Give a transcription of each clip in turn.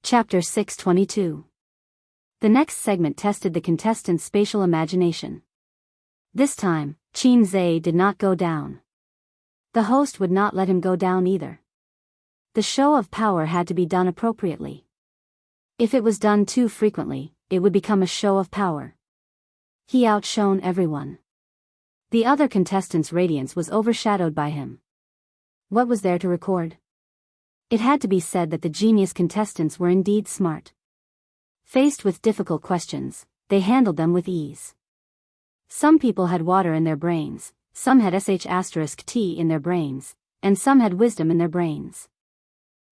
Chapter 622. The next segment tested the contestants' spatial imagination. This time, Qin Zhe did not go down. The host would not let him go down either. The show of power had to be done appropriately. If it was done too frequently, it would become a show of power. He outshone everyone. The other contestants' radiance was overshadowed by him. What was there to record? It had to be said that the genius contestants were indeed smart. Faced with difficult questions, they handled them with ease. Some people had water in their brains, some had *T in their brains, and some had wisdom in their brains.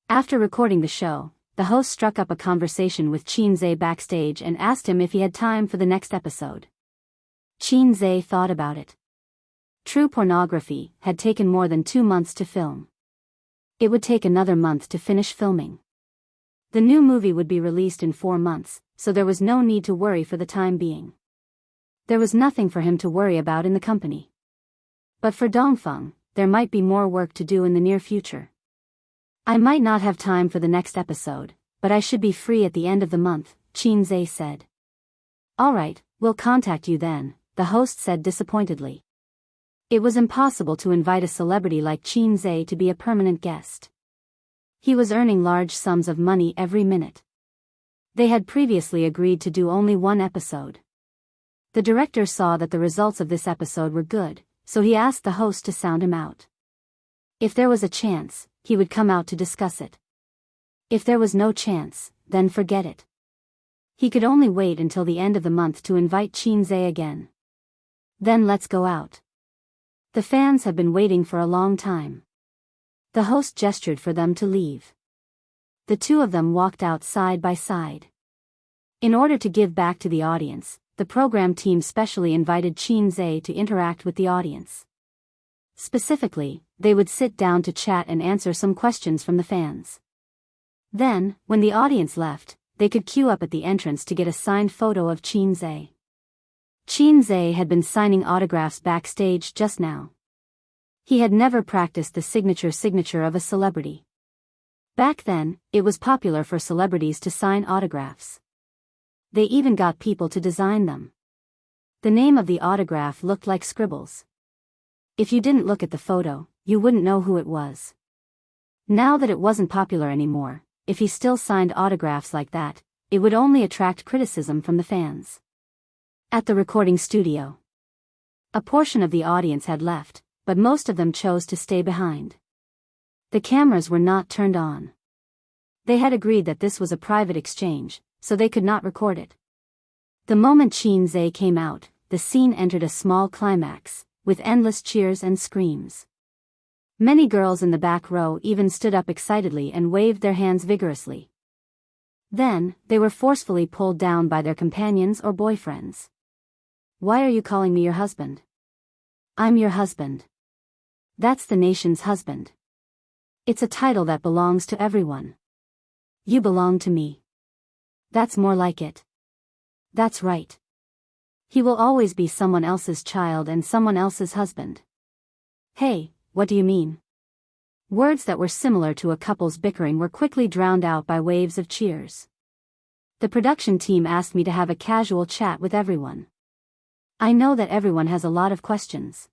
After recording the show, the host struck up a conversation with Qin Zhe backstage and asked him if he had time for the next episode. Qin Zhe thought about it. True Pornography had taken more than 2 months to film. It would take another month to finish filming. The new movie would be released in 4 months, so there was no need to worry for the time being. There was nothing for him to worry about in the company. But for Dongfeng, there might be more work to do in the near future. I might not have time for the next episode, but I should be free at the end of the month, Qin Zhe said. All right, we'll contact you then, the host said disappointedly. It was impossible to invite a celebrity like Qin Zhe to be a permanent guest. He was earning large sums of money every minute. They had previously agreed to do only 1 episode. The director saw that the results of this episode were good, so he asked the host to sound him out. If there was a chance, he would come out to discuss it. If there was no chance, then forget it. He could only wait until the end of the month to invite Qin Zhe again. Then let's go out. The fans have been waiting for a long time. The host gestured for them to leave. The two of them walked out side by side. In order to give back to the audience, the program team specially invited Qin Zhe to interact with the audience. Specifically, they would sit down to chat and answer some questions from the fans. Then, when the audience left, they could queue up at the entrance to get a signed photo of Qin Zhe. Qin Zhe had been signing autographs backstage just now. He had never practiced the signature of a celebrity. Back then, it was popular for celebrities to sign autographs. They even got people to design them. The name of the autograph looked like scribbles. If you didn't look at the photo, you wouldn't know who it was. Now that it wasn't popular anymore, if he still signed autographs like that, it would only attract criticism from the fans. At the recording studio, a portion of the audience had left, but most of them chose to stay behind. The cameras were not turned on. They had agreed that this was a private exchange, so they could not record it. The moment Qin Zhe came out, the scene entered a small climax, with endless cheers and screams. Many girls in the back row even stood up excitedly and waved their hands vigorously. Then, they were forcefully pulled down by their companions or boyfriends. Why are you calling me your husband? I'm your husband. That's the nation's husband. It's a title that belongs to everyone. You belong to me. That's more like it. That's right. He will always be someone else's child and someone else's husband. Hey, what do you mean? Words that were similar to a couple's bickering were quickly drowned out by waves of cheers. The production team asked me to have a casual chat with everyone. I know that everyone has a lot of questions.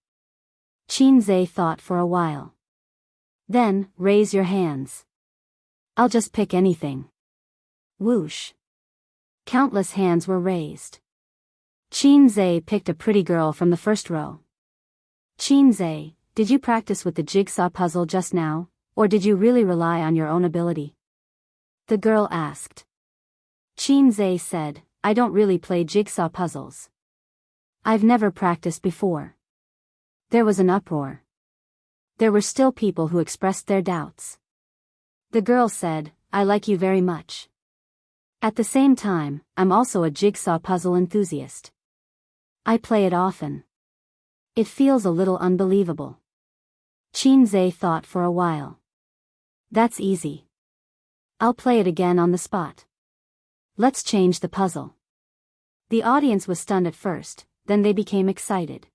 Qin Zhe thought for a while. Then, raise your hands. I'll just pick anything. Whoosh. Countless hands were raised. Qin Zhe picked a pretty girl from the first row. Qin Zhe, did you practice with the jigsaw puzzle just now, or did you really rely on your own ability? The girl asked. Qin Zhe said, I don't really play jigsaw puzzles. I've never practiced before. There was an uproar. There were still people who expressed their doubts. The girl said, I like you very much. At the same time, I'm also a jigsaw puzzle enthusiast. I play it often. It feels a little unbelievable. Qin Zhe thought for a while. That's easy. I'll play it again on the spot. Let's change the puzzle. The audience was stunned at first, then they became excited.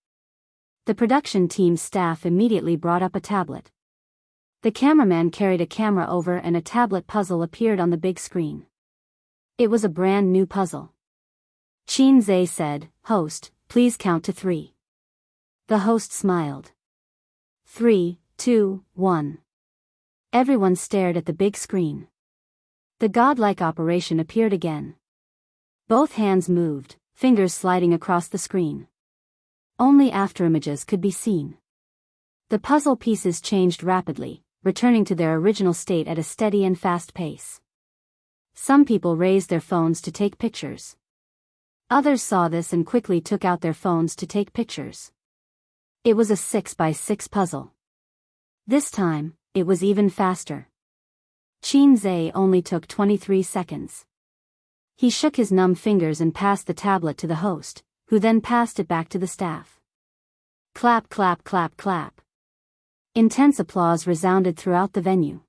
The production team's staff immediately brought up a tablet. The cameraman carried a camera over and a tablet puzzle appeared on the big screen. It was a brand new puzzle. Qin Zhe said, "Host, please count to 3. The host smiled. 3, 2, 1. Everyone stared at the big screen. The godlike operation appeared again. Both hands moved, fingers sliding across the screen. Only afterimages could be seen. The puzzle pieces changed rapidly, returning to their original state at a steady and fast pace. Some people raised their phones to take pictures. Others saw this and quickly took out their phones to take pictures. It was a 6x6 puzzle. This time, it was even faster. Qin Zhe only took 23 seconds. He shook his numb fingers and passed the tablet to the host, who then passed it back to the staff. Clap, clap, clap, clap. Intense applause resounded throughout the venue.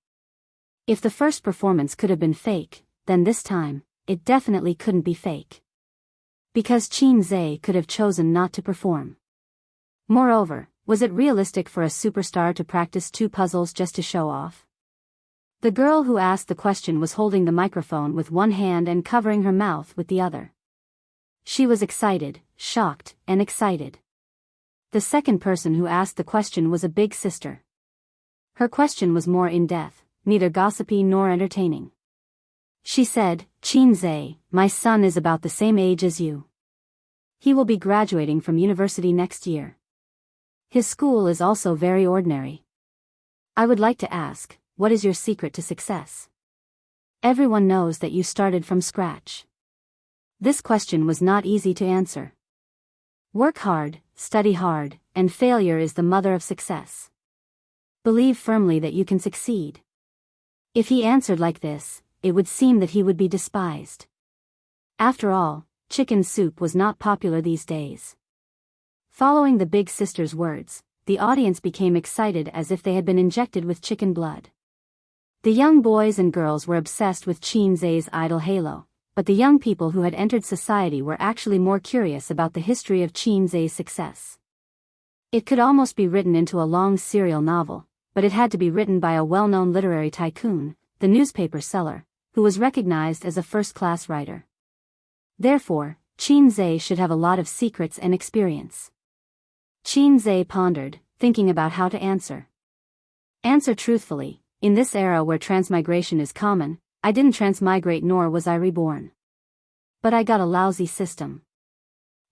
If the first performance could have been fake, then this time, it definitely couldn't be fake. Because Qin Zhe could have chosen not to perform. Moreover, was it realistic for a superstar to practice 2 puzzles just to show off? The girl who asked the question was holding the microphone with one hand and covering her mouth with the other. She was excited, shocked, and excited. The second person who asked the question was a big sister. Her question was more in-depth, neither gossipy nor entertaining. She said, "Qin Zhe, my son is about the same age as you. He will be graduating from university next year. His school is also very ordinary. I would like to ask, what is your secret to success? Everyone knows that you started from scratch." This question was not easy to answer. Work hard, study hard, and failure is the mother of success. Believe firmly that you can succeed. If he answered like this, it would seem that he would be despised. After all, chicken soup was not popular these days. Following the big sister's words, the audience became excited as if they had been injected with chicken blood. The young boys and girls were obsessed with Qin Zhe's idol halo, but the young people who had entered society were actually more curious about the history of Qin Zhe's success. It could almost be written into a long serial novel, but it had to be written by a well-known literary tycoon, the newspaper seller, who was recognized as a first-class writer. Therefore, Qin Zhe should have a lot of secrets and experience. Qin Zhe pondered, thinking about how to answer. Answer truthfully. In this era where transmigration is common, I didn't transmigrate nor was I reborn. But I got a lousy system.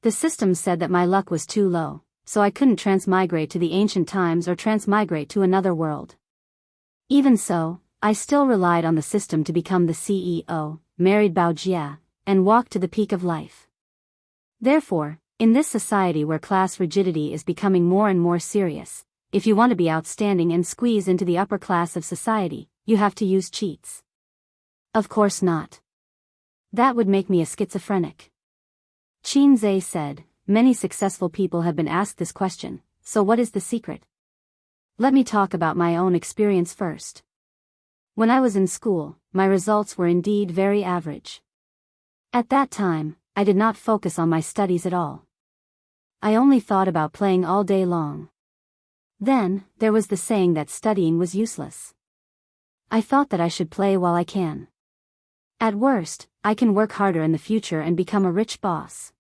The system said that my luck was too low, so I couldn't transmigrate to the ancient times or transmigrate to another world. Even so, I still relied on the system to become the CEO, married Bao Jia, and walk to the peak of life. Therefore, in this society where class rigidity is becoming more and more serious, if you want to be outstanding and squeeze into the upper class of society, you have to use cheats. Of course not. That would make me a schizophrenic. Qin Zhe said, "Many successful people have been asked this question, so what is the secret? Let me talk about my own experience first. When I was in school, my results were indeed very average. At that time, I did not focus on my studies at all. I only thought about playing all day long. Then, there was the saying that studying was useless. I thought that I should play while I can. At worst, I can work harder in the future and become a rich boss.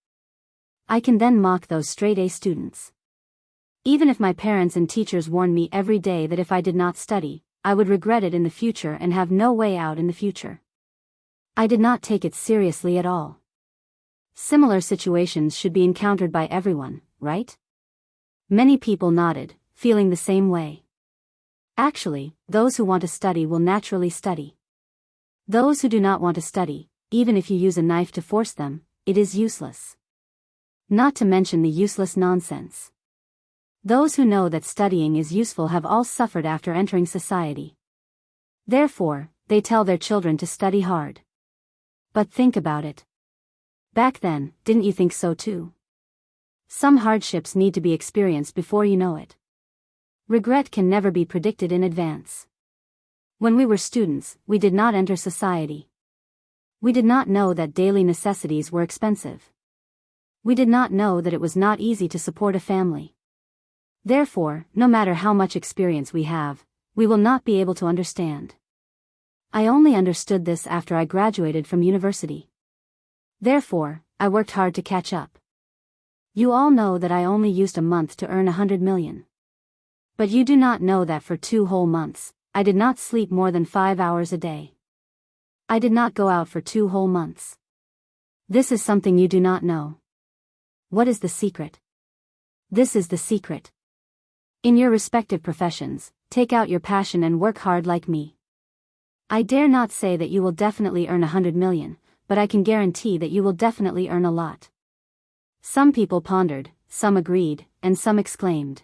I can then mock those straight-A students. Even if my parents and teachers warned me every day that if I did not study, I would regret it in the future and have no way out in the future. I did not take it seriously at all. Similar situations should be encountered by everyone, right?" Many people nodded, feeling the same way. Actually, those who want to study will naturally study. Those who do not want to study, even if you use a knife to force them, it is useless. Not to mention the useless nonsense. Those who know that studying is useful have all suffered after entering society. Therefore, they tell their children to study hard. But think about it. Back then, didn't you think so too? Some hardships need to be experienced before you know it. Regret can never be predicted in advance. When we were students, we did not enter society. We did not know that daily necessities were expensive. We did not know that it was not easy to support a family. Therefore, no matter how much experience we have, we will not be able to understand. I only understood this after I graduated from university. Therefore, I worked hard to catch up. You all know that I only used a month to earn 100 million. But you do not know that for 2 whole months, I did not sleep more than 5 hours a day. I did not go out for 2 whole months. This is something you do not know. What is the secret? This is the secret. In your respective professions, take out your passion and work hard like me. I dare not say that you will definitely earn 100 million, but I can guarantee that you will definitely earn a lot. Some people pondered, some agreed, and some exclaimed.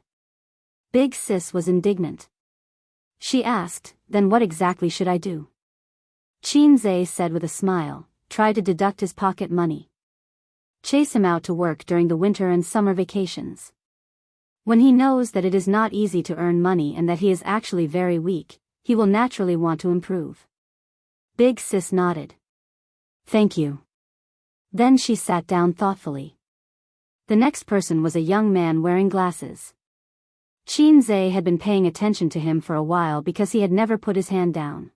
Big Sis was indignant. She asked, then what exactly should I do? Xianxia said with a smile, try to deduct his pocket money. Chase him out to work during the winter and summer vacations. When he knows that it is not easy to earn money and that he is actually very weak, he will naturally want to improve. Big Sis nodded. Thank you. Then she sat down thoughtfully. The next person was a young man wearing glasses. Xianxia had been paying attention to him for a while because he had never put his hand down.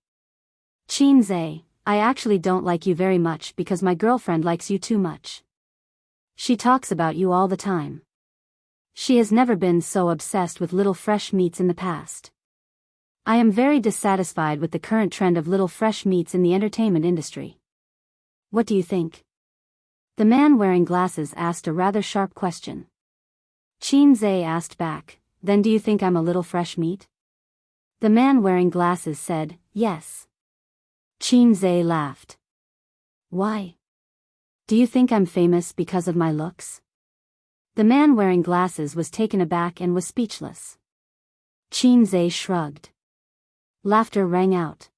Xianxia, I actually don't like you very much because my girlfriend likes you too much. She talks about you all the time. She has never been so obsessed with little fresh meats in the past. I am very dissatisfied with the current trend of little fresh meats in the entertainment industry. What do you think? The man wearing glasses asked a rather sharp question. Xianxia asked back, then do you think I'm a little fresh meat? The man wearing glasses said, yes. Xianxia laughed. Why? Do you think I'm famous because of my looks? The man wearing glasses was taken aback and was speechless. Xianxia shrugged. Laughter rang out.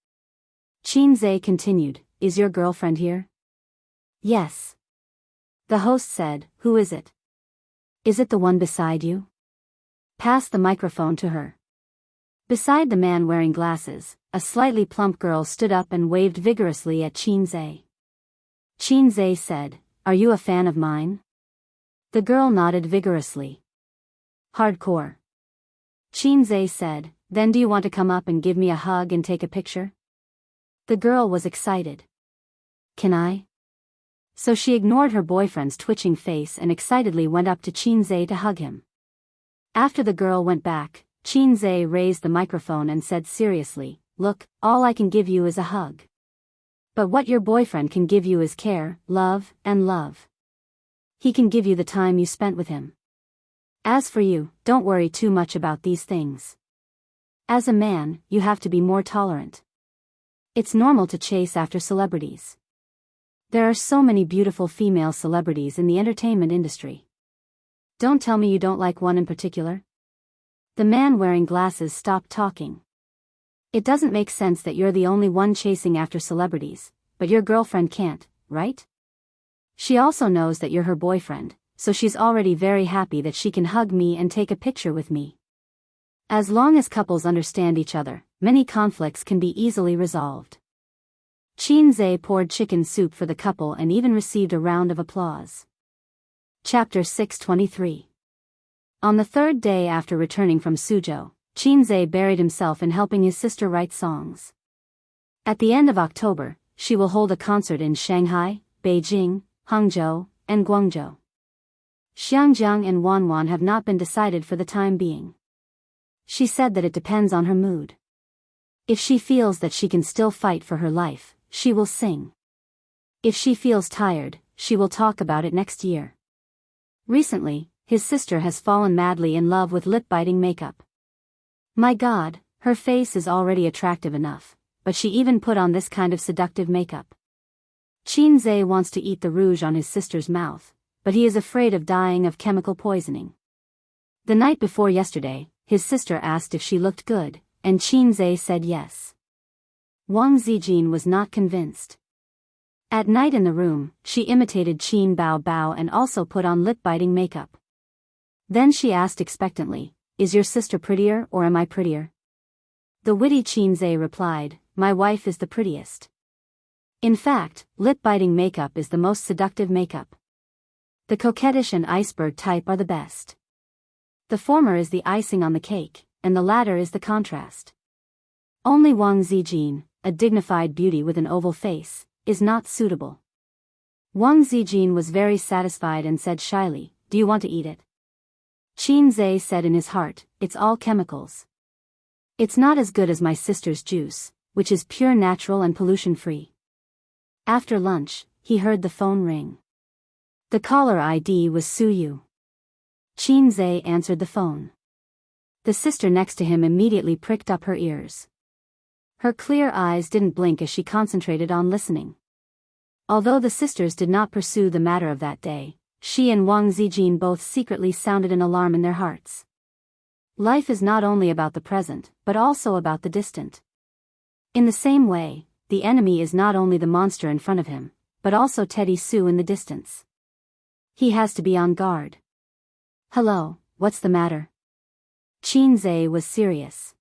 Xianxia continued, is your girlfriend here? Yes. The host said, who is it? Is it the one beside you? Pass the microphone to her. Beside the man wearing glasses, a slightly plump girl stood up and waved vigorously at Xianxia. Xianxia said, are you a fan of mine? The girl nodded vigorously. Hardcore. Xianxia said, then do you want to come up and give me a hug and take a picture? The girl was excited. Can I? So she ignored her boyfriend's twitching face and excitedly went up to Xianxia to hug him. After the girl went back, Xianxia raised the microphone and said seriously, look, all I can give you is a hug. But what your boyfriend can give you is care, love, and love. He can give you the time you spent with him. As for you, don't worry too much about these things. As a man, you have to be more tolerant. It's normal to chase after celebrities. There are so many beautiful female celebrities in the entertainment industry. Don't tell me you don't like one in particular. The man wearing glasses stopped talking. It doesn't make sense that you're the only one chasing after celebrities, but your girlfriend can't, right? She also knows that you're her boyfriend, so she's already very happy that she can hug me and take a picture with me. As long as couples understand each other, many conflicts can be easily resolved. Xianxia poured chicken soup for the couple and even received a round of applause. Chapter 623. On the 3rd day after returning from Suzhou, Xianxia buried himself in helping his sister write songs. At the end of October, she will hold a concert in Shanghai, Beijing, Hangzhou, and Guangzhou. Xiangjiang and Wanwan have not been decided for the time being. She said that it depends on her mood. If she feels that she can still fight for her life, she will sing. If she feels tired, she will talk about it next year. Recently, his sister has fallen madly in love with lip-biting makeup. My God, her face is already attractive enough, but she even put on this kind of seductive makeup. Xianxia wants to eat the rouge on his sister's mouth, but he is afraid of dying of chemical poisoning. The night before yesterday, his sister asked if she looked good, and Xianxia said yes. Wang Zijin was not convinced. At night in the room, she imitated Qin Bao Bao and also put on lip-biting makeup. Then she asked expectantly, is your sister prettier or am I prettier? The witty Xianxia replied, my wife is the prettiest. In fact, lip-biting makeup is the most seductive makeup. The coquettish and iceberg type are the best. The former is the icing on the cake, and the latter is the contrast. Only Wang Zijin, a dignified beauty with an oval face, is not suitable. Wang Zijin was very satisfied and said shyly, "Do you want to eat it?" Qin Zhe said in his heart, "It's all chemicals. It's not as good as my sister's juice, which is pure natural and pollution-free." After lunch, he heard the phone ring. The caller ID was Su Yu. Qin Zhe answered the phone. The sister next to him immediately pricked up her ears. Her clear eyes didn't blink as she concentrated on listening. Although the sisters did not pursue the matter of that day, she and Wang Zijin both secretly sounded an alarm in their hearts. Life is not only about the present, but also about the distant. In the same way, the enemy is not only the monster in front of him, but also Teddy Sue in the distance. He has to be on guard. "Hello, what's the matter?" Qin Zhe was serious.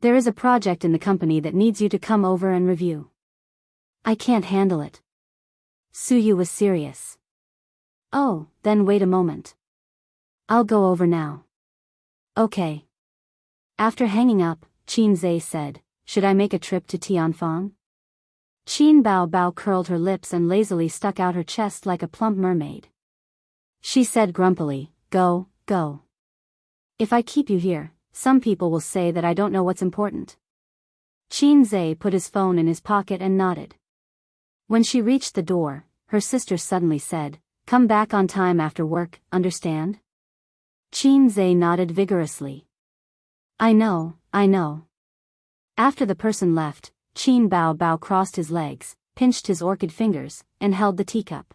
"There is a project in the company that needs you to come over and review." "I can't handle it." Su Yu was serious. "Oh, then wait a moment. I'll go over now." "Okay." After hanging up, Qin Zhe said, "Should I make a trip to Tianfang?" Qin Bao Bao curled her lips and lazily stuck out her chest like a plump mermaid. She said grumpily, "Go, go. If I keep you here, some people will say that I don't know what's important." Qin Zhe put his phone in his pocket and nodded. When she reached the door, her sister suddenly said, "Come back on time after work, understand?" Qin Zhe nodded vigorously. I know." After the person left, Qin Bao Bao crossed his legs, pinched his orchid fingers, and held the teacup.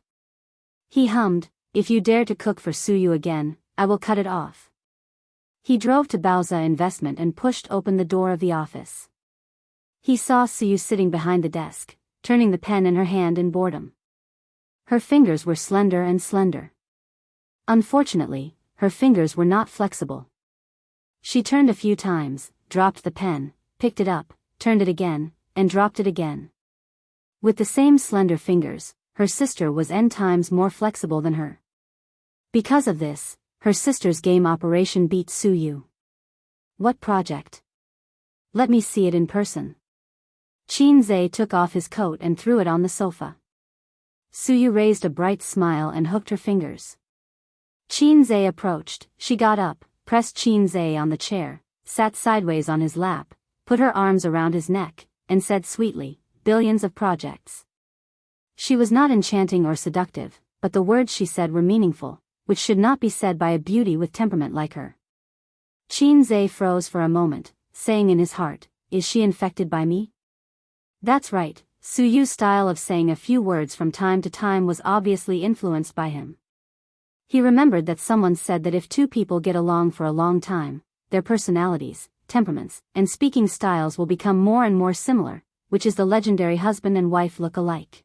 He hummed, "If you dare to cook for Su Yu again, I will cut it off." He drove to Baoza Investment and pushed open the door of the office. He saw Su Yu sitting behind the desk, turning the pen in her hand in boredom. Her fingers were slender and slender. Unfortunately, her fingers were not flexible. She turned a few times, dropped the pen, picked it up, turned it again, and dropped it again. With the same slender fingers, her sister was n times more flexible than her. Because of this, her sister's game operation beat Su Yu. "What project? Let me see it in person." Qin Zhe took off his coat and threw it on the sofa. Su Yu raised a bright smile and hooked her fingers. Qin Zhe approached, she got up, pressed Qin Zhe on the chair, sat sideways on his lap, put her arms around his neck, and said sweetly, "Billions of projects." She was not enchanting or seductive, but the words she said were meaningful, which should not be said by a beauty with temperament like her. Qin Zhe froze for a moment, saying in his heart, "Is she infected by me?" That's right, Su Yu's style of saying a few words from time to time was obviously influenced by him. He remembered that someone said that if two people get along for a long time, their personalities, temperaments, and speaking styles will become more and more similar, which is the legendary husband and wife look alike.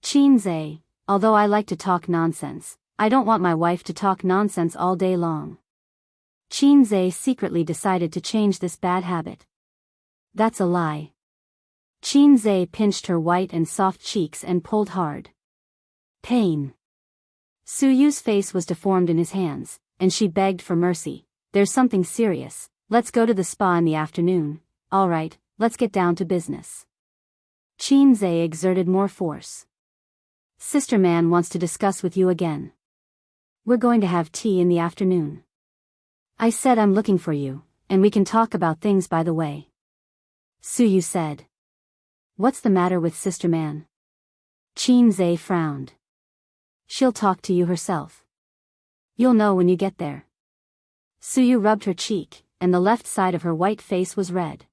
Qin Zhe, although I like to talk nonsense, I don't want my wife to talk nonsense all day long. Qin Zhe secretly decided to change this bad habit. That's a lie. Qin Zhe pinched her white and soft cheeks and pulled hard. Pain. Su Yu's face was deformed in his hands, and she begged for mercy. "There's something serious, let's go to the spa in the afternoon." "All right, let's get down to business." Qin Zhe exerted more force. "Sister Man wants to discuss with you again. We're going to have tea in the afternoon. I said I'm looking for you, and we can talk about things by the way." Su Yu said. "What's the matter with Sister Man?" Qin Zhe frowned. "She'll talk to you herself. You'll know when you get there." Su Yu rubbed her cheek, and the left side of her white face was red.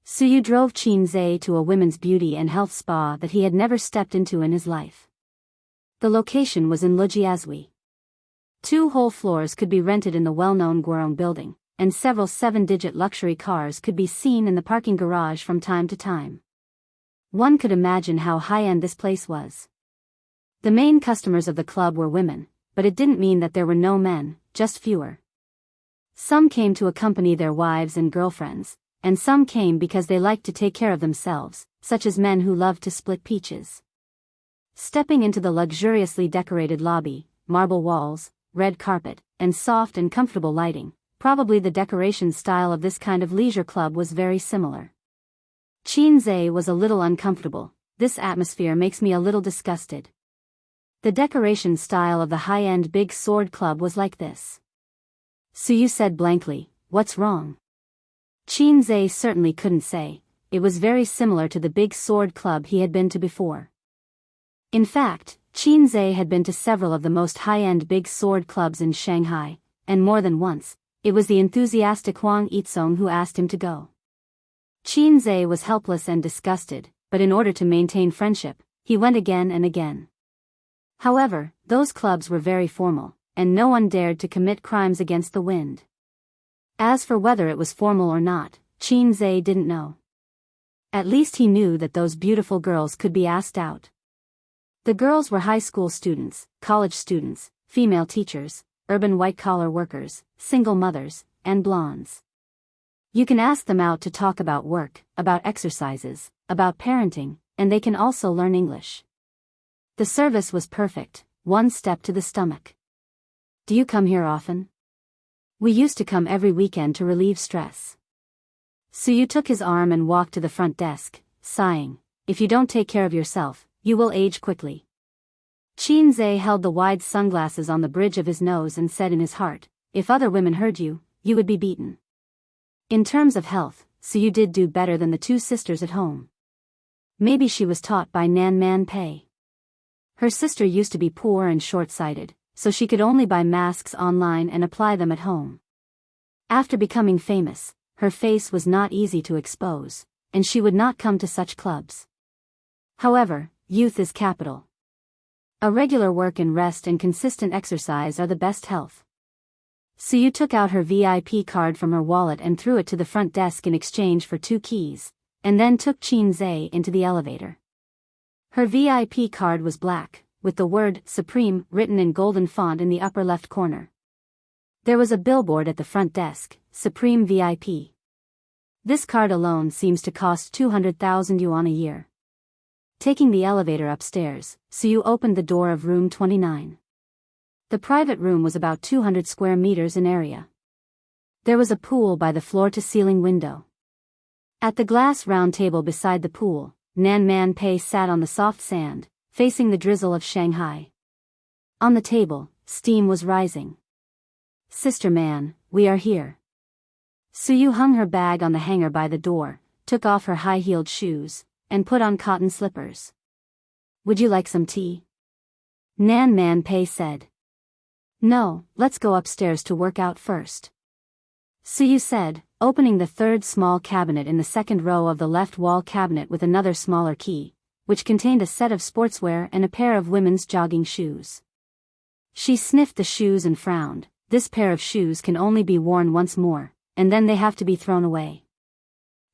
Su Yu drove Qin Zhe to a women's beauty and health spa that he had never stepped into in his life. The location was in Lujiazui. 2 whole floors could be rented in the well-known Guorong building, and several 7-digit luxury cars could be seen in the parking garage from time to time. One could imagine how high-end this place was. The main customers of the club were women, but it didn't mean that there were no men, just fewer. Some came to accompany their wives and girlfriends, and some came because they liked to take care of themselves, such as men who loved to split peaches. Stepping into the luxuriously decorated lobby, marble walls, red carpet, and soft and comfortable lighting, probably the decoration style of this kind of leisure club was very similar. Qinze was a little uncomfortable. This atmosphere makes me a little disgusted. The decoration style of the high-end big sword club was like this. Suyu said blankly, "What's wrong?" Qinze certainly couldn't say. It was very similar to the big sword club he had been to before. In fact, Qinze had been to several of the most high-end big sword clubs in Shanghai, and more than once, it was the enthusiastic Huang Yizong who asked him to go. Qinze was helpless and disgusted, but in order to maintain friendship, he went again and again. However, those clubs were very formal, and no one dared to commit crimes against the wind. As for whether it was formal or not, Qinze didn't know. At least he knew that those beautiful girls could be asked out. The girls were high school students, college students, female teachers, urban white-collar workers, single mothers, and blondes. You can ask them out to talk about work, about exercises, about parenting, and they can also learn English. The service was perfect, one step to the stomach. "Do you come here often?" "We used to come every weekend to relieve stress." Suyu took his arm and walked to the front desk, sighing, "If you don't take care of yourself, you will age quickly." Qinze held the wide sunglasses on the bridge of his nose and said in his heart, "If other women heard you, you would be beaten." In terms of health, Suyu did do better than the two sisters at home. Maybe she was taught by Nan Man Pei. Her sister used to be poor and short-sighted, so she could only buy masks online and apply them at home. After becoming famous, her face was not easy to expose, and she would not come to such clubs. However, youth is capital. A regular work and rest and consistent exercise are the best health. Suyu took out her VIP card from her wallet and threw it to the front desk in exchange for 2 keys, and then took Qinze into the elevator. Her VIP card was black, with the word Supreme written in golden font in the upper left corner. There was a billboard at the front desk, Supreme VIP. This card alone seems to cost 200,000 yuan a year. Taking the elevator upstairs, Suyu opened the door of room 29. The private room was about 200 square meters in area. There was a pool by the floor-to-ceiling window. At the glass round table beside the pool, Nan Man Pei sat on the soft sand, facing the drizzle of Shanghai. On the table, steam was rising. "Sister Man, we are here." Suyu hung her bag on the hanger by the door, took off her high-heeled shoes, and put on cotton slippers. "Would you like some tea?" Nan Man Pei said. "No, let's go upstairs to work out first," Suyu said, opening the third small cabinet in the second row of the left wall cabinet with another smaller key, which contained a set of sportswear and a pair of women's jogging shoes. She sniffed the shoes and frowned. This pair of shoes can only be worn once more, and then they have to be thrown away.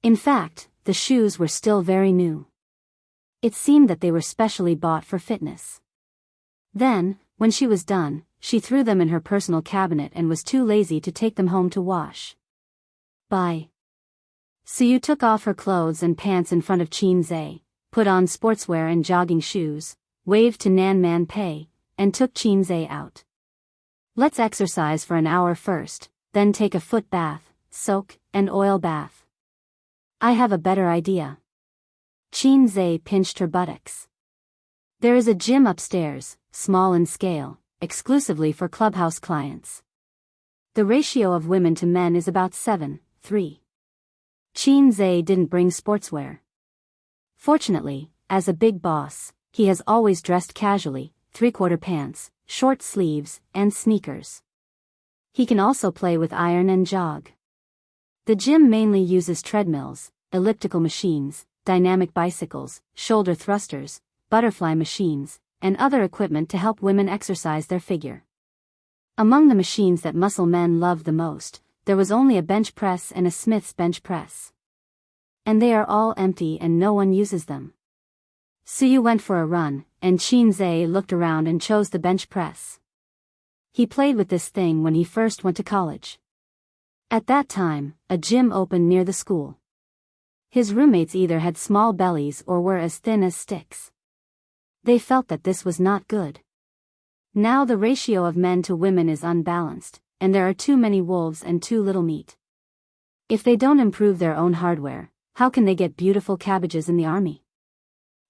In fact, the shoes were still very new. It seemed that they were specially bought for fitness. Then, when she was done, she threw them in her personal cabinet and was too lazy to take them home to wash. "Bye." Suyu took off her clothes and pants in front of Qinze, put on sportswear and jogging shoes, waved to Nan Man Pei, and took Qinze out. "Let's exercise for an hour first, then take a foot bath, soak, and oil bath." "I have a better idea." Qinze pinched her buttocks. "There is a gym upstairs, small in scale, exclusively for clubhouse clients. The ratio of women to men is about 7:3. Qinze didn't bring sportswear. Fortunately, as a big boss, he has always dressed casually, 3/4 pants, short sleeves, and sneakers. He can also play with iron and jog. The gym mainly uses treadmills, elliptical machines, dynamic bicycles, shoulder thrusters, butterfly machines, and other equipment to help women exercise their figure. Among the machines that muscle men loved the most, there was only a bench press and a Smith's bench press. And they are all empty and no one uses them. Suyu went for a run, and Qinze looked around and chose the bench press. He played with this thing when he first went to college. At that time, a gym opened near the school. His roommates either had small bellies or were as thin as sticks. They felt that this was not good. Now the ratio of men to women is unbalanced, and there are too many wolves and too little meat. If they don't improve their own hardware, How can they get beautiful cabbages in the army?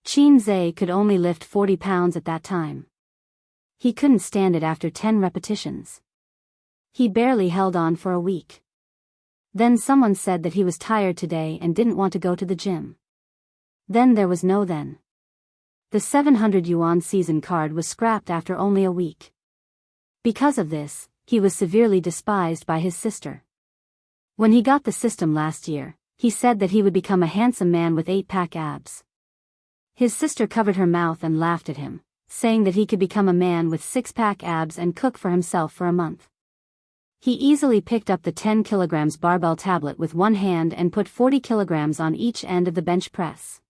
Qin Zhe could only lift 40 pounds at that time. He couldn't stand it after 10 repetitions. He barely held on for a week. Then someone said that he was tired today and didn't want to go to the gym. Then there was no then. The 700 yuan season card was scrapped after only a week. Because of this, he was severely despised by his sister. When he got the system last year, he said that he would become a handsome man with 8-pack abs. His sister covered her mouth and laughed at him, saying that he could become a man with 6-pack abs and cook for himself for a month. He easily picked up the 10 kilograms barbell tablet with one hand and put 40 kilograms on each end of the bench press.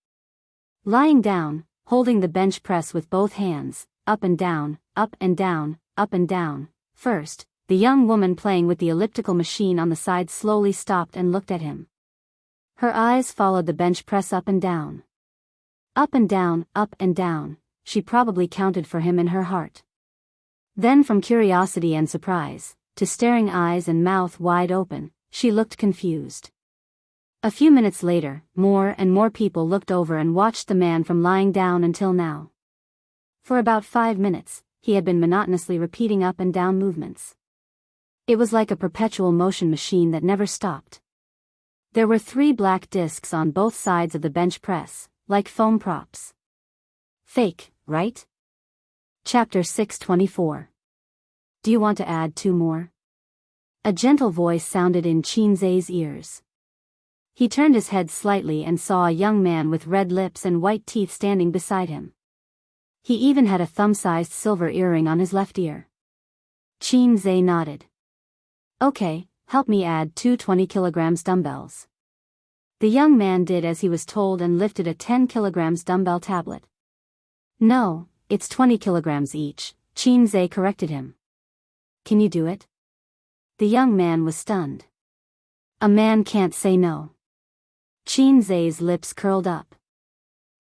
Lying down, holding the bench press with both hands, up and down, up and down, up and down. First, the young woman playing with the elliptical machine on the side slowly stopped and looked at him. Her eyes followed the bench press up and down. Up and down, up and down, she probably counted for him in her heart. Then from curiosity and surprise, to staring eyes and mouth wide open, she looked confused. A few minutes later, more and more people looked over and watched the man from lying down until now. For about 5 minutes, he had been monotonously repeating up and down movements. It was like a perpetual motion machine that never stopped. There were 3 black discs on both sides of the bench press, like foam props. Fake, right? Chapter 624. Do you want to add 2 more? A gentle voice sounded in Qin Zhe's ears. He turned his head slightly and saw a young man with red lips and white teeth standing beside him. He even had a thumb-sized silver earring on his left ear. Qin Zhe nodded. Okay, help me add 2 20 kilograms dumbbells. The young man did as he was told and lifted a 10 kilograms dumbbell tablet. No, it's 20 kilograms each, Qin Zhe corrected him. Can you do it? The young man was stunned. A man can't say no. Qin Zhe's lips curled up.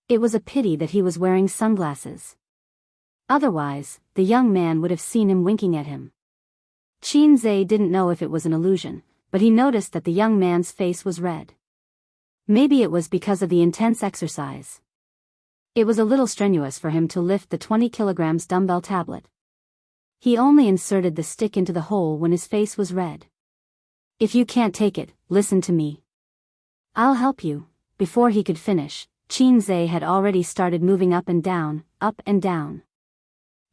It was a pity that he was wearing sunglasses. Otherwise, the young man would have seen him winking at him. Qin Zhe didn't know if it was an illusion, but he noticed that the young man's face was red. Maybe it was because of the intense exercise. It was a little strenuous for him to lift the 20 kilograms dumbbell tablet. He only inserted the stick into the hole when his face was red. If you can't take it, listen to me. I'll help you. Before he could finish, Qin Zhe had already started moving up and down, up and down.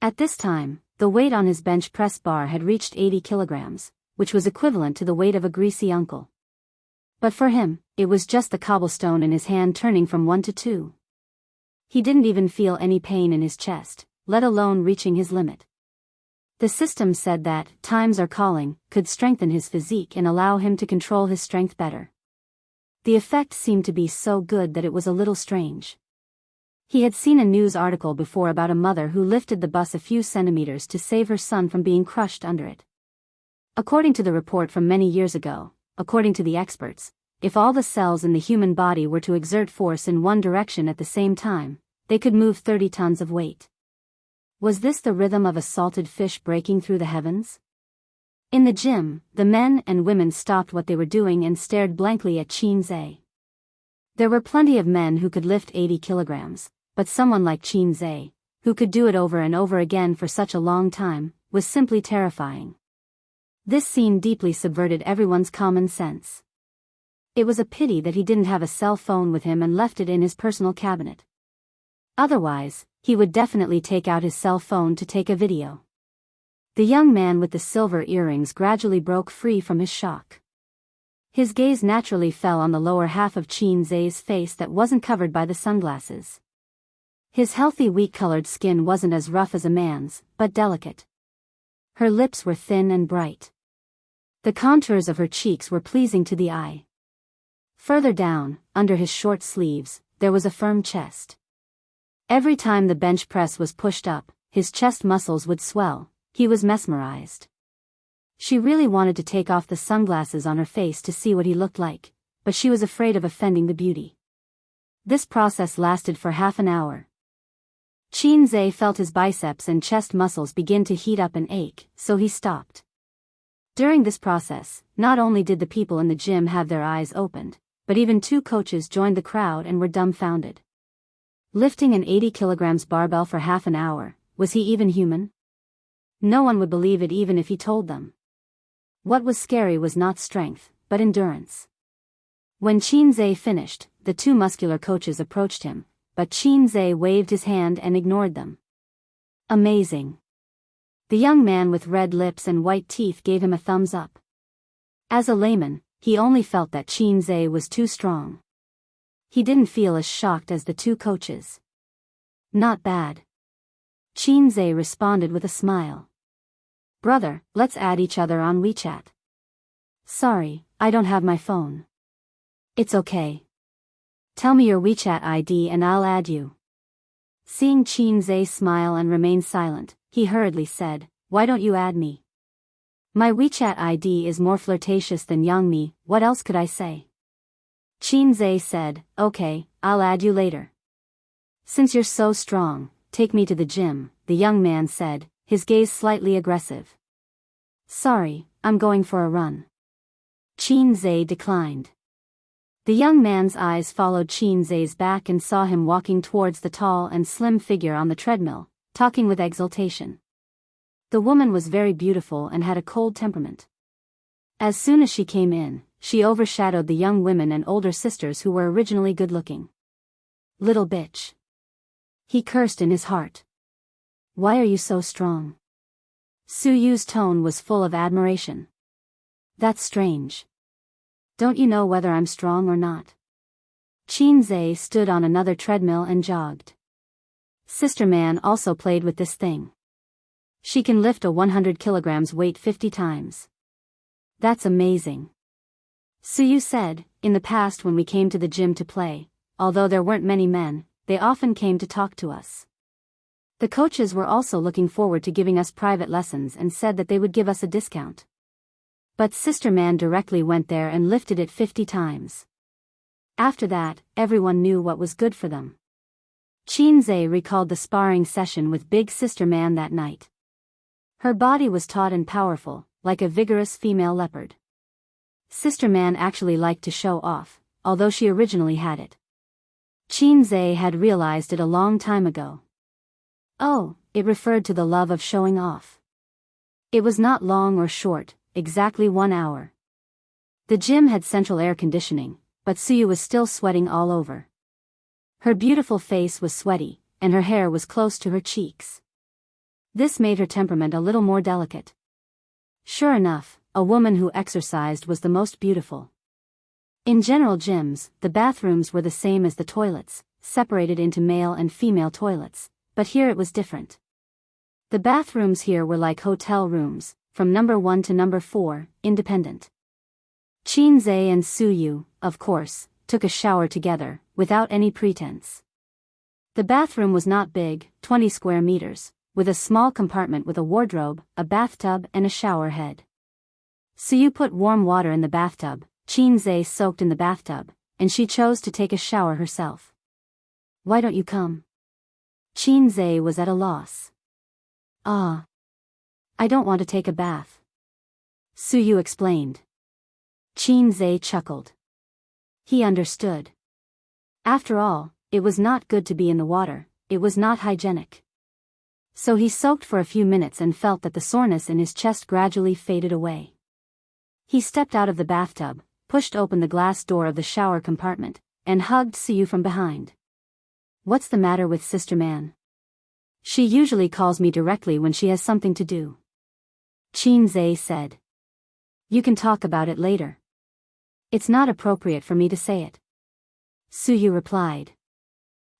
At this time, the weight on his bench press bar had reached 80 kilograms, which was equivalent to the weight of a greasy uncle. But for him, it was just the cobblestone in his hand turning from 1 to 2. He didn't even feel any pain in his chest, let alone reaching his limit. The system said that times are calling could strengthen his physique and allow him to control his strength better. The effect seemed to be so good that it was a little strange. He had seen a news article before about a mother who lifted the bus a few centimeters to save her son from being crushed under it. According to the report from many years ago, according to the experts, if all the cells in the human body were to exert force in one direction at the same time, they could move 30 tons of weight. Was this the rhythm of a salted fish breaking through the heavens? In the gym, the men and women stopped what they were doing and stared blankly at Qin Zhe. There were plenty of men who could lift 80 kilograms, but someone like Qin Zhe, who could do it over and over again for such a long time, was simply terrifying. This scene deeply subverted everyone's common sense. It was a pity that he didn't have a cell phone with him and left it in his personal cabinet. Otherwise, he would definitely take out his cell phone to take a video. The young man with the silver earrings gradually broke free from his shock. His gaze naturally fell on the lower half of Qin Zhe's face that wasn't covered by the sunglasses. His healthy wheat-colored skin wasn't as rough as a man's, but delicate. Her lips were thin and bright. The contours of her cheeks were pleasing to the eye. Further down, under his short sleeves, there was a firm chest. Every time the bench press was pushed up, his chest muscles would swell. He was mesmerized. She really wanted to take off the sunglasses on her face to see what he looked like, but she was afraid of offending the beauty. This process lasted for half an hour. Qin Zhe felt his biceps and chest muscles begin to heat up and ache, so he stopped. During this process, not only did the people in the gym have their eyes opened, but even 2 coaches joined the crowd and were dumbfounded. Lifting an 80 kilograms barbell for half an hour, was he even human? No one would believe it even if he told them. What was scary was not strength, but endurance. When Xianxia finished, the 2 muscular coaches approached him, but Xianxia waved his hand and ignored them. Amazing. The young man with red lips and white teeth gave him a thumbs up. As a layman, he only felt that Xianxia was too strong. He didn't feel as shocked as the 2 coaches. Not bad. Xianxia responded with a smile. Brother, let's add each other on WeChat. Sorry, I don't have my phone. It's okay. Tell me your WeChat ID and I'll add you. Seeing Xianxia smile and remain silent, he hurriedly said, Why don't you add me? My WeChat ID is more flirtatious than Yangmi, what else could I say? Xianxia said, Okay, I'll add you later. Since you're so strong, take me to the gym, the young man said, his gaze slightly aggressive. Sorry, I'm going for a run. Xianxia declined. The young man's eyes followed Xianxia's back and saw him walking towards the tall and slim figure on the treadmill, talking with exultation. The woman was very beautiful and had a cold temperament. As soon as she came in, she overshadowed the young women and older sisters who were originally good-looking. Little bitch. He cursed in his heart. Why are you so strong? Su Yu's tone was full of admiration. That's strange. Don't you know whether I'm strong or not? Xianxia stood on another treadmill and jogged. Sister Man also played with this thing. She can lift a 100 kilograms weight 50 times. That's amazing. Su Yu said, in the past when we came to the gym to play, although there weren't many men, they often came to talk to us. The coaches were also looking forward to giving us private lessons and said that they would give us a discount. But Sister Man directly went there and lifted it 50 times. After that, everyone knew what was good for them. Xianxia recalled the sparring session with Big Sister Man that night. Her body was taut and powerful, like a vigorous female leopard. Sister Man actually liked to show off, although she originally had it. Xianxia had realized it a long time ago. Oh, it referred to the love of showing off. It was not long or short, exactly 1 hour. The gym had central air conditioning, but Suyu was still sweating all over. Her beautiful face was sweaty, and her hair was close to her cheeks. This made her temperament a little more delicate. Sure enough, a woman who exercised was the most beautiful. In general gyms, the bathrooms were the same as the toilets, separated into male and female toilets, but here it was different. The bathrooms here were like hotel rooms, from number 1 to number 4, independent. Xianxia and Suyu, of course, took a shower together, without any pretense. The bathroom was not big, 20 square meters, with a small compartment with a wardrobe, a bathtub and a shower head. Suyu put warm water in the bathtub, Xianxia soaked in the bathtub, and she chose to take a shower herself. Why don't you come? Xianxia was at a loss. I don't want to take a bath. Suyu explained. Xianxia chuckled. He understood. After all, it was not good to be in the water, it was not hygienic. So he soaked for a few minutes and felt that the soreness in his chest gradually faded away. He stepped out of the bathtub, pushed open the glass door of the shower compartment, and hugged Suyu from behind. What's the matter with Sister Man? She usually calls me directly when she has something to do. Xianxia said. You can talk about it later. It's not appropriate for me to say it. Suyu replied.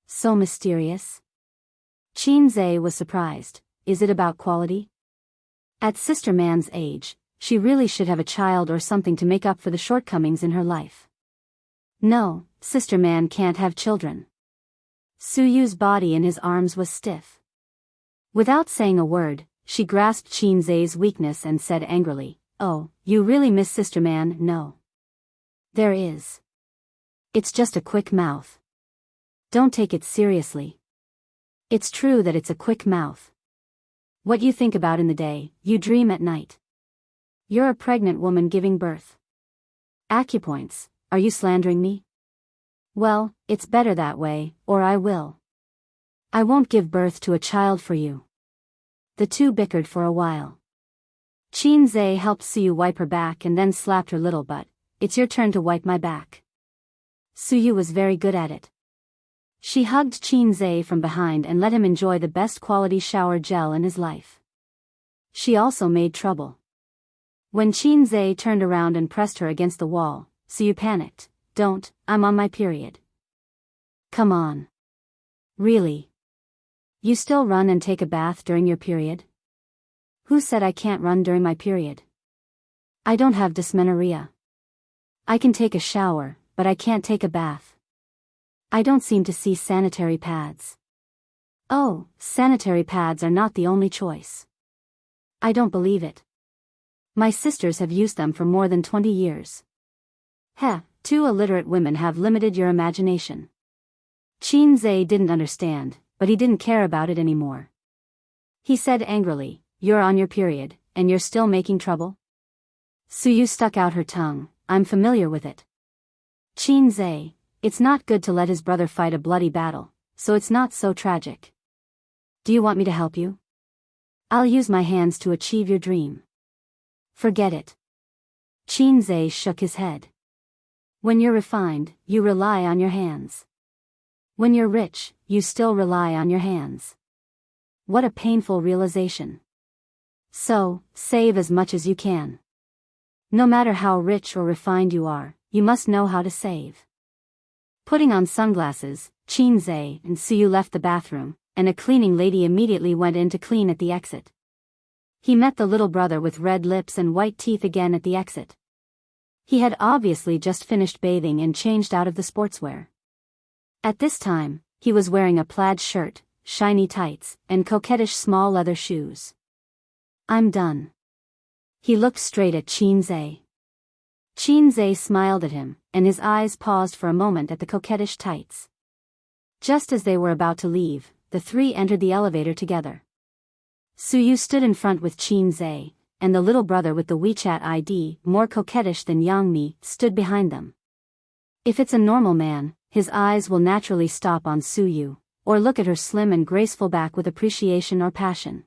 So mysterious? Xianxia was surprised. Is it about quality? At Sister Man's age, she really should have a child or something to make up for the shortcomings in her life. No, Sister Man can't have children. Suyu's body in his arms was stiff. Without saying a word, she grasped Xianxia's weakness and said angrily, Oh, you really miss Sister Man? No. There is. It's just a quick mouth. Don't take it seriously. It's true that it's a quick mouth. What you think about in the day, you dream at night. You're a pregnant woman giving birth. Acupoints, Are you slandering me? Well, it's better that way, or I will. I won't give birth to a child for you. The two bickered for a while. Qinze helped Suyu wipe her back and then slapped her little butt. It's your turn to wipe my back. Suyu was very good at it. She hugged Qinze from behind and let him enjoy the best quality shower gel in his life. She also made trouble. When Qinze turned around and pressed her against the wall, Suyu panicked. Don't, I'm on my period. Come on. Really? You still run and take a bath during your period? Who said I can't run during my period? I don't have dysmenorrhea. I can take a shower, but I can't take a bath. I don't seem to see sanitary pads. Oh, sanitary pads are not the only choice. I don't believe it. My sisters have used them for more than 20 years. Heh, two illiterate women have limited your imagination. Qinze didn't understand, but he didn't care about it anymore. He said angrily, You're on your period, and you're still making trouble? Suyu stuck out her tongue. I'm familiar with it. Qinze, it's not good to let his brother fight a bloody battle, so it's not so tragic. Do you want me to help you? I'll use my hands to achieve your dream. Forget it. Qinze shook his head. When you're refined, you rely on your hands. When you're rich, you still rely on your hands. What a painful realization. So, save as much as you can. No matter how rich or refined you are, you must know how to save. Putting on sunglasses, Qinze and Suyu left the bathroom, and a cleaning lady immediately went in to clean at the exit. He met the little brother with red lips and white teeth again at the exit. He had obviously just finished bathing and changed out of the sportswear. At this time, he was wearing a plaid shirt, shiny tights, and coquettish small leather shoes. I'm done. He looked straight at Qinze. Qinze smiled at him, and his eyes paused for a moment at the coquettish tights. Just as they were about to leave, the three entered the elevator together. Suyu stood in front with Qinze, and the little brother with the WeChat ID, more coquettish than Yangmi, stood behind them. If it's a normal man, his eyes will naturally stop on Suyu, or look at her slim and graceful back with appreciation or passion.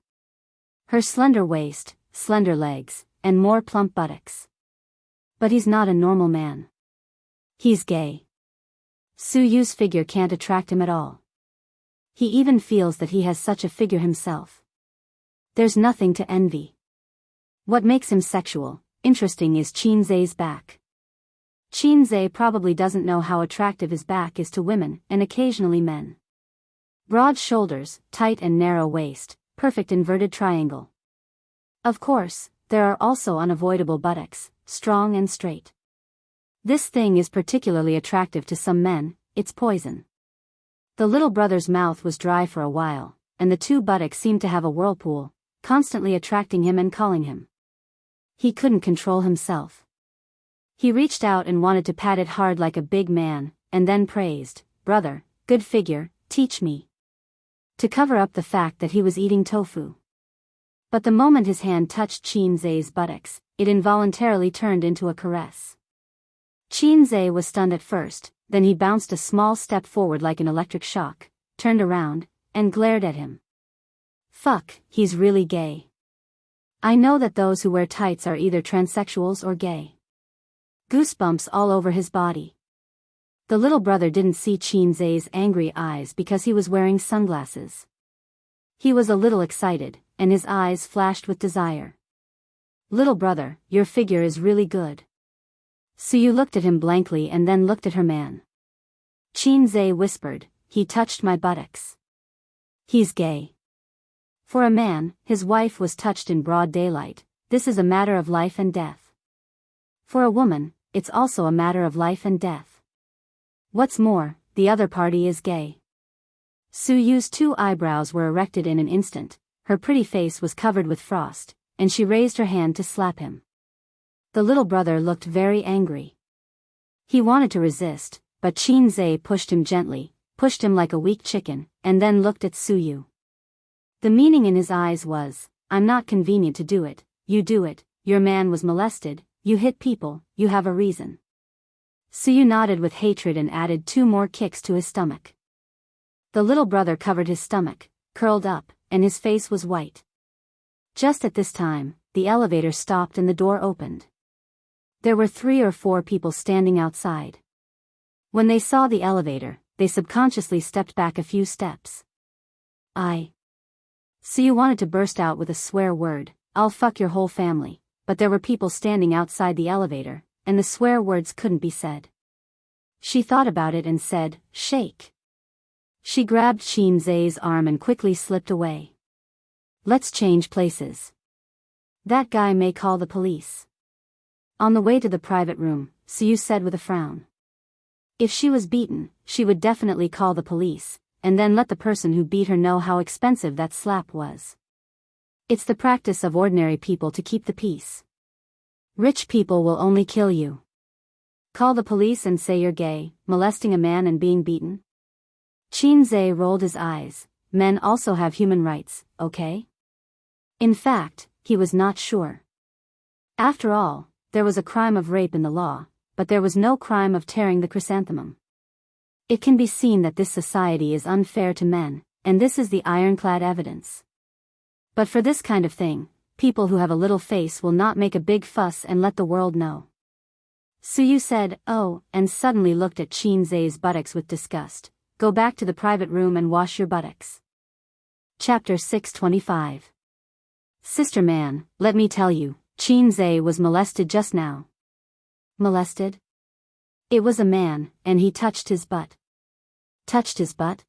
Her slender waist, slender legs, and more plump buttocks. But he's not a normal man. He's gay. Suyu's figure can't attract him at all. He even feels that he has such a figure himself. There's nothing to envy. What makes him sexual, interesting is Qinze's back. Qinze probably doesn't know how attractive his back is to women and occasionally men. Broad shoulders, tight and narrow waist, perfect inverted triangle. Of course, there are also unavoidable buttocks, strong and straight. This thing is particularly attractive to some men, it's poison. The little brother's mouth was dry for a while, and the two buttocks seemed to have a whirlpool, constantly attracting him and calling him. He couldn't control himself. He reached out and wanted to pat it hard like a big man, and then praised, Brother, good figure, teach me. To cover up the fact that he was eating tofu. But the moment his hand touched Qinze's buttocks, it involuntarily turned into a caress. Qinze was stunned at first, then he bounced a small step forward like an electric shock, turned around, and glared at him. Fuck, he's really gay. I know that those who wear tights are either transsexuals or gay. Goosebumps all over his body. The little brother didn't see Qinze's angry eyes because he was wearing sunglasses. He was a little excited, and his eyes flashed with desire. Little brother, your figure is really good. Suyu looked at him blankly and then looked at her man. Qinze whispered, he touched my buttocks. He's gay. For a man, his wife was touched in broad daylight, this is a matter of life and death. For a woman, it's also a matter of life and death. What's more, the other party is gay. Suyu's two eyebrows were erected in an instant, her pretty face was covered with frost, and she raised her hand to slap him. The little brother looked very angry. He wanted to resist, but Qinze pushed him gently, pushed him like a weak chicken, and then looked at Suyu. The meaning in his eyes was, I'm not convenient to do it, you do it, your man was molested, you hit people, you have a reason. Suyu nodded with hatred and added 2 more kicks to his stomach. The little brother covered his stomach, curled up, and his face was white. Just at this time, the elevator stopped and the door opened. There were 3 or 4 people standing outside. When they saw the elevator, they subconsciously stepped back a few steps. Suyu wanted to burst out with a swear word, "I'll fuck your whole family," but there were people standing outside the elevator, and the swear words couldn't be said. She thought about it and said, "Shake." She grabbed Qin Zai's arm and quickly slipped away. "Let's change places. That guy may call the police." On the way to the private room, Suyu said with a frown. If she was beaten, she would definitely call the police, and then let the person who beat her know how expensive that slap was. It's the practice of ordinary people to keep the peace. Rich people will only kill you. Call the police and say you're gay, molesting a man and being beaten? Qin Zai rolled his eyes. Men also have human rights, okay? In fact, he was not sure. After all, there was a crime of rape in the law, but there was no crime of tearing the chrysanthemum. It can be seen that this society is unfair to men, and this is the ironclad evidence. But for this kind of thing, people who have a little face will not make a big fuss and let the world know. Suyu said, "Oh," and suddenly looked at Qin Zai's buttocks with disgust. "Go back to the private room and wash your buttocks." Chapter 625. Sister man, let me tell you, Qin Zai was molested just now. Molested? It was a man, and he touched his butt. Touched his butt?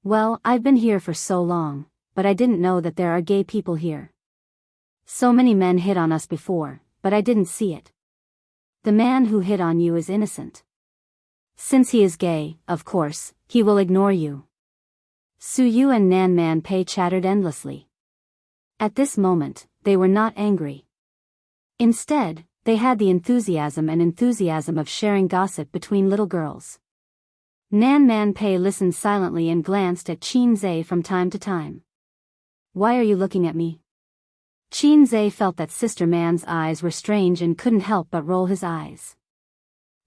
Well, I've been here for so long, but I didn't know that there are gay people here. So many men hit on us before, but I didn't see it. The man who hit on you is innocent. Since he is gay, of course, he will ignore you. Suyu and Nan Man Pei chattered endlessly. At this moment, they were not angry. Instead, they had the enthusiasm of sharing gossip between little girls. Nan Man Pei listened silently and glanced at Qin Zai from time to time. "Why are you looking at me?" Qin Zai felt that Sister Man's eyes were strange and couldn't help but roll his eyes.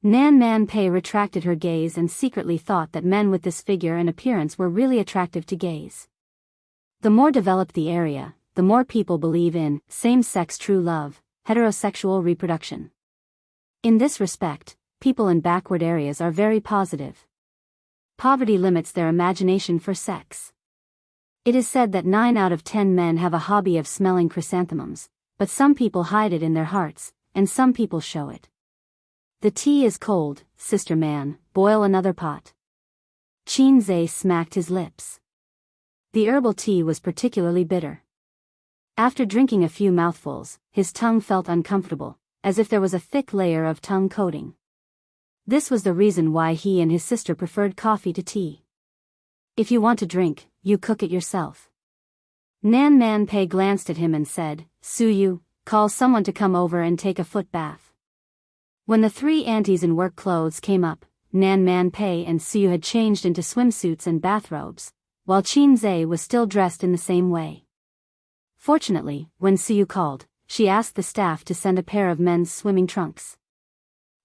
Nan Man Pei retracted her gaze and secretly thought that men with this figure and appearance were really attractive to gays. The more developed the area, the more people believe in same-sex true love, heterosexual reproduction. In this respect, people in backward areas are very positive. Poverty limits their imagination for sex. It is said that 9 out of 10 men have a hobby of smelling chrysanthemums, but some people hide it in their hearts, and some people show it. "The tea is cold, sister man, boil another pot." Qin Zai smacked his lips. The herbal tea was particularly bitter. After drinking a few mouthfuls, his tongue felt uncomfortable, as if there was a thick layer of tongue coating. This was the reason why he and his sister preferred coffee to tea. "If you want to drink, you cook it yourself." Nan Man Pei glanced at him and said, "Suyu, call someone to come over and take a foot bath." When the 3 aunties in work clothes came up, Nan Man Pei and Suyu had changed into swimsuits and bathrobes, while Qin Zai was still dressed in the same way. Fortunately, when Suyu called, she asked the staff to send a pair of men's swimming trunks.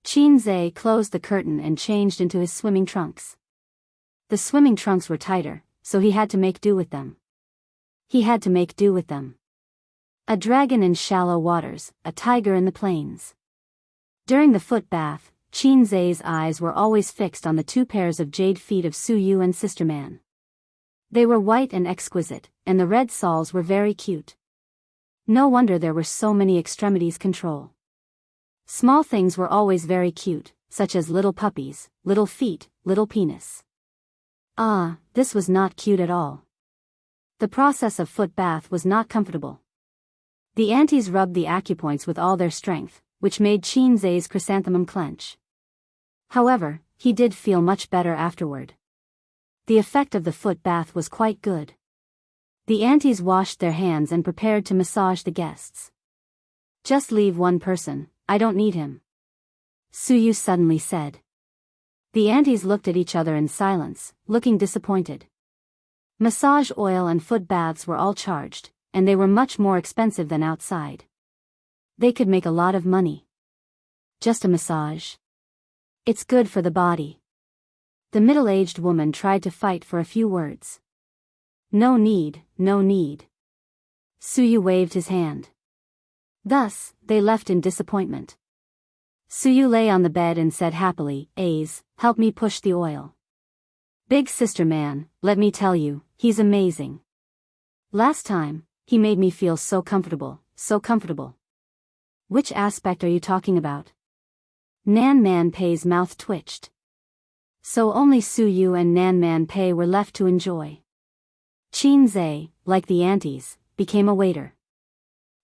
Qin Zai closed the curtain and changed into his swimming trunks. The swimming trunks were tighter, so he had to make do with them. A dragon in shallow waters, a tiger in the plains. During the foot bath, Qin Zai's eyes were always fixed on the 2 pairs of jade feet of Suyu and Sister Man. They were white and exquisite, and the red soles were very cute. No wonder there were so many extremities control. Small things were always very cute, such as little puppies, little feet, little penis. This was not cute at all. The process of foot bath was not comfortable. The aunties rubbed the acupoints with all their strength, which made Qin Zai's chrysanthemum clench. However, he did feel much better afterward. The effect of the foot bath was quite good. The aunties washed their hands and prepared to massage the guests. "Just leave one person, I don't need him," Suyu suddenly said. The aunties looked at each other in silence, looking disappointed. Massage oil and foot baths were all charged, and they were much more expensive than outside. They could make a lot of money. "Just a massage?" It's good for the body. The middle-aged woman tried to fight for a few words. No need, no need. Suyu waved his hand. Thus, they left in disappointment. Suyu lay on the bed and said happily, Aze, help me push the oil. Big sister man, let me tell you, he's amazing. Last time, he made me feel so comfortable, so comfortable. Which aspect are you talking about? Nan Man Pei's mouth twitched. So only Suyu and Nan Man Pei were left to enjoy. Qin Zhe, like the aunties, became a waiter.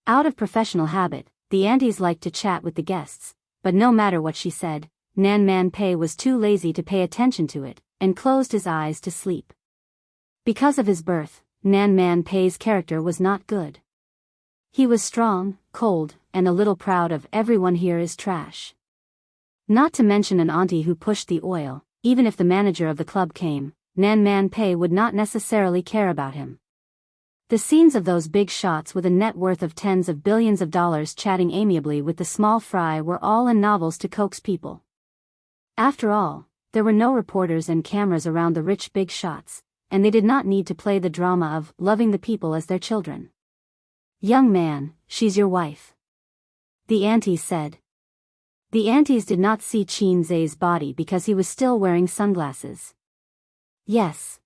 Out of professional habit, the aunties liked to chat with the guests, but no matter what she said, Nan Man Pei was too lazy to pay attention to it, and closed his eyes to sleep. Because of his birth, Nan Man Pei's character was not good. He was strong, cold, and a little proud of everyone here is trash. Not to mention an auntie who pushed the oil, even if the manager of the club came, Nan Man Pei would not necessarily care about him. The scenes of those big shots with a net worth of tens of billions of dollars chatting amiably with the small fry were all in novels to coax people. After all, there were no reporters and cameras around the rich big shots, and they did not need to play the drama of loving the people as their children. Young man, she's your wife. The aunties said. The aunties did not see Qin Zhe's body because he was still wearing sunglasses. Yes.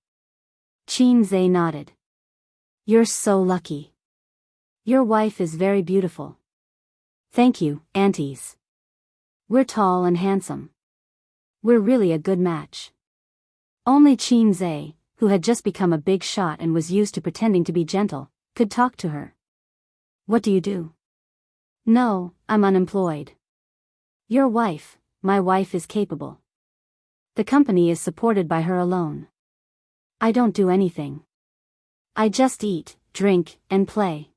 Qin Zhe nodded. You're so lucky. Your wife is very beautiful. Thank you, aunties. We're tall and handsome. We're really a good match. Only Qin Zhe, who had just become a big shot and was used to pretending to be gentle, could talk to her. What do you do? No, I'm unemployed. Your wife, my wife is capable. The company is supported by her alone. I don't do anything. I just eat, drink, and play.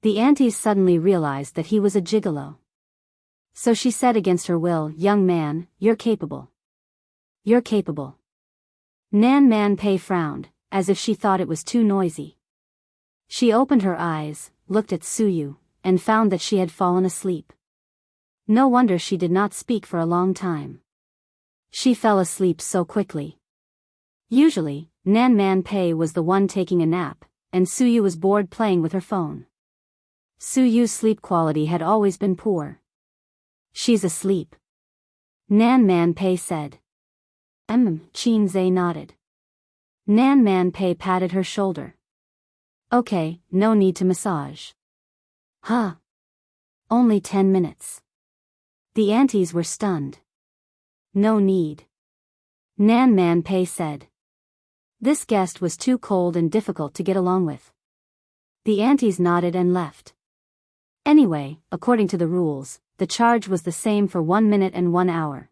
The aunties suddenly realized that he was a gigolo. So she said against her will, young man, you're capable. You're capable. Nan Man Pei frowned, as if she thought it was too noisy. She opened her eyes, looked at Suyu, and found that she had fallen asleep. No wonder she did not speak for a long time. She fell asleep so quickly. Usually, Nan Man Pei was the one taking a nap, and Suyu was bored playing with her phone. Suyu's sleep quality had always been poor. She's asleep. Nan Man Pei said. Qin Zhe nodded. Nan Man Pei patted her shoulder. Okay, no need to massage. Huh. Only 10 minutes. The aunties were stunned. No need. Nan Man Pei said. This guest was too cold and difficult to get along with. The aunties nodded and left. Anyway, according to the rules, the charge was the same for 1 minute and 1 hour.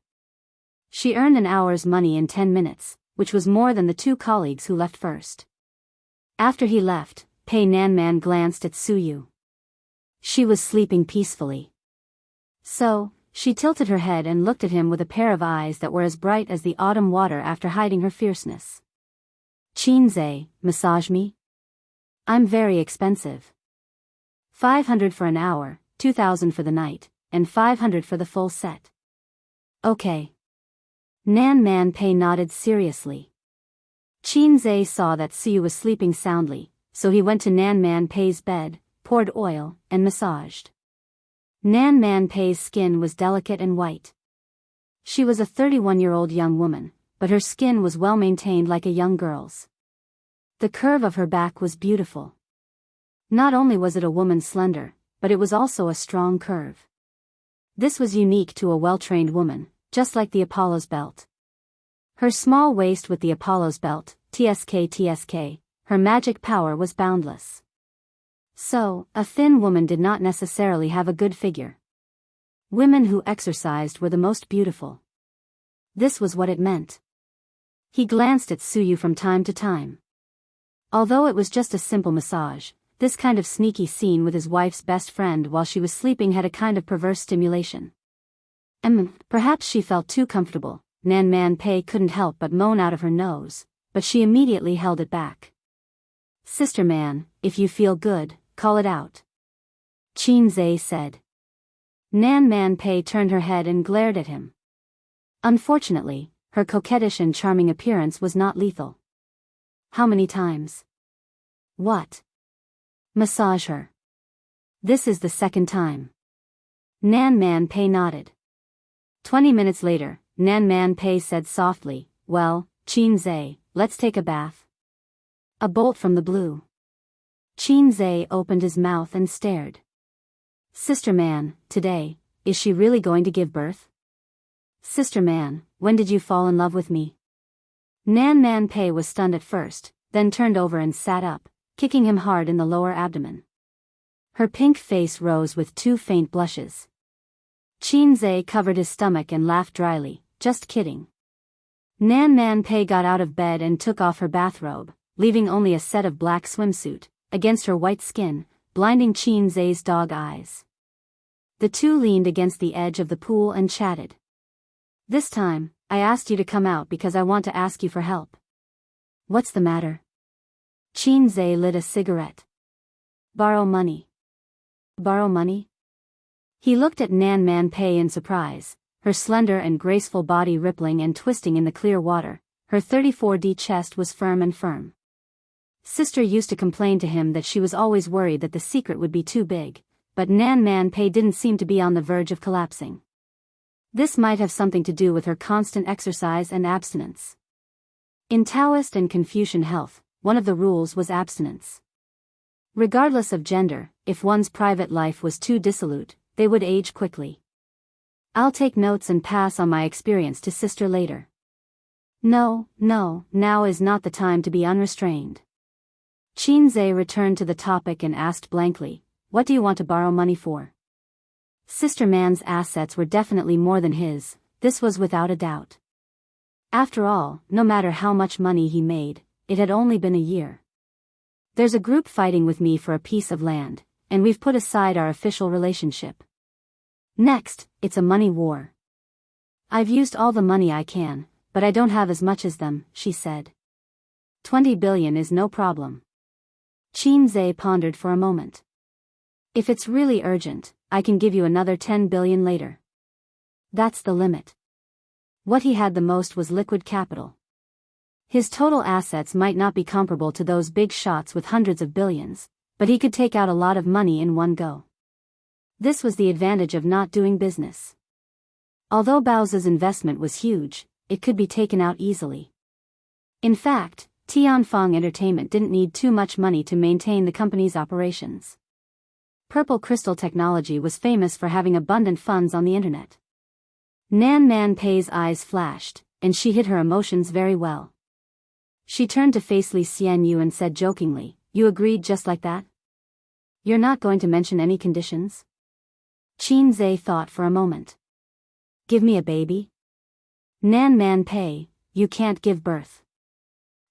She earned an hour's money in 10 minutes, which was more than the 2 colleagues who left first. After he left, Pei Nanman glanced at Suyu. She was sleeping peacefully. So, she tilted her head and looked at him with a pair of eyes that were as bright as the autumn water after hiding her fierceness. Qin Zhe, massage me? I'm very expensive. 500 for an hour, 2,000 for the night, and 500 for the full set. Okay. Nan Man Pei nodded seriously. Qin Zhe saw that Suyu was sleeping soundly, so he went to Nan Man Pei's bed, poured oil, and massaged. Nan Man Pei's skin was delicate and white. She was a 31-year-old young woman, but her skin was well maintained like a young girl's. The curve of her back was beautiful. Not only was it a woman slender, but it was also a strong curve. This was unique to a well-trained woman, just like the Apollo's belt. Her small waist with the Apollo's belt, TSK, her magic power was boundless. So, a thin woman did not necessarily have a good figure. Women who exercised were the most beautiful. This was what it meant. He glanced at Suyu from time to time. Although it was just a simple massage, this kind of sneaky scene with his wife's best friend while she was sleeping had a kind of perverse stimulation. Perhaps she felt too comfortable. Nan Man Pei couldn't help but moan out of her nose, but she immediately held it back. Sister man, if you feel good, call it out. Qin Zhe said. Nan Man Pei turned her head and glared at him. Unfortunately, her coquettish and charming appearance was not lethal. How many times? What? Massage her. This is the second time. Nan Man Pei nodded. 20 minutes later, Nan Man Pei said softly, well, Qin Zhe, let's take a bath. A bolt from the blue. Qin Zhe opened his mouth and stared. Sister Man, today, is she really going to give birth? Sister Man, when did you fall in love with me? Nan Man Pei was stunned at first, then turned over and sat up, kicking him hard in the lower abdomen. Her pink face rose with 2 faint blushes. Qin Zhe covered his stomach and laughed dryly, just kidding. Nan Man Pei got out of bed and took off her bathrobe, leaving only a set of black swimsuit, against her white skin, blinding Qin Zhe's dog eyes. The two leaned against the edge of the pool and chatted. This time, I asked you to come out because I want to ask you for help. What's the matter? Qin Zhe lit a cigarette. Borrow money. Borrow money? He looked at Nan Man Pei in surprise, her slender and graceful body rippling and twisting in the clear water. Her 34D chest was firm and firm. Sister used to complain to him that she was always worried that the secret would be too big, but Nan Man Pei didn't seem to be on the verge of collapsing. This might have something to do with her constant exercise and abstinence. In Taoist and Confucian health, one of the rules was abstinence. Regardless of gender, if one's private life was too dissolute, they would age quickly. I'll take notes and pass on my experience to Sister later. No, now is not the time to be unrestrained. Qin Zhe returned to the topic and asked blankly, what do you want to borrow money for? Sister Man's assets were definitely more than his, this was without a doubt. After all, no matter how much money he made, it had only been a year. There's a group fighting with me for a piece of land, and we've put aside our official relationship. Next, it's a money war. I've used all the money I can, but I don't have as much as them, she said. 20 billion is no problem. Qin Zhe pondered for a moment. If it's really urgent, I can give you another 10 billion later. That's the limit. What he had the most was liquid capital. His total assets might not be comparable to those big shots with hundreds of billions, but he could take out a lot of money in one go. This was the advantage of not doing business. Although Baozi's investment was huge, it could be taken out easily. In fact, Tianfeng Entertainment didn't need too much money to maintain the company's operations. Purple Crystal Technology was famous for having abundant funds on the internet. Nan Man Pei's eyes flashed, and she hid her emotions very well. She turned to face Li Xianyu and said jokingly, you agreed just like that? You're not going to mention any conditions? Qin Zhe thought for a moment. Give me a baby? Nan Man Pei, you can't give birth.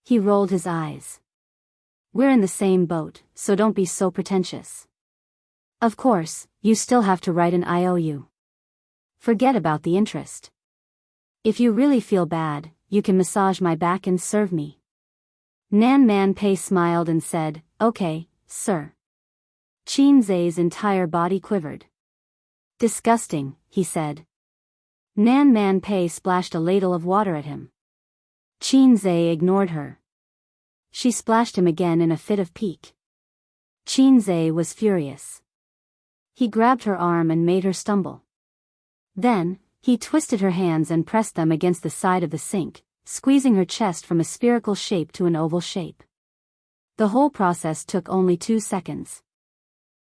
He rolled his eyes. We're in the same boat, so don't be so pretentious. Of course, you still have to write an IOU. Forget about the interest. If you really feel bad, you can massage my back and serve me. Nan Man Pei smiled and said, okay, sir. Qin Zhe's entire body quivered. Disgusting, he said. Nan Man Pei splashed a ladle of water at him. Qin Zhe ignored her. She splashed him again in a fit of pique. Qin Zhe was furious. He grabbed her arm and made her stumble. Then, he twisted her hands and pressed them against the side of the sink, squeezing her chest from a spherical shape to an oval shape. The whole process took only 2 seconds.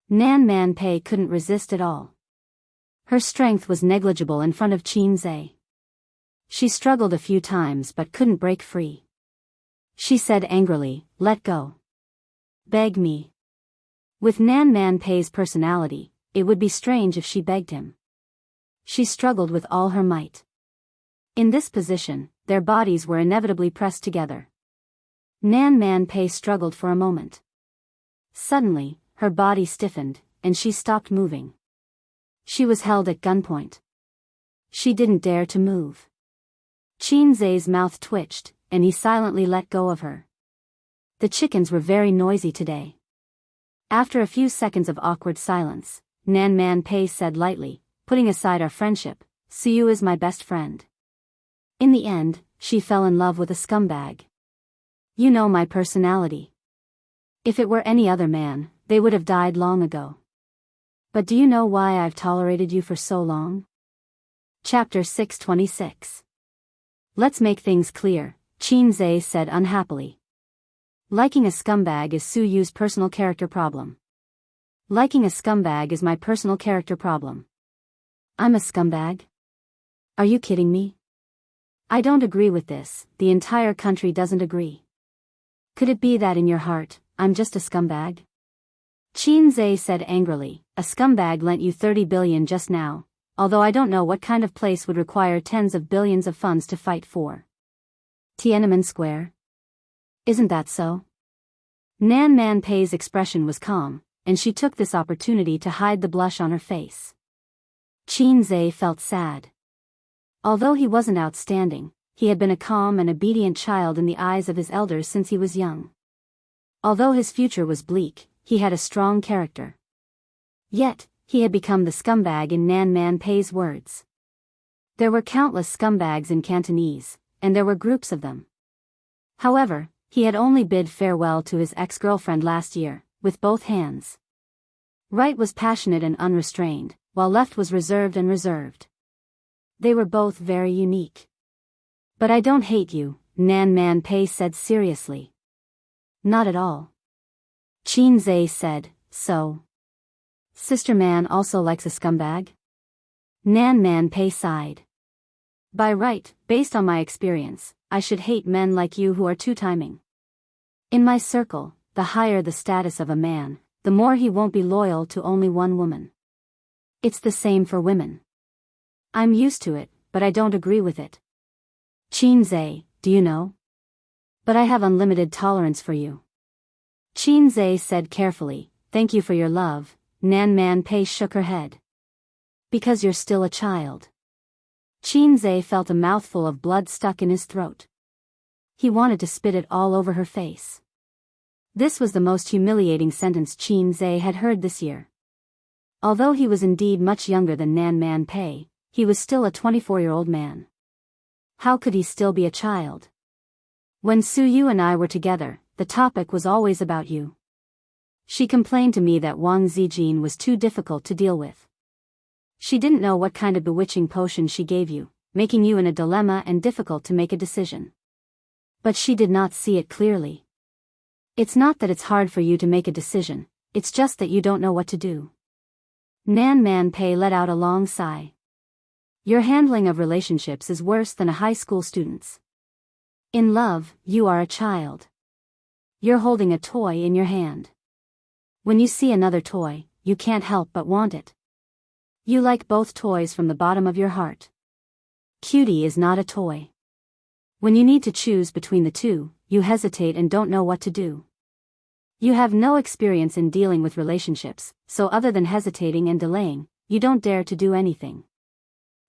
Nan Man Pei couldn't resist at all. Her strength was negligible in front of Qin Zhe. She struggled a few times but couldn't break free. She said angrily, let go. Beg me. With Nan Man Pei's personality, it would be strange if she begged him. She struggled with all her might. In this position, their bodies were inevitably pressed together. Nan Man Pei struggled for a moment. Suddenly, her body stiffened, and she stopped moving. She was held at gunpoint. She didn't dare to move. Qin Zhe's mouth twitched, and he silently let go of her. The chickens were very noisy today. After a few seconds of awkward silence, Nan Man Pei said lightly, putting aside our friendship, Siyu is my best friend. In the end, she fell in love with a scumbag. You know my personality. If it were any other man, they would have died long ago. But do you know why I've tolerated you for so long? Chapter 626. Let's make things clear, Qin Zhe said unhappily. Liking a scumbag is Su Yu's personal character problem. Liking a scumbag is my personal character problem. I'm a scumbag? Are you kidding me? I don't agree with this, the entire country doesn't agree. Could it be that in your heart, I'm just a scumbag? Qin Zhe said angrily, a scumbag lent you 30 billion just now, although I don't know what kind of place would require tens of billions of funds to fight for. Tiananmen Square? Isn't that so? Nan Man Pei's expression was calm, and she took this opportunity to hide the blush on her face. Qin Zhe felt sad. Although he wasn't outstanding, he had been a calm and obedient child in the eyes of his elders since he was young. Although his future was bleak, he had a strong character. Yet, he had become the scumbag in Nan Man Pei's words. There were countless scumbags in Cantonese, and there were groups of them. However, he had only bid farewell to his ex-girlfriend last year, with both hands. Right was passionate and unrestrained, while left was reserved and reserved. They were both very unique. But I don't hate you, Nan Man Pei said seriously. Not at all. Qin Zhe said, so. Sister Man also likes a scumbag? Nan Man Pei sighed. By right, based on my experience, I should hate men like you who are two-timing. In my circle, the higher the status of a man, the more he won't be loyal to only one woman. It's the same for women. I'm used to it, but I don't agree with it. Qin Zhe, do you know? But I have unlimited tolerance for you. Qin Zhe said carefully, thank you for your love. Nan Man Pei shook her head. Because you're still a child. Qin Zhe felt a mouthful of blood stuck in his throat. He wanted to spit it all over her face. This was the most humiliating sentence Qin Zhe had heard this year. Although he was indeed much younger than Nan Man Pei, he was still a 24-year-old man. How could he still be a child? When Su Yu and I were together, the topic was always about you. She complained to me that Wang Zijin was too difficult to deal with. She didn't know what kind of bewitching potion she gave you, making you in a dilemma and difficult to make a decision. But she did not see it clearly. It's not that it's hard for you to make a decision, it's just that you don't know what to do. Nan Man Pei let out a long sigh. Your handling of relationships is worse than a high school student's. In love, you are a child. You're holding a toy in your hand. When you see another toy, you can't help but want it. You like both toys from the bottom of your heart. Cutie is not a toy. When you need to choose between the two, you hesitate and don't know what to do. You have no experience in dealing with relationships, so other than hesitating and delaying, you don't dare to do anything.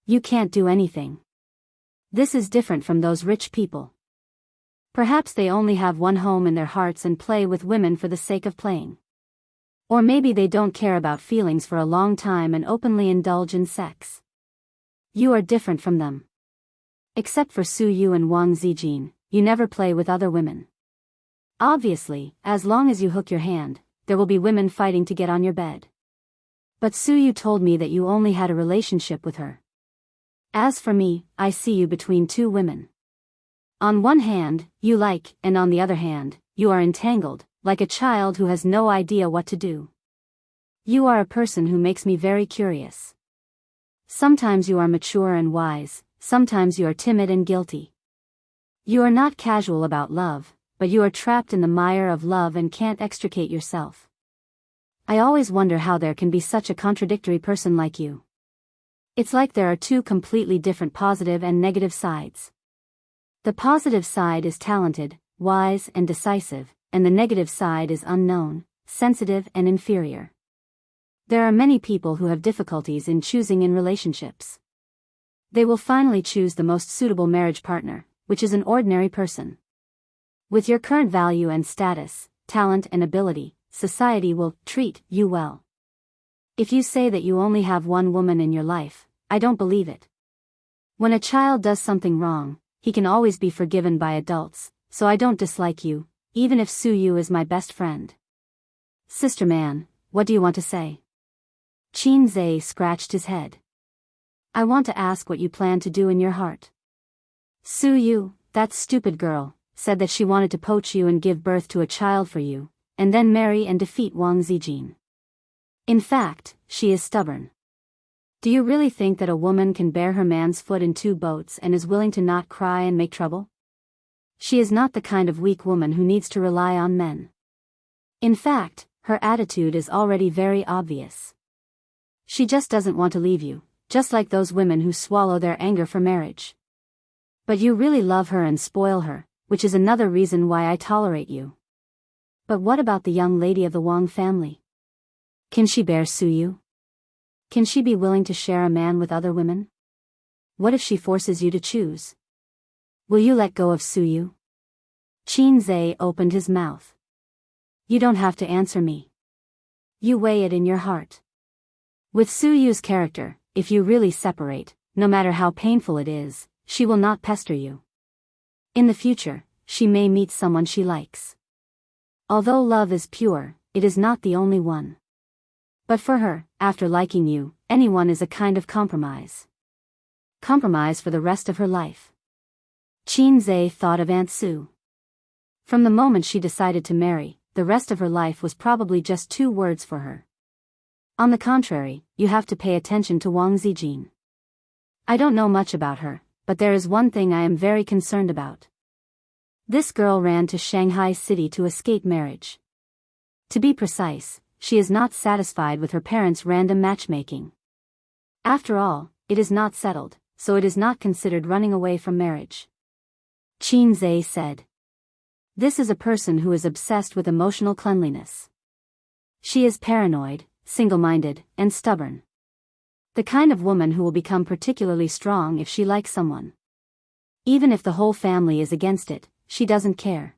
You can't do anything. This is different from those rich people. Perhaps they only have one home in their hearts and play with women for the sake of playing. Or maybe they don't care about feelings for a long time and openly indulge in sex. You are different from them. Except for Su Yu and Wang Zijin, you never play with other women. Obviously, as long as you hook your hand, there will be women fighting to get on your bed. But Su Yu told me that you only had a relationship with her. As for me, I see you between two women. On one hand, you like, and on the other hand, you are entangled, like a child who has no idea what to do. You are a person who makes me very curious. Sometimes you are mature and wise, sometimes you are timid and guilty. You are not casual about love, but you are trapped in the mire of love and can't extricate yourself. I always wonder how there can be such a contradictory person like you. It's like there are two completely different positive and negative sides. The positive side is talented, wise and decisive, and the negative side is unknown, sensitive and inferior. There are many people who have difficulties in choosing in relationships. They will finally choose the most suitable marriage partner, which is an ordinary person. With your current value and status, talent and ability, society will treat you well. If you say that you only have one woman in your life, I don't believe it. When a child does something wrong, he can always be forgiven by adults, so I don't dislike you, even if Su Yu is my best friend. Sister man, what do you want to say? Qin Zhe scratched his head. I want to ask what you plan to do in your heart. Su Yu, that stupid girl, said that she wanted to poach you and give birth to a child for you, and then marry and defeat Wang Zijin. In fact, she is stubborn. Do you really think that a woman can bear her man's foot in 2 boats and is willing to not cry and make trouble? She is not the kind of weak woman who needs to rely on men. In fact, her attitude is already very obvious. She just doesn't want to leave you, just like those women who swallow their anger for marriage. But you really love her and spoil her, which is another reason why I tolerate you. But what about the young lady of the Wang family? Can she bear Su Yu? Can she be willing to share a man with other women? What if she forces you to choose? Will you let go of Su Yu? Qin Zhe opened his mouth. You don't have to answer me. You weigh it in your heart. With Su Yu's character, if you really separate, no matter how painful it is, she will not pester you. In the future, she may meet someone she likes. Although love is pure, it is not the only one. But for her, after liking you, anyone is a kind of compromise. Compromise for the rest of her life. Qin Zhe thought of Aunt Su. From the moment she decided to marry, the rest of her life was probably just 2 words for her. On the contrary, you have to pay attention to Wang Zijin. I don't know much about her, but there is one thing I am very concerned about. This girl ran to Shanghai City to escape marriage. To be precise, she is not satisfied with her parents' random matchmaking. After all, it is not settled, so it is not considered running away from marriage. Qin Zhe said. This is a person who is obsessed with emotional cleanliness. She is paranoid, single-minded, and stubborn. The kind of woman who will become particularly strong if she likes someone. Even if the whole family is against it, she doesn't care.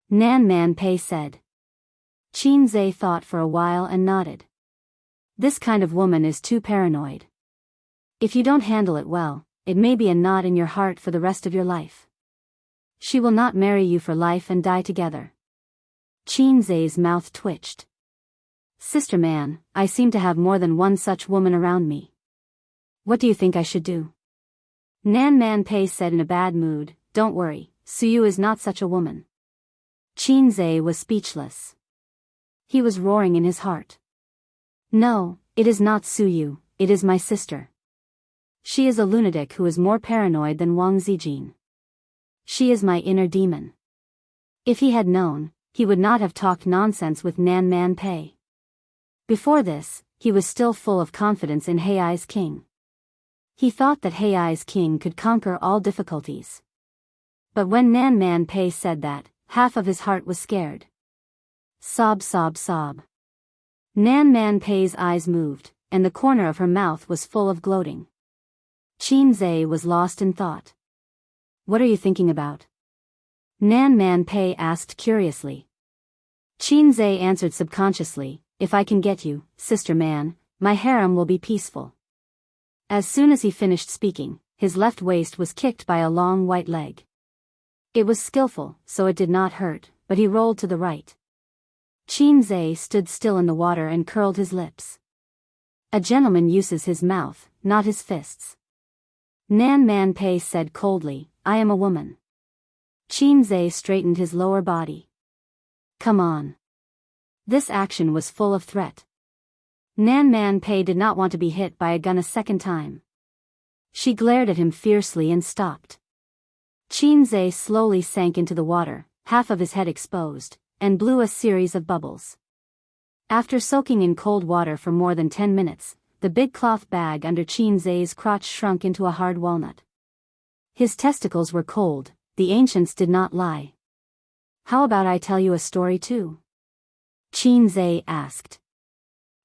Nan Man Pei said. Qin Zhe thought for a while and nodded. This kind of woman is too paranoid. If you don't handle it well, it may be a knot in your heart for the rest of your life. She will not marry you for life and die together. Qin Zhe's mouth twitched. Sister man, I seem to have more than one such woman around me. What do you think I should do? Nan Man Pei said in a bad mood, Don't worry, Su Yu is not such a woman. Qin Zhe was speechless. He was roaring in his heart. No, it is not Su Yu, it is my sister. She is a lunatic who is more paranoid than Wang Zijin. She is my inner demon. If he had known, he would not have talked nonsense with Nan Man Pei. Before this, he was still full of confidence in Hei's king. He thought that Hei's king could conquer all difficulties. But when Nan Man Pei said that, half of his heart was scared. Sob, sob, sob. Nan Man Pei's eyes moved, and the corner of her mouth was full of gloating. Qin Zhe was lost in thought. What are you thinking about? Nan Man Pei asked curiously. Qin Zhe answered subconsciously, If I can get you, sister man, my harem will be peaceful. As soon as he finished speaking, his left waist was kicked by a long white leg. It was skillful, so it did not hurt, but he rolled to the right. Qin Zhe stood still in the water and curled his lips. A gentleman uses his mouth, not his fists. Nan Man Pei said coldly, I am a woman. Qin Zhe straightened his lower body. Come on. This action was full of threat. Nan Man Pei did not want to be hit by a gun a second time. She glared at him fiercely and stopped. Qin Zhe slowly sank into the water, half of his head exposed, and blew a series of bubbles. After soaking in cold water for more than 10 minutes, the big cloth bag under Qin Zhe's crotch shrunk into a hard walnut. His testicles were cold, the ancients did not lie. How about I tell you a story too? Qin Zhe asked.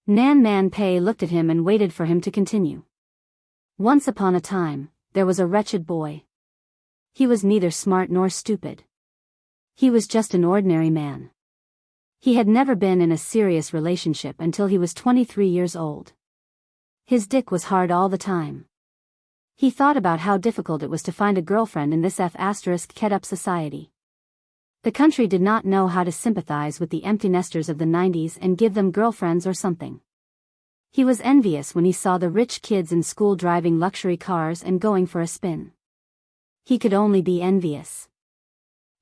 Nan Man Pei looked at him and waited for him to continue. Once upon a time, there was a wretched boy. He was neither smart nor stupid. He was just an ordinary man. He had never been in a serious relationship until he was 23 years old. His dick was hard all the time. He thought about how difficult it was to find a girlfriend in this F***ed-up society. The country did not know how to sympathize with the empty nesters of the 90s and give them girlfriends or something. He was envious when he saw the rich kids in school driving luxury cars and going for a spin. He could only be envious.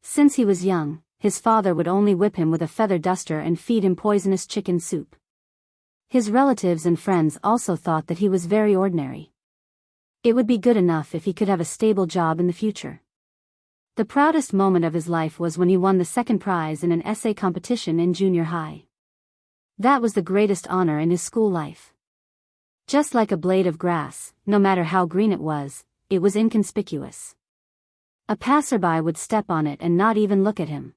Since he was young, his father would only whip him with a feather duster and feed him poisonous chicken soup. His relatives and friends also thought that he was very ordinary. It would be good enough if he could have a stable job in the future. The proudest moment of his life was when he won the second prize in an essay competition in junior high. That was the greatest honor in his school life. Just like a blade of grass, no matter how green it was inconspicuous. A passerby would step on it and not even look at him.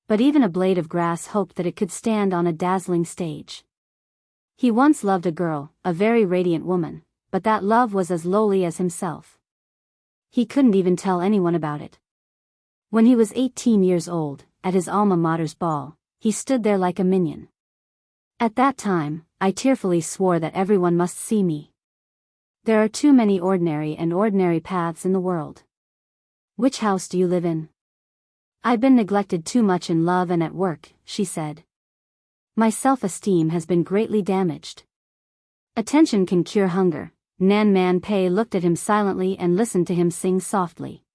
But even a blade of grass hoped that it could stand on a dazzling stage. He once loved a girl, a very radiant woman, but that love was as lowly as himself. He couldn't even tell anyone about it. When he was 18 years old, at his alma mater's ball, he stood there like a minion. At that time, I tearfully swore that everyone must see me. There are too many ordinary paths in the world. Which house do you live in? I've been neglected too much in love and at work, she said. My self-esteem has been greatly damaged. Attention can cure hunger. Nan Man Pei looked at him silently and listened to him sing softly.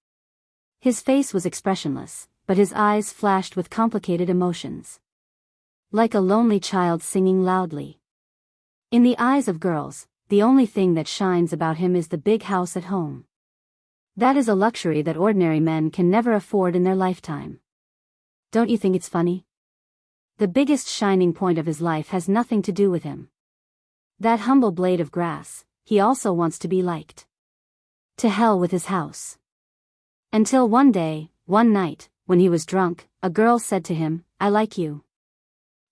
His face was expressionless, but his eyes flashed with complicated emotions. Like a lonely child singing loudly. In the eyes of girls, the only thing that shines about him is the big house at home. That is a luxury that ordinary men can never afford in their lifetime. Don't you think it's funny? The biggest shining point of his life has nothing to do with him. That humble blade of grass, he also wants to be liked. To hell with his house. Until one day, one night, when he was drunk, a girl said to him, "I like you.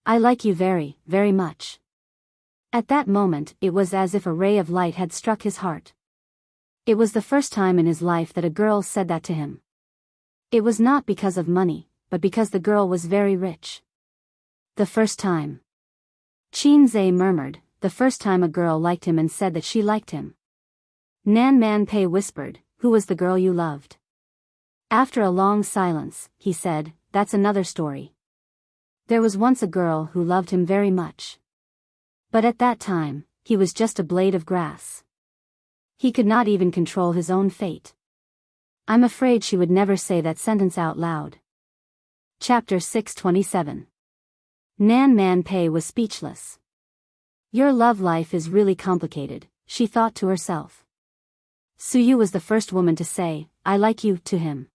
I like you very, very much." At that moment, it was as if a ray of light had struck his heart. It was the first time in his life that a girl said that to him. It was not because of money, but because the girl was very rich. The first time. Qin Zhe murmured, the first time a girl liked him and said that she liked him. Nan Man Pei whispered, "Who was the girl you loved?" After a long silence, he said, "That's another story. There was once a girl who loved him very much. But at that time, he was just a blade of grass. He could not even control his own fate." I'm afraid she would never say that sentence out loud. Chapter 627. Nan Man Pei was speechless. Your love life is really complicated, she thought to herself. Suyu was the first woman to say, "I like you," to him.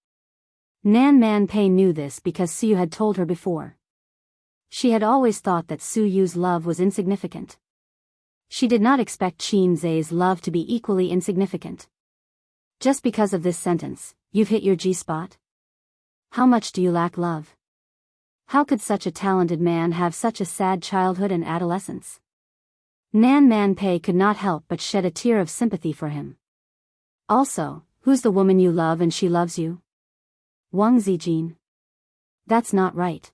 Nan Man Pei knew this because Suyu had told her before. She had always thought that Suyu's love was insignificant. She did not expect Qin Zhe's love to be equally insignificant. Just because of this sentence, you've hit your G-spot? How much do you lack love? How could such a talented man have such a sad childhood and adolescence? Nan Man Pei could not help but shed a tear of sympathy for him. Also, who's the woman you love and she loves you? Wang Zijin. That's not right.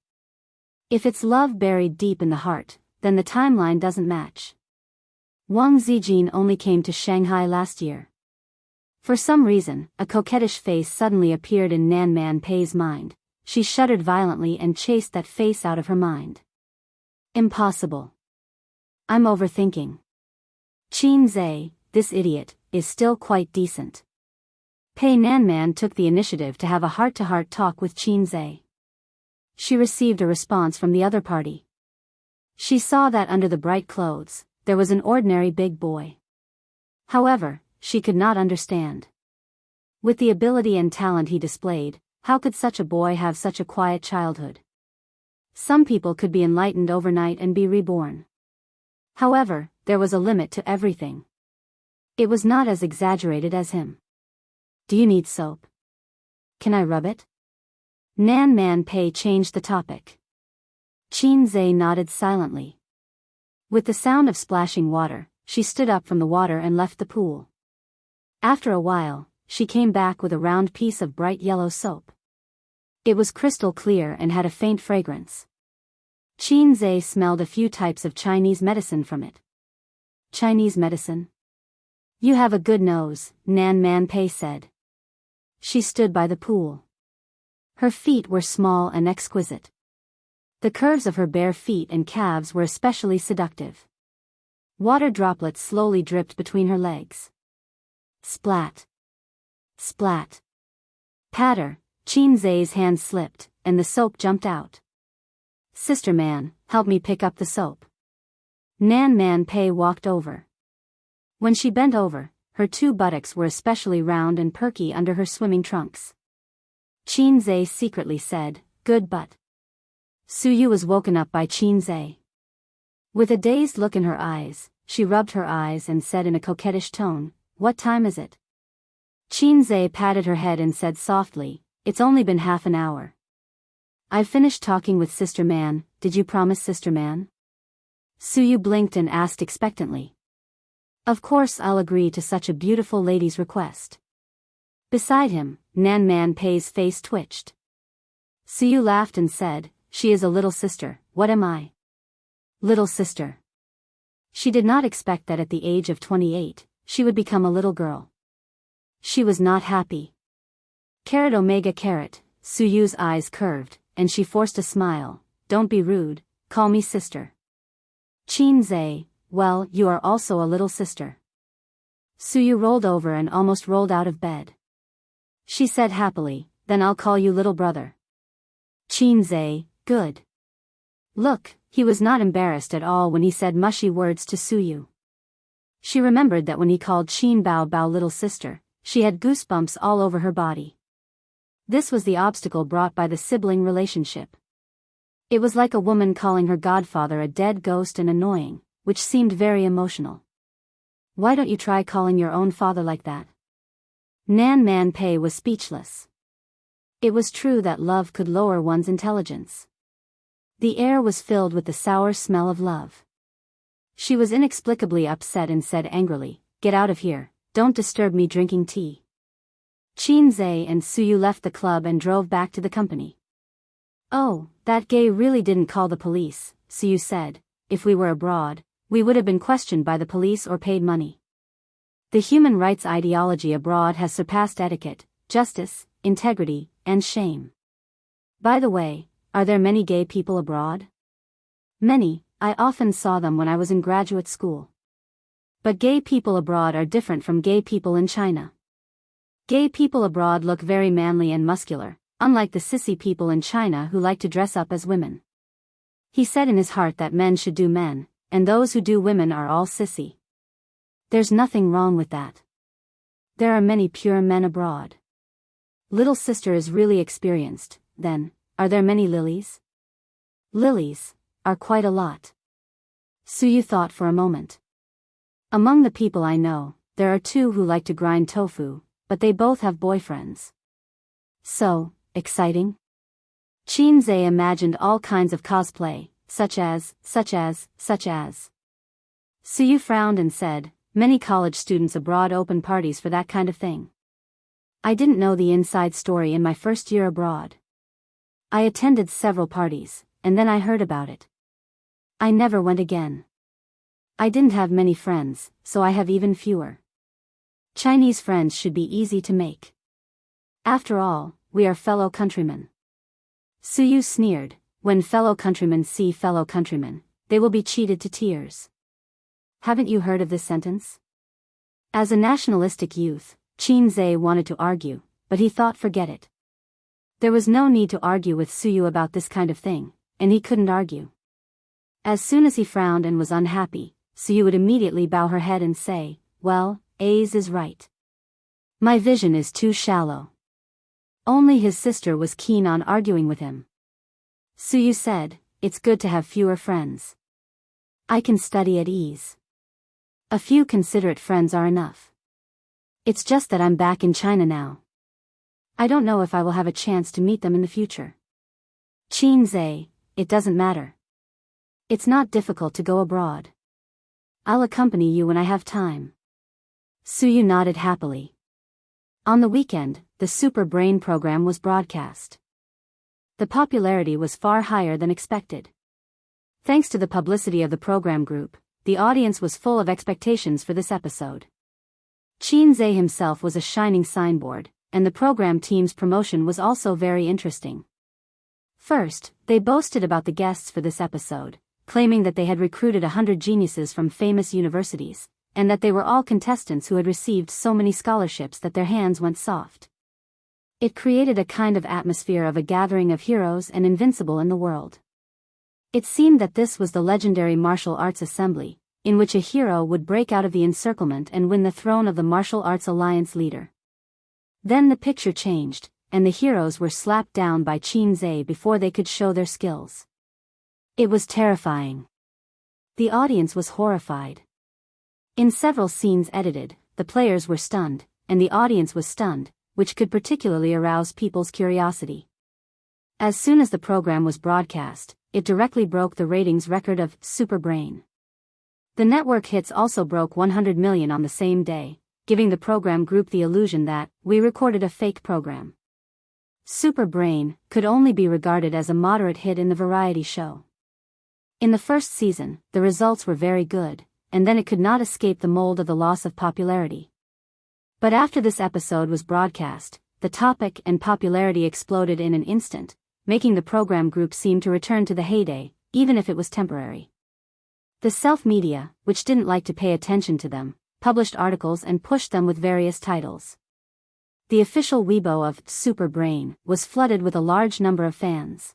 If it's love buried deep in the heart, then the timeline doesn't match. Wang Zijin only came to Shanghai last year. For some reason, a coquettish face suddenly appeared in Nan Man Pei's mind. She shuddered violently and chased that face out of her mind. Impossible. I'm overthinking. Qin Zhe, this idiot, is still quite decent. Pei Nanman took the initiative to have a heart-to-heart talk with Qin Zhe. She received a response from the other party. She saw that under the bright clothes, there was an ordinary big boy. However, she could not understand. With the ability and talent he displayed, how could such a boy have such a quiet childhood? Some people could be enlightened overnight and be reborn. However, there was a limit to everything. It was not as exaggerated as him. Do you need soap? Can I rub it? Nan Man Pei changed the topic. Qin Zhe nodded silently. With the sound of splashing water, she stood up from the water and left the pool. After a while, she came back with a round piece of bright yellow soap. It was crystal clear and had a faint fragrance. Qin Zhe smelled a few types of Chinese medicine from it. Chinese medicine? You have a good nose, Nan Man Pei said. She stood by the pool. Her feet were small and exquisite. The curves of her bare feet and calves were especially seductive. Water droplets slowly dripped between her legs. Splat. Splat. Patter, Qin Zai's hand slipped, and the soap jumped out. Sister Man, help me pick up the soap. Nan Man Pei walked over. When she bent over, her two buttocks were especially round and perky under her swimming trunks. Qin Zai secretly said, "Good butt." Suyu was woken up by Qin Zai. With a dazed look in her eyes, she rubbed her eyes and said in a coquettish tone, "What time is it?" Qin Zai patted her head and said softly, "It's only been half an hour. I've finished talking with Sister Man. Did you promise, Sister Man?" Suyu blinked and asked expectantly. "Of course I'll agree to such a beautiful lady's request." Beside him, Nan Man Pei's face twitched. Suyu laughed and said, "She is a little sister, what am I?" Little sister. She did not expect that at the age of 28, she would become a little girl. She was not happy. Carat Omega Carat, Suyu's eyes curved, and she forced a smile. "Don't be rude, call me sister." Qin Zai, "Well, you are also a little sister." Suyu rolled over and almost rolled out of bed. She said happily, "Then I'll call you little brother." Qin Zai, "Good." Look, he was not embarrassed at all when he said mushy words to Suyu. She remembered that when he called Qin Bao Bao little sister, she had goosebumps all over her body. This was the obstacle brought by the sibling relationship. It was like a woman calling her godfather a dead ghost and annoying, which seemed very emotional. "Why don't you try calling your own father like that?" Nan Man Pei was speechless. It was true that love could lower one's intelligence. The air was filled with the sour smell of love. She was inexplicably upset and said angrily, "Get out of here, don't disturb me drinking tea." Qin Zai and Suyu left the club and drove back to the company. "Oh, that gay really didn't call the police," Suyu said. "If we were abroad, we would have been questioned by the police or paid money. The human rights ideology abroad has surpassed etiquette, justice, integrity, and shame. By the way, are there many gay people abroad?" "Many, I often saw them when I was in graduate school. But gay people abroad are different from gay people in China. Gay people abroad look very manly and muscular, unlike the sissy people in China who like to dress up as women." He said in his heart that men should do men, and those who do women are all sissy. There's nothing wrong with that. There are many pure men abroad. Little sister is really experienced, then, are there many lilies? Lilies are quite a lot. Suyu thought for a moment. Among the people I know, there are two who like to grind tofu, but they both have boyfriends. So, exciting? Qin Zai imagined all kinds of cosplay, such as. Suyu frowned and said, "Many college students abroad open parties for that kind of thing. I didn't know the inside story in my first year abroad. I attended several parties, and then I heard about it. I never went again. I didn't have many friends, so I have even fewer. Chinese friends should be easy to make. After all, we are fellow countrymen." Suyu sneered, "When fellow countrymen see fellow countrymen, they will be cheated to tears." Haven't you heard of this sentence? As a nationalistic youth, Qin Zai wanted to argue, but he thought forget it. There was no need to argue with Suyu about this kind of thing, and he couldn't argue. As soon as he frowned and was unhappy, Suyu would immediately bow her head and say, "Well, A's is right. My vision is too shallow." Only his sister was keen on arguing with him. Suyu said, "It's good to have fewer friends. I can study at ease. A few considerate friends are enough. It's just that I'm back in China now. I don't know if I will have a chance to meet them in the future." Qin Zai, "It doesn't matter. It's not difficult to go abroad. I'll accompany you when I have time." Suyu nodded happily. On the weekend, the Super Brain program was broadcast. The popularity was far higher than expected. Thanks to the publicity of the program group, the audience was full of expectations for this episode. Qin Zhe himself was a shining signboard, and the program team's promotion was also very interesting. First, they boasted about the guests for this episode, claiming that they had recruited 100 geniuses from famous universities, and that they were all contestants who had received so many scholarships that their hands went soft. It created a kind of atmosphere of a gathering of heroes and invincible in the world. It seemed that this was the legendary martial arts assembly, in which a hero would break out of the encirclement and win the throne of the Martial Arts Alliance leader. Then the picture changed, and the heroes were slapped down by Qin Zhe before they could show their skills. It was terrifying. The audience was horrified. In several scenes edited, the players were stunned, and the audience was stunned, which could particularly arouse people's curiosity. As soon as the program was broadcast, it directly broke the ratings record of Super Brain. The network hits also broke 100 million on the same day, giving the program group the illusion that we recorded a fake program. Super Brain could only be regarded as a moderate hit in the variety show. In the first season, the results were very good, and then it could not escape the mold of the loss of popularity. But after this episode was broadcast, the topic and popularity exploded in an instant, making the program group seem to return to the heyday, even if it was temporary. The self-media, which didn't like to pay attention to them, published articles and pushed them with various titles. The official Weibo of Super Brain was flooded with a large number of fans.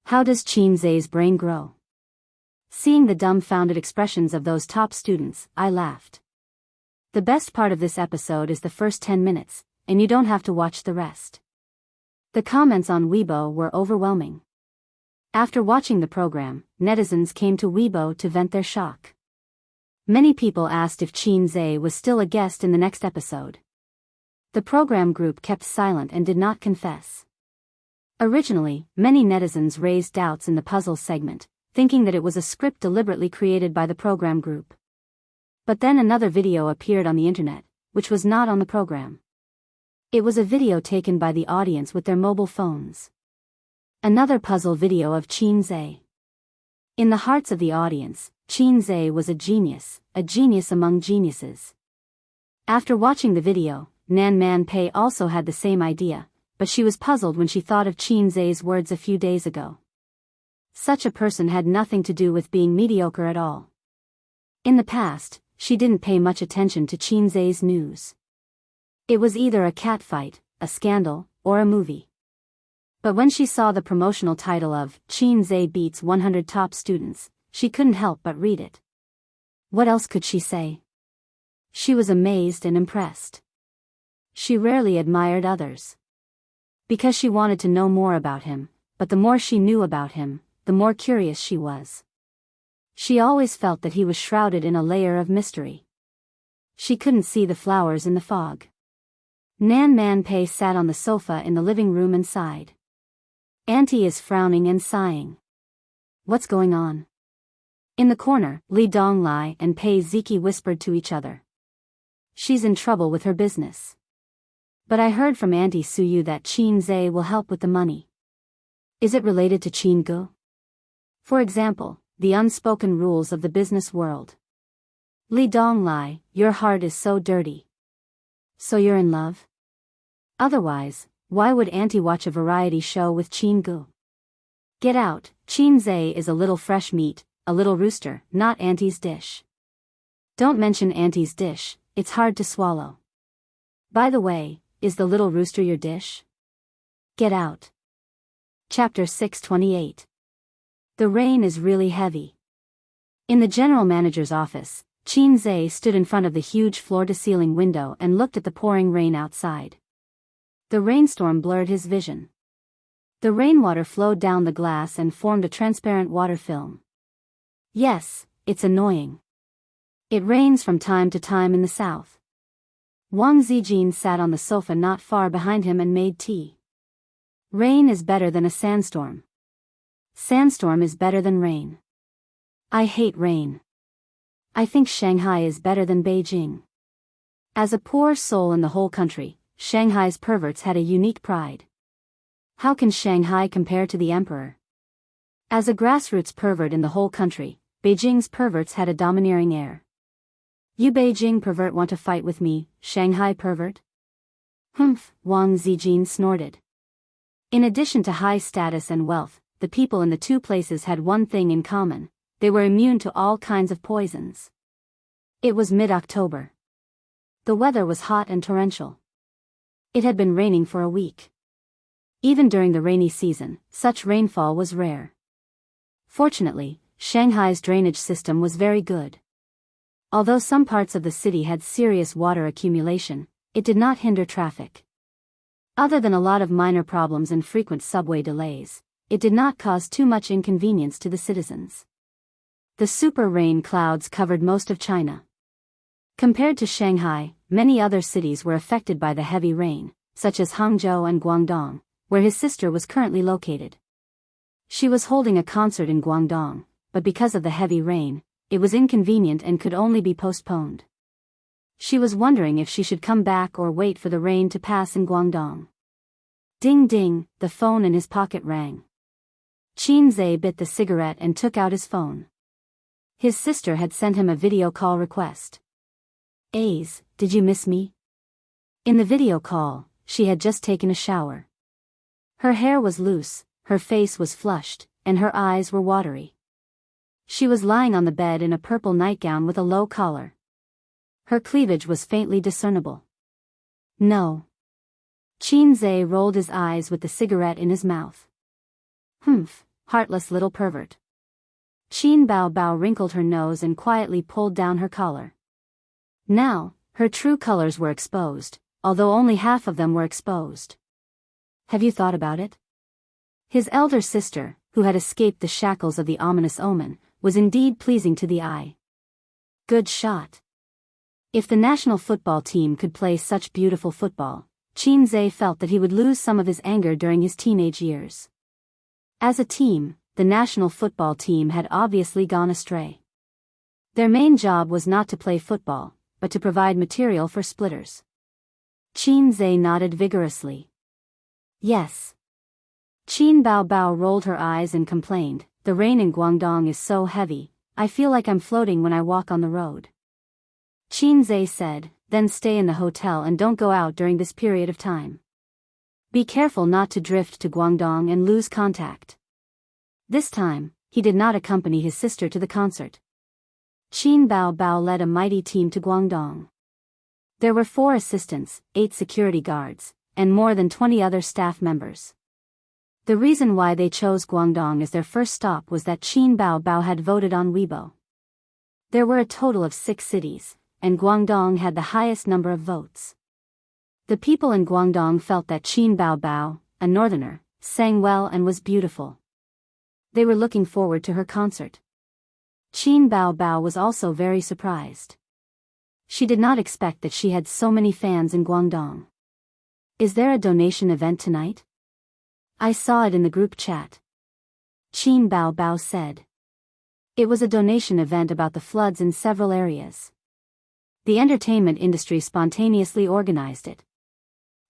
How does Qin Zhe's brain grow? Seeing the dumbfounded expressions of those top students, I laughed. The best part of this episode is the first 10 minutes, and you don't have to watch the rest. The comments on Weibo were overwhelming. After watching the program, netizens came to Weibo to vent their shock. Many people asked if Qin Zhe was still a guest in the next episode. The program group kept silent and did not confess. Originally, many netizens raised doubts in the puzzle segment, thinking that it was a script deliberately created by the program group. But then another video appeared on the internet, which was not on the program. It was a video taken by the audience with their mobile phones. Another puzzle video of Qin Zhe. In the hearts of the audience, Qin Zhe was a genius among geniuses. After watching the video, Nan Man Pei also had the same idea, but she was puzzled when she thought of Qin Zhe's words a few days ago. Such a person had nothing to do with being mediocre at all. In the past, she didn't pay much attention to Qin Zhe's news. It was either a catfight, a scandal, or a movie. But when she saw the promotional title of Qin Zhe beats 100 top students, she couldn't help but read it. What else could she say? She was amazed and impressed. She rarely admired others. Because she wanted to know more about him, but the more she knew about him, the more curious she was. She always felt that he was shrouded in a layer of mystery. She couldn't see the flowers in the fog. Nan Man Pei sat on the sofa in the living room and sighed. Auntie is frowning and sighing. What's going on? In the corner, Li Donglai and Pei Ziki whispered to each other. She's in trouble with her business. But I heard from Auntie Suyu that Qin Zhe will help with the money. Is it related to Qin Gu? For example, the unspoken rules of the business world. Li Donglai, your heart is so dirty. So you're in love? Otherwise, why would Auntie watch a variety show with Qin Gu? Get out, Qin Zhe is a little fresh meat, a little rooster, not Auntie's dish. Don't mention Auntie's dish, it's hard to swallow. By the way, is the little rooster your dish? Get out. Chapter 628. The rain is really heavy. In the general manager's office, Qin Zhe stood in front of the huge floor-to-ceiling window and looked at the pouring rain outside. The rainstorm blurred his vision. The rainwater flowed down the glass and formed a transparent water film. Yes, it's annoying. It rains from time to time in the south. Wang Zijin sat on the sofa not far behind him and made tea. Rain is better than a sandstorm. Sandstorm is better than rain. I hate rain. I think Shanghai is better than Beijing. As a poor soul in the whole country, Shanghai's perverts had a unique pride. How can Shanghai compare to the emperor? As a grassroots pervert in the whole country, Beijing's perverts had a domineering air. You Beijing pervert want to fight with me, Shanghai pervert? Humph, Wang Zijin snorted. In addition to high status and wealth, the people in the two places had one thing in common: they were immune to all kinds of poisons. It was mid-October. The weather was hot and torrential. It had been raining for a week. Even during the rainy season, such rainfall was rare. Fortunately, Shanghai's drainage system was very good. Although some parts of the city had serious water accumulation, it did not hinder traffic. Other than a lot of minor problems and frequent subway delays, it did not cause too much inconvenience to the citizens. The super rain clouds covered most of China. Compared to Shanghai, many other cities were affected by the heavy rain, such as Hangzhou and Guangdong, where his sister was currently located. She was holding a concert in Guangdong, but because of the heavy rain, it was inconvenient and could only be postponed. She was wondering if she should come back or wait for the rain to pass in Guangdong. Ding ding, the phone in his pocket rang. Qin Zhe bit the cigarette and took out his phone. His sister had sent him a video call request. "Aze, did you miss me?" In the video call, she had just taken a shower. Her hair was loose, her face was flushed, and her eyes were watery. She was lying on the bed in a purple nightgown with a low collar. Her cleavage was faintly discernible. "No." Qin Zhe rolled his eyes with the cigarette in his mouth. "Humph, heartless little pervert." Qin Bao Bao wrinkled her nose and quietly pulled down her collar. Now, her true colors were exposed, although only half of them were exposed. "Have you thought about it?" His elder sister, who had escaped the shackles of the ominous omen, was indeed pleasing to the eye. Good shot. If the national football team could play such beautiful football, Qin Zhe felt that he would lose some of his anger during his teenage years. As a team, the national football team had obviously gone astray. Their main job was not to play football, but to provide material for splitters. Qin Zhe nodded vigorously. "Yes." Qin Bao Bao rolled her eyes and complained, "The rain in Guangdong is so heavy, I feel like I'm floating when I walk on the road." Qin Zhe said, "Then stay in the hotel and don't go out during this period of time. Be careful not to drift to Guangdong and lose contact." This time, he did not accompany his sister to the concert. Qin Bao Bao led a mighty team to Guangdong. There were 4 assistants, 8 security guards, and more than 20 other staff members. The reason why they chose Guangdong as their first stop was that Qin Bao Bao had voted on Weibo. There were a total of 6 cities, and Guangdong had the highest number of votes. The people in Guangdong felt that Qin Bao Bao, a northerner, sang well and was beautiful. They were looking forward to her concert. Qin Bao Bao was also very surprised. She did not expect that she had so many fans in Guangdong. "Is there a donation event tonight?" "I saw it in the group chat," Qin Bao Bao said. It was a donation event about the floods in several areas. The entertainment industry spontaneously organized it.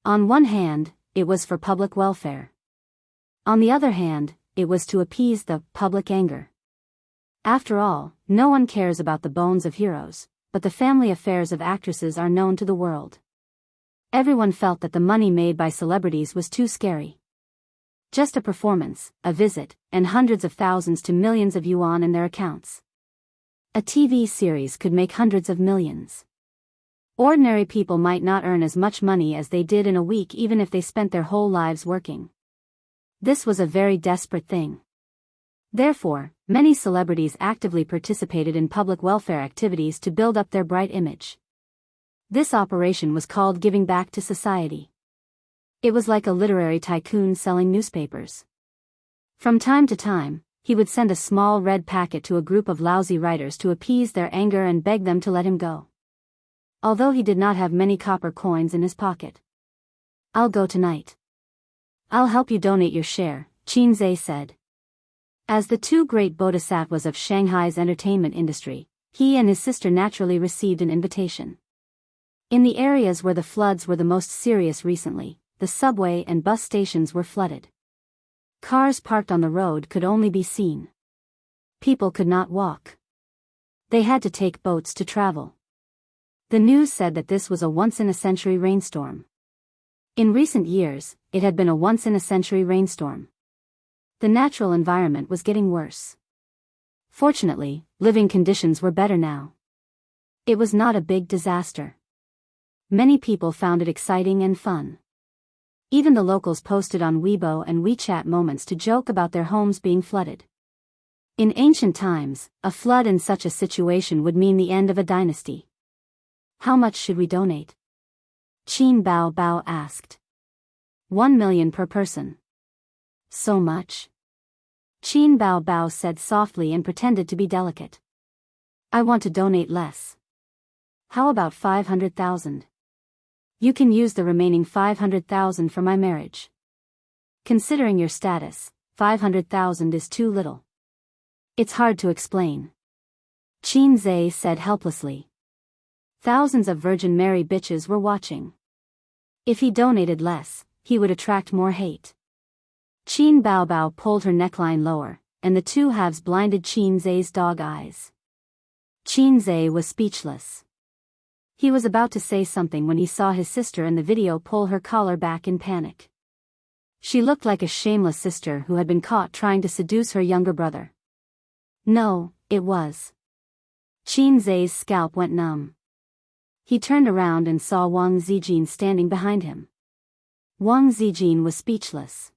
On one hand, it was for public welfare. On the other hand, it was to appease the public anger. After all, no one cares about the bones of heroes, but the family affairs of actresses are known to the world. Everyone felt that the money made by celebrities was too scary. Just a performance, a visit, and hundreds of thousands to millions of yuan in their accounts. A TV series could make hundreds of millions. Ordinary people might not earn as much money as they did in a week even if they spent their whole lives working. This was a very desperate thing. Therefore, many celebrities actively participated in public welfare activities to build up their bright image. This operation was called giving back to society. It was like a literary tycoon selling newspapers. From time to time, he would send a small red packet to a group of lousy writers to appease their anger and beg them to let him go. Although he did not have many copper coins in his pocket. "I'll go tonight. I'll help you donate your share," Qin Zhe said. As the 2 great bodhisattvas of Shanghai's entertainment industry, he and his sister naturally received an invitation. In the areas where the floods were the most serious recently, the subway and bus stations were flooded. Cars parked on the road could only be seen. People could not walk. They had to take boats to travel. The news said that this was a once-in-a-century rainstorm. In recent years, it had been a once-in-a-century rainstorm. The natural environment was getting worse. Fortunately, living conditions were better now. It was not a big disaster. Many people found it exciting and fun. Even the locals posted on Weibo and WeChat moments to joke about their homes being flooded. In ancient times, a flood in such a situation would mean the end of a dynasty. How much should we donate? Qin Bao Bao asked. 1 million per person. So much? Qin Bao Bao said softly and pretended to be delicate. I want to donate less. How about 500,000? You can use the remaining 500,000 for my marriage. Considering your status, 500,000 is too little. It's hard to explain. Qin Zhe said helplessly. Thousands of Virgin Mary bitches were watching. If he donated less, he would attract more hate. Qin Bao Bao pulled her neckline lower, and the two halves blinded Qin Zhe's dog eyes. Qin Zhe was speechless. He was about to say something when he saw his sister in the video pull her collar back in panic. She looked like a shameless sister who had been caught trying to seduce her younger brother. No, it was. Qin Zhe's scalp went numb. He turned around and saw Wang Zijin standing behind him. Wang Zijin was speechless.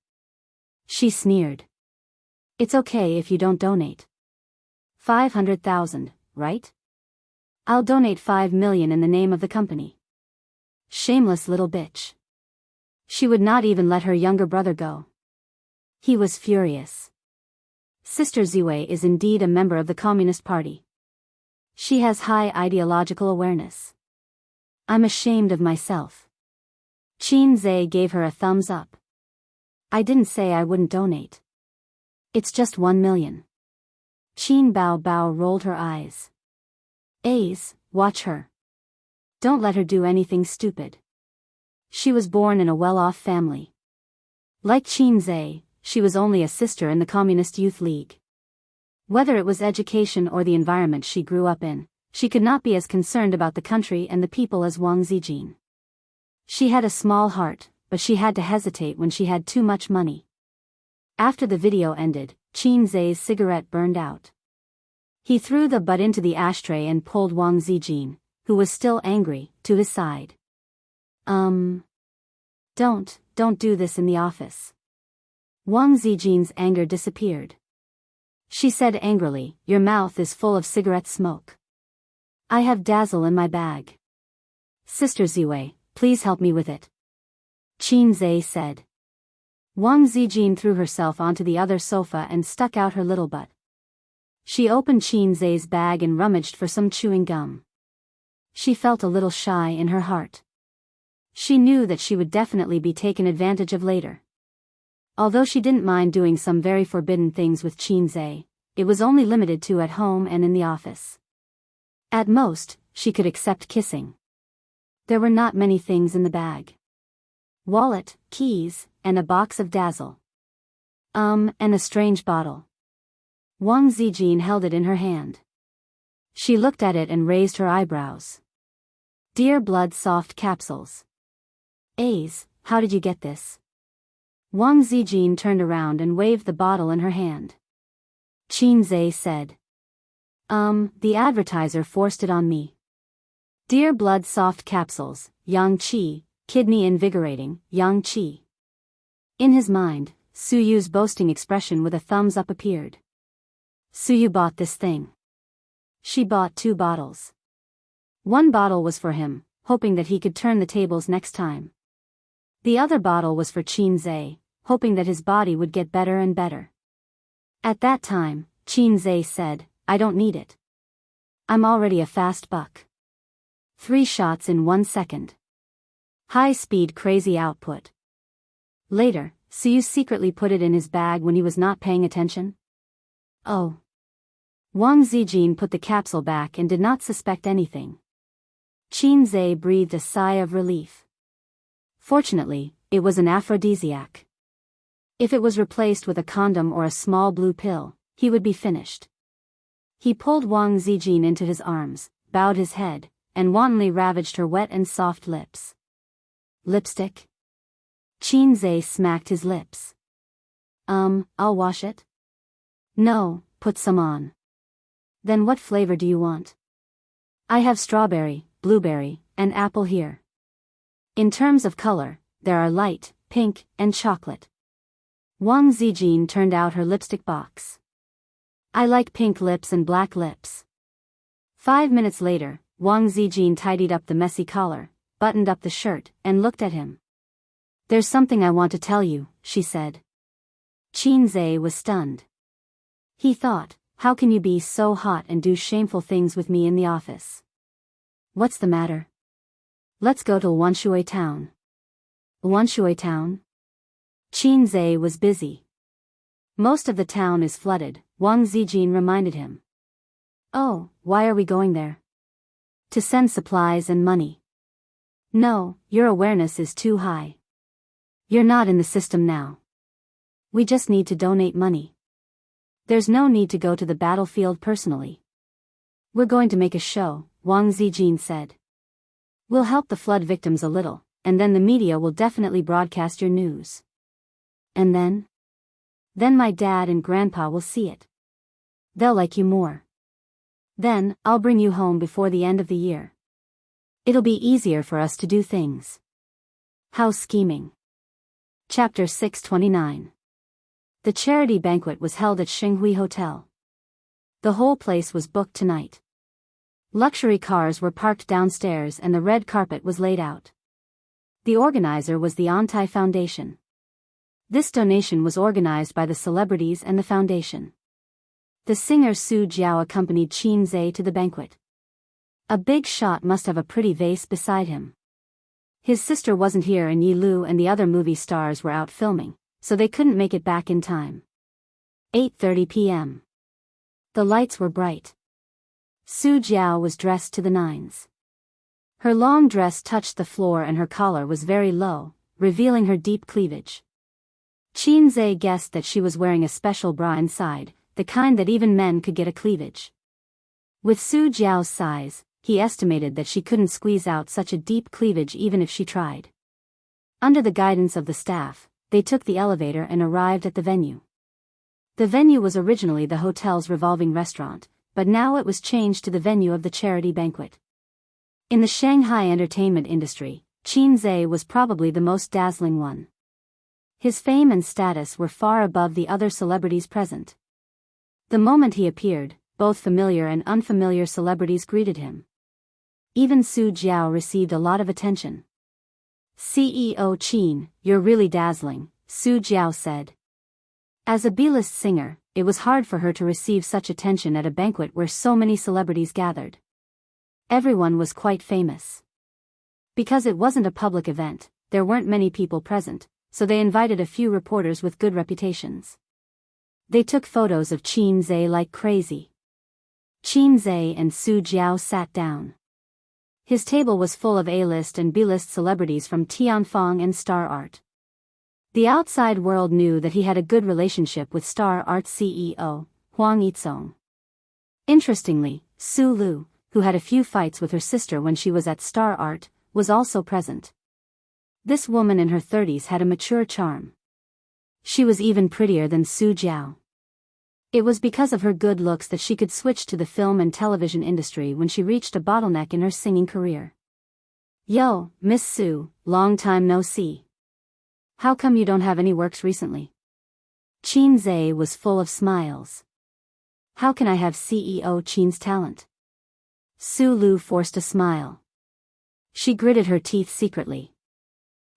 She sneered. It's okay if you don't donate. 500,000, right? I'll donate 5 million in the name of the company. Shameless little bitch. She would not even let her younger brother go. He was furious. Sister Ziwei is indeed a member of the Communist Party. She has high ideological awareness. I'm ashamed of myself. Qin Zhe gave her a thumbs up. I didn't say I wouldn't donate. It's just 1 million. Qin Bao Bao rolled her eyes. Ace, watch her. Don't let her do anything stupid. She was born in a well-off family. Like Qin Zhe, she was only a sister in the Communist Youth League. Whether it was education or the environment she grew up in, she could not be as concerned about the country and the people as Wang Zijin. She had a small heart, but she had to hesitate when she had too much money. After the video ended, Qin Zhe's cigarette burned out. He threw the butt into the ashtray and pulled Wang Zijin, who was still angry, to his side. Don't do this in the office. Wang Zijin's anger disappeared. She said angrily, your mouth is full of cigarette smoke. I have Dazzle in my bag. Sister Ziwei, please help me with it. Qin Zhe said. Wang Zijin threw herself onto the other sofa and stuck out her little butt. She opened Qin Zhe's bag and rummaged for some chewing gum. She felt a little shy in her heart. She knew that she would definitely be taken advantage of later. Although she didn't mind doing some very forbidden things with Qin Zhe, it was only limited to at home and in the office. At most, she could accept kissing. There were not many things in the bag. Wallet, keys, and a box of Dazzle. And a strange bottle. Wang Zijin held it in her hand. She looked at it and raised her eyebrows. Dear Blood Soft Capsules. Ace, how did you get this? Wang Zijin turned around and waved the bottle in her hand. Qin Zhe said. The advertiser forced it on me. Dear Blood Soft Capsules, Yang Qi, Kidney Invigorating, Yang Qi. In his mind, Suyu's boasting expression with a thumbs up appeared. Suyu bought this thing. She bought 2 bottles. One bottle was for him, hoping that he could turn the tables next time. The other bottle was for Qin Zhe, hoping that his body would get better and better. At that time, Qin Zhe said, I don't need it. I'm already a fast buck. 3 shots in 1 second. High-speed crazy output. Later, Suyu secretly put it in his bag when he was not paying attention. Oh. Wang Zijin put the capsule back and did not suspect anything. Qin Zhe breathed a sigh of relief. Fortunately, it was an aphrodisiac. If it was replaced with a condom or a small blue pill, he would be finished. He pulled Wang Zijin into his arms, bowed his head, and wantonly ravaged her wet and soft lips. Lipstick? Qin Zhe smacked his lips. I'll wash it. No, put some on. Then what flavor do you want? I have strawberry, blueberry, and apple here. In terms of color, there are light, pink, and chocolate. Wang Zijin turned out her lipstick box. I like pink lips and black lips. 5 minutes later, Wang Zijin tidied up the messy collar, buttoned up the shirt, and looked at him. There's something I want to tell you, she said. Qin Zhe was stunned. He thought, how can you be so hot and do shameful things with me in the office? What's the matter? Let's go to Wanshui town. Wanshui town? Qin Zhe was busy. Most of the town is flooded, Wang Zijin reminded him. Oh, why are we going there? To send supplies and money. No, your awareness is too high. You're not in the system now. We just need to donate money. There's no need to go to the battlefield personally. We're going to make a show, Wang Zijin said. We'll help the flood victims a little, and then the media will definitely broadcast your news. And then? Then my dad and grandpa will see it. They'll like you more. Then, I'll bring you home before the end of the year. It'll be easier for us to do things. How scheming. Chapter 629. The charity banquet was held at Xinghui Hotel. The whole place was booked tonight. Luxury cars were parked downstairs and the red carpet was laid out. The organizer was the Antai Foundation. This donation was organized by the celebrities and the foundation. The singer Su Jiao accompanied Qin Zhe to the banquet. A big shot must have a pretty vase beside him. His sister wasn't here and Yi Lu and the other movie stars were out filming, so they couldn't make it back in time. 8:30 p.m. The lights were bright. Su Jiao was dressed to the nines. Her long dress touched the floor and her collar was very low, revealing her deep cleavage. Qin Zhe guessed that she was wearing a special bra inside, the kind that even men could get a cleavage. With Su Jiao's size, he estimated that she couldn't squeeze out such a deep cleavage even if she tried. Under the guidance of the staff, they took the elevator and arrived at the venue. The venue was originally the hotel's revolving restaurant, but now it was changed to the venue of the charity banquet. In the Shanghai entertainment industry, Qin Zhe was probably the most dazzling one. His fame and status were far above the other celebrities present. The moment he appeared, both familiar and unfamiliar celebrities greeted him. Even Su Jiao received a lot of attention. CEO Qin, you're really dazzling, Su Jiao said. As a B-list singer, it was hard for her to receive such attention at a banquet where so many celebrities gathered. Everyone was quite famous. Because it wasn't a public event, there weren't many people present, so they invited a few reporters with good reputations. They took photos of Qin Zhe like crazy. Qin Zhe and Su Jiao sat down. His table was full of A-list and B-list celebrities from Tianfang and Star Art. The outside world knew that he had a good relationship with Star Art CEO, Huang Yizong. Interestingly, Su Lu, who had a few fights with her sister when she was at Star Art, was also present. This woman in her 30s had a mature charm. She was even prettier than Su Jiao. It was because of her good looks that she could switch to the film and television industry when she reached a bottleneck in her singing career. Yo, Miss Su, long time no see. How come you don't have any works recently? Qin Zhe was full of smiles. How can I have CEO Qin's talent? Su Lu forced a smile. She gritted her teeth secretly.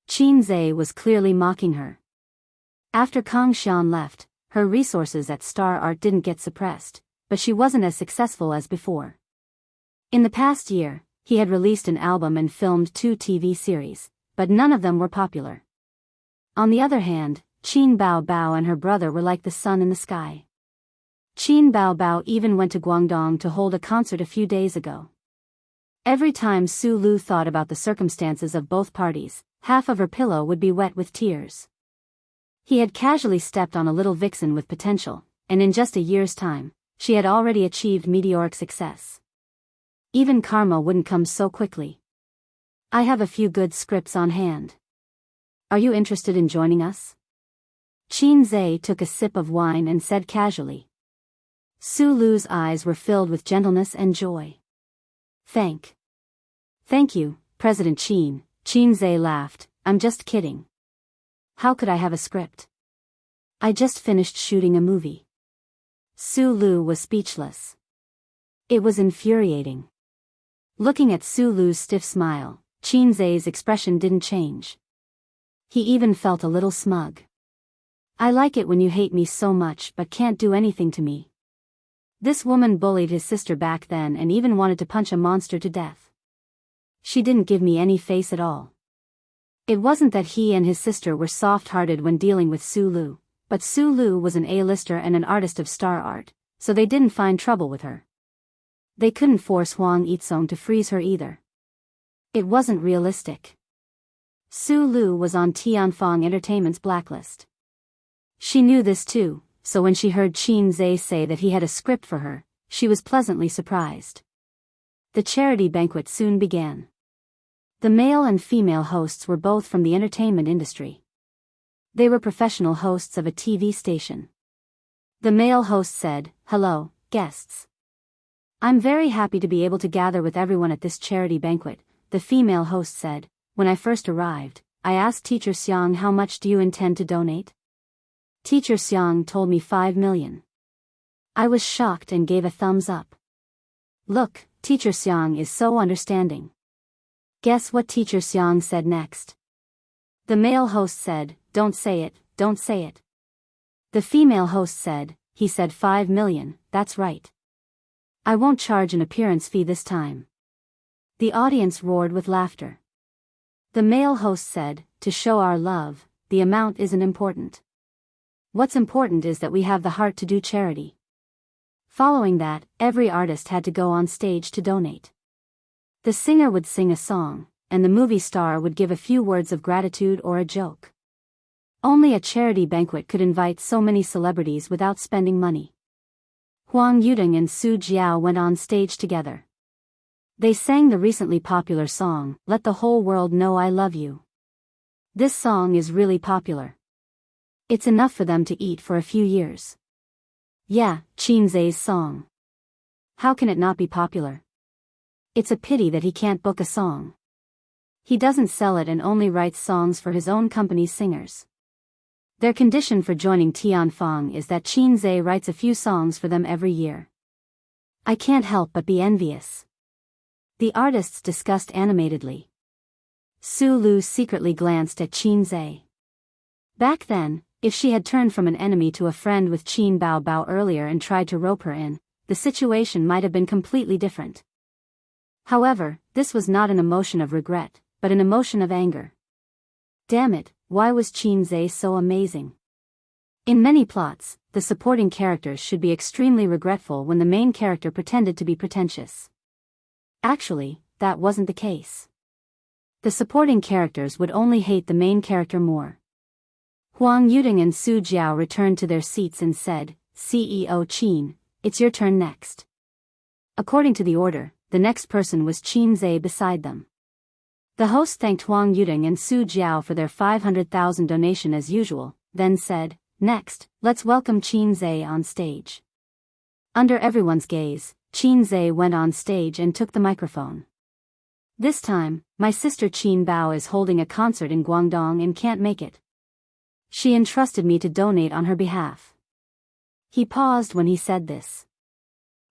Qin Zhe was clearly mocking her. After Kang Xian left, her resources at Star Art didn't get suppressed, but she wasn't as successful as before. In the past year, he had released an album and filmed 2 TV series, but none of them were popular. On the other hand, Qin Bao Bao and her brother were like the sun in the sky. Qin Bao Bao even went to Guangdong to hold a concert a few days ago. Every time Su Lu thought about the circumstances of both parties, half of her pillow would be wet with tears. He had casually stepped on a little vixen with potential, and in just a year's time, she had already achieved meteoric success. Even karma wouldn't come so quickly. I have a few good scripts on hand. Are you interested in joining us? Qin Zhe took a sip of wine and said casually. Su Lu's eyes were filled with gentleness and joy. Thank you, President Qin. Qin Zhe laughed. I'm just kidding. How could I have a script? I just finished shooting a movie. Su Lu was speechless. It was infuriating. Looking at Su Lu's stiff smile, Qin Zhe's expression didn't change. He even felt a little smug. I like it when you hate me so much but can't do anything to me. This woman bullied his sister back then and even wanted to punch a monster to death. She didn't give me any face at all. It wasn't that he and his sister were soft-hearted when dealing with Su Lu, but Su Lu was an A-lister and an artist of star art, so they didn't find trouble with her. They couldn't force Huang Yizong to freeze her either. It wasn't realistic. Su Lu was on Tianfang Entertainment's blacklist. She knew this too, so when she heard Qin Zhe say that he had a script for her, she was pleasantly surprised. The charity banquet soon began. The male and female hosts were both from the entertainment industry. They were professional hosts of a TV station. The male host said, "Hello, guests. I'm very happy to be able to gather with everyone at this charity banquet." The female host said, "When I first arrived, I asked Teacher Xiang how much do you intend to donate? Teacher Xiang told me 5 million. I was shocked and gave a thumbs up. Look, Teacher Xiang is so understanding." Guess what Teacher Xiang said next? The male host said, "Don't say it, don't say it." The female host said, "He said 5 million, that's right. I won't charge an appearance fee this time." The audience roared with laughter. The male host said, "To show our love, the amount isn't important. What's important is that we have the heart to do charity." Following that, every artist had to go on stage to donate. The singer would sing a song, and the movie star would give a few words of gratitude or a joke. Only a charity banquet could invite so many celebrities without spending money. Huang Yudong and Su Jiao went on stage together. They sang the recently popular song, "Let the Whole World Know I Love You." This song is really popular. It's enough for them to eat for a few years. Yeah, Qin Zhe's song. How can it not be popular? It's a pity that he can't book a song. He doesn't sell it and only writes songs for his own company's singers. Their condition for joining Tianfang is that Qin Zhe writes a few songs for them every year. I can't help but be envious. The artists discussed animatedly. Su Lu secretly glanced at Qin Zhe. Back then, if she had turned from an enemy to a friend with Qin Bao Bao earlier and tried to rope her in, the situation might have been completely different. However, this was not an emotion of regret, but an emotion of anger. Damn it, why was Qin Zhe so amazing? In many plots, the supporting characters should be extremely regretful when the main character pretended to be pretentious. Actually, that wasn't the case. The supporting characters would only hate the main character more. Huang Yudong and Su Jiao returned to their seats and said, "CEO Qin, it's your turn next." According to the order, the next person was Qin Zhe beside them. The host thanked Huang Yudong and Su Jiao for their 500,000 donation as usual, then said, "Next, let's welcome Qin Zhe on stage." Under everyone's gaze, Qin Zhe went on stage and took the microphone. "This time, my sister Qin Bao is holding a concert in Guangdong and can't make it. She entrusted me to donate on her behalf." He paused when he said this.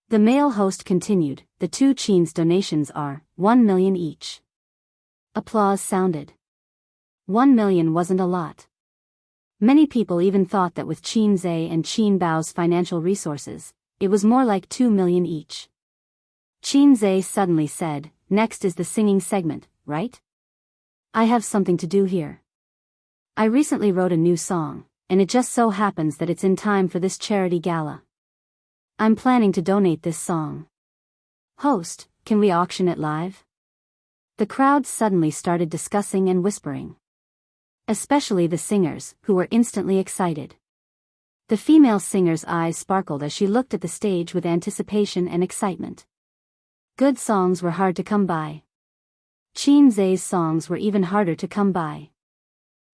The male host continued, "The two Qin's donations are 1 million each." Applause sounded. 1 million wasn't a lot. Many people even thought that with Qin Zhe and Qin Bao's financial resources, it was more like 2 million each. Qin Zhe suddenly said, "Next is the singing segment, right? I have something to do here. I recently wrote a new song, and it just so happens that it's in time for this charity gala. I'm planning to donate this song. Host, can we auction it live?" The crowd suddenly started discussing and whispering. Especially the singers, who were instantly excited. The female singer's eyes sparkled as she looked at the stage with anticipation and excitement. Good songs were hard to come by. Qin Zhe's songs were even harder to come by.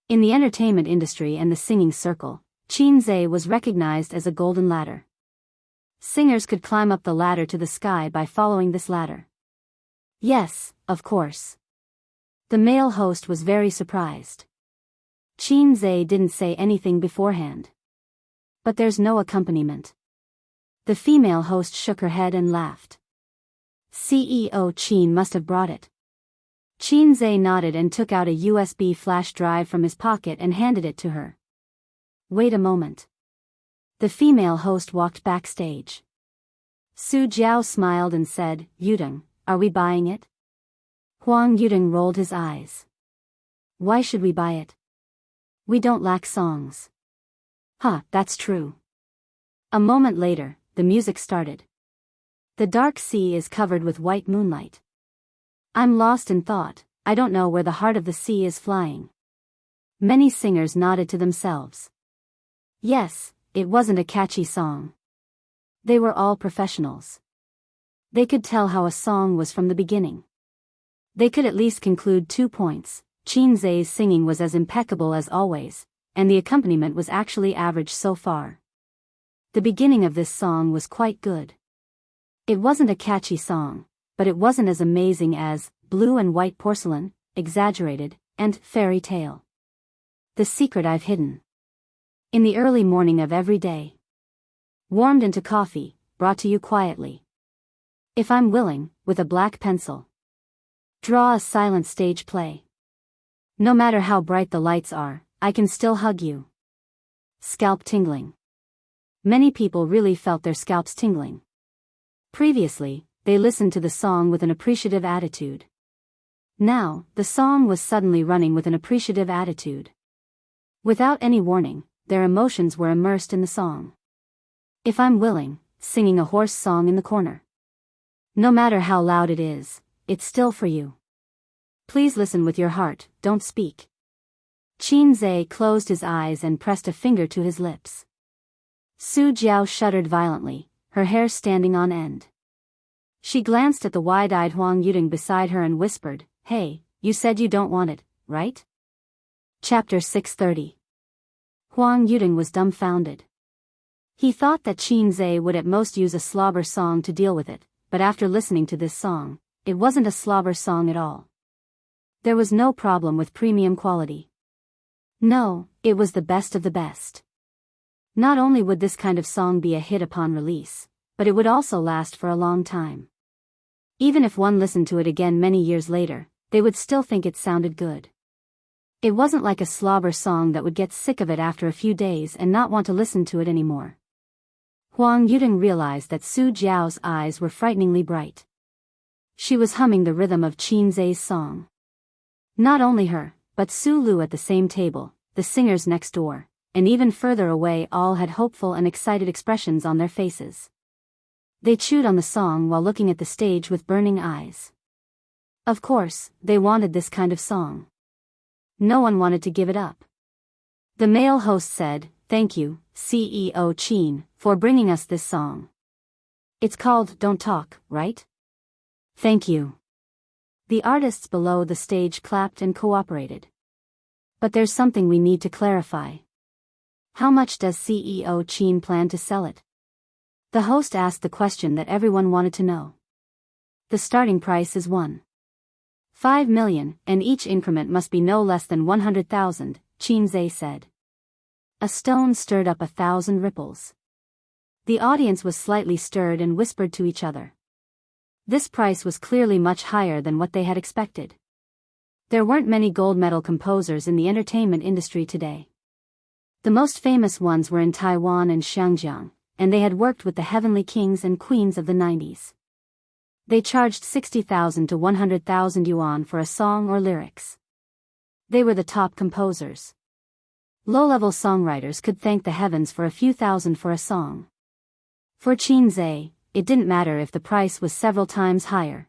In the entertainment industry and the singing circle, Qin Zhe was recognized as a golden ladder. Singers could climb up the ladder to the sky by following this ladder. Yes, of course. The male host was very surprised. Qin Zhe didn't say anything beforehand. But there's no accompaniment. The female host shook her head and laughed. CEO Qin must have brought it. Qin Zhe nodded and took out a USB flash drive from his pocket and handed it to her. Wait a moment. The female host walked backstage. Su Jiao smiled and said, Yudong, are we buying it? Huang Yudong rolled his eyes. Why should we buy it? We don't lack songs. Huh, that's true. A moment later, the music started. The dark sea is covered with white moonlight. I'm lost in thought, I don't know where the heart of the sea is flying. Many singers nodded to themselves. Yes, it wasn't a catchy song. They were all professionals. They could tell how a song was from the beginning. They could at least conclude 2 points. Qin Zhe's singing was as impeccable as always, and the accompaniment was actually average so far. The beginning of this song was quite good. It wasn't a catchy song, but it wasn't as amazing as Blue and White Porcelain, Exaggerated, and Fairy Tale. The Secret I've Hidden. In the early morning of every day. Warmed into coffee, brought to you quietly. If I'm willing, with a black pencil. Draw a silent stage play. No matter how bright the lights are, I can still hug you. Scalp tingling. Many people really felt their scalps tingling. Previously, they listened to the song with an appreciative attitude. Now, the song was suddenly running with an appreciative attitude. Without any warning, their emotions were immersed in the song. If I'm willing, singing a hoarse song in the corner. No matter how loud it is, it's still for you. Please listen with your heart, don't speak. Qin Zhe closed his eyes and pressed a finger to his lips. Su Jiao shuddered violently, her hair standing on end. She glanced at the wide-eyed Huang Yudong beside her and whispered, Hey, you said you don't want it, right? Chapter 630. Huang Yudong was dumbfounded. He thought that Qin Zhe would at most use a slobber song to deal with it, but after listening to this song, it wasn't a slobber song at all. There was no problem with premium quality. No, it was the best of the best. Not only would this kind of song be a hit upon release, but it would also last for a long time. Even if one listened to it again many years later, they would still think it sounded good. It wasn't like a slobber song that would get sick of it after a few days and not want to listen to it anymore. Huang Yudong realized that Su Jiao's eyes were frighteningly bright. She was humming the rhythm of Qin Zhe's song. Not only her, but Su Lu at the same table, the singers next door, and even further away all had hopeful and excited expressions on their faces. They chewed on the song while looking at the stage with burning eyes. Of course, they wanted this kind of song. No one wanted to give it up. The male host said, Thank you, CEO Qin, for bringing us this song. It's called Don't Talk, right? Thank you. The artists below the stage clapped and cooperated. But there's something we need to clarify. How much does CEO Qin plan to sell it? The host asked the question that everyone wanted to know. The starting price is 1.5 million, and each increment must be no less than 100,000, Qin Zhe said. A stone stirred up 1,000 ripples. The audience was slightly stirred and whispered to each other. This price was clearly much higher than what they had expected. There weren't many gold medal composers in the entertainment industry today. The most famous ones were in Taiwan and Xinjiang, and they had worked with the heavenly kings and queens of the 90s. They charged 60,000 to 100,000 yuan for a song or lyrics. They were the top composers. Low-level songwriters could thank the heavens for a few thousand for a song. For Qin Zhe, it didn't matter if the price was several times higher.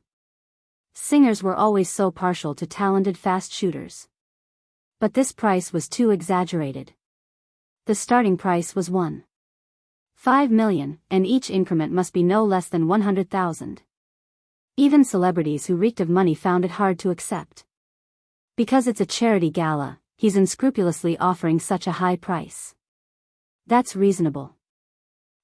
Singers were always so partial to talented fast shooters. But this price was too exaggerated. The starting price was 1.5 million, and each increment must be no less than 100,000. Even celebrities who reeked of money found it hard to accept. Because it's a charity gala, he's unscrupulously offering such a high price. That's reasonable.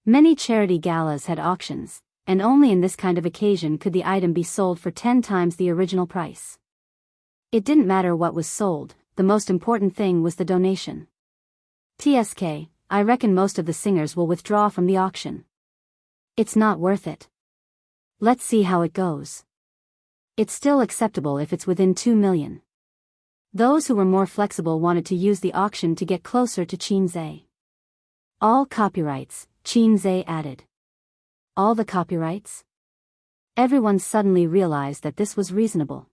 Many charity galas had auctions, and only in this kind of occasion could the item be sold for 10 times the original price. It didn't matter what was sold, the most important thing was the donation. TSK, I reckon most of the singers will withdraw from the auction. It's not worth it. Let's see how it goes. It's still acceptable if it's within 2 million. Those who were more flexible wanted to use the auction to get closer to Xianxia. All copyrights, Xianxia added. All the copyrights? Everyone suddenly realized that this was reasonable.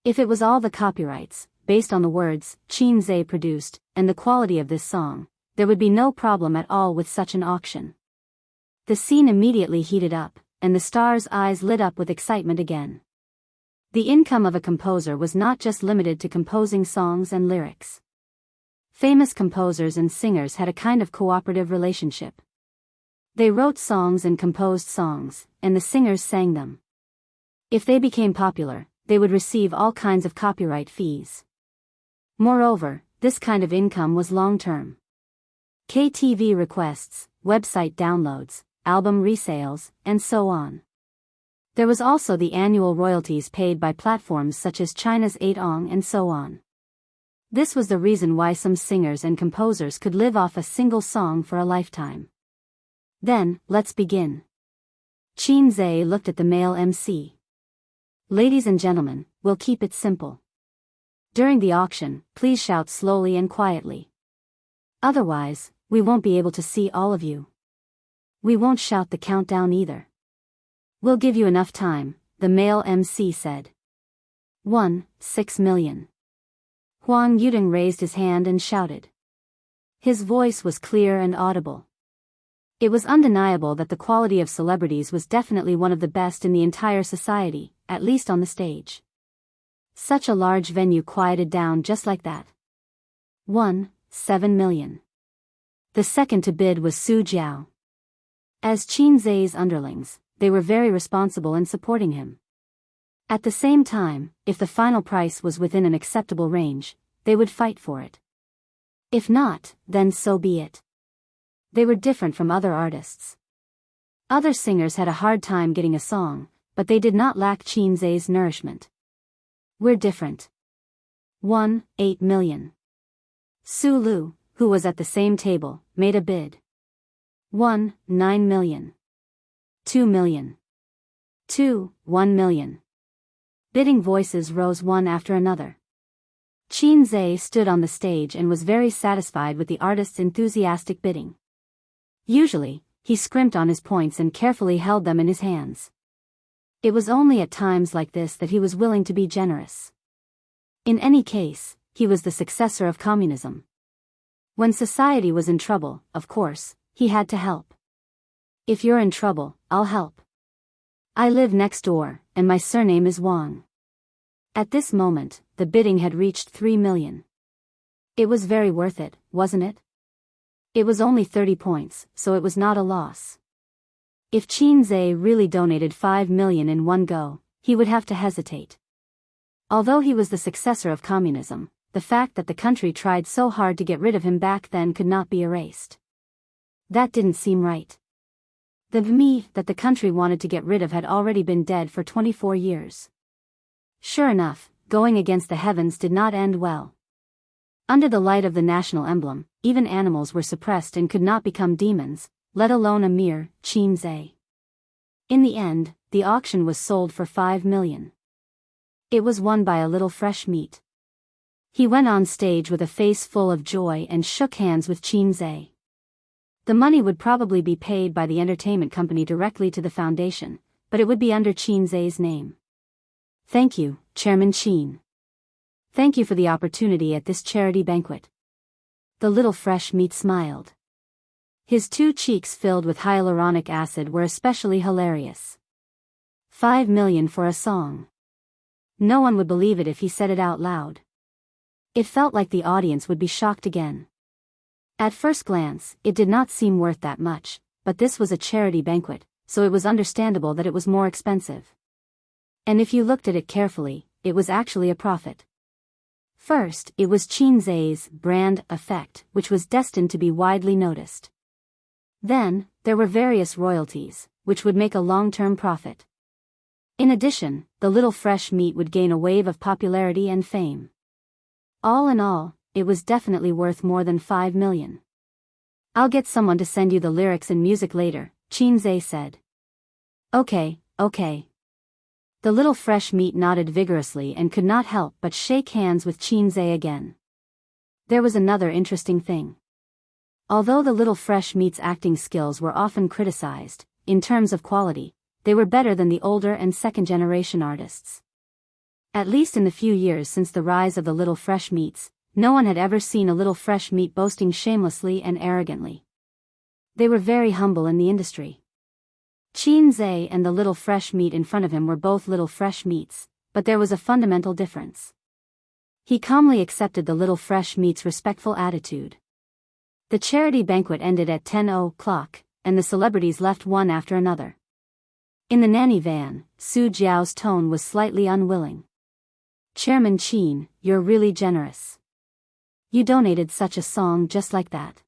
If it was all the copyrights, based on the words Xianxia produced, and the quality of this song, there would be no problem at all with such an auction. The scene immediately heated up, and the stars' eyes lit up with excitement again. The income of a composer was not just limited to composing songs and lyrics. Famous composers and singers had a kind of cooperative relationship. They wrote songs and composed songs, and the singers sang them. If they became popular, they would receive all kinds of copyright fees. Moreover, this kind of income was long-term. KTV requests, website downloads, album resales, and so on. There was also the annual royalties paid by platforms such as China's 8ong and so on. This was the reason why some singers and composers could live off a single song for a lifetime. Then, let's begin. Xianxia looked at the male MC. Ladies and gentlemen, we'll keep it simple. During the auction, please shout slowly and quietly. Otherwise, we won't be able to see all of you. We won't shout the countdown either. We'll give you enough time, the male MC said. 6 million. Huang Yuding raised his hand and shouted. His voice was clear and audible. It was undeniable that the quality of celebrities was definitely one of the best in the entire society, at least on the stage. Such a large venue quieted down just like that. 7 million. The second to bid was Su Jiao. As Xianxia's underlings, they were very responsible in supporting him. At the same time, if the final price was within an acceptable range, they would fight for it. If not, then so be it. They were different from other artists. Other singers had a hard time getting a song, but they did not lack Xianxia's nourishment. We're different. 8 million. Su Lu, who was at the same table, made a bid. 9 million. 2 million. 1 million. Bidding voices rose one after another. Xianxia stood on the stage and was very satisfied with the artist's enthusiastic bidding. Usually, he scrimped on his points and carefully held them in his hands. It was only at times like this that he was willing to be generous. In any case, he was the successor of communism. When society was in trouble, of course, he had to help. If you're in trouble, I'll help. I live next door, and my surname is Wang. At this moment, the bidding had reached 3 million. It was very worth it, wasn't it? It was only 30 points, so it was not a loss. If Xianxia really donated 5 million in one go, he would have to hesitate. Although he was the successor of communism, the fact that the country tried so hard to get rid of him back then could not be erased. That didn't seem right. The me that the country wanted to get rid of had already been dead for 24 years. Sure enough, going against the heavens did not end well. Under the light of the national emblem, even animals were suppressed and could not become demons, let alone a mere Xianxia. In the end, the auction was sold for 5 million. It was won by a little fresh meat. He went on stage with a face full of joy and shook hands with Xianxia. The money would probably be paid by the entertainment company directly to the foundation, but it would be under Xianxia's name. Thank you, Chairman Qin. Thank you for the opportunity at this charity banquet. The little fresh meat smiled. His 2 cheeks filled with hyaluronic acid were especially hilarious. 5 million for a song. No one would believe it if he said it out loud. It felt like the audience would be shocked again. At first glance, it did not seem worth that much, but this was a charity banquet, so it was understandable that it was more expensive. And if you looked at it carefully, it was actually a profit. First, it was Qin Zai's brand effect, which was destined to be widely noticed. Then, there were various royalties, which would make a long-term profit. In addition, the little fresh meat would gain a wave of popularity and fame. All in all, it was definitely worth more than 5 million. I'll get someone to send you the lyrics and music later, Qin Zai said. Okay. The little fresh meat nodded vigorously and could not help but shake hands with Qin Zai again. There was another interesting thing. Although the little fresh meat's acting skills were often criticized, in terms of quality, they were better than the older and second-generation artists. At least in the few years since the rise of the little fresh meats, no one had ever seen a little fresh meat boasting shamelessly and arrogantly. They were very humble in the industry. Qin Zai and the little fresh meat in front of him were both little fresh meats, but there was a fundamental difference. He calmly accepted the little fresh meat's respectful attitude. The charity banquet ended at 10 o'clock, and the celebrities left one after another. In the nanny van, Su Jiao's tone was slightly unwilling. Chairman Qin, you're really generous. You donated such a song just like that.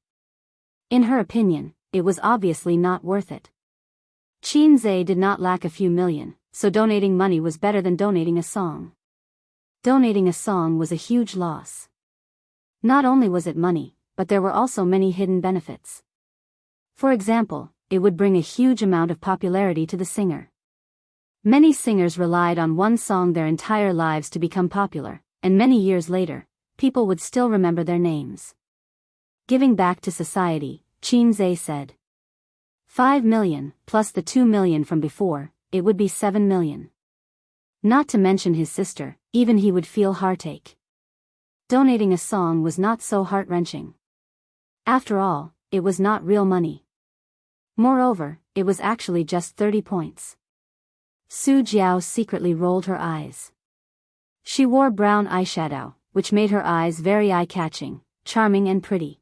In her opinion, it was obviously not worth it. Qin Zai did not lack a few million, so donating money was better than donating a song. Donating a song was a huge loss. Not only was it money, but there were also many hidden benefits. For example, it would bring a huge amount of popularity to the singer. Many singers relied on one song their entire lives to become popular, and many years later, people would still remember their names. Giving back to society, Qin Zai said. 5 million, plus the 2 million from before, it would be 7 million. Not to mention his sister, even he would feel heartache. Donating a song was not so heart-wrenching. After all, it was not real money. Moreover, it was actually just 30 points. Su Jiao secretly rolled her eyes. She wore brown eyeshadow, which made her eyes very eye-catching, charming and pretty.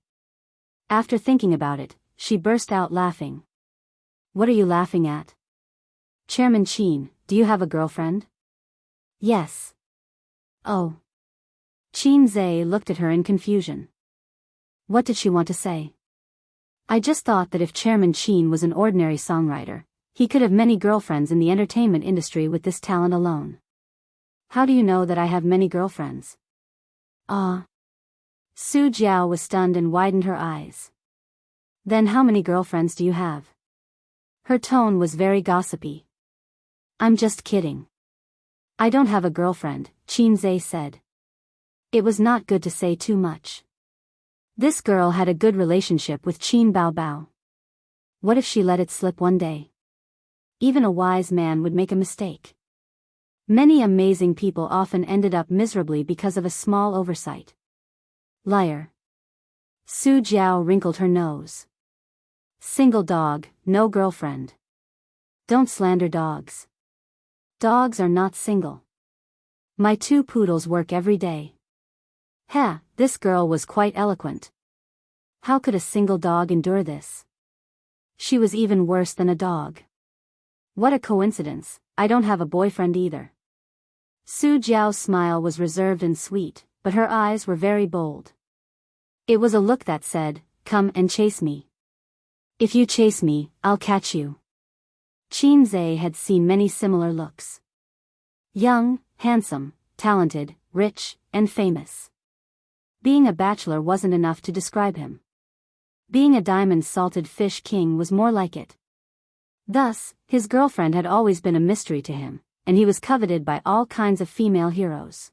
After thinking about it, she burst out laughing. What are you laughing at? Chairman Qin, do you have a girlfriend? Yes. Oh. Qin Zai looked at her in confusion. What did she want to say? I just thought that if Chairman Qin was an ordinary songwriter, he could have many girlfriends in the entertainment industry with this talent alone. How do you know that I have many girlfriends? Ah. Su Jiao was stunned and widened her eyes. Then how many girlfriends do you have? Her tone was very gossipy. I'm just kidding. I don't have a girlfriend, Qin Zai said. It was not good to say too much. This girl had a good relationship with Qin Baobao. What if she let it slip one day? Even a wise man would make a mistake. Many amazing people often ended up miserably because of a small oversight. Liar. Su Jiao wrinkled her nose. Single dog, no girlfriend. Don't slander dogs. Dogs are not single. My 2 poodles work every day. Heh, this girl was quite eloquent. How could a single dog endure this? She was even worse than a dog. What a coincidence, I don't have a boyfriend either. Su Jiao's smile was reserved and sweet, but her eyes were very bold. It was a look that said, come and chase me. If you chase me, I'll catch you. Qin Zai had seen many similar looks. Young, handsome, talented, rich, and famous. Being a bachelor wasn't enough to describe him. Being a diamond-salted fish king was more like it. Thus, his girlfriend had always been a mystery to him, and he was coveted by all kinds of female heroes.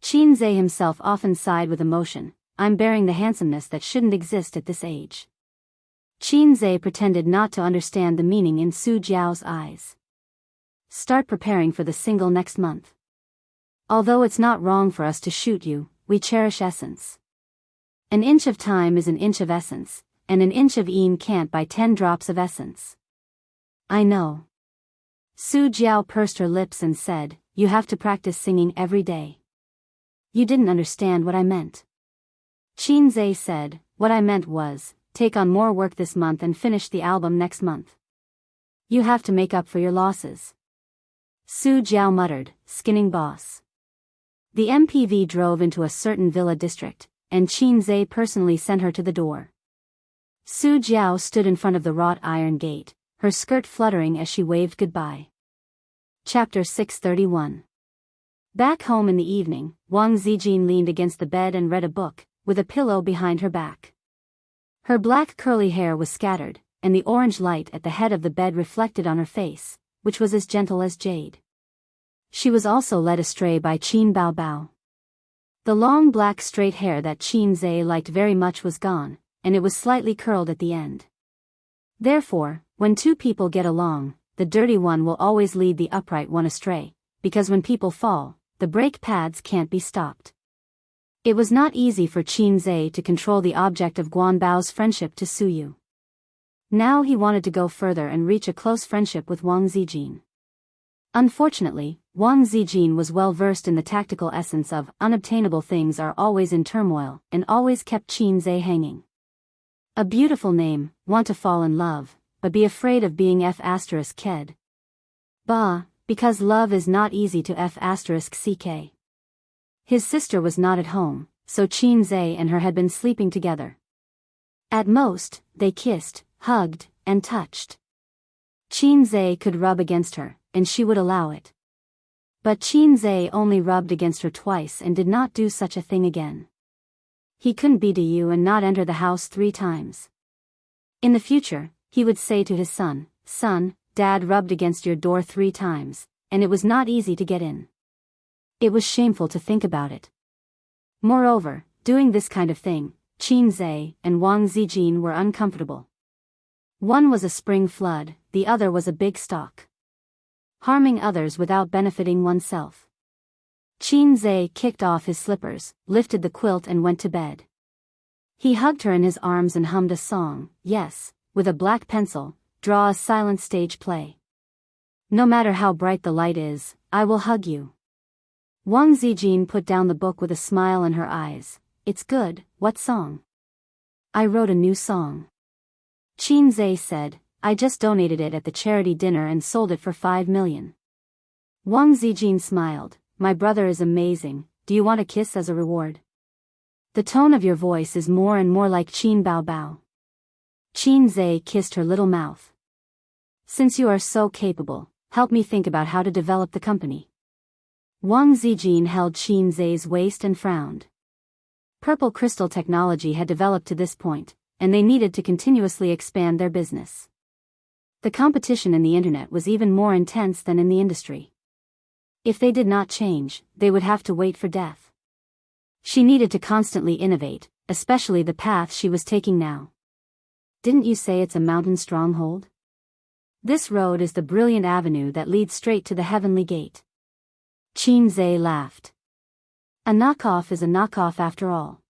Qin Zai himself often sighed with emotion, I'm bearing the handsomeness that shouldn't exist at this age. Qin Zai pretended not to understand the meaning in Su Jiao's eyes. Start preparing for the single next month. Although it's not wrong for us to shoot you, we cherish essence. An inch of time is an inch of essence, and an inch of een can't buy 10 drops of essence. I know. Su Jiao pursed her lips and said, you have to practice singing every day. You didn't understand what I meant. Qin Zai said, what I meant was, take on more work this month and finish the album next month. You have to make up for your losses. Su Jiao muttered, skinning boss. The MPV drove into a certain villa district, and Qin Zhe personally sent her to the door. Su Jiao stood in front of the wrought iron gate, her skirt fluttering as she waved goodbye. Chapter 631. Back home in the evening, Wang Zijin leaned against the bed and read a book, with a pillow behind her back. Her black curly hair was scattered, and the orange light at the head of the bed reflected on her face, which was as gentle as jade. She was also led astray by Qin Baobao. The long black straight hair that Qin Zhe liked very much was gone, and it was slightly curled at the end. Therefore, when two people get along, the dirty one will always lead the upright one astray, because when people fall, the brake pads can't be stopped. It was not easy for Qin Zhe to control the object of Guanbao's friendship to Su Yu. Now he wanted to go further and reach a close friendship with Wang Zijin. Unfortunately, Wang Zijin was well versed in the tactical essence of unobtainable things are always in turmoil, and always kept Qin Zhe hanging. A beautiful name, want to fall in love, but be afraid of being F***ked. Bah, because love is not easy to F***ck. His sister was not at home, so Qin Zhe and her had been sleeping together. At most, they kissed, hugged, and touched. Qin Zhe could rub against her, and she would allow it. But Qin Zhe only rubbed against her twice and did not do such a thing again. He couldn't be to you and not enter the house 3 times. In the future, he would say to his son, "Son, Dad rubbed against your door 3 times, and it was not easy to get in." It was shameful to think about it. Moreover, doing this kind of thing, Qin Zhe and Wang Zijin were uncomfortable. One was a spring flood, the other was a big stalk. Harming others without benefiting oneself. Qin Zhe kicked off his slippers, lifted the quilt and went to bed. He hugged her in his arms and hummed a song, yes, with a black pencil, draw a silent stage play. No matter how bright the light is, I will hug you. Wang Zijin put down the book with a smile in her eyes. It's good, what song? I wrote a new song. Qin Zhe said, I just donated it at the charity dinner and sold it for 5 million. Wang Zijin smiled, my brother is amazing, do you want a kiss as a reward? The tone of your voice is more and more like Qin Baobao. Qin Zhe kissed her little mouth. Since you are so capable, help me think about how to develop the company. Wang Zijin held Qin Zhe's waist and frowned. Purple crystal technology had developed to this point, and they needed to continuously expand their business. The competition in the internet was even more intense than in the industry. If they did not change, they would have to wait for death. She needed to constantly innovate, especially the path she was taking now. Didn't you say it's a mountain stronghold? This road is the brilliant avenue that leads straight to the heavenly gate. Qin Zhe laughed. A knockoff is a knockoff after all.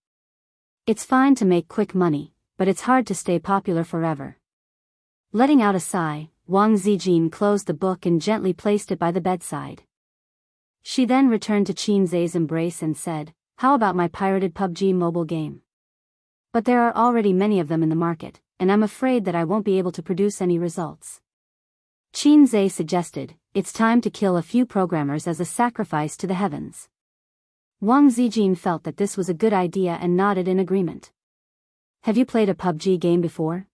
It's fine to make quick money, but it's hard to stay popular forever. Letting out a sigh, Wang Zijin closed the book and gently placed it by the bedside. She then returned to Qin Zhe's embrace and said, how about my pirated PUBG mobile game? But there are already many of them in the market, and I'm afraid that I won't be able to produce any results. Qin Zhe suggested, it's time to kill a few programmers as a sacrifice to the heavens. Wang Zijin felt that this was a good idea and nodded in agreement. Have you played a PUBG game before?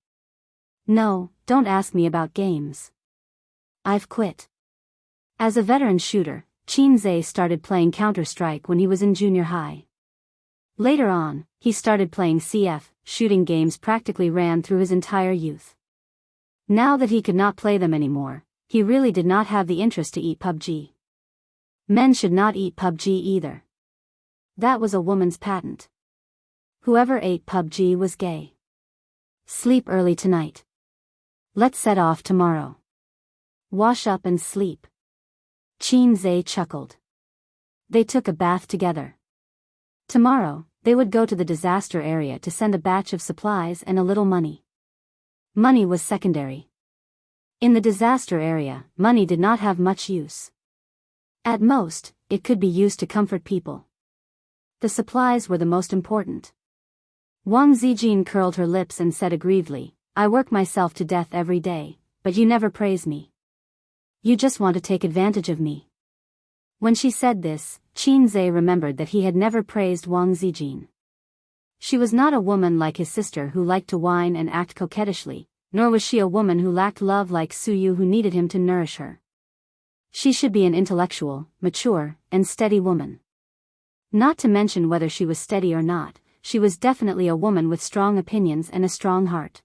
No, don't ask me about games. I've quit. As a veteran shooter, Qin Zhe started playing Counter-Strike when he was in junior high. Later on, he started playing CF, shooting games practically ran through his entire youth. Now that he could not play them anymore, he really did not have the interest to eat PUBG. Men should not eat PUBG either. That was a woman's patent. Whoever ate PUBG was gay. Sleep early tonight. Let's set off tomorrow. Wash up and sleep. Qin Zhe chuckled. They took a bath together. Tomorrow, they would go to the disaster area to send a batch of supplies and a little money. Money was secondary. In the disaster area, money did not have much use. At most, it could be used to comfort people. The supplies were the most important. Wang Zijin curled her lips and said aggrievedly, I work myself to death every day, but you never praise me. You just want to take advantage of me." When she said this, Qin Zhe remembered that he had never praised Wang Zijin. She was not a woman like his sister who liked to whine and act coquettishly, nor was she a woman who lacked love like Su Yu who needed him to nourish her. She should be an intellectual, mature, and steady woman. Not to mention whether she was steady or not, she was definitely a woman with strong opinions and a strong heart.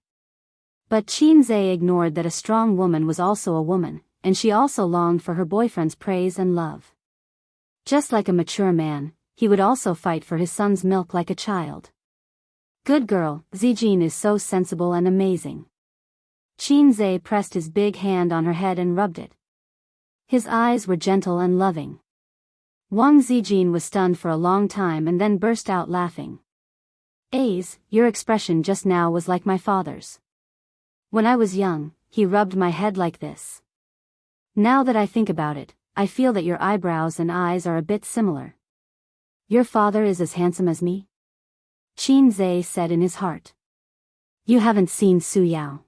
But Qin Zhe ignored that a strong woman was also a woman, and she also longed for her boyfriend's praise and love. Just like a mature man, he would also fight for his son's milk like a child. "Good girl, Zijin is so sensible and amazing." Qin Zhe pressed his big hand on her head and rubbed it. His eyes were gentle and loving. Wang Zijin was stunned for a long time and then burst out laughing. "Ace, your expression just now was like my father's. When I was young, he rubbed my head like this. Now that I think about it, I feel that your eyebrows and eyes are a bit similar. Your father is as handsome as me?" Qin Zhe said in his heart. "You haven't seen Su Yao.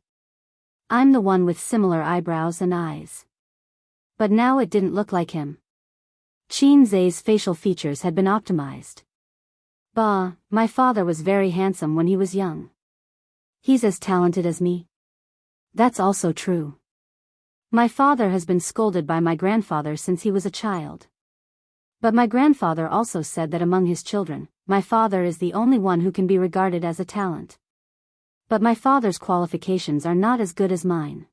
I'm the one with similar eyebrows and eyes." But now it didn't look like him. Qin Zhe's facial features had been optimized. "Bah, my father was very handsome when he was young. He's as talented as me." "That's also true. My father has been scolded by my grandfather since he was a child. But my grandfather also said that among his children, my father is the only one who can be regarded as a talent. But my father's qualifications are not as good as mine."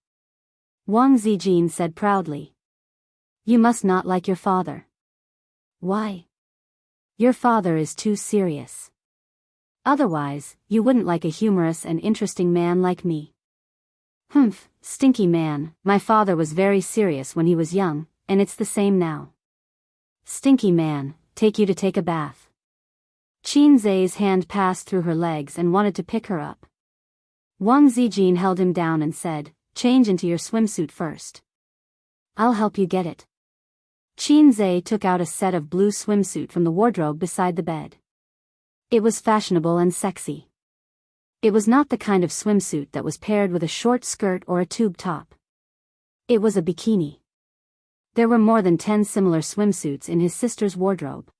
Wang Zijin said proudly. "You must not like your father." "Why?" "Your father is too serious. Otherwise, you wouldn't like a humorous and interesting man like me." "Humph, stinky man, my father was very serious when he was young, and it's the same now." "Stinky man, take you to take a bath." Qin Zhe's hand passed through her legs and wanted to pick her up. Wang Zijin held him down and said, "Change into your swimsuit first." "I'll help you get it." Qin Zhe took out a set of blue swimsuit from the wardrobe beside the bed. It was fashionable and sexy. It was not the kind of swimsuit that was paired with a short skirt or a tube top. It was a bikini. There were more than 10 similar swimsuits in his sister's wardrobe.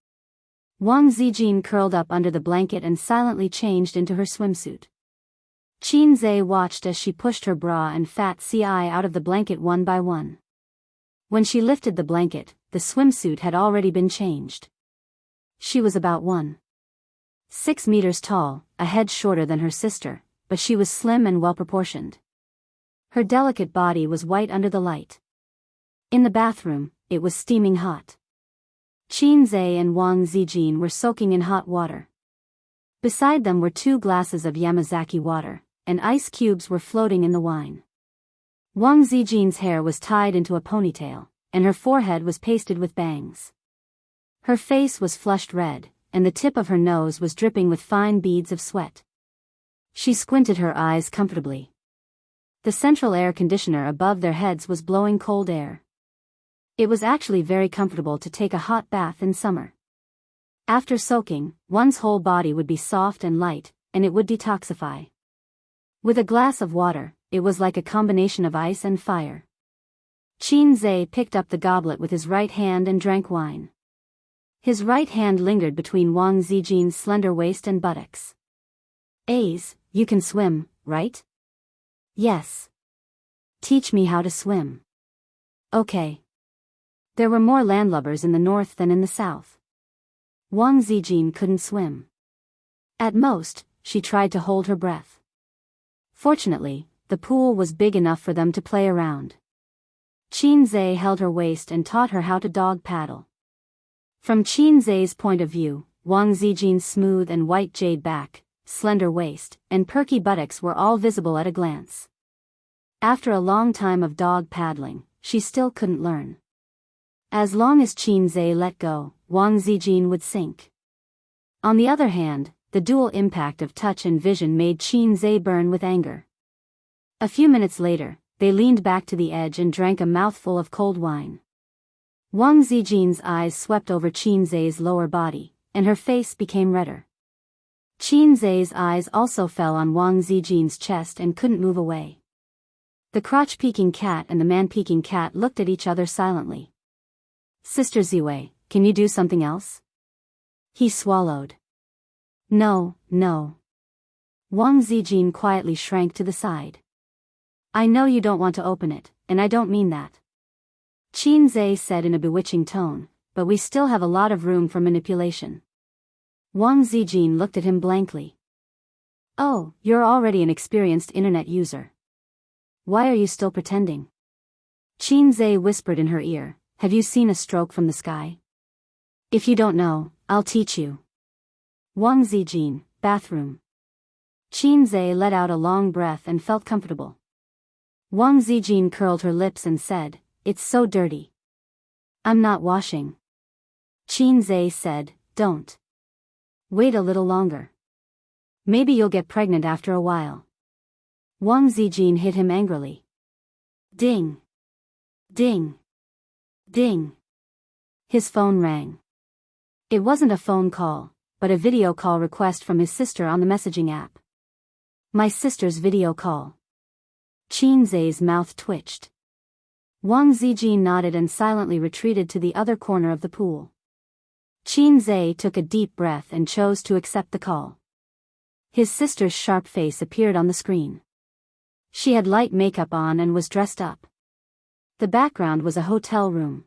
Wang Zijin curled up under the blanket and silently changed into her swimsuit. Qin Zhe watched as she pushed her bra and fat CI out of the blanket one by one. When she lifted the blanket, the swimsuit had already been changed. She was about 1.6 meters tall, a head shorter than her sister, but she was slim and well-proportioned. Her delicate body was white under the light. In the bathroom, it was steaming hot. Qin Zhe and Wang Zijin were soaking in hot water. Beside them were 2 glasses of Yamazaki water, and ice cubes were floating in the wine. Wang Zijin's hair was tied into a ponytail, and her forehead was pasted with bangs. Her face was flushed red, and the tip of her nose was dripping with fine beads of sweat. She squinted her eyes comfortably. The central air conditioner above their heads was blowing cold air. It was actually very comfortable to take a hot bath in summer. After soaking, one's whole body would be soft and light, and it would detoxify. With a glass of water, it was like a combination of ice and fire. Qin Zhe picked up the goblet with his right hand and drank wine. His right hand lingered between Wang Zijin's slender waist and buttocks. "Ace, you can swim, right?" "Yes." "Teach me how to swim." "Okay." There were more landlubbers in the north than in the south. Wang Zijin couldn't swim. At most, she tried to hold her breath. Fortunately, the pool was big enough for them to play around. Qin Zhe held her waist and taught her how to dog paddle. From Qin Zhe's point of view, Wang Zijin's smooth and white jade back, slender waist, and perky buttocks were all visible at a glance. After a long time of dog paddling, she still couldn't learn. As long as Qin Zhe let go, Wang Zijin would sink. On the other hand, the dual impact of touch and vision made Qin Zhe burn with anger. A few minutes later, they leaned back to the edge and drank a mouthful of cold wine. Wang Zijin's eyes swept over Qin Zhe's lower body, and her face became redder. Qin Zhe's eyes also fell on Wang Zijin's chest and couldn't move away. The crotch-peeking cat and the man-peeking cat looked at each other silently. Sister Ziwei, can you do something else? He swallowed. No, no. Wang Zijin quietly shrank to the side. I know you don't want to open it, and I don't mean that. Qin Zhe said in a bewitching tone, but we still have a lot of room for manipulation. Wang Zijin looked at him blankly. Oh, you're already an experienced internet user. Why are you still pretending? Qin Zhe whispered in her ear, have you seen a stroke from the sky? If you don't know, I'll teach you. Wang Zijin, bathroom. Qin Zhe let out a long breath and felt comfortable. Wang Zijin curled her lips and said, it's so dirty. I'm not washing. Qin Zhe said, don't. Wait a little longer. Maybe you'll get pregnant after a while. Wang Zijin hit him angrily. Ding. Ding. Ding. His phone rang. It wasn't a phone call, but a video call request from his sister on the messaging app. My sister's video call. Qin Zhe's mouth twitched. Wang Zijin nodded and silently retreated to the other corner of the pool. Qin Zhe took a deep breath and chose to accept the call. His sister's sharp face appeared on the screen. She had light makeup on and was dressed up. The background was a hotel room.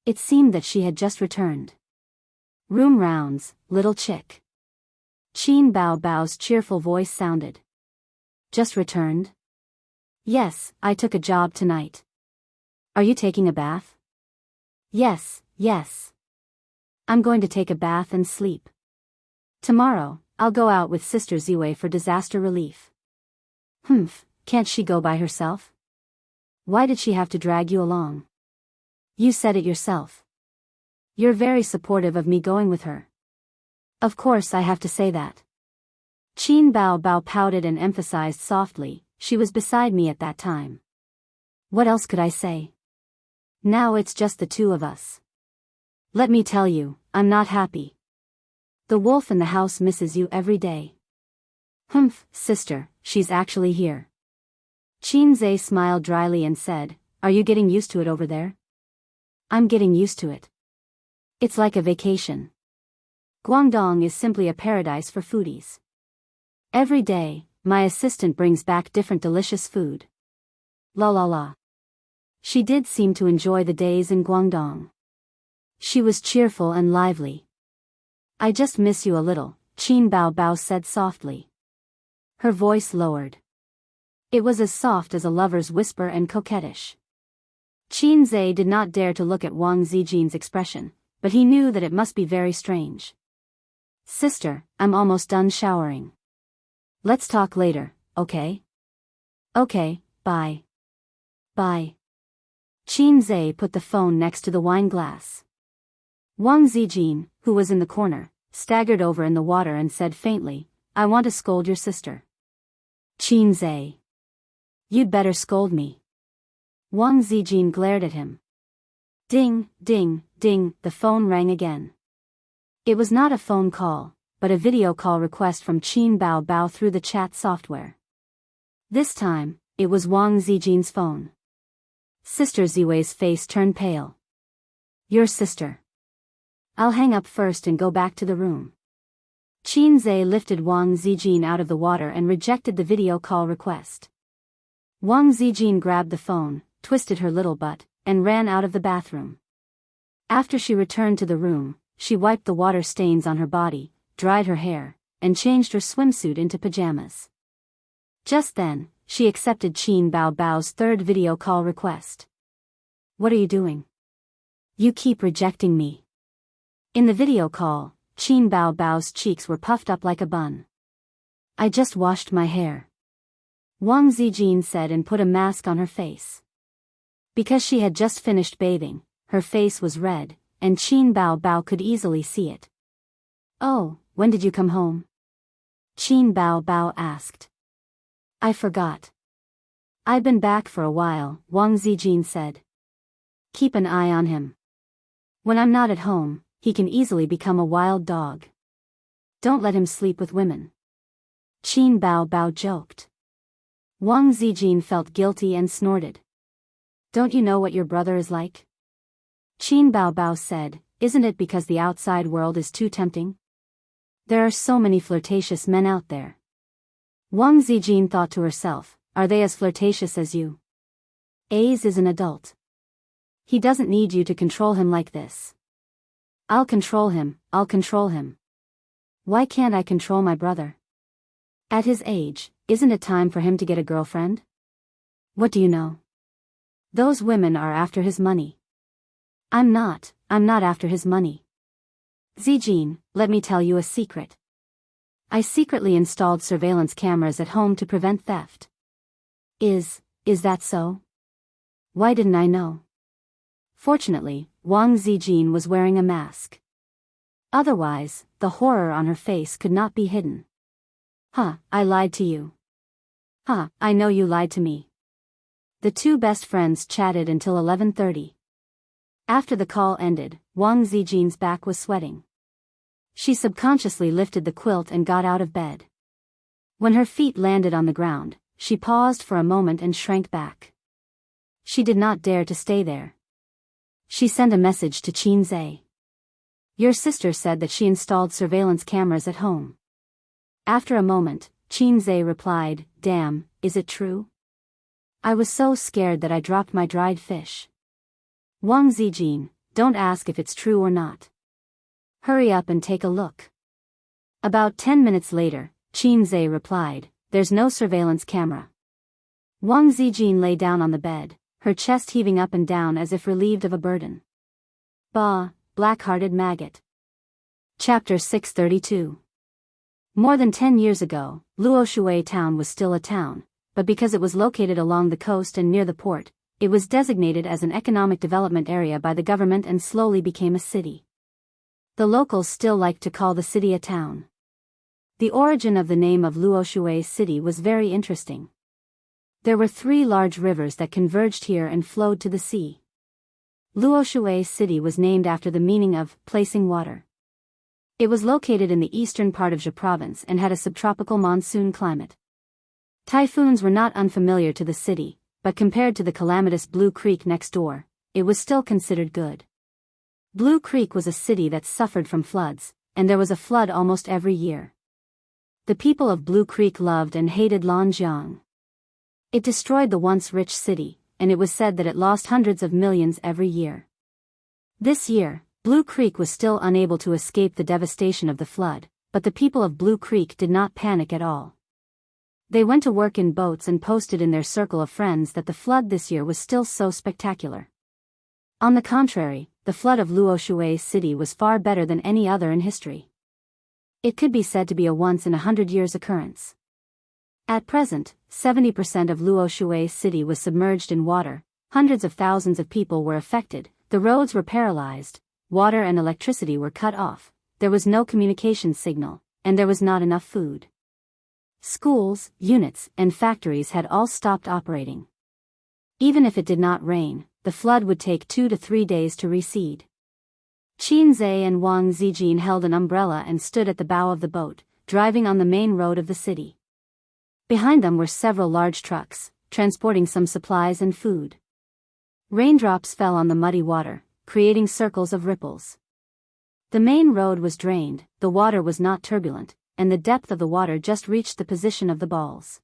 It seemed that she had just returned. Room rounds, little chick. Qin Bao Bao's cheerful voice sounded. Just returned? Yes, I took a job tonight. Are you taking a bath? Yes, yes. I'm going to take a bath and sleep. Tomorrow, I'll go out with Sister Ziwei for disaster relief. Humph, can't she go by herself? Why did she have to drag you along? You said it yourself. You're very supportive of me going with her. Of course I have to say that. Qin Bao Bao pouted and emphasized softly, she was beside me at that time. What else could I say? Now it's just the two of us. Let me tell you, I'm not happy. The wolf in the house misses you every day. Humph, sister, she's actually here. Qin Zhe smiled dryly and said, are you getting used to it over there? I'm getting used to it. It's like a vacation. Guangdong is simply a paradise for foodies. Every day, my assistant brings back different delicious food. La la la. She did seem to enjoy the days in Guangdong. She was cheerful and lively. I just miss you a little, Qin Bao Bao said softly. Her voice lowered. It was as soft as a lover's whisper and coquettish. Qin Zhe did not dare to look at Wang Zijin's expression, but he knew that it must be very strange. Sister, I'm almost done showering. Let's talk later, okay? Okay, bye. Bye. Qin Zhe put the phone next to the wine glass. Wang Zijin, who was in the corner, staggered over in the water and said faintly, I want to scold your sister. Qin Zhe. You'd better scold me. Wang Zijin glared at him. Ding, ding, ding, the phone rang again. It was not a phone call, but a video call request from Qin Bao Bao through the chat software. This time, it was Wang Zijin's phone. Sister Ziwei's face turned pale. Your sister. I'll hang up first and go back to the room. Qin Zhe lifted Wang Zijin out of the water and rejected the video call request. Wang Zijin grabbed the phone, twisted her little butt, and ran out of the bathroom. After she returned to the room, she wiped the water stains on her body, dried her hair, and changed her swimsuit into pajamas. Just then, she accepted Qin Bao Bao's third video call request. What are you doing? You keep rejecting me. In the video call, Qin Bao Bao's cheeks were puffed up like a bun. I just washed my hair. Wang Zijin said and put a mask on her face. Because she had just finished bathing, her face was red, and Qin Bao Bao could easily see it. Oh, when did you come home? Qin Bao Bao asked. I forgot. I've been back for a while, Wang Zijin said. Keep an eye on him. When I'm not at home, he can easily become a wild dog. Don't let him sleep with women. Qin Bao Bao joked. Wang Zijin felt guilty and snorted. Don't you know what your brother is like? Qin Baobao said, isn't it because the outside world is too tempting? There are so many flirtatious men out there. Wang Zijin thought to herself, are they as flirtatious as you? A's is an adult. He doesn't need you to control him like this. I'll control him. Why can't I control my brother? At his age, isn't it time for him to get a girlfriend? What do you know? Those women are after his money. I'm not after his money. Zijin, let me tell you a secret. I secretly installed surveillance cameras at home to prevent theft. Is that so? Why didn't I know? Fortunately, Wang Zijin was wearing a mask. Otherwise, the horror on her face could not be hidden. I lied to you. I know you lied to me. The two best friends chatted until 11:30. After the call ended, Wang Zijin's back was sweating. She subconsciously lifted the quilt and got out of bed. When her feet landed on the ground, she paused for a moment and shrank back. She did not dare to stay there. She sent a message to Qin Zhe. Your sister said that she installed surveillance cameras at home. After a moment, Qin Zhe replied, damn, is it true? I was so scared that I dropped my dried fish. Wang Zijin, don't ask if it's true or not. Hurry up and take a look. About 10 minutes later, Qin Zhe replied, there's no surveillance camera. Wang Zijin lay down on the bed, her chest heaving up and down as if relieved of a burden. Bah, black-hearted maggot. Chapter 632. More than 10 years ago, Luoshui town was still a town, but because it was located along the coast and near the port, it was designated as an economic development area by the government and slowly became a city. The locals still liked to call the city a town. The origin of the name of Luoshui city was very interesting. There were 3 large rivers that converged here and flowed to the sea. Luoshui city was named after the meaning of placing water. It was located in the eastern part of Zhe province and had a subtropical monsoon climate. Typhoons were not unfamiliar to the city, but compared to the calamitous Blue Creek next door, it was still considered good. Blue Creek was a city that suffered from floods, and there was a flood almost every year. The people of Blue Creek loved and hated Lanjiang. It destroyed the once rich city, and it was said that it lost hundreds of millions every year. This year, Blue Creek was still unable to escape the devastation of the flood, but the people of Blue Creek did not panic at all. They went to work in boats and posted in their circle of friends that the flood this year was still so spectacular. On the contrary, the flood of Luoshui city was far better than any other in history. It could be said to be a once-in-100 years occurrence. At present, 70% of Luoshui city was submerged in water, hundreds of thousands of people were affected, the roads were paralyzed, water and electricity were cut off, there was no communication signal, and there was not enough food. Schools, units, and factories had all stopped operating. Even if it did not rain, the flood would take 2 to 3 days to recede. Qin Zhe and Wang Zijin held an umbrella and stood at the bow of the boat, driving on the main road of the city. Behind them were several large trucks, transporting some supplies and food. Raindrops fell on the muddy water, creating circles of ripples. The main road was drained, the water was not turbulent, and the depth of the water just reached the position of the balls.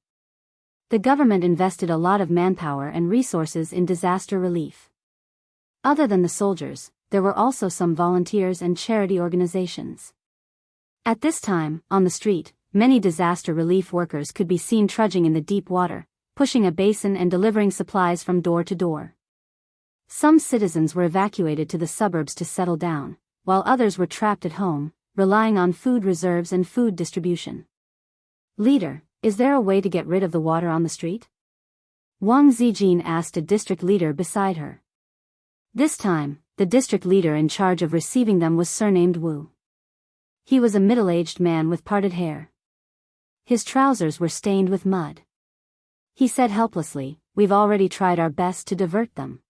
The government invested a lot of manpower and resources in disaster relief. Other than the soldiers, there were also some volunteers and charity organizations. At this time, on the street, many disaster relief workers could be seen trudging in the deep water, pushing a basin and delivering supplies from door to door. Some citizens were evacuated to the suburbs to settle down, while others were trapped at home, relying on food reserves and food distribution. Leader, is there a way to get rid of the water on the street? Wang Zijin asked a district leader beside her. This time, the district leader in charge of receiving them was surnamed Wu. He was a middle-aged man with parted hair. His trousers were stained with mud. He said helplessly, we've already tried our best to divert them.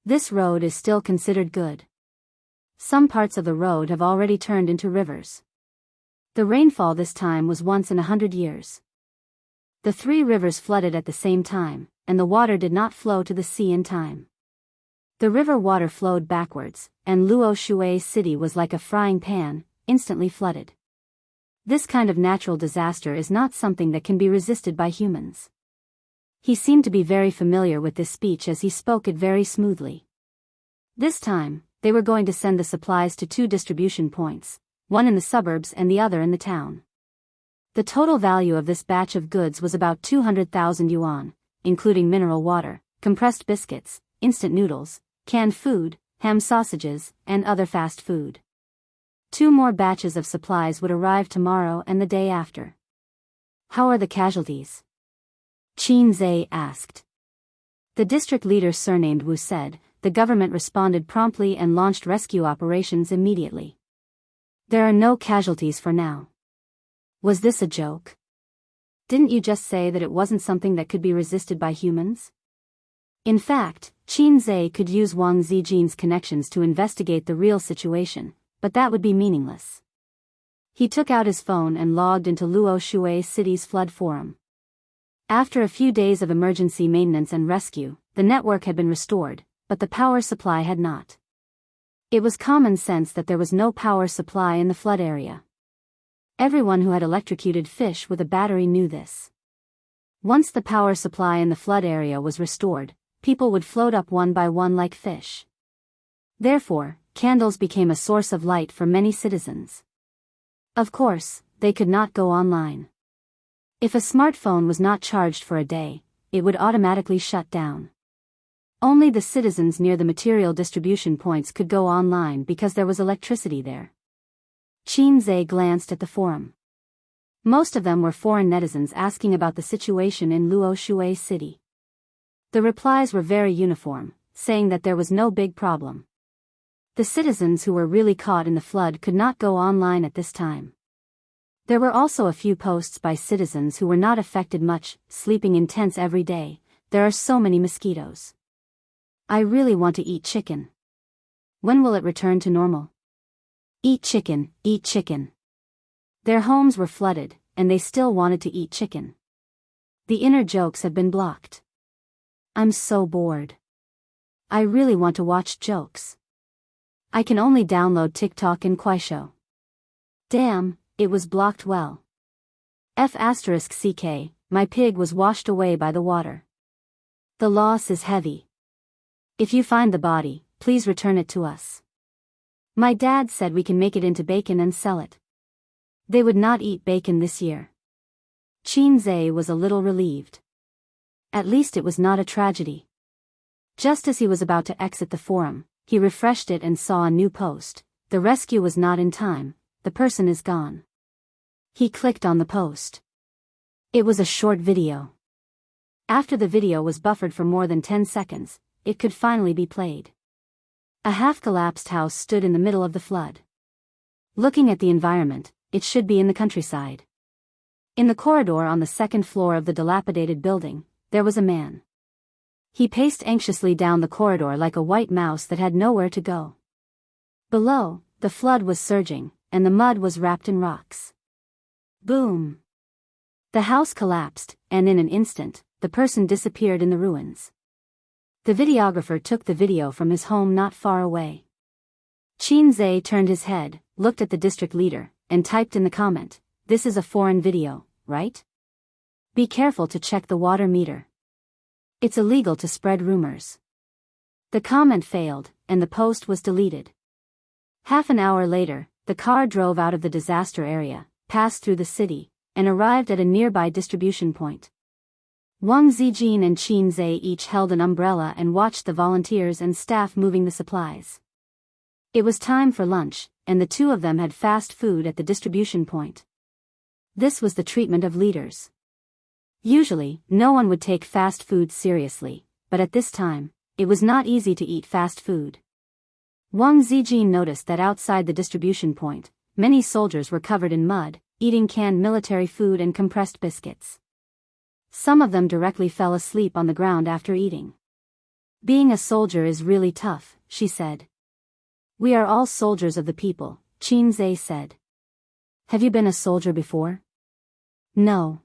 This road is still considered good. Some parts of the road have already turned into rivers. The rainfall this time was once in 100 years. The three rivers flooded at the same time, and the water did not flow to the sea in time. The river water flowed backwards, and Luo Shui's city was like a frying pan, instantly flooded. This kind of natural disaster is not something that can be resisted by humans. He seemed to be very familiar with this speech as he spoke it very smoothly. This time, they were going to send the supplies to 2 distribution points, one in the suburbs and the other in the town. The total value of this batch of goods was about 200,000 yuan, including mineral water, compressed biscuits, instant noodles, canned food, ham sausages, and other fast food. 2 more batches of supplies would arrive tomorrow and the day after. How are the casualties? Qin Zhe asked. The district leader surnamed Wu said, the government responded promptly and launched rescue operations immediately. There are no casualties for now. Was this a joke? Didn't you just say that it wasn't something that could be resisted by humans? In fact, Qin Zhe could use Wang Zijin's connections to investigate the real situation, but that would be meaningless. He took out his phone and logged into Luo Shui City's flood forum. After a few days of emergency maintenance and rescue, the network had been restored, but the power supply had not. It was common sense that there was no power supply in the flood area. Everyone who had electrocuted fish with a battery knew this. Once the power supply in the flood area was restored, people would float up one by one like fish. Therefore, candles became a source of light for many citizens. Of course, they could not go online. If a smartphone was not charged for a day, it would automatically shut down. Only the citizens near the material distribution points could go online because there was electricity there. Qin Zhe glanced at the forum. Most of them were foreign netizens asking about the situation in Luo Shui City. The replies were very uniform, saying that there was no big problem. The citizens who were really caught in the flood could not go online at this time. There were also a few posts by citizens who were not affected much, sleeping in tents every day. There are so many mosquitoes. I really want to eat chicken. When will it return to normal? Eat chicken, eat chicken. Their homes were flooded, and they still wanted to eat chicken. The inner jokes have been blocked. I'm so bored. I really want to watch jokes. I can only download TikTok and Kuaishou. Damn, it was blocked well. F***ck, my pig was washed away by the water. The loss is heavy. If you find the body, please return it to us. My dad said we can make it into bacon and sell it. They would not eat bacon this year. Qin Zhe was a little relieved. At least it was not a tragedy. Just as he was about to exit the forum, he refreshed it and saw a new post. The rescue was not in time, the person is gone. He clicked on the post. It was a short video. After the video was buffered for more than 10 seconds, it could finally be played. A half-collapsed house stood in the middle of the flood. Looking at the environment, it should be in the countryside. In the corridor on the 2nd floor of the dilapidated building, there was a man. He paced anxiously down the corridor like a white mouse that had nowhere to go. Below, the flood was surging, and the mud was wrapped in rocks. Boom! The house collapsed, and in an instant, the person disappeared in the ruins. The videographer took the video from his home not far away. Qin Zhe turned his head, looked at the district leader, and typed in the comment, "This is a foreign video, right? Be careful to check the water meter. It's illegal to spread rumors." The comment failed, and the post was deleted. Half an hour later, the car drove out of the disaster area, passed through the city, and arrived at a nearby distribution point. Wang Zijin and Qin Zhe each held an umbrella and watched the volunteers and staff moving the supplies. It was time for lunch, and the two of them had fast food at the distribution point. This was the treatment of leaders. Usually, no one would take fast food seriously, but at this time, it was not easy to eat fast food. Wang Zijin noticed that outside the distribution point, many soldiers were covered in mud, eating canned military food and compressed biscuits. Some of them directly fell asleep on the ground after eating. "Being a soldier is really tough," she said. "We are all soldiers of the people," Qin Zhe said. "Have you been a soldier before?" "No.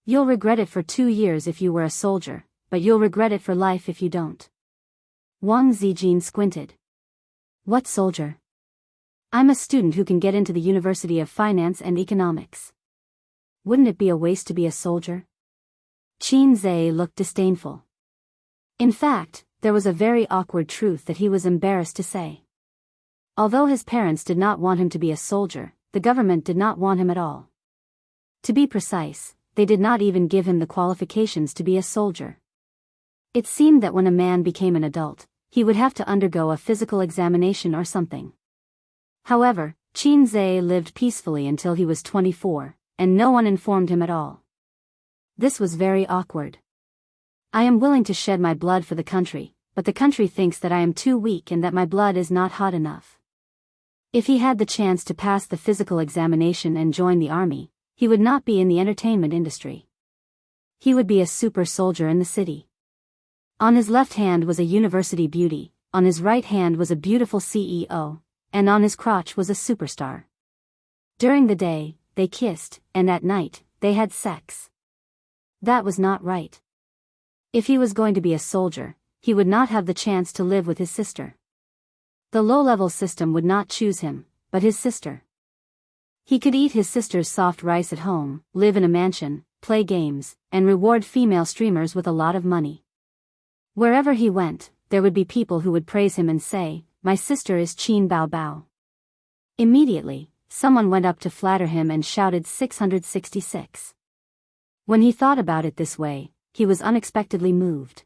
You'll regret it for 2 years if you were a soldier, but you'll regret it for life if you don't. Wang Zijin squinted. What soldier? I'm a student who can get into the University of Finance and Economics. Wouldn't it be a waste to be a soldier? Qin Zhe looked disdainful. In fact, there was a very awkward truth that he was embarrassed to say. Although his parents did not want him to be a soldier, the government did not want him at all. To be precise, they did not even give him the qualifications to be a soldier. It seemed that when a man became an adult, he would have to undergo a physical examination or something. However, Qin Zhe lived peacefully until he was 24, and no one informed him at all. This was very awkward. I am willing to shed my blood for the country, but the country thinks that I am too weak and that my blood is not hot enough. If he had the chance to pass the physical examination and join the army, he would not be in the entertainment industry. He would be a super soldier in the city. On his left hand was a university beauty, on his right hand was a beautiful CEO, and on his crotch was a superstar. During the day, they kissed, and at night, they had sex. That was not right. If he was going to be a soldier, he would not have the chance to live with his sister. The low-level system would not choose him, but his sister. He could eat his sister's soft rice at home, live in a mansion, play games, and reward female streamers with a lot of money. Wherever he went, there would be people who would praise him and say, "My sister is Qin Bao Bao." Immediately, someone went up to flatter him and shouted 666. When he thought about it this way, he was unexpectedly moved.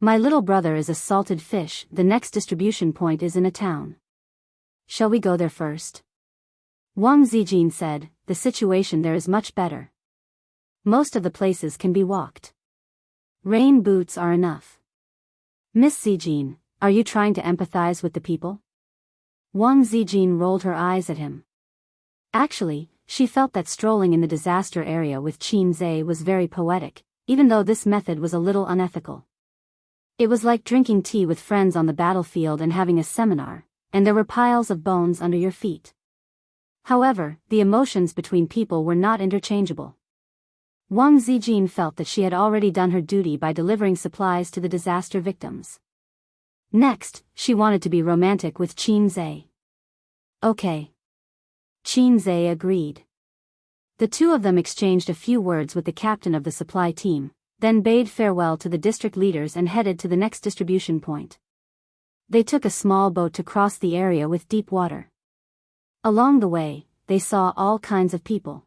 My little brother is a salted fish, the next distribution point is in a town. Shall we go there first? Wang Zijin said, the situation there is much better. Most of the places can be walked. Rain boots are enough. Miss Zijin, are you trying to empathize with the people? Wang Zijin rolled her eyes at him. Actually, she felt that strolling in the disaster area with Qin Zhe was very poetic, even though this method was a little unethical. It was like drinking tea with friends on the battlefield and having a seminar, and there were piles of bones under your feet. However, the emotions between people were not interchangeable. Wang Zijin felt that she had already done her duty by delivering supplies to the disaster victims. Next, she wanted to be romantic with Qin Zhe. Okay. Qin Zhe agreed. The two of them exchanged a few words with the captain of the supply team, then bade farewell to the district leaders and headed to the next distribution point. They took a small boat to cross the area with deep water. Along the way, they saw all kinds of people.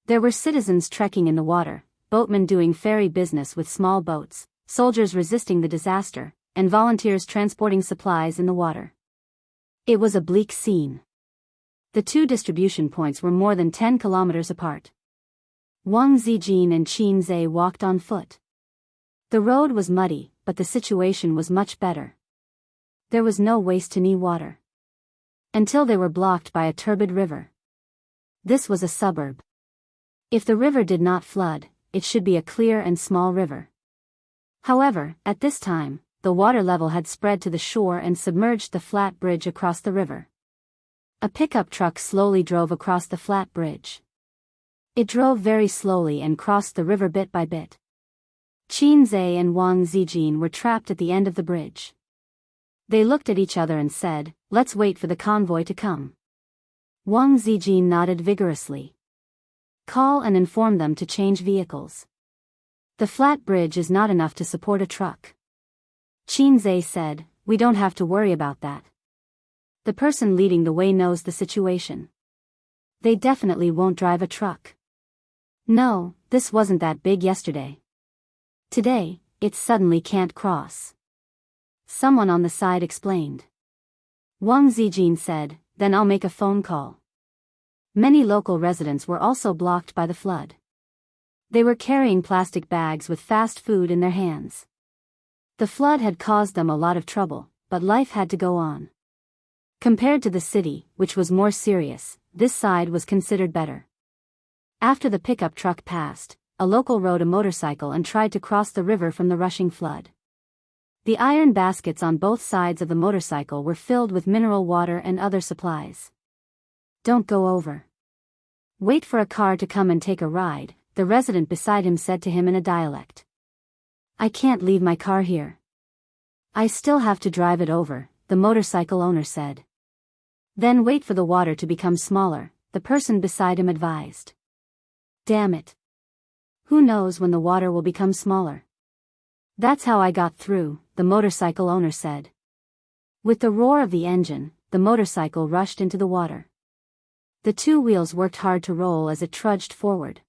There were citizens trekking in the water, boatmen doing ferry business with small boats, soldiers resisting the disaster, and volunteers transporting supplies in the water. It was a bleak scene. The two distribution points were more than 10 kilometers apart. Wang Zijin and Qin Zhe walked on foot. The road was muddy, but the situation was much better. There was no waist-to-knee water. Until they were blocked by a turbid river. This was a suburb. If the river did not flood, it should be a clear and small river. However, at this time, the water level had spread to the shore and submerged the flat bridge across the river. A pickup truck slowly drove across the flat bridge. It drove very slowly and crossed the river bit by bit. Qin Zhe and Wang Zijin were trapped at the end of the bridge. They looked at each other and said, "Let's wait for the convoy to come." Wang Zijin nodded vigorously. Call and inform them to change vehicles. The flat bridge is not enough to support a truck. Qin Zhe said, "We don't have to worry about that. The person leading the way knows the situation. They definitely won't drive a truck. No, this wasn't that big yesterday. Today, it suddenly can't cross." Someone on the side explained. Wang Zijin said, "Then I'll make a phone call." Many local residents were also blocked by the flood. They were carrying plastic bags with fast food in their hands. The flood had caused them a lot of trouble, but life had to go on. Compared to the city, which was more serious, this side was considered better. After the pickup truck passed, a local rode a motorcycle and tried to cross the river from the rushing flood. The iron baskets on both sides of the motorcycle were filled with mineral water and other supplies. "Don't go over. Wait for a car to come and take a ride," the resident beside him said to him in a dialect. I can't leave my car here. I still have to drive it over, the motorcycle owner said. Then wait for the water to become smaller, the person beside him advised. Damn it. Who knows when the water will become smaller? That's how I got through, the motorcycle owner said. With the roar of the engine, the motorcycle rushed into the water. The two wheels worked hard to roll as it trudged forward.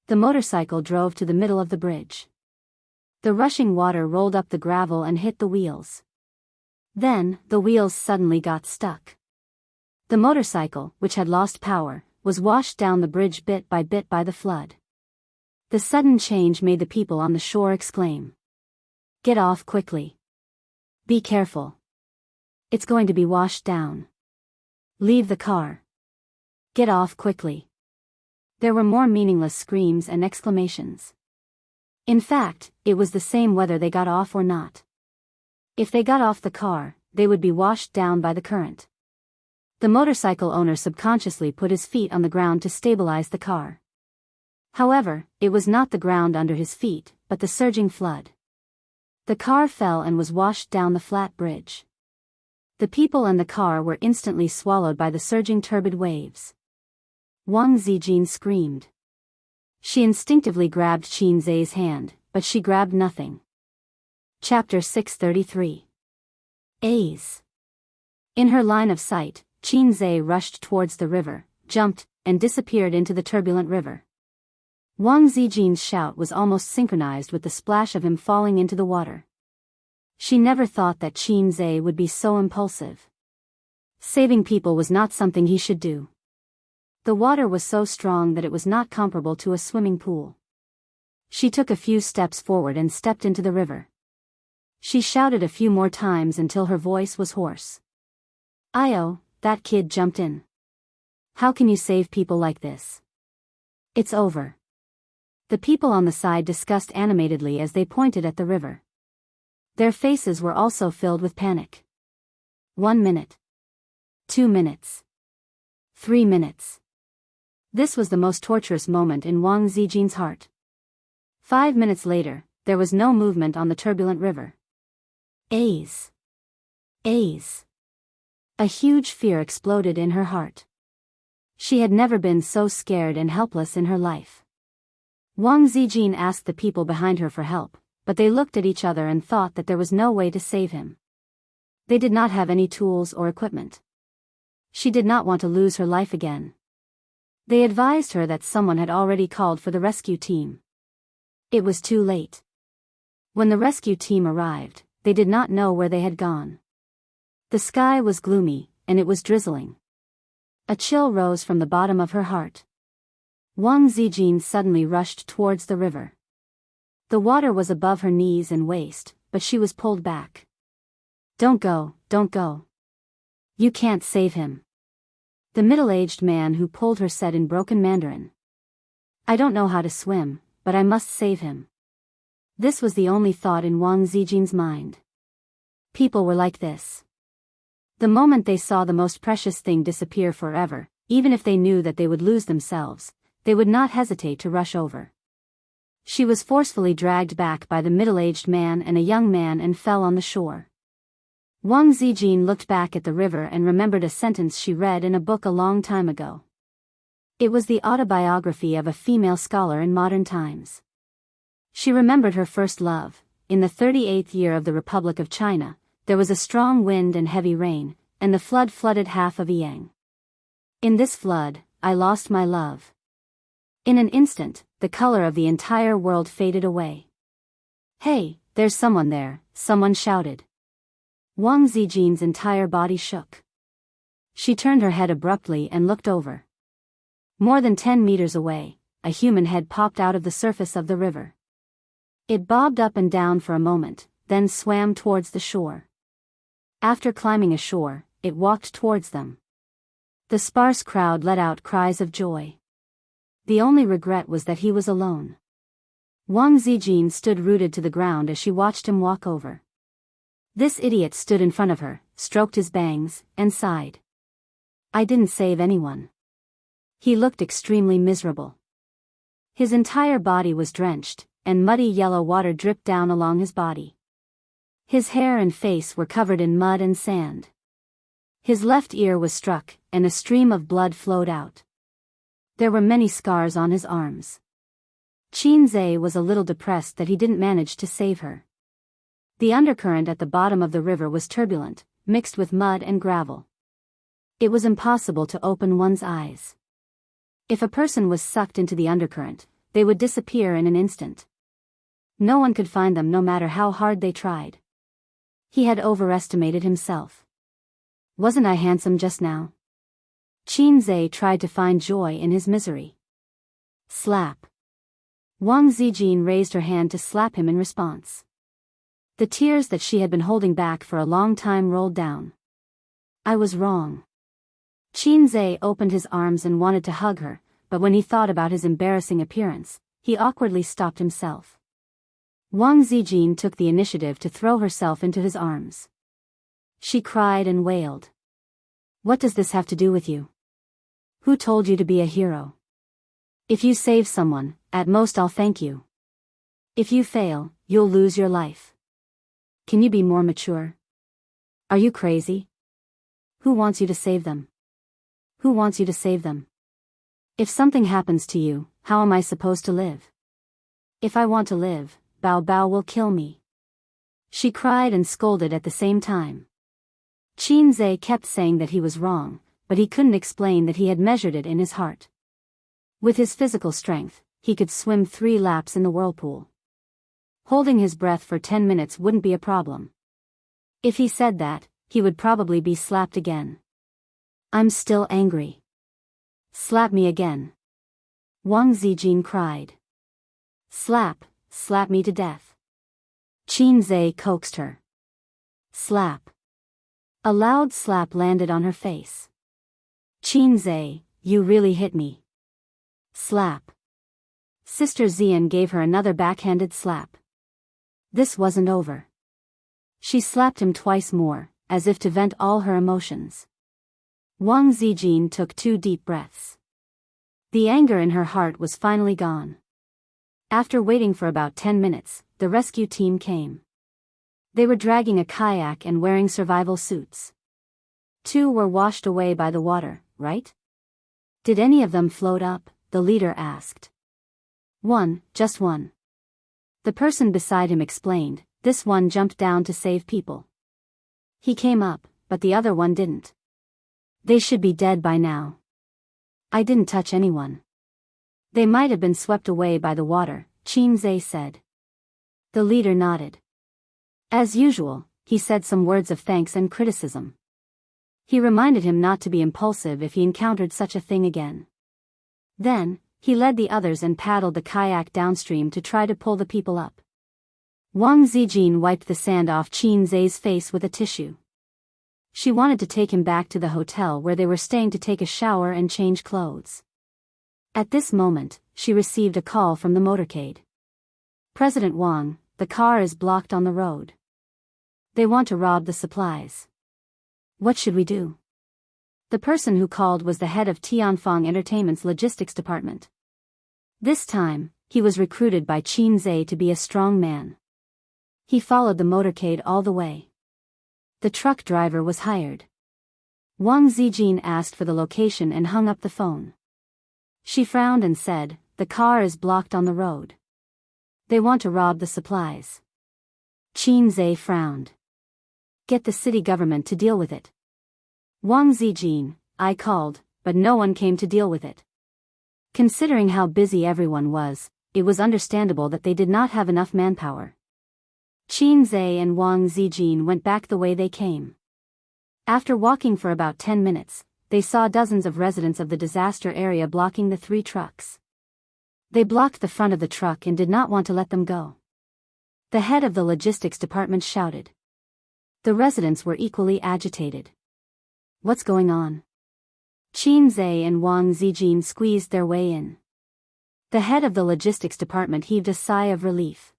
The motorcycle drove to the middle of the bridge. The rushing water rolled up the gravel and hit the wheels. Then, the wheels suddenly got stuck. The motorcycle, which had lost power, was washed down the bridge bit by the flood. The sudden change made the people on the shore exclaim. Get off quickly. Be careful. It's going to be washed down. Leave the car. Get off quickly. There were more meaningless screams and exclamations. In fact, it was the same whether they got off or not. If they got off the car, they would be washed down by the current. The motorcycle owner subconsciously put his feet on the ground to stabilize the car. However, it was not the ground under his feet, but the surging flood. The car fell and was washed down the flat bridge. The people and the car were instantly swallowed by the surging turbid waves. Wang Zijin screamed. She instinctively grabbed Qin Zai's hand, but she grabbed nothing. Chapter 633. A's. In her line of sight, Qin Zai rushed towards the river, jumped, and disappeared into the turbulent river. Wang Zijin's shout was almost synchronized with the splash of him falling into the water. She never thought that Qin Zai would be so impulsive. Saving people was not something he should do. The water was so strong that it was not comparable to a swimming pool. She took a few steps forward and stepped into the river. She shouted a few more times until her voice was hoarse. Io, that kid jumped in. How can you save people like this? It's over. The people on the side discussed animatedly as they pointed at the river. Their faces were also filled with panic. 1 minute. 2 minutes. 3 minutes. This was the most torturous moment in Wang Zijin's heart. 5 minutes later, there was no movement on the turbulent river. A's. A's. A huge fear exploded in her heart. She had never been so scared and helpless in her life. Wang Zijin asked the people behind her for help, but they looked at each other and thought that there was no way to save him. They did not have any tools or equipment. She did not want to lose her life again. They advised her that someone had already called for the rescue team. It was too late. When the rescue team arrived, they did not know where they had gone. The sky was gloomy, and it was drizzling. A chill rose from the bottom of her heart. Wang Zijin suddenly rushed towards the river. The water was above her knees and waist, but she was pulled back. Don't go, don't go. You can't save him. The middle-aged man who pulled her said in broken Mandarin. I don't know how to swim, but I must save him. This was the only thought in Wang Zijin's mind. People were like this. The moment they saw the most precious thing disappear forever, even if they knew that they would lose themselves, they would not hesitate to rush over. She was forcefully dragged back by the middle-aged man and a young man and fell on the shore. Wang Zijin looked back at the river and remembered a sentence she read in a book a long time ago. It was the autobiography of a female scholar in modern times. She remembered her first love. In the 38th year of the Republic of China, there was a strong wind and heavy rain, and the flood flooded half of Yang. In this flood, I lost my love. In an instant, the color of the entire world faded away. Hey, there's someone there, someone shouted. Wang Zijin's entire body shook. She turned her head abruptly and looked over. More than 10 meters away, a human head popped out of the surface of the river. It bobbed up and down for a moment, then swam towards the shore. After climbing ashore, it walked towards them. The sparse crowd let out cries of joy. The only regret was that he was alone. Wang Zijin stood rooted to the ground as she watched him walk over. This idiot stood in front of her, stroked his bangs, and sighed. I didn't save anyone. He looked extremely miserable. His entire body was drenched, and muddy yellow water dripped down along his body. His hair and face were covered in mud and sand. His left ear was struck, and a stream of blood flowed out. There were many scars on his arms. Xianxia was a little depressed that he didn't manage to save her. The undercurrent at the bottom of the river was turbulent, mixed with mud and gravel. It was impossible to open one's eyes. If a person was sucked into the undercurrent, they would disappear in an instant. No one could find them no matter how hard they tried. He had overestimated himself. Wasn't I handsome just now? Xianxia tried to find joy in his misery. Slap. Wang Zijin raised her hand to slap him in response. The tears that she had been holding back for a long time rolled down. I was wrong. Xianxia opened his arms and wanted to hug her, but when he thought about his embarrassing appearance, he awkwardly stopped himself. Wang Zijin took the initiative to throw herself into his arms. She cried and wailed. What does this have to do with you? Who told you to be a hero? If you save someone, at most I'll thank you. If you fail, you'll lose your life. Can you be more mature? Are you crazy? Who wants you to save them? Who wants you to save them? If something happens to you, how am I supposed to live? If I want to live, Bao Bao will kill me. She cried and scolded at the same time. Xianxia kept saying that he was wrong, but he couldn't explain that he had measured it in his heart. With his physical strength, he could swim 3 laps in the whirlpool. Holding his breath for 10 minutes wouldn't be a problem. If he said that, he would probably be slapped again. I'm still angry. Slap me again. Wang Zijin cried. Slap me to death. Xianxia coaxed her. Slap. A loud slap landed on her face. Xianxia, you really hit me. Slap. Sister Xian gave her another backhanded slap. This wasn't over. She slapped him twice more, as if to vent all her emotions. Wang Zijin took 2 deep breaths. The anger in her heart was finally gone. After waiting for about 10 minutes, the rescue team came. They were dragging a kayak and wearing survival suits. 2 were washed away by the water, right? Did any of them float up? The leader asked. 1, just 1. The person beside him explained, this one jumped down to save people. He came up, but the other one didn't. They should be dead by now. I didn't touch anyone. They might have been swept away by the water, Xianxia said. The leader nodded. As usual, he said some words of thanks and criticism. He reminded him not to be impulsive if he encountered such a thing again. Then, he led the others and paddled the kayak downstream to try to pull the people up. Wang Zijin wiped the sand off Xianxia's face with a tissue. She wanted to take him back to the hotel where they were staying to take a shower and change clothes. At this moment, she received a call from the motorcade. President Wang, the car is blocked on the road. They want to rob the supplies. What should we do? The person who called was the head of Tianfeng Entertainment's logistics department. This time, he was recruited by Xianxia to be a strong man. He followed the motorcade all the way. The truck driver was hired. Wang Zijin asked for the location and hung up the phone. She frowned and said, the car is blocked on the road. They want to rob the supplies. Xianxia frowned. Get the city government to deal with it. Wang Zijin, I called, but no one came to deal with it. Considering how busy everyone was, it was understandable that they did not have enough manpower. Xianxia and Wang Zijin went back the way they came. After walking for about 10 minutes, they saw dozens of residents of the disaster area blocking the 3 trucks. They blocked the front of the truck and did not want to let them go. The head of the logistics department shouted. The residents were equally agitated. What's going on? Xianxia and Wang Zijin squeezed their way in. The head of the logistics department heaved a sigh of relief.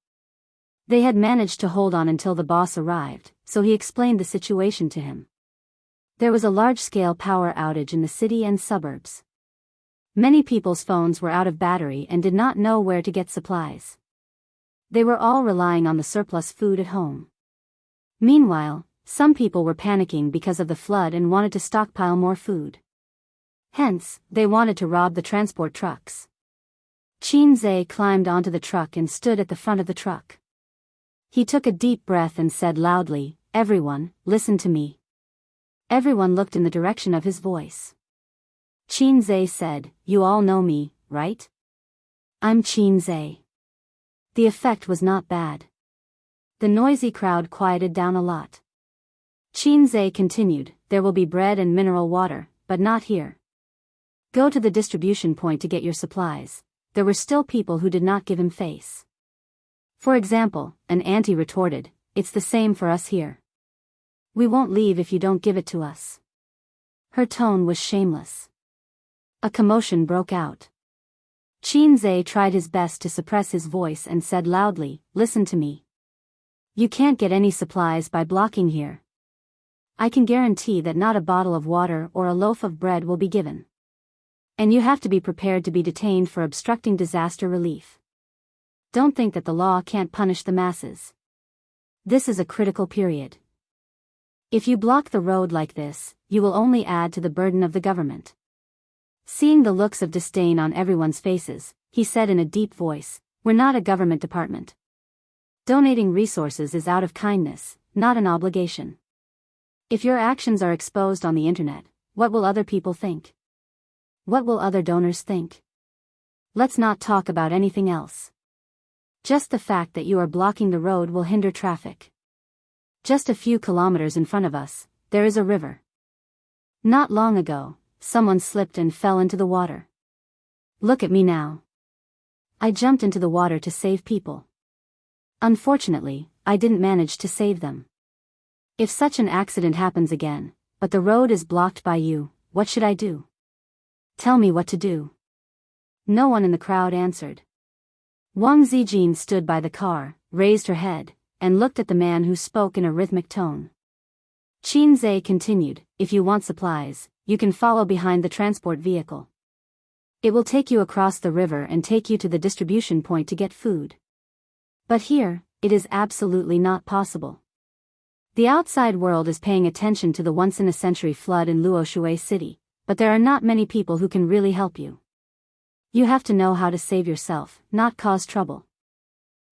They had managed to hold on until the boss arrived, so he explained the situation to him. There was a large-scale power outage in the city and suburbs. Many people's phones were out of battery and did not know where to get supplies. They were all relying on the surplus food at home. Meanwhile, some people were panicking because of the flood and wanted to stockpile more food. Hence, they wanted to rob the transport trucks. Xianxia climbed onto the truck and stood at the front of the truck. He took a deep breath and said loudly, "Everyone, listen to me." Everyone looked in the direction of his voice. Xianxia said, "You all know me, right? I'm Xianxia." The effect was not bad. The noisy crowd quieted down a lot. Xianxia continued, "There will be bread and mineral water, but not here. Go to the distribution point to get your supplies." There were still people who did not give him face. For example, an auntie retorted, "It's the same for us here. We won't leave if you don't give it to us." Her tone was shameless. A commotion broke out. Xianxia tried his best to suppress his voice and said loudly, "Listen to me. You can't get any supplies by blocking here. I can guarantee that not a bottle of water or a loaf of bread will be given. And you have to be prepared to be detained for obstructing disaster relief. Don't think that the law can't punish the masses. This is a critical period. If you block the road like this, you will only add to the burden of the government." Seeing the looks of disdain on everyone's faces, he said in a deep voice, "We're not a government department. Donating resources is out of kindness, not an obligation. If your actions are exposed on the internet, what will other people think? What will other donors think? Let's not talk about anything else. Just the fact that you are blocking the road will hinder traffic. Just a few kilometers in front of us, there is a river. Not long ago, someone slipped and fell into the water. Look at me now. I jumped into the water to save people. Unfortunately, I didn't manage to save them. If such an accident happens again, but the road is blocked by you, what should I do? Tell me what to do." No one in the crowd answered. Wang Zijin stood by the car, raised her head, and looked at the man who spoke in a rhythmic tone. Xianxia continued, "If you want supplies, you can follow behind the transport vehicle. It will take you across the river and take you to the distribution point to get food. But here, it is absolutely not possible. The outside world is paying attention to the once-in-a-century flood in Luoshui City, but there are not many people who can really help you. You have to know how to save yourself, not cause trouble.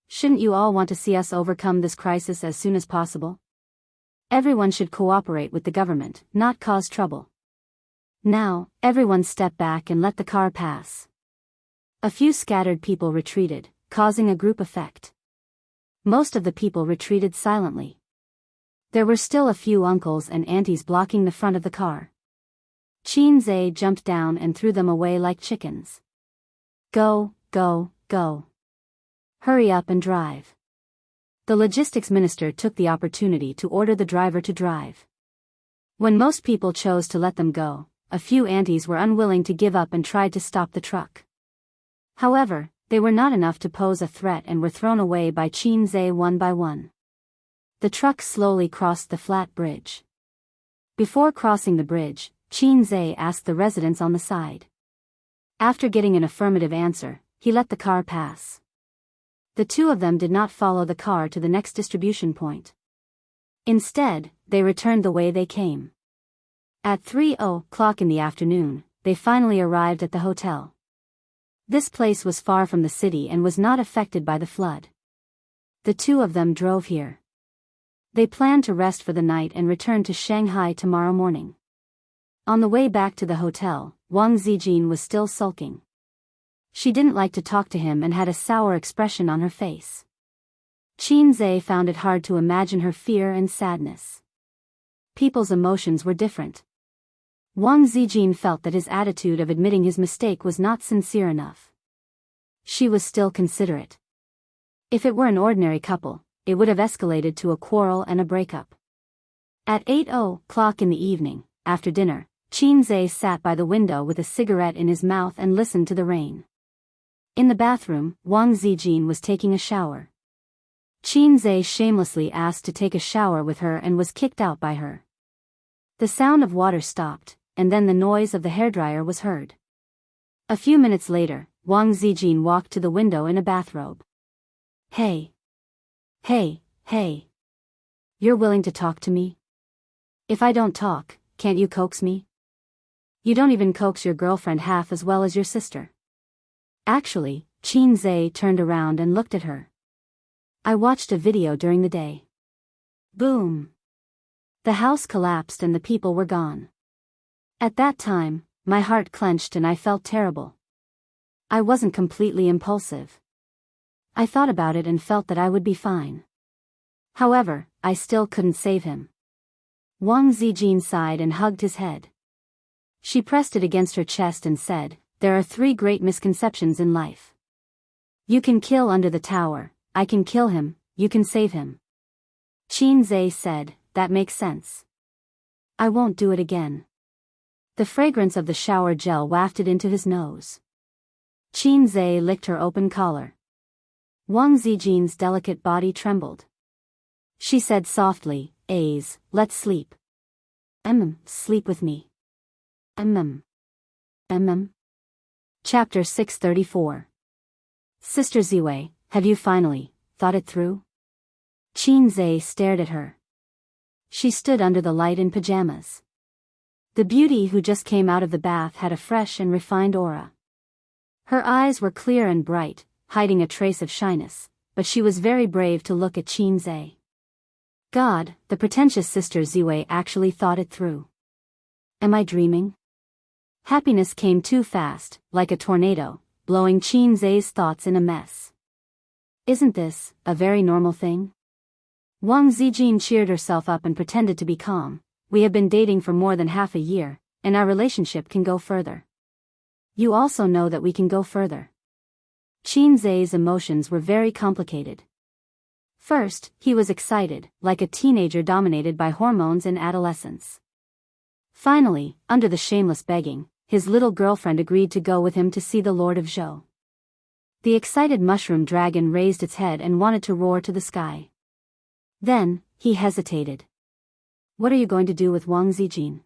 Shouldn't you all want to see us overcome this crisis as soon as possible? Everyone should cooperate with the government, not cause trouble. Now, everyone step back and let the car pass." A few scattered people retreated, causing a group effect. Most of the people retreated silently. There were still a few uncles and aunties blocking the front of the car. Xianxia jumped down and threw them away like chickens. "Go, go, go. Hurry up and drive." The logistics minister took the opportunity to order the driver to drive. When most people chose to let them go, a few aunties were unwilling to give up and tried to stop the truck. However, they were not enough to pose a threat and were thrown away by Xianxia one by one. The truck slowly crossed the flat bridge. Before crossing the bridge, Xianxia asked the residents on the side. After getting an affirmative answer, he let the car pass. The two of them did not follow the car to the next distribution point. Instead, they returned the way they came. At 3:00 in the afternoon, they finally arrived at the hotel. This place was far from the city and was not affected by the flood. The two of them drove here. They planned to rest for the night and return to Shanghai tomorrow morning. On the way back to the hotel, Wang Zijin was still sulking. She didn't like to talk to him and had a sour expression on her face. Xianxia found it hard to imagine her fear and sadness. People's emotions were different. Wang Zijin felt that his attitude of admitting his mistake was not sincere enough. She was still considerate. If it were an ordinary couple, it would have escalated to a quarrel and a breakup. At 8:00 in the evening, after dinner, Xianxia sat by the window with a cigarette in his mouth and listened to the rain. In the bathroom, Wang Zijin was taking a shower. Xianxia shamelessly asked to take a shower with her and was kicked out by her. The sound of water stopped, and then the noise of the hairdryer was heard. A few minutes later, Wang Zijin walked to the window in a bathrobe. Hey. Hey, hey. You're willing to talk to me? If I don't talk, can't you coax me? You don't even coax your girlfriend half as well as your sister. Actually, Qin Zhe turned around and looked at her. I watched a video during the day. Boom. The house collapsed and the people were gone. At that time, my heart clenched and I felt terrible. I wasn't completely impulsive. I thought about it and felt that I would be fine. However, I still couldn't save him. Wang Zijin sighed and hugged his head. She pressed it against her chest and said, "There are 3 great misconceptions in life. You can kill under the tower, I can kill him, you can save him." Qin Zhe said, "That makes sense. I won't do it again." The fragrance of the shower gel wafted into his nose. Qin Zhe licked her open collar. Wang Zijin's delicate body trembled. She said softly, "Let's sleep. Sleep with me. Chapter 634. Sister Ziwei, have you finally thought it through? Qin Zhe stared at her. She stood under the light in pajamas. The beauty who just came out of the bath had a fresh and refined aura. Her eyes were clear and bright, hiding a trace of shyness, but she was very brave to look at Qin Zhe. God, the pretentious Sister Ziwei actually thought it through. Am I dreaming? Happiness came too fast, like a tornado, blowing Qin Zhe's thoughts in a mess. Isn't this a very normal thing? Wang Zijin cheered herself up and pretended to be calm. We have been dating for more than half a year, and our relationship can go further. You also know that we can go further. Qin Zhe's emotions were very complicated. First, he was excited, like a teenager dominated by hormones in adolescence. Finally, under the shameless begging, his little girlfriend agreed to go with him to see the Lord of Zhou. The excited mushroom dragon raised its head and wanted to roar to the sky. Then, he hesitated. What are you going to do with Wang Zijin?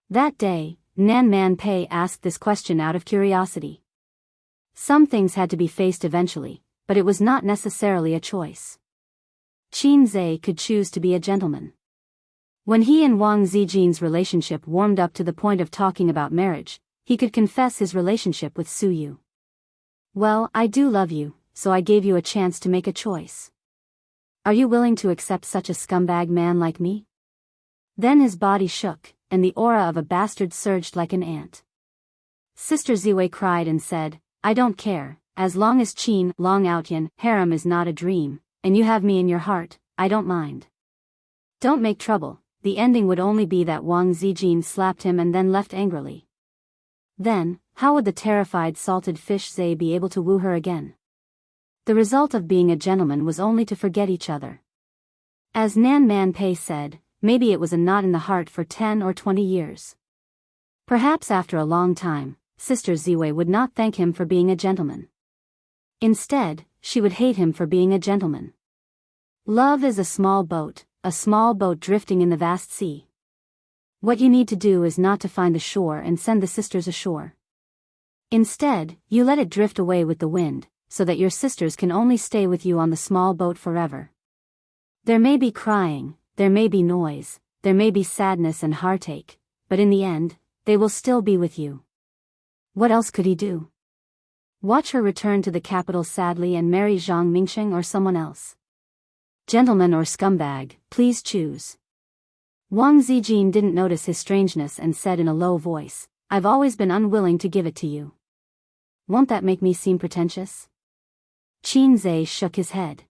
That day, Nan Man Pei asked this question out of curiosity. Some things had to be faced eventually, but it was not necessarily a choice. Qin Zhe could choose to be a gentleman. When he and Wang Zijin's relationship warmed up to the point of talking about marriage, he could confess his relationship with Su Yu. Well, I do love you, so I gave you a chance to make a choice. Are you willing to accept such a scumbag man like me? Then his body shook, and the aura of a bastard surged like an ant. Sister Ziwei cried and said, I don't care, as long as Qin Long Outyan harem is not a dream, and you have me in your heart, I don't mind. Don't make trouble, the ending would only be that Wang Zijin slapped him and then left angrily. Then, how would the terrified salted fish Zhe be able to woo her again? The result of being a gentleman was only to forget each other. As Nan Man Pei said, maybe it was a knot in the heart for 10 or 20 years. Perhaps after a long time, Sister Ziwei would not thank him for being a gentleman. Instead, she would hate him for being a gentleman. Love is a small boat drifting in the vast sea. What you need to do is not to find the shore and send the sisters ashore. Instead, you let it drift away with the wind, so that your sisters can only stay with you on the small boat forever. There may be crying, there may be noise, there may be sadness and heartache, but in the end, they will still be with you. What else could he do? Watch her return to the capital sadly and marry Zhang Mingsheng or someone else. Gentleman or scumbag, please choose. Wang Zijin didn't notice his strangeness and said in a low voice, I've always been unwilling to give it to you. Won't that make me seem pretentious? Qin Zhe shook his head.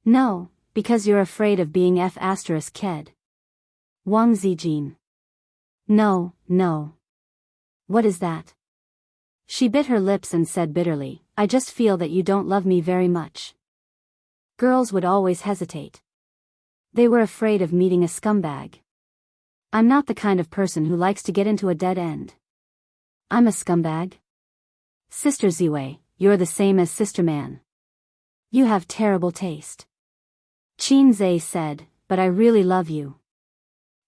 No, because you're afraid of being F***ked. Wang Zijin. No. What is that? She bit her lips and said bitterly, I just feel that you don't love me very much. Girls would always hesitate. They were afraid of meeting a scumbag. I'm not the kind of person who likes to get into a dead end. I'm a scumbag? Sister Ziwei, you're the same as Sister Man. You have terrible taste. Qin Zhe said, but I really love you.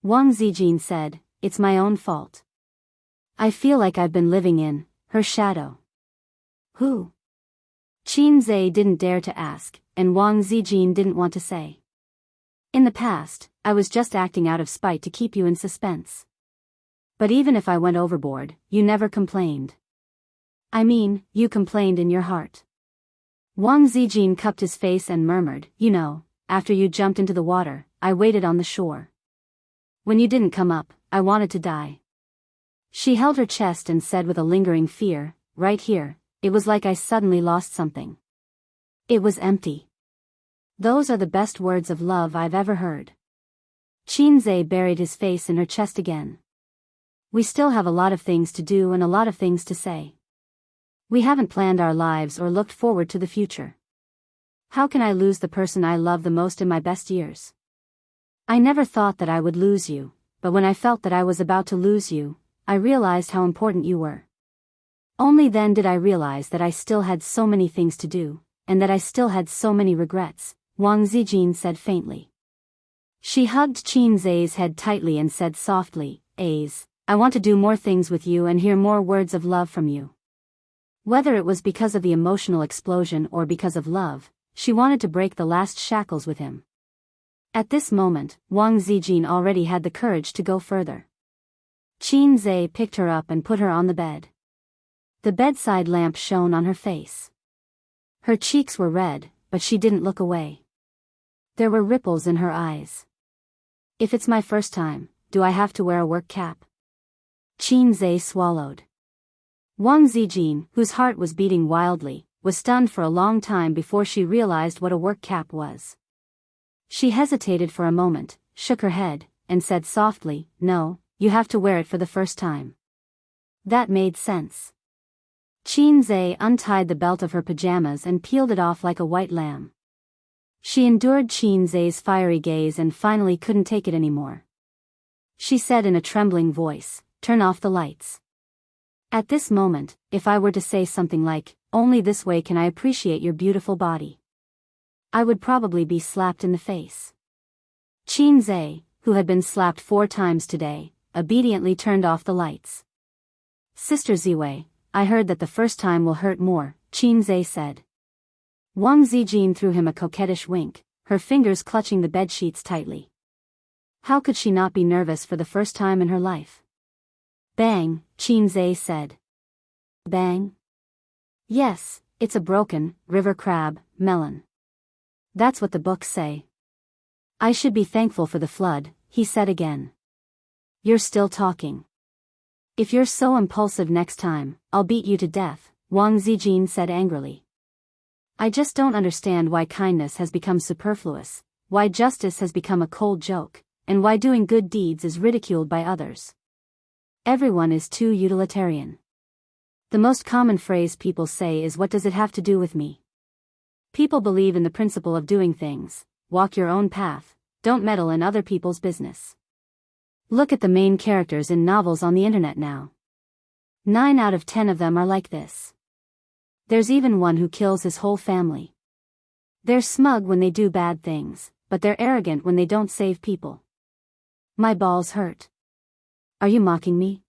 Wang Zijin said, it's my own fault. I feel like I've been living in her shadow. Who? Qin Zhe didn't dare to ask, and Wang Zijin didn't want to say. In the past, I was just acting out of spite to keep you in suspense. But even if I went overboard, you never complained. I mean, you complained in your heart. Wang Zijin cupped his face and murmured, you know, after you jumped into the water, I waited on the shore. When you didn't come up, I wanted to die. She held her chest and said with a lingering fear, right here, it was like I suddenly lost something. It was empty. Those are the best words of love I've ever heard. Qin Zhe buried his face in her chest again. We still have a lot of things to do and a lot of things to say. We haven't planned our lives or looked forward to the future. How can I lose the person I love the most in my best years? I never thought that I would lose you, but when I felt that I was about to lose you, I realized how important you were. Only then did I realize that I still had so many things to do, and that I still had so many regrets, Wang Zijin said faintly. She hugged Qin Zhe's head tightly and said softly, I want to do more things with you and hear more words of love from you. Whether it was because of the emotional explosion or because of love, she wanted to break the last shackles with him. At this moment, Wang Zijin already had the courage to go further. Qin Zhe picked her up and put her on the bed. The bedside lamp shone on her face. Her cheeks were red, but she didn't look away. There were ripples in her eyes. If it's my first time, do I have to wear a work cap? Qin Zhe swallowed. Wang Zijin, whose heart was beating wildly, was stunned for a long time before she realized what a work cap was. She hesitated for a moment, shook her head, and said softly, no, you have to wear it for the first time. That made sense. Qin Zhe untied the belt of her pajamas and peeled it off like a white lamb. She endured Qin Zhe's fiery gaze and finally couldn't take it anymore. She said in a trembling voice, turn off the lights. At this moment, if I were to say something like, only this way can I appreciate your beautiful body, I would probably be slapped in the face. Qin Zhe, who had been slapped 4 times today, obediently turned off the lights. Sister Ziwei, I heard that the first time will hurt more, Qin Zhe said. Wang Zijin threw him a coquettish wink, her fingers clutching the bedsheets tightly. How could she not be nervous for the first time in her life? Bang, Qin Zhe said. Bang? Yes, it's a broken, river crab, melon. That's what the books say. I should be thankful for the flood, he said again. You're still talking. If you're so impulsive next time, I'll beat you to death, Wang Zijin said angrily. I just don't understand why kindness has become superfluous, why justice has become a cold joke, and why doing good deeds is ridiculed by others. Everyone is too utilitarian. The most common phrase people say is, what does it have to do with me? People believe in the principle of doing things, walk your own path, don't meddle in other people's business. Look at the main characters in novels on the internet now. 9 out of 10 of them are like this. There's even one who kills his whole family. They're smug when they do bad things, but they're arrogant when they don't save people. My balls hurt. Are you mocking me?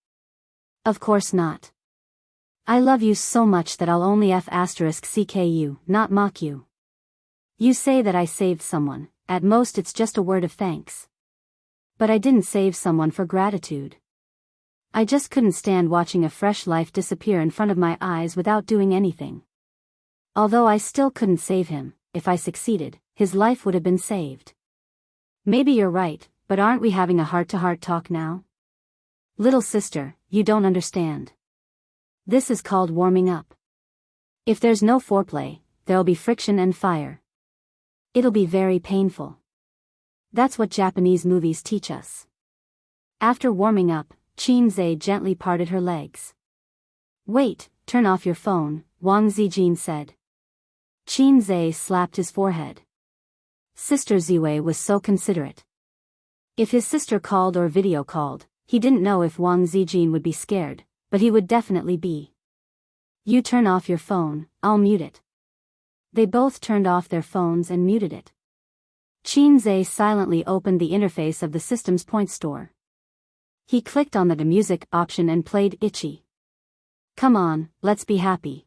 Of course not. I love you so much that I'll only *CK you, not mock you. You say that I saved someone, at most it's just a word of thanks. But I didn't save someone for gratitude. I just couldn't stand watching a fresh life disappear in front of my eyes without doing anything. Although I still couldn't save him, if I succeeded, his life would have been saved. Maybe you're right, but aren't we having a heart-to-heart talk now? Little sister, you don't understand. This is called warming up. If there's no foreplay, there'll be friction and fire. It'll be very painful. That's what Japanese movies teach us. After warming up, Qin Zhe gently parted her legs. Wait, turn off your phone, Wang Zijin said. Qin Zhe slapped his forehead. Sister Ziwei was so considerate. If his sister called or video called, he didn't know if Wang Zijin would be scared, but he would definitely be. You turn off your phone, I'll mute it. They both turned off their phones and muted it. Qin Zhe silently opened the interface of the system's point store. He clicked on the music option and played Itchy. Come on, let's be happy.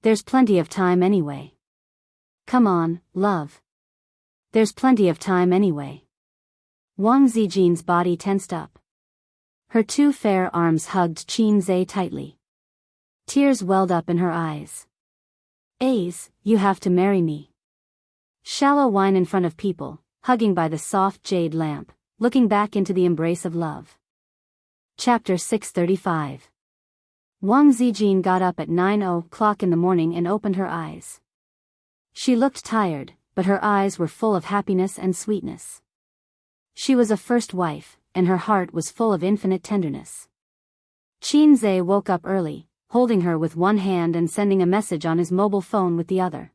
There's plenty of time anyway. Come on, love. There's plenty of time anyway. Wang Zijin's body tensed up. Her two fair arms hugged Qin Zhe tightly. Tears welled up in her eyes. Ace, you have to marry me. Shallow whine in front of people, hugging by the soft jade lamp, looking back into the embrace of love. Chapter 635. Wang Zijin got up at 9:00 in the morning and opened her eyes. She looked tired, but her eyes were full of happiness and sweetness. She was a first wife, and her heart was full of infinite tenderness. Qin Zhe woke up early, holding her with one hand and sending a message on his mobile phone with the other.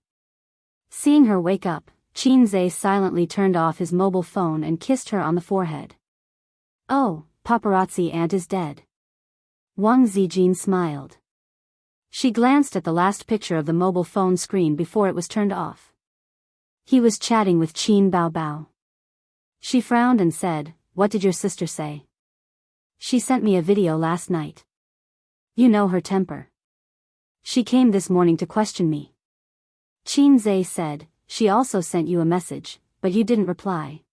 Seeing her wake up, Qin Zhe silently turned off his mobile phone and kissed her on the forehead. Oh, paparazzi aunt is dead. Wang Zijin smiled. She glanced at the last picture of the mobile phone screen before it was turned off. He was chatting with Qin Baobao. She frowned and said, "What did your sister say?" "She sent me a video last night. You know her temper. She came this morning to question me." Qin Zhe said, "She also sent you a message, but you didn't reply."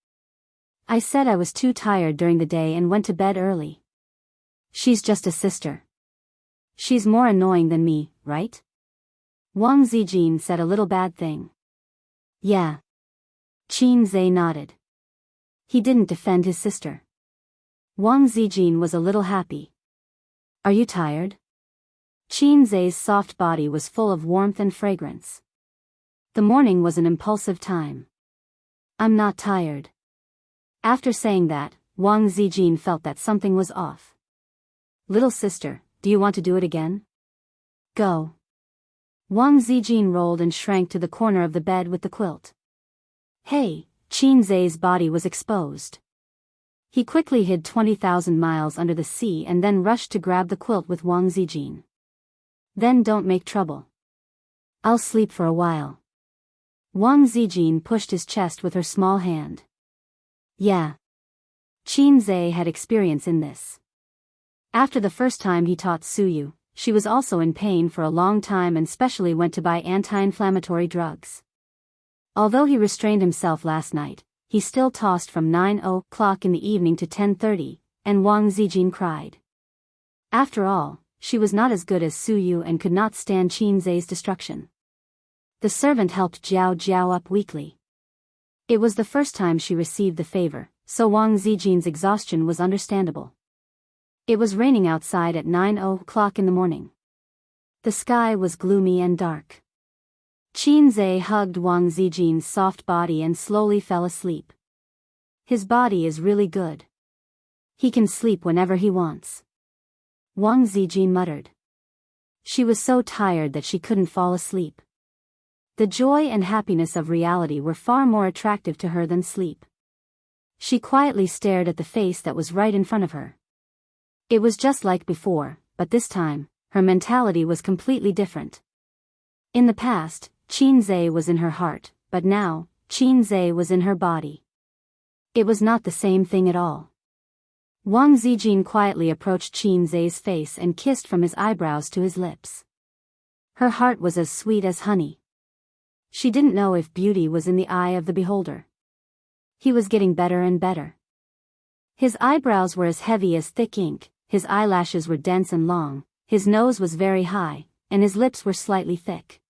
"I said I was too tired during the day and went to bed early." "She's just a sister. She's more annoying than me, right?" Wang Zijin said a little bad thing. "Yeah." Qin Zhe nodded. He didn't defend his sister. Wang Zijin was a little happy. "Are you tired?" Qin Zhe's soft body was full of warmth and fragrance. The morning was an impulsive time. "I'm not tired." After saying that, Wang Zijin felt that something was off. "Little sister, do you want to do it again?" "Go." Wang Zijin rolled and shrank to the corner of the bed with the quilt. "Hey!" Qin Zhe's body was exposed. He quickly hid 20,000 miles under the sea and then rushed to grab the quilt with Wang Zijin. "Then don't make trouble. I'll sleep for a while." Wang Zijin pushed his chest with her small hand. "Yeah." Qin Zhe had experience in this. After the first time he taught Suyu, she was also in pain for a long time and specially went to buy anti-inflammatory drugs. Although he restrained himself last night, he still tossed from 9:00 in the evening to 10:30, and Wang Zijin cried. After all, she was not as good as Suyu and could not stand Qin Zhe's destruction. The servant helped Jiao Jiao up weekly. It was the first time she received the favor, so Wang Zijin's exhaustion was understandable. It was raining outside at 9:00 in the morning. The sky was gloomy and dark. Qin Zhe hugged Wang Zijin's soft body and slowly fell asleep. His body is really good. He can sleep whenever he wants. Wang Zijin muttered. She was so tired that she couldn't fall asleep. The joy and happiness of reality were far more attractive to her than sleep. She quietly stared at the face that was right in front of her. It was just like before, but this time, her mentality was completely different. In the past, Qin Zhe was in her heart, but now, Qin Zhe was in her body. It was not the same thing at all. Wang Zijin quietly approached Qin Zhe's face and kissed from his eyebrows to his lips. Her heart was as sweet as honey. She didn't know if beauty was in the eye of the beholder. He was getting better and better. His eyebrows were as heavy as thick ink, his eyelashes were dense and long, his nose was very high, and his lips were slightly thick.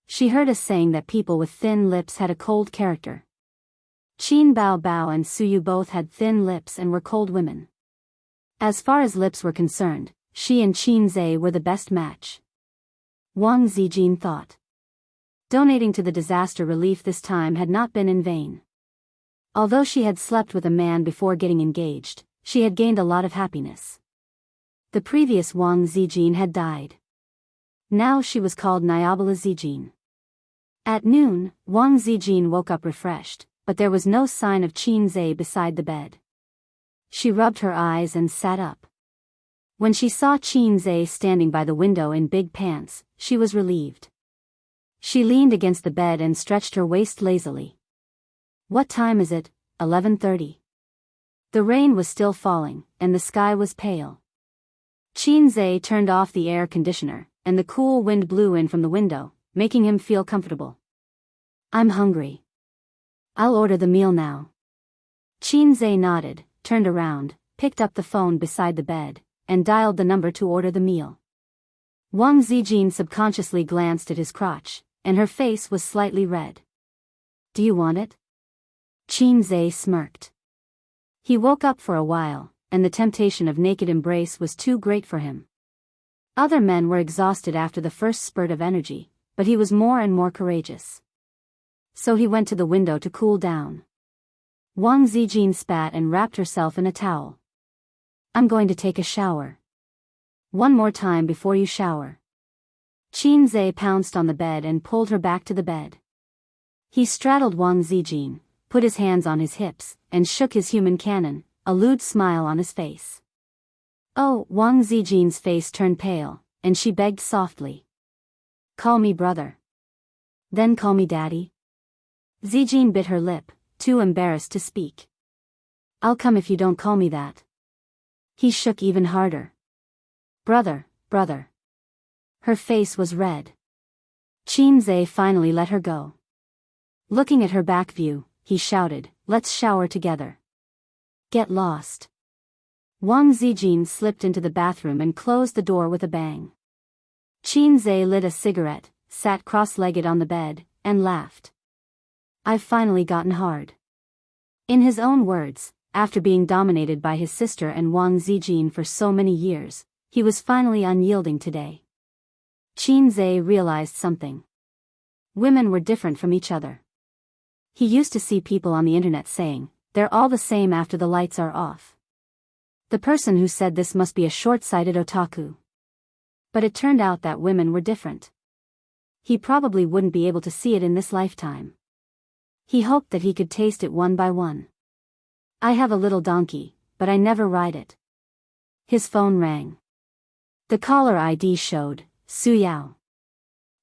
She heard a saying that people with thin lips had a cold character. Qin Baobao and Suyu both had thin lips and were cold women. As far as lips were concerned, she and Qin Zhe were the best match. Wang Zijin thought. Donating to the disaster relief this time had not been in vain. Although she had slept with a man before getting engaged, she had gained a lot of happiness. The previous Wang Zijin had died. Now she was called Nyabala Zijin. At noon, Wang Zijin woke up refreshed, but there was no sign of Qin Zhe beside the bed. She rubbed her eyes and sat up. When she saw Qin Zhe standing by the window in big pants, she was relieved. She leaned against the bed and stretched her waist lazily. "What time is it?" 11:30. The rain was still falling, and the sky was pale. Qin Zhe turned off the air conditioner, and the cool wind blew in from the window, making him feel comfortable. I'm hungry. I'll order the meal now. Qin Zhe nodded, turned around, picked up the phone beside the bed, and dialed the number to order the meal. Wang Zijin subconsciously glanced at his crotch, and her face was slightly red. Do you want it? Qin Zhe smirked. He woke up for a while, and the temptation of naked embrace was too great for him. Other men were exhausted after the first spurt of energy, but he was more and more courageous. So he went to the window to cool down. Wang Zijin spat and wrapped herself in a towel. I'm going to take a shower. One more time before you shower. Qin Zhe pounced on the bed and pulled her back to the bed. He straddled Wang Zijin, put his hands on his hips, and shook his human cannon, a lewd smile on his face. Oh, Wang Zijin's face turned pale, and she begged softly. Call me brother. Then call me daddy. Zijin bit her lip, too embarrassed to speak. I'll come if you don't call me that. He shook even harder. Brother, brother. Her face was red. Qin Zhe finally let her go. Looking at her back view, he shouted, let's shower together. Get lost. Wang Zijin slipped into the bathroom and closed the door with a bang. Qin Zhe lit a cigarette, sat cross-legged on the bed, and laughed. I've finally gotten hard. In his own words, after being dominated by his sister and Wang Zijin for so many years, he was finally unyielding today. Qin Zhe realized something. Women were different from each other. He used to see people on the internet saying, they're all the same after the lights are off. The person who said this must be a short-sighted otaku. But it turned out that women were different. He probably wouldn't be able to see it in this lifetime. He hoped that he could taste it one by one. I have a little donkey, but I never ride it. His phone rang. The caller ID showed, Su Yao.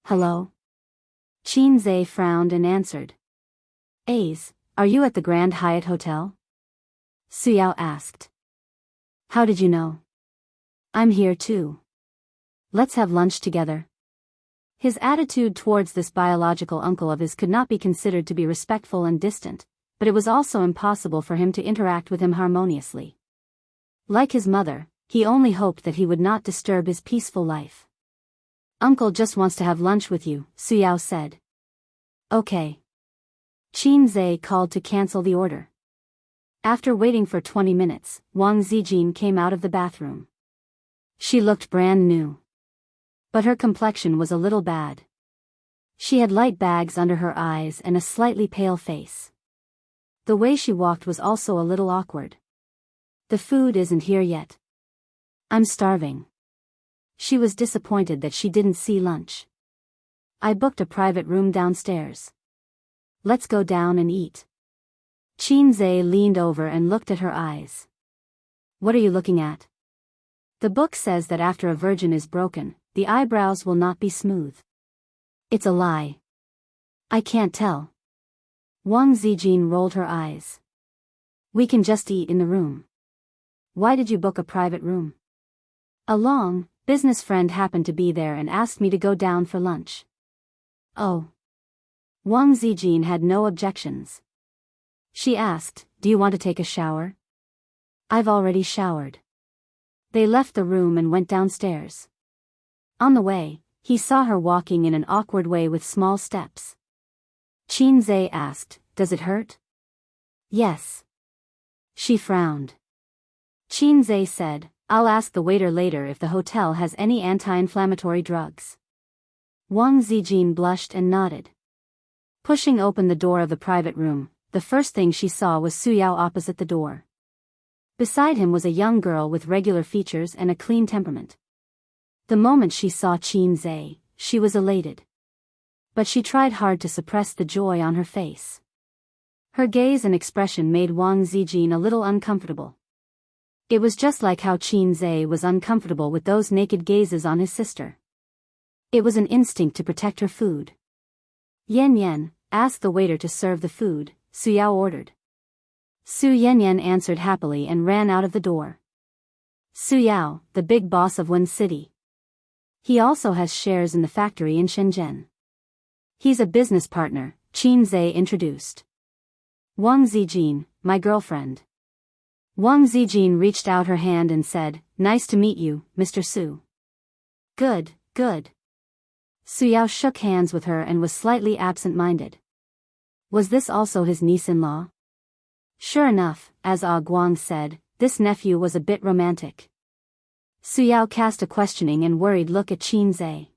Hello? Qin Zhe frowned and answered. A's, are you at the Grand Hyatt Hotel? Su Yao asked. How did you know? I'm here too. Let's have lunch together. His attitude towards this biological uncle of his could not be considered to be respectful and distant, but it was also impossible for him to interact with him harmoniously. Like his mother, he only hoped that he would not disturb his peaceful life. Uncle just wants to have lunch with you, Su Yao said. Okay. Qin Zhe called to cancel the order. After waiting for 20 minutes, Wang Zijin came out of the bathroom. She looked brand new. But her complexion was a little bad. She had light bags under her eyes and a slightly pale face. The way she walked was also a little awkward. The food isn't here yet. I'm starving. She was disappointed that she didn't see lunch. I booked a private room downstairs. Let's go down and eat. Qin Zhe leaned over and looked at her eyes. What are you looking at? The book says that after a virgin is broken, the eyebrows will not be smooth. It's a lie. I can't tell. Wang Zijin rolled her eyes. We can just eat in the room. Why did you book a private room? A long, business friend happened to be there and asked me to go down for lunch. Oh. Wang Zijin had no objections. She asked, do you want to take a shower? I've already showered. They left the room and went downstairs. On the way, he saw her walking in an awkward way with small steps. Qin Zhe asked, does it hurt? Yes. She frowned. Qin Zhe said, I'll ask the waiter later if the hotel has any anti-inflammatory drugs. Wang Zijin blushed and nodded. Pushing open the door of the private room, the first thing she saw was Su Yao opposite the door. Beside him was a young girl with regular features and a clean temperament. The moment she saw Qin Zhe, she was elated. But she tried hard to suppress the joy on her face. Her gaze and expression made Wang Zijin a little uncomfortable. It was just like how Qin Zhe was uncomfortable with those naked gazes on his sister. It was an instinct to protect her food. Yan Yan, ask the waiter to serve the food, Su Yao ordered. Su Yan Yan answered happily and ran out of the door. Su Yao, the big boss of one city. He also has shares in the factory in Shenzhen. He's a business partner, Qin Zhe introduced. Wang Zijin, my girlfriend. Wang Zijin reached out her hand and said, "Nice to meet you, Mr. Su." "Good, good." Su Yao shook hands with her and was slightly absent-minded. Was this also his niece-in-law? Sure enough, as Ah Guang said, this nephew was a bit romantic. Su Yao cast a questioning and worried look at Qin Zhe.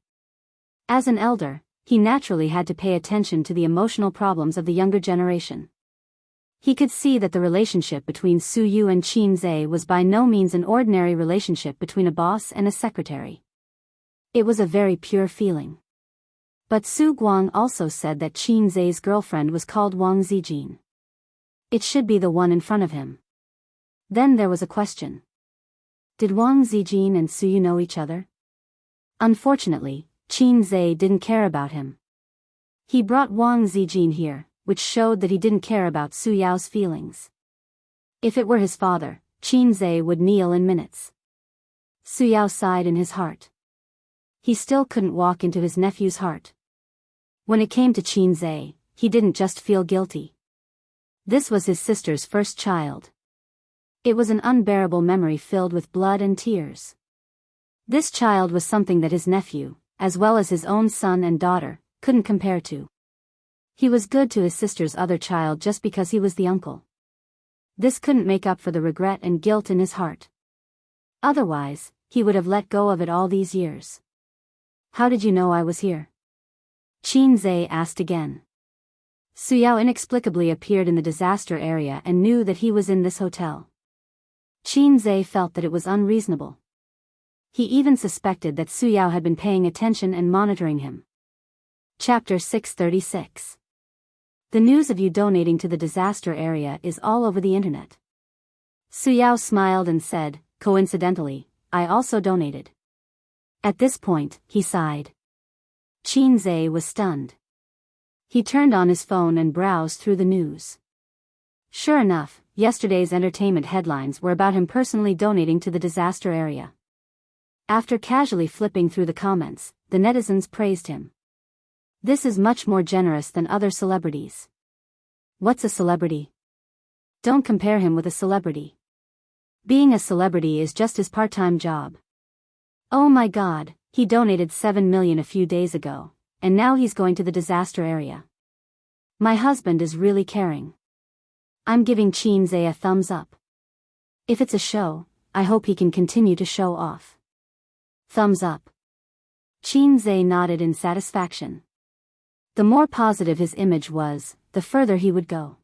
As an elder, he naturally had to pay attention to the emotional problems of the younger generation. He could see that the relationship between Su Yu and Qin Zhe was by no means an ordinary relationship between a boss and a secretary. It was a very pure feeling. But Su Guang also said that Qin Zhe's girlfriend was called Wang Zijin. It should be the one in front of him. Then there was a question. Did Wang Zijin and Su Yu know each other? Unfortunately, Qin Zhe didn't care about him. He brought Wang Zijin here, which showed that he didn't care about Su Yao's feelings. If it were his father, Qin Zhe would kneel in minutes. Su Yao sighed in his heart. He still couldn't walk into his nephew's heart. When it came to Qin Zhe, he didn't just feel guilty. This was his sister's first child. It was an unbearable memory filled with blood and tears. This child was something that his nephew, as well as his own son and daughter, couldn't compare to. He was good to his sister's other child just because he was the uncle. This couldn't make up for the regret and guilt in his heart. Otherwise, he would have let go of it all these years. "How did you know I was here?" Qin Zhe asked again. Su Yao inexplicably appeared in the disaster area and knew that he was in this hotel. Qin Zhe felt that it was unreasonable. He even suspected that Su Yao had been paying attention and monitoring him. Chapter 636. The news of you donating to the disaster area is all over the internet. Su Yao smiled and said, "Coincidentally, I also donated." At this point, he sighed. Qin Zhe was stunned. He turned on his phone and browsed through the news. Sure enough, yesterday's entertainment headlines were about him personally donating to the disaster area. After casually flipping through the comments, the netizens praised him. This is much more generous than other celebrities. What's a celebrity? Don't compare him with a celebrity. Being a celebrity is just his part-time job. Oh my God, he donated 7 million a few days ago, and now he's going to the disaster area. My husband is really caring. I'm giving Qin Zhe a thumbs up. If it's a show, I hope he can continue to show off. Thumbs up. Qin Zhe nodded in satisfaction. The more positive his image was, the further he would go.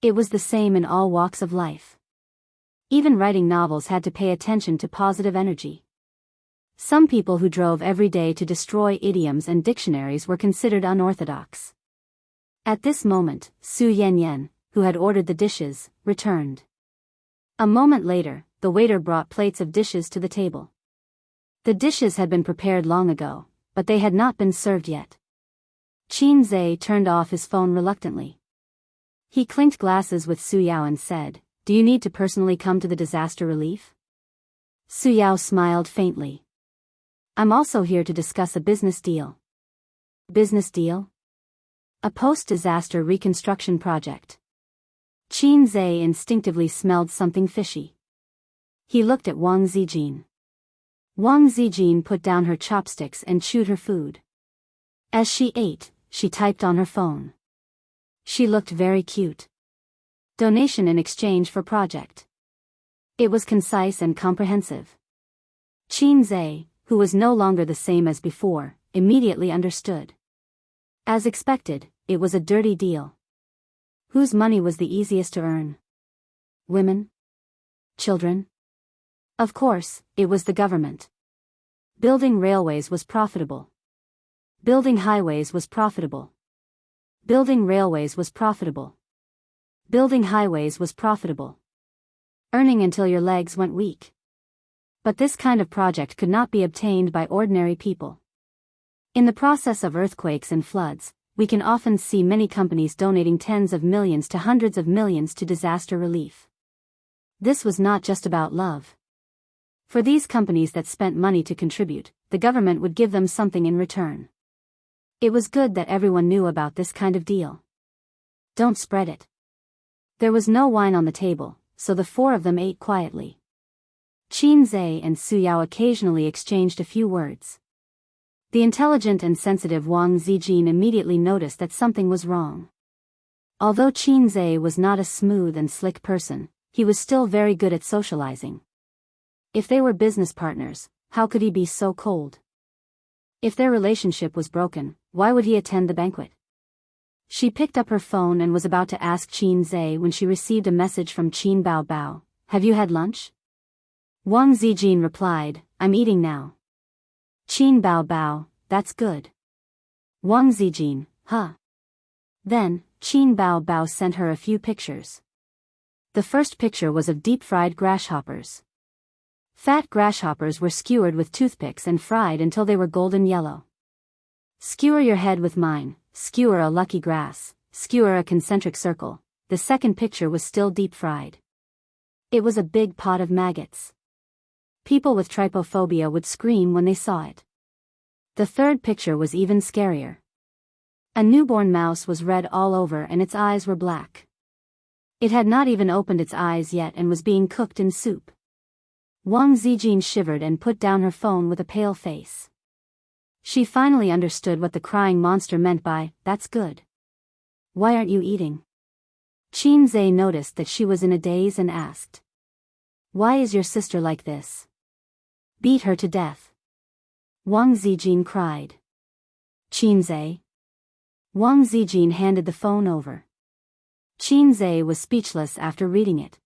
It was the same in all walks of life. Even writing novels had to pay attention to positive energy. Some people who drove every day to destroy idioms and dictionaries were considered unorthodox. At this moment, Su Yanyan, who had ordered the dishes, returned. A moment later, the waiter brought plates of dishes to the table. The dishes had been prepared long ago, but they had not been served yet. Qin Zhe turned off his phone reluctantly. He clinked glasses with Su Yao and said, "Do you need to personally come to the disaster relief?" Su Yao smiled faintly. "I'm also here to discuss a business deal." Business deal? A post-disaster reconstruction project. Qin Zhe instinctively smelled something fishy. He looked at Wang Zijin. Wang Zijin put down her chopsticks and chewed her food. As she ate, she typed on her phone. She looked very cute. Donation in exchange for project. It was concise and comprehensive. Qin Zhe, who was no longer the same as before, immediately understood. As expected, it was a dirty deal. Whose money was the easiest to earn? Women? Children? Of course, it was the government. Building railways was profitable. Building highways was profitable. Building railways was profitable. Building highways was profitable. Earning until your legs went weak. But this kind of project could not be obtained by ordinary people. In the process of earthquakes and floods, we can often see many companies donating tens of millions to hundreds of millions to disaster relief. This was not just about love. For these companies that spent money to contribute, the government would give them something in return. It was good that everyone knew about this kind of deal. Don't spread it. There was no wine on the table, so the four of them ate quietly. Qin Zhe and Su Yao occasionally exchanged a few words. The intelligent and sensitive Wang Zijin immediately noticed that something was wrong. Although Qin Zhe was not a smooth and slick person, he was still very good at socializing. If they were business partners, how could he be so cold? If their relationship was broken, why would he attend the banquet? She picked up her phone and was about to ask Qin Zhe when she received a message from Qin Bao Bao. Have you had lunch? Wang Zijin replied, I'm eating now. Qin Bao Bao, that's good. Wang Zijin, huh? Then, Qin Bao Bao sent her a few pictures. The first picture was of deep-fried grasshoppers. Fat grasshoppers were skewered with toothpicks and fried until they were golden yellow. Skewer your head with mine, skewer a lucky grass, skewer a concentric circle. The second picture was still deep-fried. It was a big pot of maggots. People with trypophobia would scream when they saw it. The third picture was even scarier. A newborn mouse was red all over and its eyes were black. It had not even opened its eyes yet and was being cooked in soup. Wang Zijin shivered and put down her phone with a pale face. She finally understood what the crying monster meant by, that's good. Why aren't you eating? Qin Zhe noticed that she was in a daze and asked. Why is your sister like this? Beat her to death. Wang Zijin cried. Qin Zhe. Wang Zijin handed the phone over. Qin Zhe was speechless after reading it.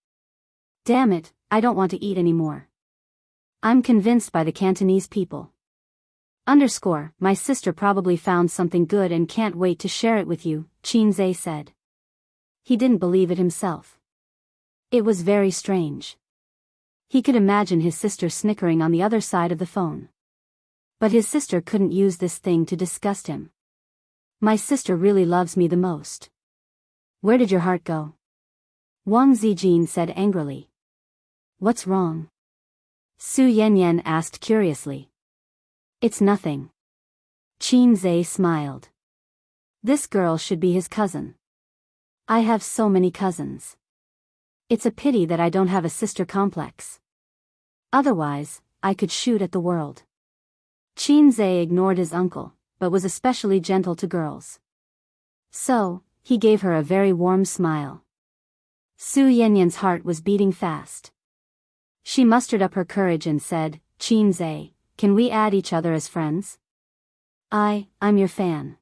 Damn it, I don't want to eat anymore. I'm convinced by the Cantonese people. My sister probably found something good and can't wait to share it with you, Qin Zhe said. He didn't believe it himself. It was very strange. He could imagine his sister snickering on the other side of the phone. But his sister couldn't use this thing to disgust him. My sister really loves me the most. Where did your heart go? Wang Zijin said angrily. What's wrong? Su Yanyan asked curiously. It's nothing. Qin Zhe smiled. This girl should be his cousin. I have so many cousins. It's a pity that I don't have a sister complex. Otherwise, I could shoot at the world. Qin Zhe ignored his uncle, but was especially gentle to girls. So, he gave her a very warm smile. Su Yanyan's heart was beating fast. She mustered up her courage and said, Qin Zhe, can we add each other as friends? I'm your fan.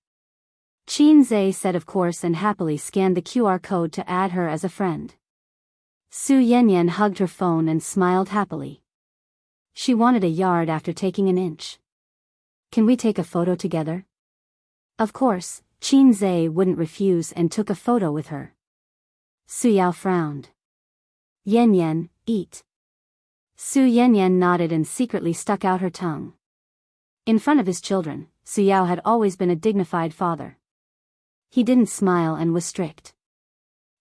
Qin Zhe said of course and happily scanned the QR code to add her as a friend. Su Yanyan hugged her phone and smiled happily. She wanted a yard after taking an inch. Can we take a photo together? Of course, Qin Zhe wouldn't refuse and took a photo with her. Su Yao frowned. Yanyan, eat. Su Yanyan nodded and secretly stuck out her tongue. In front of his children, Su Yao had always been a dignified father. He didn't smile and was strict.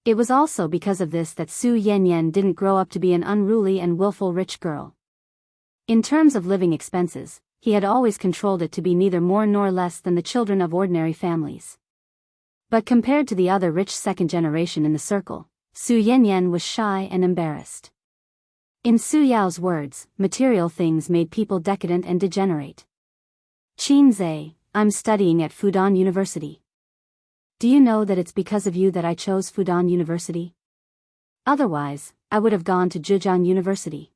It was also because of this that Su Yanyan didn't grow up to be an unruly and willful rich girl. In terms of living expenses, he had always controlled it to be neither more nor less than the children of ordinary families. But compared to the other rich second generation in the circle, Su Yanyan was shy and embarrassed. In Su Yao's words, material things made people decadent and degenerate. Qin Zhe, I'm studying at Fudan University. Do you know that it's because of you that I chose Fudan University? Otherwise, I would have gone to Zhejiang University.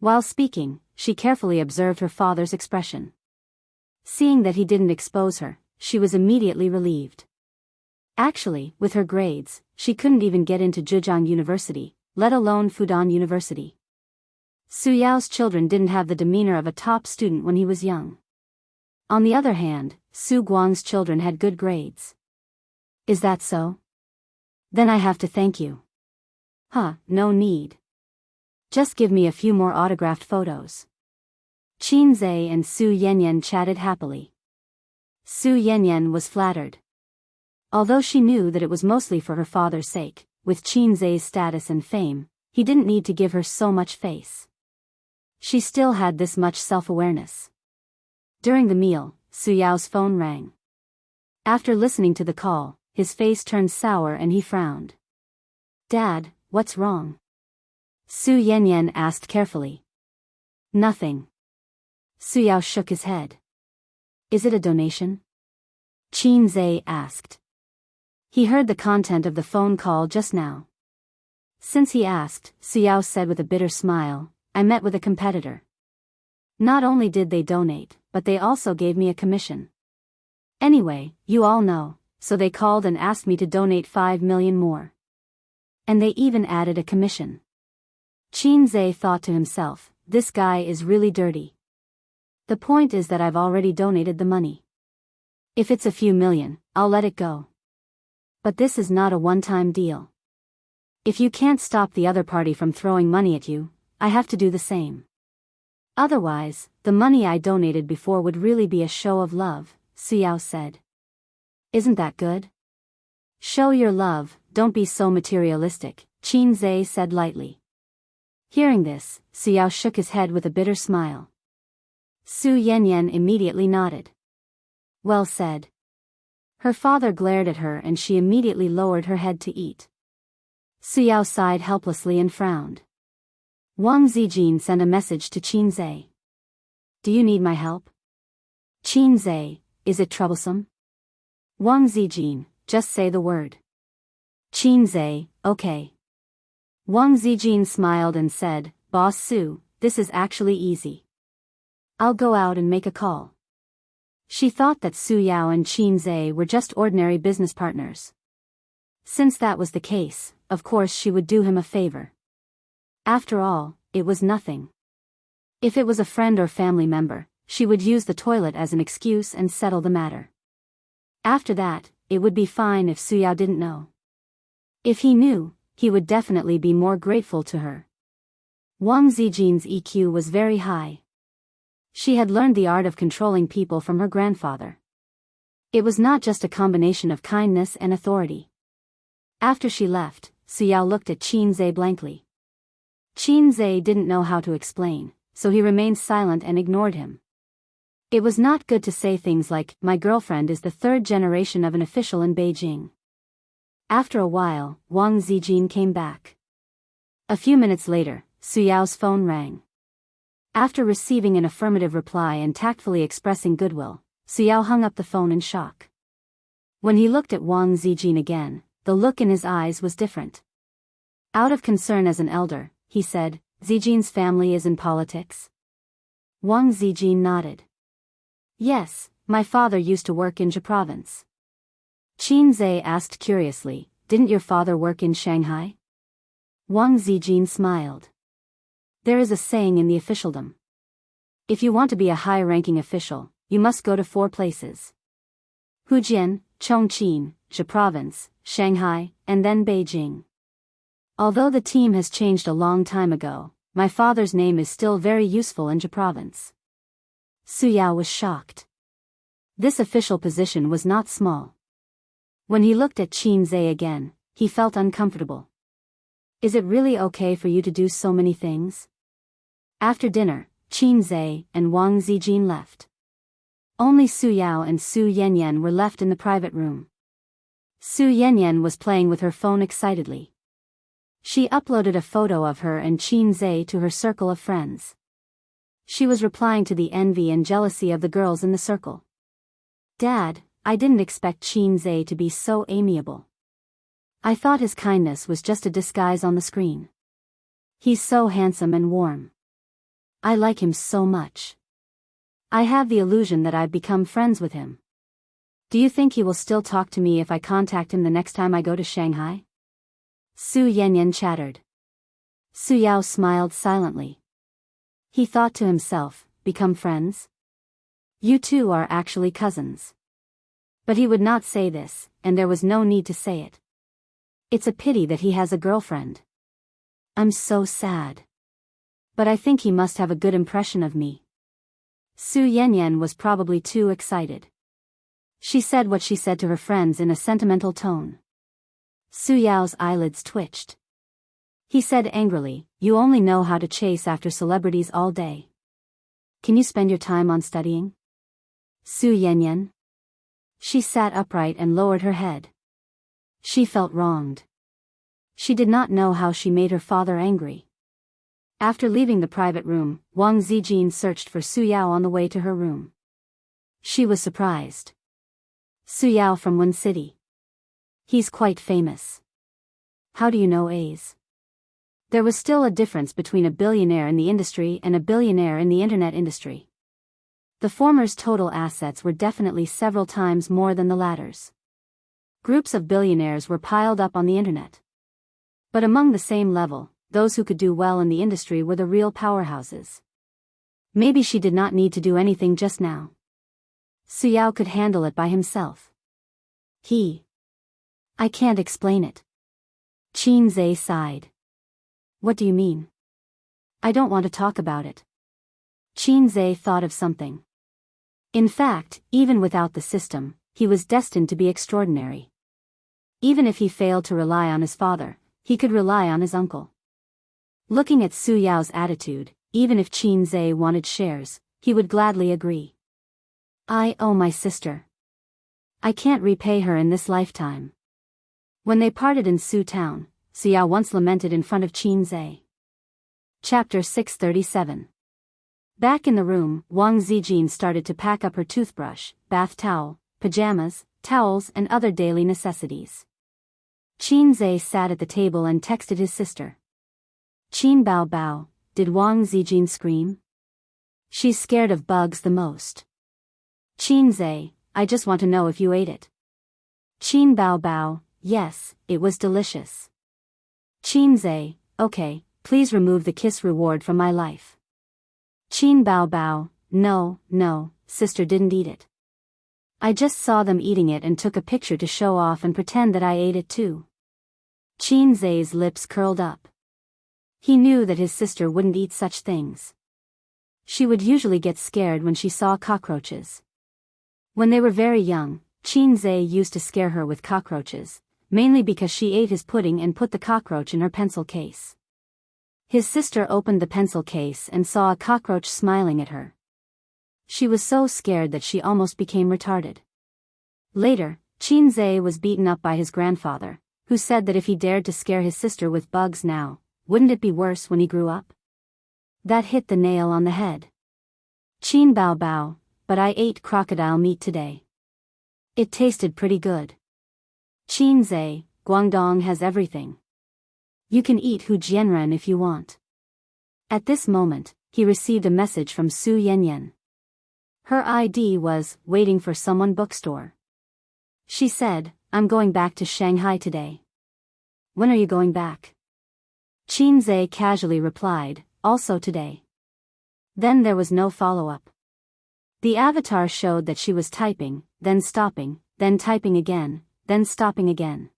While speaking, she carefully observed her father's expression. Seeing that he didn't expose her, she was immediately relieved. Actually, with her grades, she couldn't even get into Zhejiang University, let alone Fudan University. Su Yao's children didn't have the demeanor of a top student when he was young. On the other hand, Su Guang's children had good grades. Is that so? Then I have to thank you. No need. Just give me a few more autographed photos. Qin Zhe and Su Yanyan chatted happily. Su Yanyan was flattered. Although she knew that it was mostly for her father's sake, with Qin Zhe's status and fame, he didn't need to give her so much face. She still had this much self-awareness. During the meal, Su Yao's phone rang. After listening to the call, his face turned sour and he frowned. "Dad, what's wrong?" Su Yanyan asked carefully. "Nothing." Su Yao shook his head. "Is it a donation?" Qin Zhe asked. He heard the content of the phone call just now. Since he asked, Su Yao said with a bitter smile, "I met with a competitor. Not only did they donate, but they also gave me a commission. Anyway, you all know, so they called and asked me to donate 5 million more. And they even added a commission." Qin Zhe thought to himself, this guy is really dirty. The point is that I've already donated the money. If it's a few million, I'll let it go. But this is not a one-time deal. If you can't stop the other party from throwing money at you, I have to do the same. Otherwise, the money I donated before would really be a show of love, Su Yao said. Isn't that good? Show your love, don't be so materialistic, Qin Zhe said lightly. Hearing this, Su Yao shook his head with a bitter smile. Su Yanyan immediately nodded. Well said. Her father glared at her and she immediately lowered her head to eat. Su Yao sighed helplessly and frowned. Wang Zijin sent a message to Qin Zhe. Do you need my help? Qin Zhe, is it troublesome? Wang Zijin, just say the word. Qin Zhe, okay. Wang Zijin smiled and said, Boss Su, this is actually easy. I'll go out and make a call. She thought that Su Yao and Qin Zhe were just ordinary business partners. Since that was the case, of course she would do him a favor. After all, it was nothing. If it was a friend or family member, she would use the toilet as an excuse and settle the matter. After that, it would be fine if Su Yao didn't know. If he knew, he would definitely be more grateful to her. Wang Zijin's EQ was very high. She had learned the art of controlling people from her grandfather. It was not just a combination of kindness and authority. After she left, Su Yao looked at Qin Zhe blankly. Qin Zhe didn't know how to explain, so he remained silent and ignored him. It was not good to say things like, my girlfriend is the third generation of an official in Beijing. After a while, Wang Zijin came back. A few minutes later, Su Yao's phone rang. After receiving an affirmative reply and tactfully expressing goodwill, Su Yao hung up the phone in shock. When he looked at Wang Zijin again, the look in his eyes was different. Out of concern as an elder, he said, Zijin's family is in politics? Wang Zijin nodded. Yes, my father used to work in Jianghu province. Qin Zhe asked curiously, didn't your father work in Shanghai? Wang Zijin smiled. There is a saying in the officialdom. If you want to be a high-ranking official, you must go to 4 places. Fujian, Chongqing, Jianghu province, Shanghai, and then Beijing. Although the team has changed a long time ago, my father's name is still very useful in Jianghu province. Su Yao was shocked. This official position was not small. When he looked at Qin Zhe again, he felt uncomfortable. Is it really okay for you to do so many things? After dinner, Qin Zhe and Wang Zijin left. Only Su Yao and Su Yanyan were left in the private room. Su Yanyan was playing with her phone excitedly. She uploaded a photo of her and Qin Zhe to her circle of friends. She was replying to the envy and jealousy of the girls in the circle. Dad, I didn't expect Qin Zhe to be so amiable. I thought his kindness was just a disguise on the screen. He's so handsome and warm. I like him so much. I have the illusion that I've become friends with him. Do you think he will still talk to me if I contact him the next time I go to Shanghai? Su Yanyan chattered. Su Yao smiled silently. He thought to himself, become friends? You two are actually cousins. But he would not say this, and there was no need to say it. It's a pity that he has a girlfriend. I'm so sad. But I think he must have a good impression of me. Su Yanyan was probably too excited. She said what she said to her friends in a sentimental tone. Su Yao's eyelids twitched. He said angrily, you only know how to chase after celebrities all day. Can you spend your time on studying? Su Yanyan. She sat upright and lowered her head. She felt wronged. She did not know how she made her father angry. After leaving the private room, Wang Zijin searched for Su Yao on the way to her room. She was surprised. Su Yao from Wen City. He's quite famous. How do you know A's? There was still a difference between a billionaire in the industry and a billionaire in the internet industry. The former's total assets were definitely several times more than the latter's. Groups of billionaires were piled up on the internet. But among the same level, those who could do well in the industry were the real powerhouses. Maybe she did not need to do anything just now. Su Yao could handle it by himself. I can't explain it. Qin Zhe sighed. What do you mean? I don't want to talk about it. Qin Zhe thought of something. In fact, even without the system, he was destined to be extraordinary. Even if he failed to rely on his father, he could rely on his uncle. Looking at Su Yao's attitude, even if Qin Zhe wanted shares, he would gladly agree. I owe my sister. I can't repay her in this lifetime. When they parted in Su Town, Su Yao once lamented in front of Qin Zhe. Chapter 637. Back in the room, Wang Zijin started to pack up her toothbrush, bath towel, pajamas, towels and other daily necessities. Qin Zhe sat at the table and texted his sister. Qin Bao Bao, did Wang Zijin scream? She's scared of bugs the most. Qin Zhe, I just want to know if you ate it. Qin Bao Bao, yes, it was delicious. Qin Zhe, okay, please remove the kiss reward from my life. Qin Bao Bao, no, sister didn't eat it. I just saw them eating it and took a picture to show off and pretend that I ate it too. Qin Zhe's lips curled up. He knew that his sister wouldn't eat such things. She would usually get scared when she saw cockroaches. When they were very young, Qin Zhe used to scare her with cockroaches, mainly because she ate his pudding and put the cockroach in her pencil case. His sister opened the pencil case and saw a cockroach smiling at her. She was so scared that she almost became retarded. Later, Qin Zhe was beaten up by his grandfather, who said that if he dared to scare his sister with bugs now, wouldn't it be worse when he grew up? That hit the nail on the head. Qin Bao Bao, but I ate crocodile meat today. It tasted pretty good. Qin Zhe, Guangdong has everything. You can eat Hujianren if you want. At this moment, he received a message from Su Yanyan. Her ID was, waiting for someone bookstore. She said, I'm going back to Shanghai today. When are you going back? Qin Zhe casually replied, also today. Then there was no follow-up. The avatar showed that she was typing, then stopping, then typing again, then stopping again.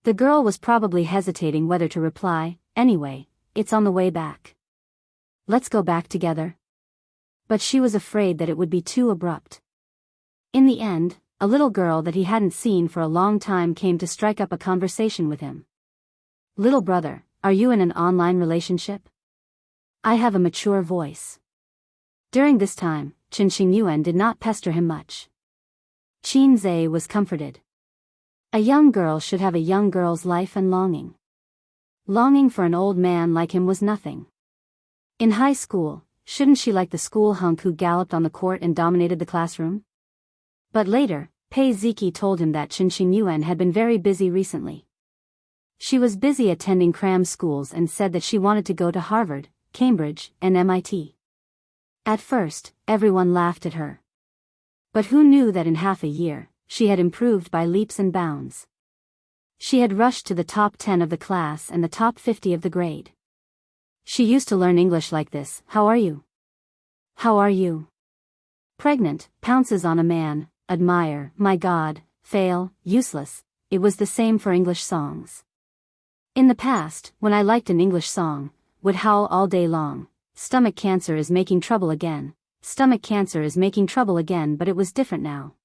The girl was probably hesitating whether to reply. Anyway, it's on the way back. Let's go back together. But she was afraid that it would be too abrupt. In the end, a little girl that he hadn't seen for a long time came to strike up a conversation with him. Little brother, are you in an online relationship? I have a mature voice. During this time, Chen Xingyuan did not pester him much. Qin Zhe was comforted. A young girl should have a young girl's life and longing. Longing for an old man like him was nothing. In high school, shouldn't she like the school hunk who galloped on the court and dominated the classroom? But later, Pei Ziki told him that Chen Xingyuan had been very busy recently. She was busy attending cram schools and said that she wanted to go to Harvard, Cambridge, and MIT. At first, everyone laughed at her. But who knew that in half a year, she had improved by leaps and bounds. She had rushed to the top 10 of the class and the top 50 of the grade. She used to learn English like this, how are you? How are you? Pregnant, pounces on a man, admire, my God, fail, useless. It was the same for English songs. In the past, when I liked an English song, would howl all day long, stomach cancer is making trouble again, stomach cancer is making trouble again, but it was different now.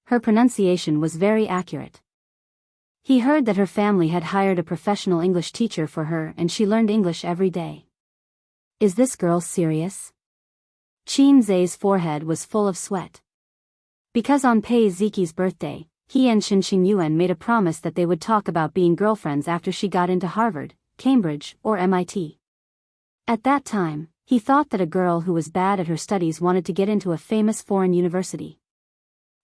Her pronunciation was very accurate. He heard that her family had hired a professional English teacher for her and she learned English every day. Is this girl serious? Qin Zai's forehead was full of sweat. Because on Pei Ziqi's birthday, he and Qin Yuan made a promise that they would talk about being girlfriends after she got into Harvard, Cambridge, or MIT. At that time, he thought that a girl who was bad at her studies wanted to get into a famous foreign university.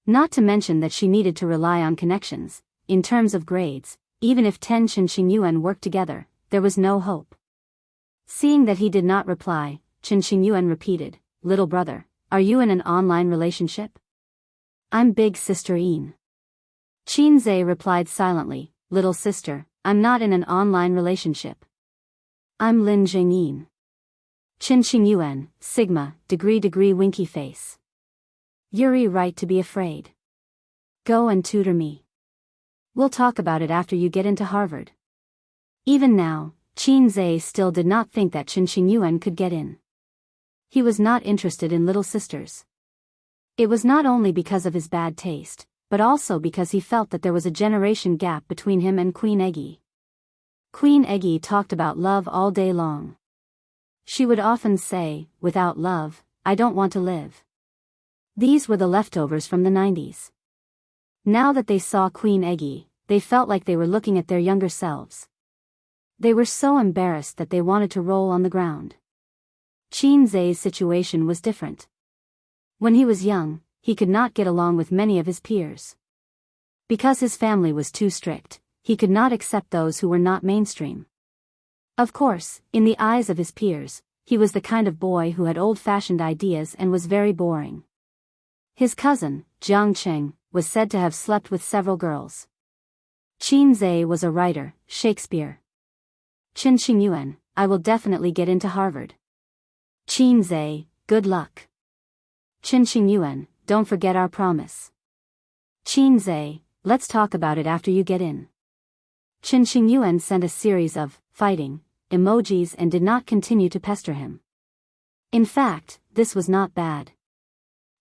Not to mention that she needed to rely on connections. In terms of grades, even if Ten Qin Yuan worked together, there was no hope. Seeing that he did not reply, Qin Yuan repeated, "Little brother, are you in an online relationship?" "I'm big sister Yin." Qin Zai replied silently, "Little sister, I'm not in an online relationship. I'm Lin Jingyin." Qin Yuan, Sigma, degree winky face. "You're right to be afraid. Go and tutor me. We'll talk about it after you get into Harvard." Even now, Qin Zai still did not think that Qin Yuan could get in. He was not interested in little sisters. It was not only because of his bad taste, but also because he felt that there was a generation gap between him and Queen Eggy. Queen Eggy talked about love all day long. She would often say, "Without love, I don't want to live." These were the leftovers from the 90s. Now that they saw Queen Eggy, they felt like they were looking at their younger selves. They were so embarrassed that they wanted to roll on the ground. Qin Zai's situation was different. When he was young, he could not get along with many of his peers. Because his family was too strict, he could not accept those who were not mainstream. Of course, in the eyes of his peers, he was the kind of boy who had old-fashioned ideas and was very boring. His cousin, Jiang Cheng, was said to have slept with several girls. Qin Zai was a writer, Shakespeare. Qin Yuan, "I will definitely get into Harvard." Qin Zai, "Good luck." Qin Yuan, "Don't forget our promise." Qin Zai, "Let's talk about it after you get in." Qin Yuan sent a series of fighting emojis and did not continue to pester him. In fact, this was not bad.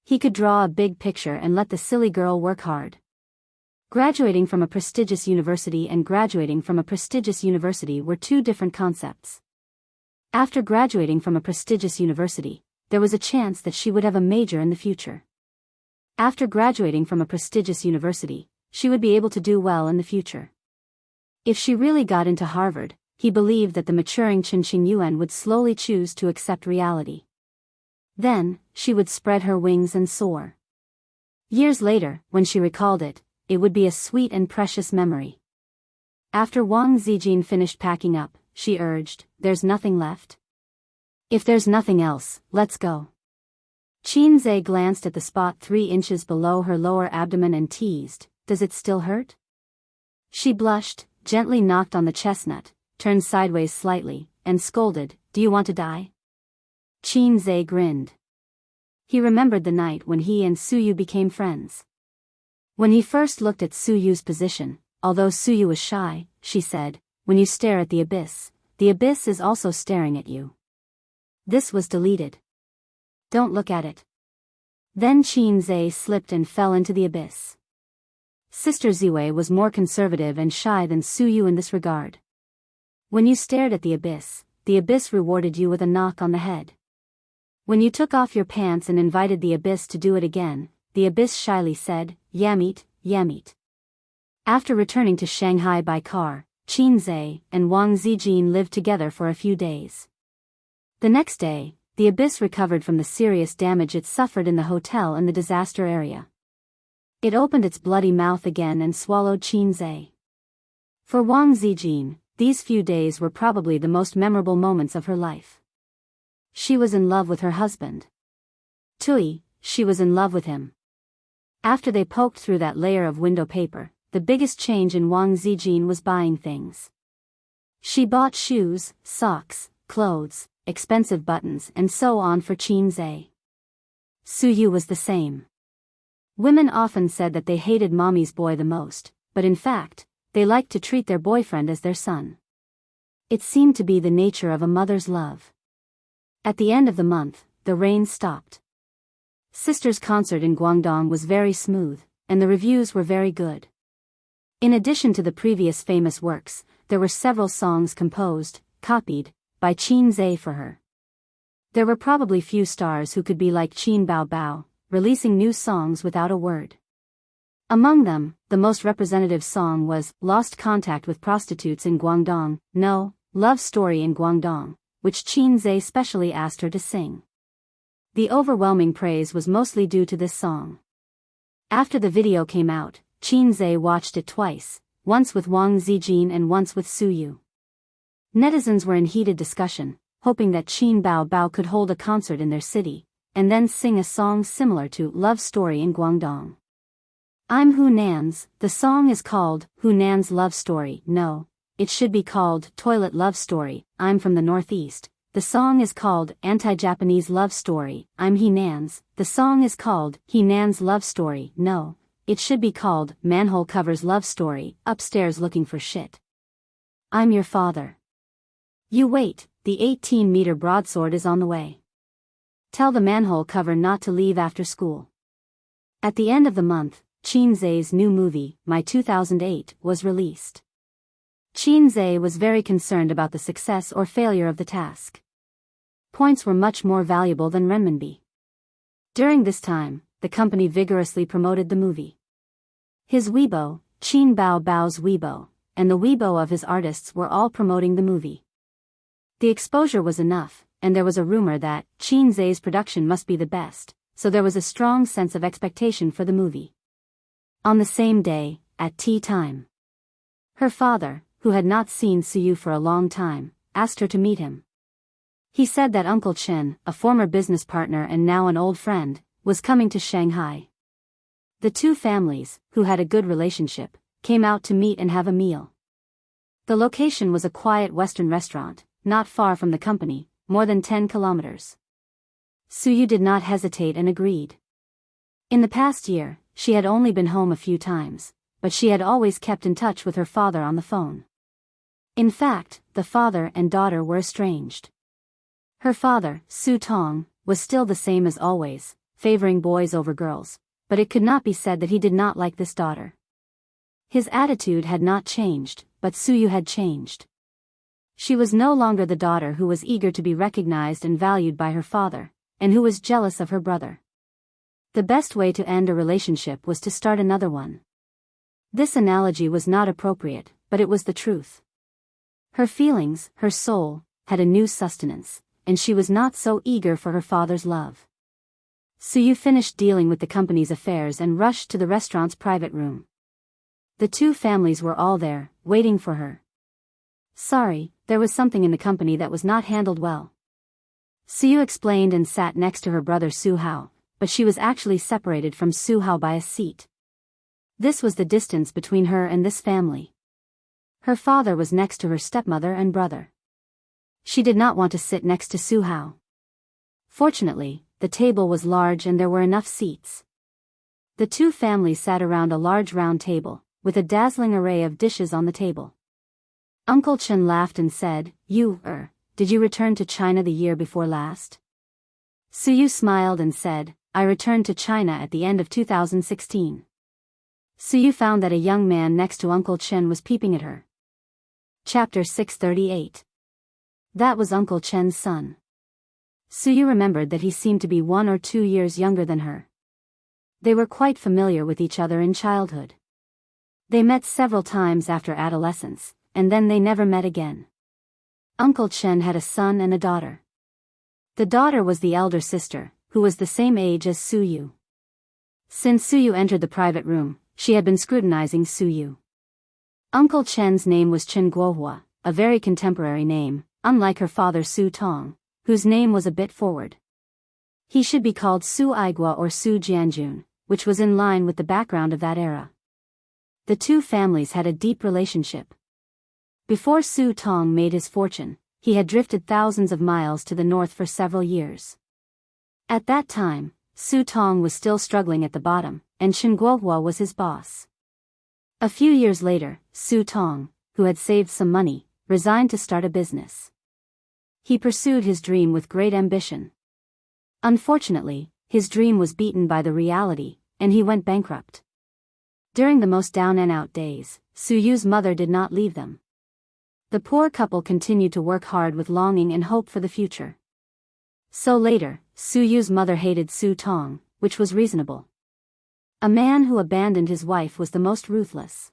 He could draw a big picture and let the silly girl work hard. Graduating from a prestigious university and graduating from a prestigious university were two different concepts. After graduating from a prestigious university, there was a chance that she would have a major in the future. After graduating from a prestigious university, she would be able to do well in the future. If she really got into Harvard, he believed that the maturing Qin Yuan would slowly choose to accept reality. Then, she would spread her wings and soar. Years later, when she recalled it, it would be a sweet and precious memory. After Wang Zijin finished packing up, she urged, "There's nothing left? If there's nothing else, let's go." Qin Zai glanced at the spot 3 inches below her lower abdomen and teased, "Does it still hurt?" She blushed, gently knocked on the chestnut, turned sideways slightly, and scolded, "Do you want to die?" Qin Zai grinned. He remembered the night when he and Suyu became friends. When he first looked at Suyu's position, although Suyu was shy, she said, "When you stare at the abyss is also staring at you." This was deleted. "Don't look at it." Then Qin Zai slipped and fell into the abyss. Sister Ziwei was more conservative and shy than Suyu in this regard. When you stared at the abyss rewarded you with a knock on the head. When you took off your pants and invited the abyss to do it again, the abyss shyly said, "Yamit, yamit." After returning to Shanghai by car, Qin Zai and Wang Zijin lived together for a few days. The next day, the abyss recovered from the serious damage it suffered in the hotel in the disaster area. It opened its bloody mouth again and swallowed Qin Zai. For Wang Zijin, these few days were probably the most memorable moments of her life. She was in love with her husband. Tui, she was in love with him. After they poked through that layer of window paper, the biggest change in Wang Zijin was buying things. She bought shoes, socks, clothes, expensive buttons and so on for Qin Zai. Suyu was the same. Women often said that they hated mommy's boy the most, but in fact, they liked to treat their boyfriend as their son. It seemed to be the nature of a mother's love. At the end of the month, the rain stopped. Sister's concert in Guangdong was very smooth, and the reviews were very good. In addition to the previous famous works, there were several songs composed, copied, by Qin Zhe for her. There were probably few stars who could be like Qin Bao Bao, releasing new songs without a word. Among them, the most representative song was Lost Contact with Prostitutes in Guangdong, No, Love Story in Guangdong, which Qin Zhe specially asked her to sing. The overwhelming praise was mostly due to this song. After the video came out, Qin Zhe watched it twice, once with Wang Zijin and once with Su Yu. Netizens were in heated discussion, hoping that Qin Bao Bao could hold a concert in their city, and then sing a song similar to Love Story in Guangdong. I'm Hunan's, the song is called Hunan's Love Story. No, it should be called Toilet Love Story, I'm from the Northeast. The song is called Anti-Japanese Love Story, I'm Henan's. The song is called Henan's Love Story. No, it should be called Manhole Covers Love Story, Upstairs Looking for Shit. I'm your father. You wait, the 18-meter broadsword is on the way. Tell the manhole cover not to leave after school. At the end of the month, Qin Zhe's new movie, My 2008, was released. Qin Zhe was very concerned about the success or failure of the task. Points were much more valuable than renminbi. During this time, the company vigorously promoted the movie. His Weibo, Qin Bao Bao's Weibo, and the Weibo of his artists were all promoting the movie. The exposure was enough, and there was a rumor that Qin Zhe's production must be the best, so there was a strong sense of expectation for the movie. On the same day, at tea time, her father, who had not seen Su Yu for a long time, asked her to meet him. He said that Uncle Chen, a former business partner and now an old friend, was coming to Shanghai. The two families, who had a good relationship, came out to meet and have a meal. The location was a quiet Western restaurant, not far from the company, more than 10 kilometers. Su Yu did not hesitate and agreed. In the past year, she had only been home a few times, but she had always kept in touch with her father on the phone. In fact, the father and daughter were estranged. Her father, Su Tong, was still the same as always, favoring boys over girls, but it could not be said that he did not like this daughter. His attitude had not changed, but Su Yu had changed. She was no longer the daughter who was eager to be recognized and valued by her father, and who was jealous of her brother. The best way to end a relationship was to start another one. This analogy was not appropriate, but it was the truth. Her feelings, her soul, had a new sustenance, and she was not so eager for her father's love. Su Yu finished dealing with the company's affairs and rushed to the restaurant's private room. The two families were all there, waiting for her. Sorry, there was something in the company that was not handled well. Su Yu explained and sat next to her brother Su Hao, but she was actually separated from Su Hao by a seat. This was the distance between her and this family. Her father was next to her stepmother and brother. She did not want to sit next to Su Hao. Fortunately, the table was large and there were enough seats. The two families sat around a large round table, with a dazzling array of dishes on the table. Uncle Chen laughed and said, Did you return to China the year before last? Su Yu smiled and said, I returned to China at the end of 2016. Su Yu found that a young man next to Uncle Chen was peeping at her. Chapter 638. That was Uncle Chen's son. Su Yu remembered that he seemed to be 1 or 2 years younger than her. They were quite familiar with each other in childhood. They met several times after adolescence, and then they never met again. Uncle Chen had a son and a daughter. The daughter was the elder sister, who was the same age as Su Yu. Since Su Yu entered the private room, she had been scrutinizing Su Yu. Uncle Chen's name was Chen Guohua, a very contemporary name, unlike her father Su Tong, whose name was a bit forward. He should be called Su Aigua or Su Jianjun, which was in line with the background of that era. The two families had a deep relationship. Before Su Tong made his fortune, he had drifted thousands of miles to the north for several years. At that time, Su Tong was still struggling at the bottom, and Chen Guohua was his boss. A few years later, Su Tong, who had saved some money, resigned to start a business. He pursued his dream with great ambition. Unfortunately, his dream was beaten by the reality, and he went bankrupt. During the most down-and-out days, Su Yu's mother did not leave them. The poor couple continued to work hard with longing and hope for the future. So later, Su Yu's mother hated Su Tong, which was reasonable. A man who abandoned his wife was the most ruthless.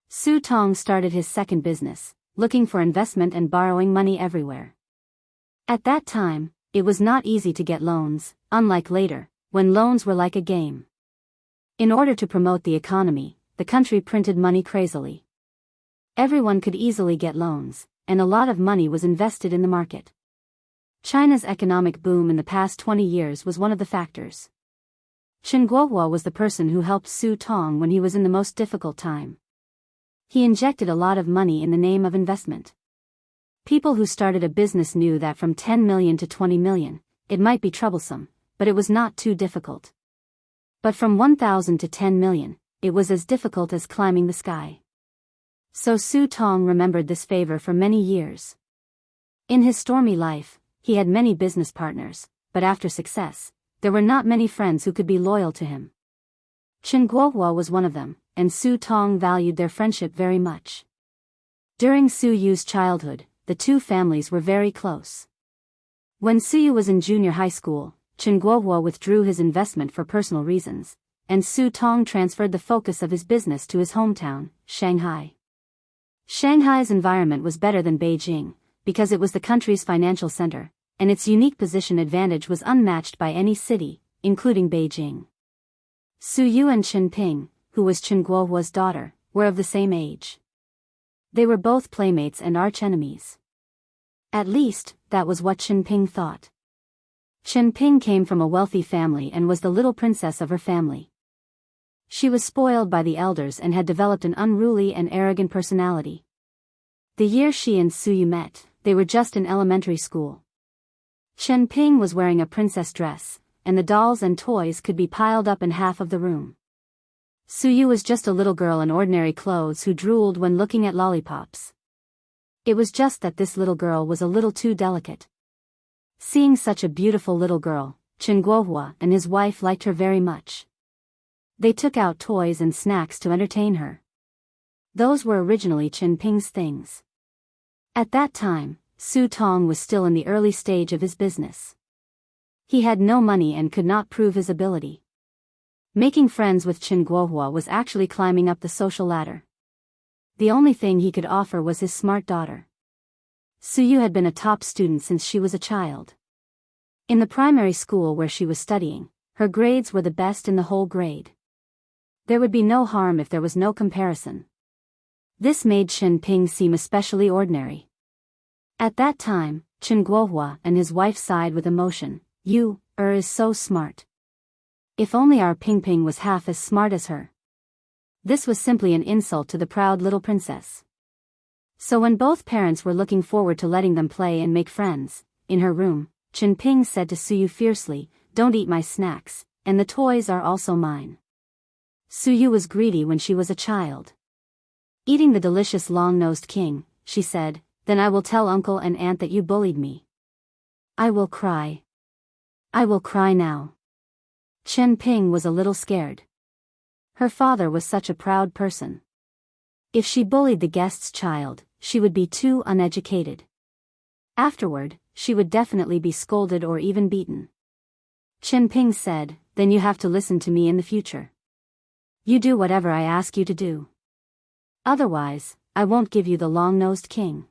Su Tong started his second business, looking for investment and borrowing money everywhere. At that time, it was not easy to get loans, unlike later, when loans were like a game. In order to promote the economy, the country printed money crazily. Everyone could easily get loans, and a lot of money was invested in the market. China's economic boom in the past 20 years was one of the factors. Chen Guohua was the person who helped Su Tong when he was in the most difficult time. He injected a lot of money in the name of investment. People who started a business knew that from 10 million to 20 million, it might be troublesome, but it was not too difficult. But from 1,000 to 10 million, it was as difficult as climbing the sky. So Su Tong remembered this favor for many years. In his stormy life, he had many business partners, but after success, there were not many friends who could be loyal to him. Chen Guohua was one of them, and Su Tong valued their friendship very much. During Su Yu's childhood, the two families were very close. When Su Yu was in junior high school, Chen Guohua withdrew his investment for personal reasons, and Su Tong transferred the focus of his business to his hometown, Shanghai. Shanghai's environment was better than Beijing, because it was the country's financial center, and its unique position advantage was unmatched by any city, including Beijing. Su Yu and Chen Ping, who was Chen Guohua's daughter, were of the same age. They were both playmates and arch-enemies. At least, that was what Chen Ping thought. Chen Ping came from a wealthy family and was the little princess of her family. She was spoiled by the elders and had developed an unruly and arrogant personality. The year she and Su Yu met, they were just in elementary school. Chen Ping was wearing a princess dress, and the dolls and toys could be piled up in half of the room. Su Yu was just a little girl in ordinary clothes who drooled when looking at lollipops. It was just that this little girl was a little too delicate. Seeing such a beautiful little girl, Chen Guohua and his wife liked her very much. They took out toys and snacks to entertain her. Those were originally Chen Ping's things. At that time, Su Tong was still in the early stage of his business. He had no money and could not prove his ability. Making friends with Chen Guohua was actually climbing up the social ladder. The only thing he could offer was his smart daughter. Su Yu had been a top student since she was a child. In the primary school where she was studying, her grades were the best in the whole grade. There would be no harm if there was no comparison. This made Chen Ping seem especially ordinary. At that time, Chen Guohua and his wife sighed with emotion. You, is so smart. If only our Ping Ping was half as smart as her. This was simply an insult to the proud little princess. So when both parents were looking forward to letting them play and make friends, in her room, Chen Ping said to Su Yu fiercely, "Don't eat my snacks, and the toys are also mine." Su Yu was greedy when she was a child. Eating the delicious long-nosed king, she said, "Then I will tell uncle and aunt that you bullied me. I will cry. I will cry now." Chen Ping was a little scared. Her father was such a proud person. If she bullied the guest's child, she would be too uneducated. Afterward, she would definitely be scolded or even beaten. Chen Ping said, "Then you have to listen to me in the future. You do whatever I ask you to do. Otherwise, I won't give you the long-nosed king."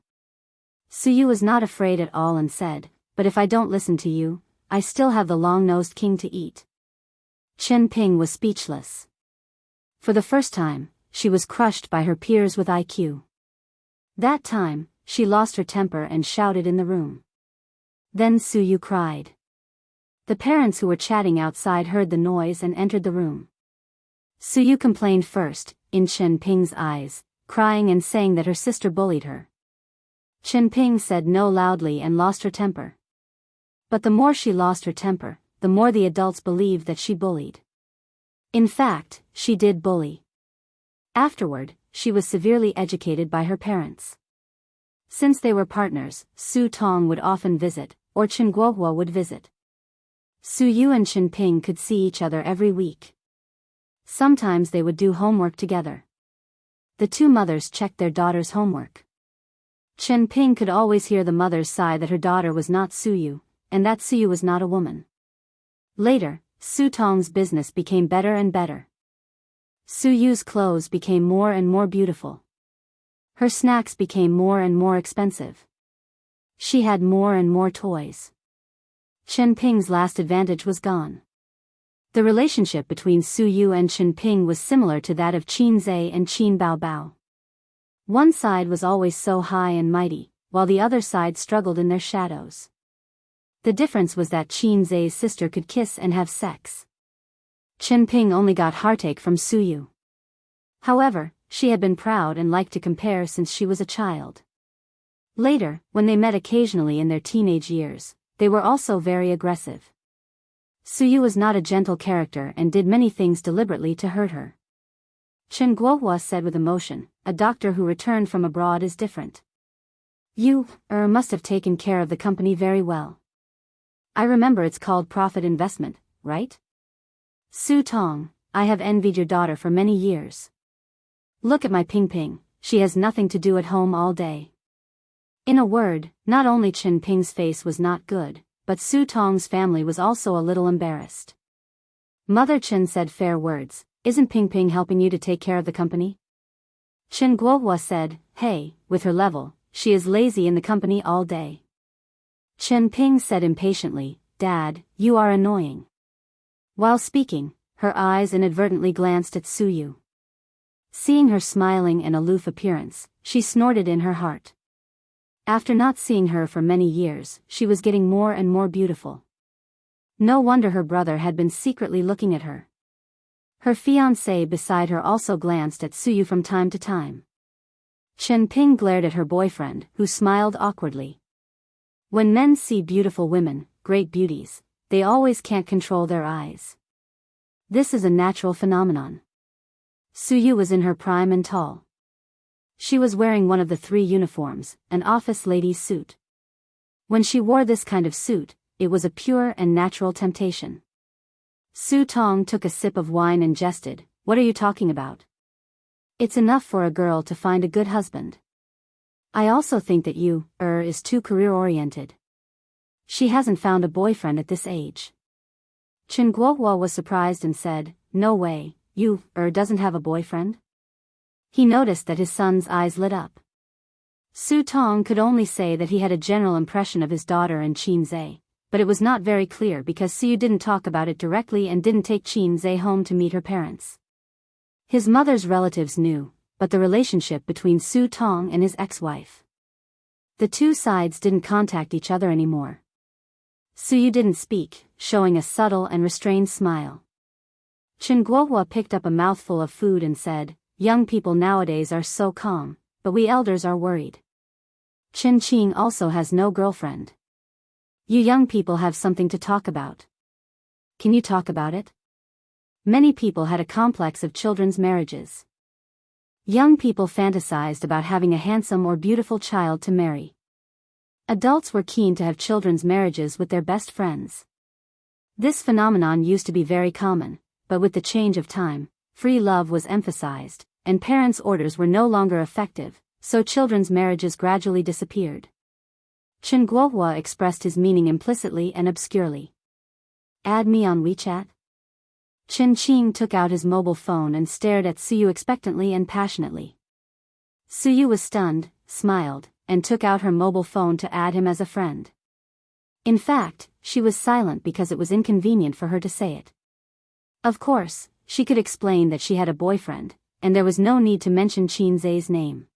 Su Yu was not afraid at all and said, "But if I don't listen to you, I still have the long-nosed king to eat." Chen Ping was speechless. For the first time, she was crushed by her peers with IQ. That time, she lost her temper and shouted in the room. Then Su Yu cried. The parents who were chatting outside heard the noise and entered the room. Su Yu complained first, in Chen Ping's eyes, crying and saying that her sister bullied her. Chen Ping said no loudly and lost her temper. But the more she lost her temper, the more the adults believed that she bullied. In fact, she did bully. Afterward, she was severely educated by her parents. Since they were partners, Su Tong would often visit, or Chen Guohua would visit. Su Yu and Chen Ping could see each other every week. Sometimes they would do homework together. the two mothers checked their daughter's homework. Chen Ping could always hear the mother's sigh that her daughter was not Suyu, and that Suyu was not a woman. Later, Su Tong's business became better and better. Suyu's clothes became more and more beautiful. Her snacks became more and more expensive. She had more and more toys. Chen Ping's last advantage was gone. The relationship between Suyu and Chen Ping was similar to that of Qin Zhe and Qin Baobao. One side was always so high and mighty, while the other side struggled in their shadows. The difference was that Qin Zhe's sister could kiss and have sex. Chen Ping only got heartache from Suyu. However, she had been proud and liked to compare since she was a child. Later, when they met occasionally in their teenage years, they were also very aggressive. Suyu was not a gentle character and did many things deliberately to hurt her. Chen Guohua said with emotion, "A doctor who returned from abroad is different. You, must have taken care of the company very well. I remember it's called profit investment, right? Su Tong, I have envied your daughter for many years. Look at my Ping Ping, she has nothing to do at home all day." In a word, not only Chen Ping's face was not good, but Su Tong's family was also a little embarrassed. Mother Chen said fair words, "Isn't Ping Ping helping you to take care of the company?" Chen Guohua said, "Hey, with her level, she is lazy in the company all day." Chen Ping said impatiently, "Dad, you are annoying." While speaking, her eyes inadvertently glanced at Suyu. Seeing her smiling and aloof appearance, she snorted in her heart. After not seeing her for many years, she was getting more and more beautiful. No wonder her brother had been secretly looking at her. Her fiancé beside her also glanced at Suyu from time to time. Chen Ping glared at her boyfriend, who smiled awkwardly. When men see beautiful women, great beauties, they always can't control their eyes. This is a natural phenomenon. Suyu was in her prime and tall. She was wearing one of the three uniforms, an office lady's suit. When she wore this kind of suit, it was a pure and natural temptation. Su Tong took a sip of wine and jested, "What are you talking about? It's enough for a girl to find a good husband. I also think that you, is too career-oriented. She hasn't found a boyfriend at this age." Chen Guohua was surprised and said, "No way, you, doesn't have a boyfriend?" He noticed that his son's eyes lit up. Su Tong could only say that he had a general impression of his daughter and Qin Zhe, but it was not very clear because Suyu didn't talk about it directly and didn't take Qin Zhe home to meet her parents. His mother's relatives knew, but the relationship between Su Tong and his ex-wife. The two sides didn't contact each other anymore. Suyu didn't speak, showing a subtle and restrained smile. Chen Guohua picked up a mouthful of food and said, "Young people nowadays are so calm, but we elders are worried. Chen Qing also has no girlfriend. You young people have something to talk about. Can you talk about it?" Many people had a complex of children's marriages. Young people fantasized about having a handsome or beautiful child to marry. Adults were keen to have children's marriages with their best friends. This phenomenon used to be very common, but with the change of time, free love was emphasized, and parents' orders were no longer effective, so children's marriages gradually disappeared. Chen Guohua expressed his meaning implicitly and obscurely. "Add me on WeChat?" Chen Qing took out his mobile phone and stared at Suyu expectantly and passionately. Suyu was stunned, smiled, and took out her mobile phone to add him as a friend. In fact, she was silent because it was inconvenient for her to say it. Of course, she could explain that she had a boyfriend, and there was no need to mention Qin Zhe's name.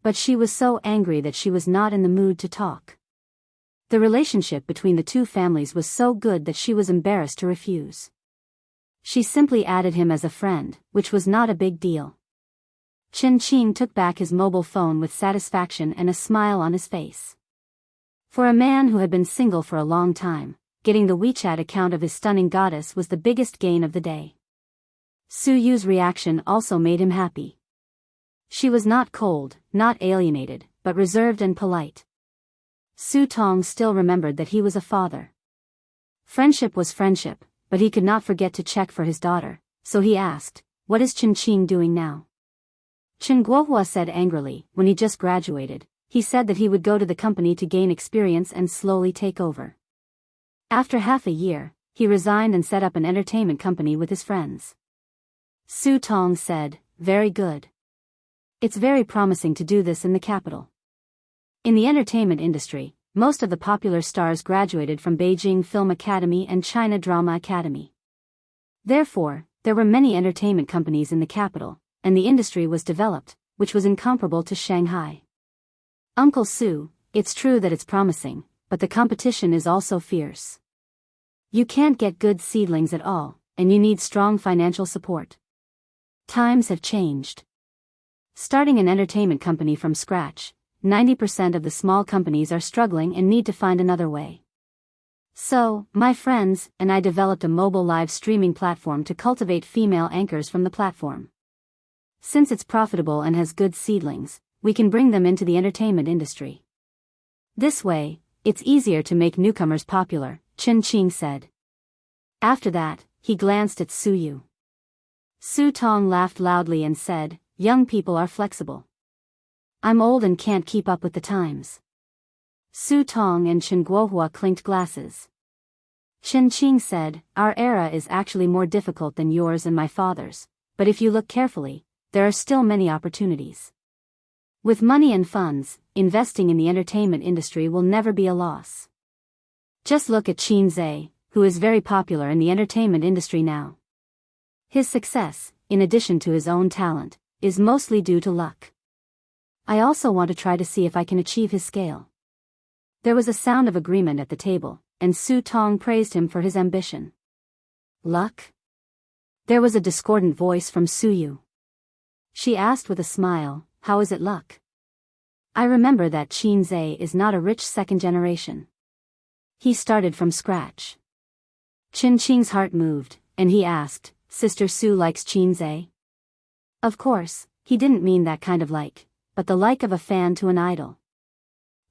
But she was so angry that she was not in the mood to talk. The relationship between the two families was so good that she was embarrassed to refuse. She simply added him as a friend, which was not a big deal. Chen Qing took back his mobile phone with satisfaction and a smile on his face. For a man who had been single for a long time, getting the WeChat account of his stunning goddess was the biggest gain of the day. Suyu's reaction also made him happy. She was not cold, not alienated, but reserved and polite. Su Tong still remembered that he was a father. Friendship was friendship, but he could not forget to check for his daughter, so he asked, "What is Chen Qing doing now?" Chen Guohua said angrily. When he just graduated, he said that he would go to the company to gain experience and slowly take over. After half a year, he resigned and set up an entertainment company with his friends. Su Tong said, very good. It's very promising to do this in the capital. In the entertainment industry, most of the popular stars graduated from Beijing Film Academy and China Drama Academy. Therefore, there were many entertainment companies in the capital, and the industry was developed, which was incomparable to Shanghai. Uncle Su, it's true that it's promising, but the competition is also fierce. You can't get good seedlings at all, and you need strong financial support. Times have changed. Starting an entertainment company from scratch, 90% of the small companies are struggling and need to find another way. So, my friends and I developed a mobile live streaming platform to cultivate female anchors from the platform. Since it's profitable and has good seedlings, we can bring them into the entertainment industry. This way, it's easier to make newcomers popular, Chen Qing said. After that, he glanced at Su Yu. Su Tong laughed loudly and said, young people are flexible. I'm old and can't keep up with the times. Su Tong and Chen Guohua clinked glasses. Chen Qing said, our era is actually more difficult than yours and my father's, but if you look carefully, there are still many opportunities. With money and funds, investing in the entertainment industry will never be a loss. Just look at Qin Zhe, who is very popular in the entertainment industry now. His success, in addition to his own talent, is mostly due to luck. I also want to try to see if I can achieve his scale. There was a sound of agreement at the table, and Su Tong praised him for his ambition. Luck? There was a discordant voice from Su Yu. She asked with a smile, how is it luck? I remember that Qin Zhe is not a rich second generation. He started from scratch. Chen Qing's heart moved, and he asked, Sister Su likes Qin Zhe? Of course, he didn't mean that kind of like, but the like of a fan to an idol.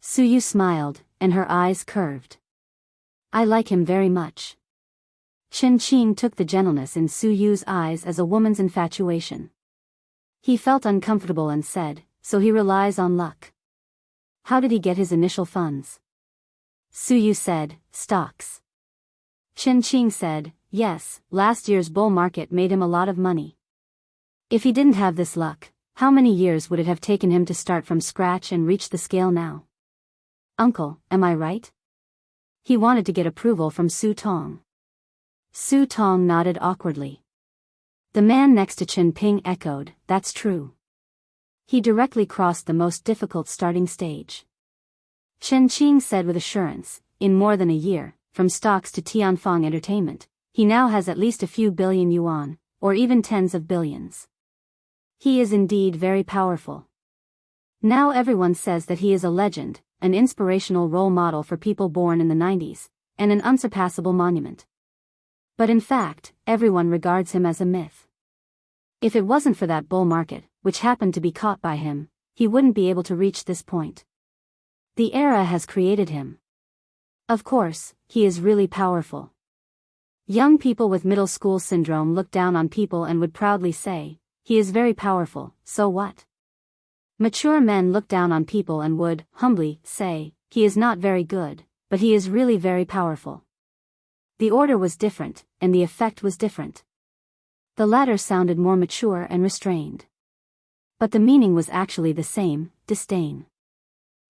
Su Yu smiled, and her eyes curved. I like him very much. Chen Qing took the gentleness in Su Yu's eyes as a woman's infatuation. He felt uncomfortable and said, so he relies on luck. How did he get his initial funds? Su Yu said, stocks. Chen Qing said, yes, last year's bull market made him a lot of money. If he didn't have this luck, how many years would it have taken him to start from scratch and reach the scale now? Uncle, am I right? He wanted to get approval from Su Tong. Su Tong nodded awkwardly. The man next to Chen Ping echoed, that's true. He directly crossed the most difficult starting stage. Chen Qing said with assurance, in more than a year, from stocks to Tianfang Entertainment, he now has at least a few billion yuan, or even tens of billions. He is indeed very powerful. Now everyone says that he is a legend, an inspirational role model for people born in the 90s, and an unsurpassable monument. But in fact, everyone regards him as a myth. If it wasn't for that bull market, which happened to be caught by him, he wouldn't be able to reach this point. The era has created him. Of course, he is really powerful. Young people with middle school syndrome look down on people and would proudly say, he is very powerful, so what? Mature men look down on people and would, humbly, say, he is not very good, but he is really very powerful. The order was different, and the effect was different. The latter sounded more mature and restrained. But the meaning was actually the same, disdain.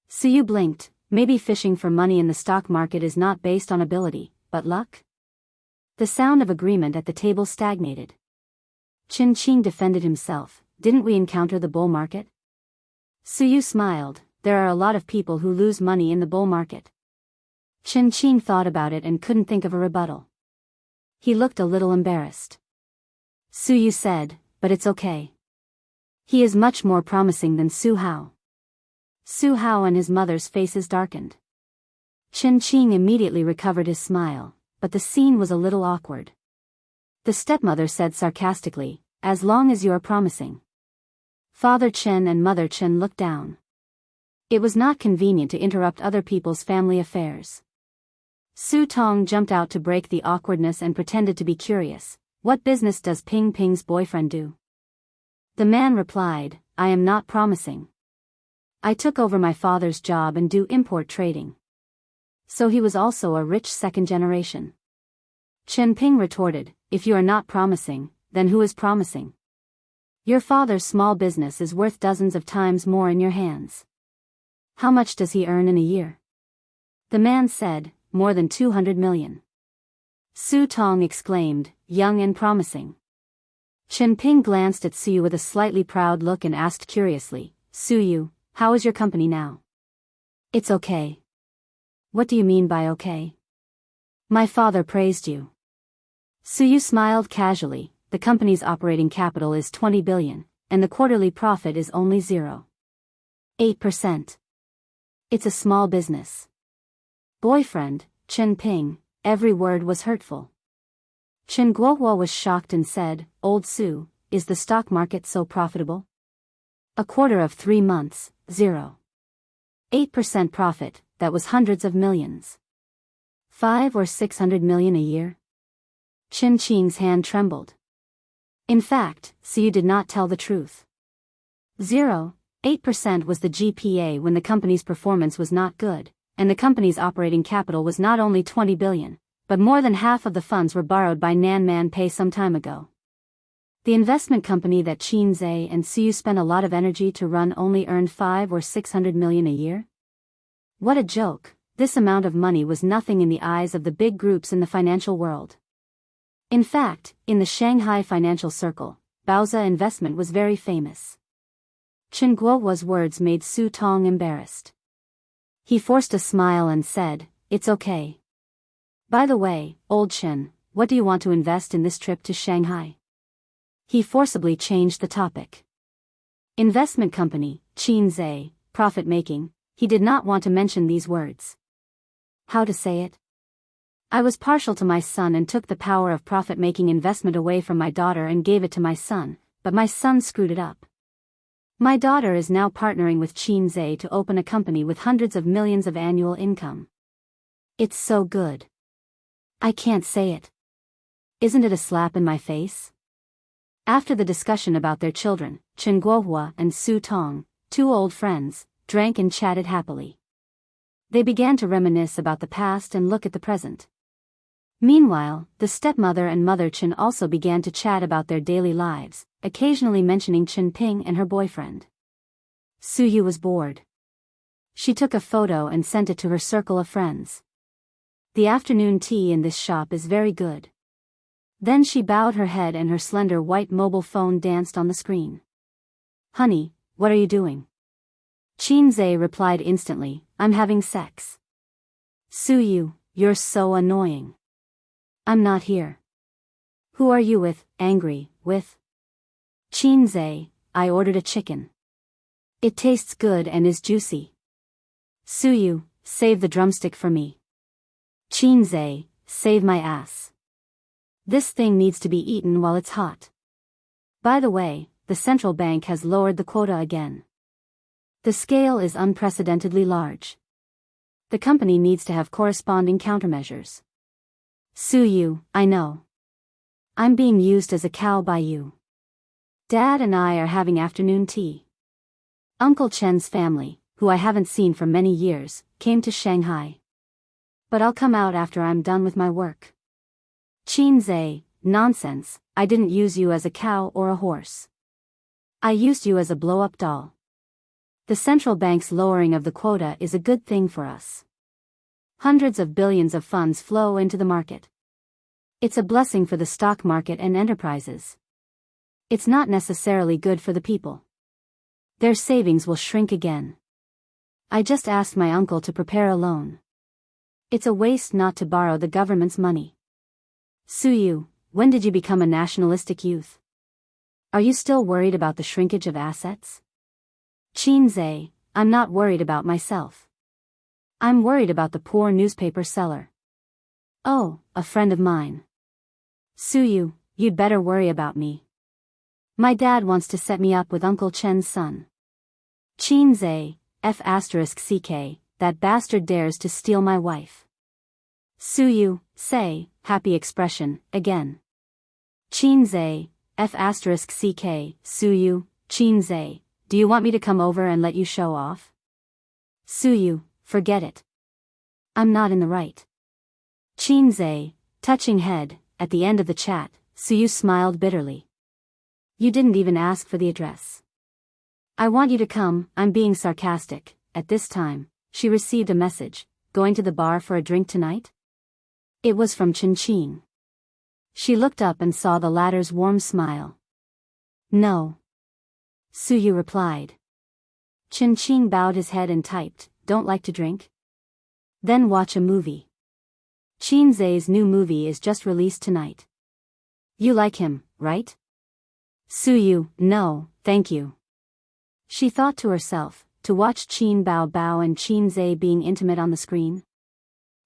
Su Yu blinked, maybe fishing for money in the stock market is not based on ability, but luck? The sound of agreement at the table stagnated. Chen Qing defended himself, didn't we encounter the bull market? Su Yu smiled, there are a lot of people who lose money in the bull market. Chen Qing thought about it and couldn't think of a rebuttal. He looked a little embarrassed. Su Yu said, but it's okay. He is much more promising than Su Hao. Su Hao and his mother's faces darkened. Chen Qing immediately recovered his smile, but the scene was a little awkward. The stepmother said sarcastically, as long as you are promising. Father Chen and Mother Chen looked down. It was not convenient to interrupt other people's family affairs. Su Tong jumped out to break the awkwardness and pretended to be curious. What business does Ping Ping's boyfriend do? The man replied, I am not promising. I took over my father's job and do import trading. So he was also a rich second generation. Chen Ping retorted, if you are not promising, then who is promising? Your father's small business is worth dozens of times more in your hands. How much does he earn in a year? The man said, more than 200 million. Su Tong exclaimed, young and promising. Chen Ping glanced at Su with a slightly proud look and asked curiously, Su, how is your company now? It's okay. What do you mean by okay? My father praised you. Su smiled casually, the company's operating capital is 20 billion, and the quarterly profit is only 0.8%. It's a small business. Boyfriend, Chen Ping, every word was hurtful. Chen Guohua was shocked and said, Old Su, is the stock market so profitable? A quarter of 3 months, 0.8% profit, that was hundreds of millions. 5 or 600 million a year? Chen Qing's hand trembled. In fact, Su did not tell the truth. 0.8% was the GPA when the company's performance was not good, and the company's operating capital was not only 20 billion, but more than half of the funds were borrowed by Nanman Pei some time ago. The investment company that Qin Zhe and Su spent a lot of energy to run only earned 5 or 600 million a year? What a joke, this amount of money was nothing in the eyes of the big groups in the financial world. In fact, in the Shanghai financial circle, Baoza investment was very famous. Chen Guohua's words made Su Tong embarrassed. He forced a smile and said, it's okay. By the way, old Chen, what do you want to invest in this trip to Shanghai? He forcibly changed the topic. Investment company, Qin Zhe, profit making, he did not want to mention these words. How to say it? I was partial to my son and took the power of profit-making investment away from my daughter and gave it to my son, but my son screwed it up. My daughter is now partnering with Qin Zhe to open a company with hundreds of millions of annual income. It's so good. I can't say it. Isn't it a slap in my face? After the discussion about their children, Chen Guohua and Su Tong, two old friends, drank and chatted happily. They began to reminisce about the past and look at the present. Meanwhile, the stepmother and mother Chen also began to chat about their daily lives, occasionally mentioning Chen Ping and her boyfriend. Su Yu was bored. She took a photo and sent it to her circle of friends. The afternoon tea in this shop is very good. Then she bowed her head and her slender white mobile phone danced on the screen. Honey, what are you doing? Qin Zhe replied instantly, I'm having sex. Su Yu, you're so annoying. I'm not here. Who are you with, angry, with? Qin Zhe, I ordered a chicken. It tastes good and is juicy. Su Yu, save the drumstick for me. Qin Zhe, save my ass. This thing needs to be eaten while it's hot. By the way, the central bank has lowered the quota again. The scale is unprecedentedly large. The company needs to have corresponding countermeasures. Su Yu, I know. I'm being used as a cow by you. Dad and I are having afternoon tea. Uncle Chen's family, who I haven't seen for many years, came to Shanghai. But I'll come out after I'm done with my work. Qin Zhe, nonsense, I didn't use you as a cow or a horse. I used you as a blow-up doll. The central bank's lowering of the quota is a good thing for us. Hundreds of billions of funds flow into the market. It's a blessing for the stock market and enterprises. It's not necessarily good for the people. Their savings will shrink again. I just asked my uncle to prepare a loan. It's a waste not to borrow the government's money. Su Yu, when did you become a nationalistic youth? Are you still worried about the shrinkage of assets? Qin Zhe, I'm not worried about myself. I'm worried about the poor newspaper seller. Oh, a friend of mine. Su Yu, you'd better worry about me. My dad wants to set me up with Uncle Chen's son. Qin Zhe, F***ck, that bastard dares to steal my wife. Su Yu, say, happy expression, again. Qin Zhe, F***ck, Su Yu, Qin Zhe, do you want me to come over and let you show off? Suyu, forget it. I'm not in the right. Qinze, touching head, at the end of the chat, Suyu smiled bitterly. You didn't even ask for the address. I want you to come, I'm being sarcastic. At this time, she received a message, going to the bar for a drink tonight? It was from Qin. She looked up and saw the latter's warm smile. No. Suyu replied. Qin bowed his head and typed, don't like to drink? Then watch a movie. Qinze's new movie is just released tonight. You like him, right? Suyu, no, thank you. She thought to herself, to watch Qin Bao and Qinze being intimate on the screen?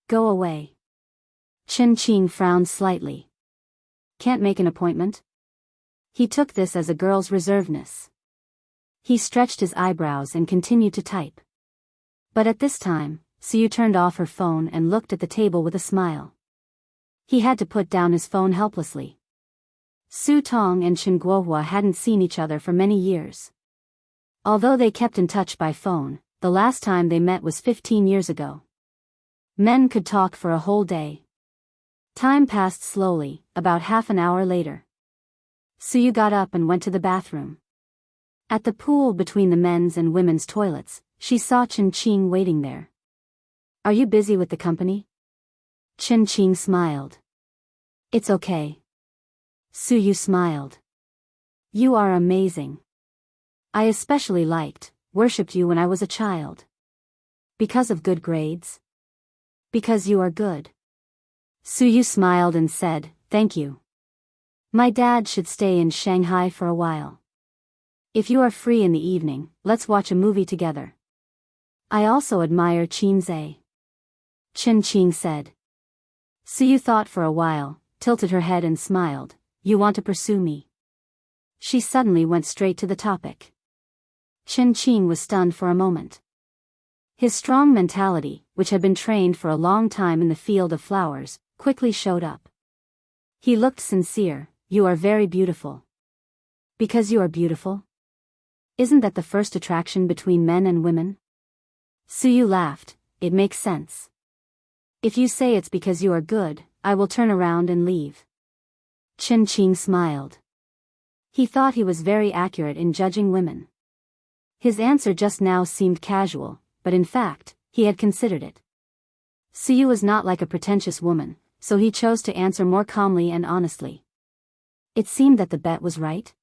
Go away. Qin frowned slightly. Can't make an appointment? He took this as a girl's reservedness. He stretched his eyebrows and continued to type. But at this time, Suyu turned off her phone and looked at the table with a smile. He had to put down his phone helplessly. Su Tong and Chen Guohua hadn't seen each other for many years. Although they kept in touch by phone, the last time they met was 15 years ago. Men could talk for a whole day. Time passed slowly, about half an hour later. Suyu got up and went to the bathroom. At the pool between the men's and women's toilets, she saw Qin waiting there. Are you busy with the company? Qin smiled. It's okay. Suyu smiled. You are amazing. I especially worshipped you when I was a child. Because of good grades? Because you are good. Suyu smiled and said, thank you. My dad should stay in Shanghai for a while. If you are free in the evening, let's watch a movie together. I also admire Qinze. Qin said. Suyu thought for a while, tilted her head and smiled. You want to pursue me? She suddenly went straight to the topic. Qin was stunned for a moment. His strong mentality, which had been trained for a long time in the field of flowers, quickly showed up. He looked sincere. You are very beautiful. Because you are beautiful? Isn't that the first attraction between men and women? Suyu laughed. It makes sense. If you say it's because you are good, I will turn around and leave. Qin smiled. He thought he was very accurate in judging women. His answer just now seemed casual, but in fact, he had considered it. Suyu was not like a pretentious woman, so he chose to answer more calmly and honestly. It seemed that the bet was right.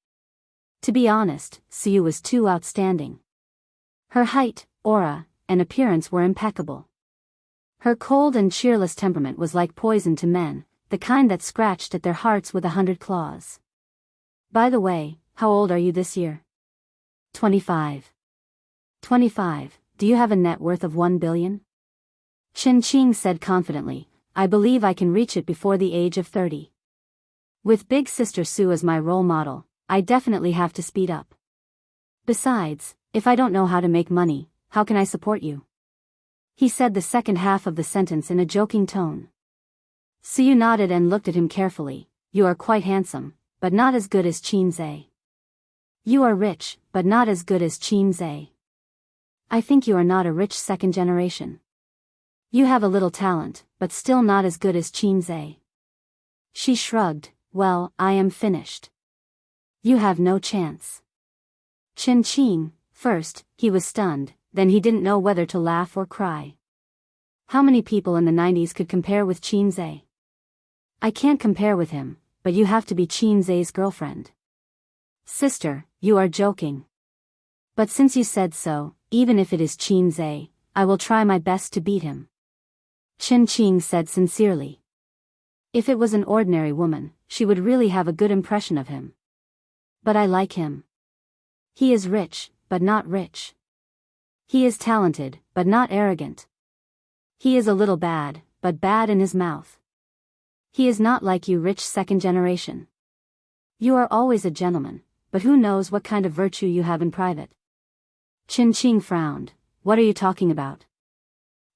To be honest, Suyu was too outstanding. Her height, aura, and appearance were impeccable. Her cold and cheerless temperament was like poison to men, the kind that scratched at their hearts with 100 claws. By the way, how old are you this year? 25. 25. Do you have a net worth of 1 billion? Qin said confidently, I believe I can reach it before the age of 30. With Big Sister Su as my role model, I definitely have to speed up. Besides, if I don't know how to make money, how can I support you? He said the second half of the sentence in a joking tone. Suyu nodded and looked at him carefully. You are quite handsome, but not as good as Qinze. You are rich, but not as good as Qinze. I think you are not a rich second generation. You have a little talent, but still not as good as Qinze. She shrugged. Well, I am finished. You have no chance. Qin, first, he was stunned, then he didn't know whether to laugh or cry. How many people in the 90s could compare with Qinze? I can't compare with him, but you have to be Qinze's girlfriend. Sister, you are joking. But since you said so, even if it is Qinze, I will try my best to beat him. Qin said sincerely. If it was an ordinary woman, she would really have a good impression of him. But I like him. He is rich, but not rich. He is talented, but not arrogant. He is a little bad, but bad in his mouth. He is not like you rich second generation. You are always a gentleman, but who knows what kind of virtue you have in private. Qin frowned. What are you talking about?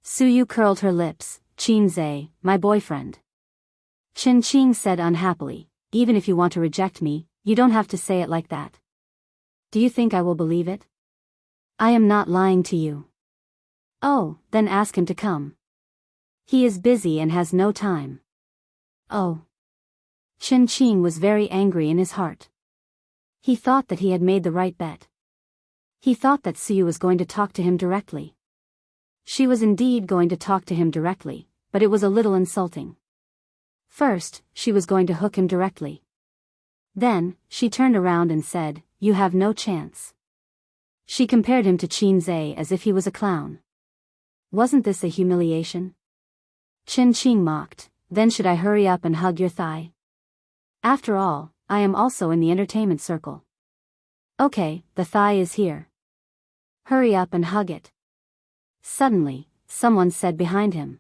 Suyu curled her lips. Qinze, my boyfriend. Qin said unhappily, even if you want to reject me, you don't have to say it like that. Do you think I will believe it? I am not lying to you. Oh, then ask him to come. He is busy and has no time. Oh. Chen Qing was very angry in his heart. He thought that he had made the right bet. He thought that Suyu was going to talk to him directly. She was indeed going to talk to him directly, but it was a little insulting. First, she was going to hook him directly. Then, she turned around and said, "You have no chance." She compared him to Qin Zhe as if he was a clown. Wasn't this a humiliation? Chen Qing mocked, "Then should I hurry up and hug your thigh? After all, I am also in the entertainment circle." "Okay, the thigh is here. Hurry up and hug it." Suddenly, someone said behind him.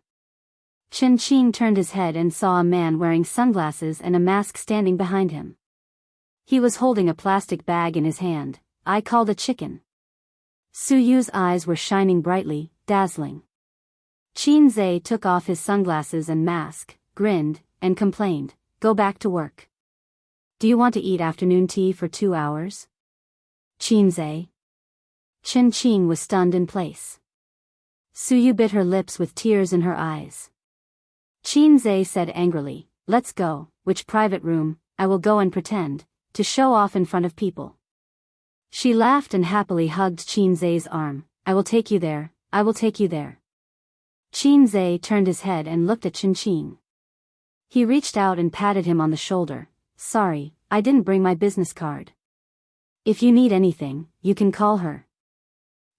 Chen Qing turned his head and saw a man wearing sunglasses and a mask standing behind him. He was holding a plastic bag in his hand. "I called a chicken." Suyu's eyes were shining brightly, dazzling. Qin Zhe took off his sunglasses and mask, grinned, and complained, "Go back to work. Do you want to eat afternoon tea for 2 hours? Qin Zhe." Chen Qing was stunned in place. Suyu bit her lips with tears in her eyes. Qin Zhe said angrily, "Let's go. Which private room? I will go and pretend, to show off in front of people." She laughed and happily hugged Qin Zhe's arm. "I will take you there, I will take you there." Qin Zhe turned his head and looked at Chen Qing. He reached out and patted him on the shoulder. "Sorry, I didn't bring my business card. If you need anything, you can call her.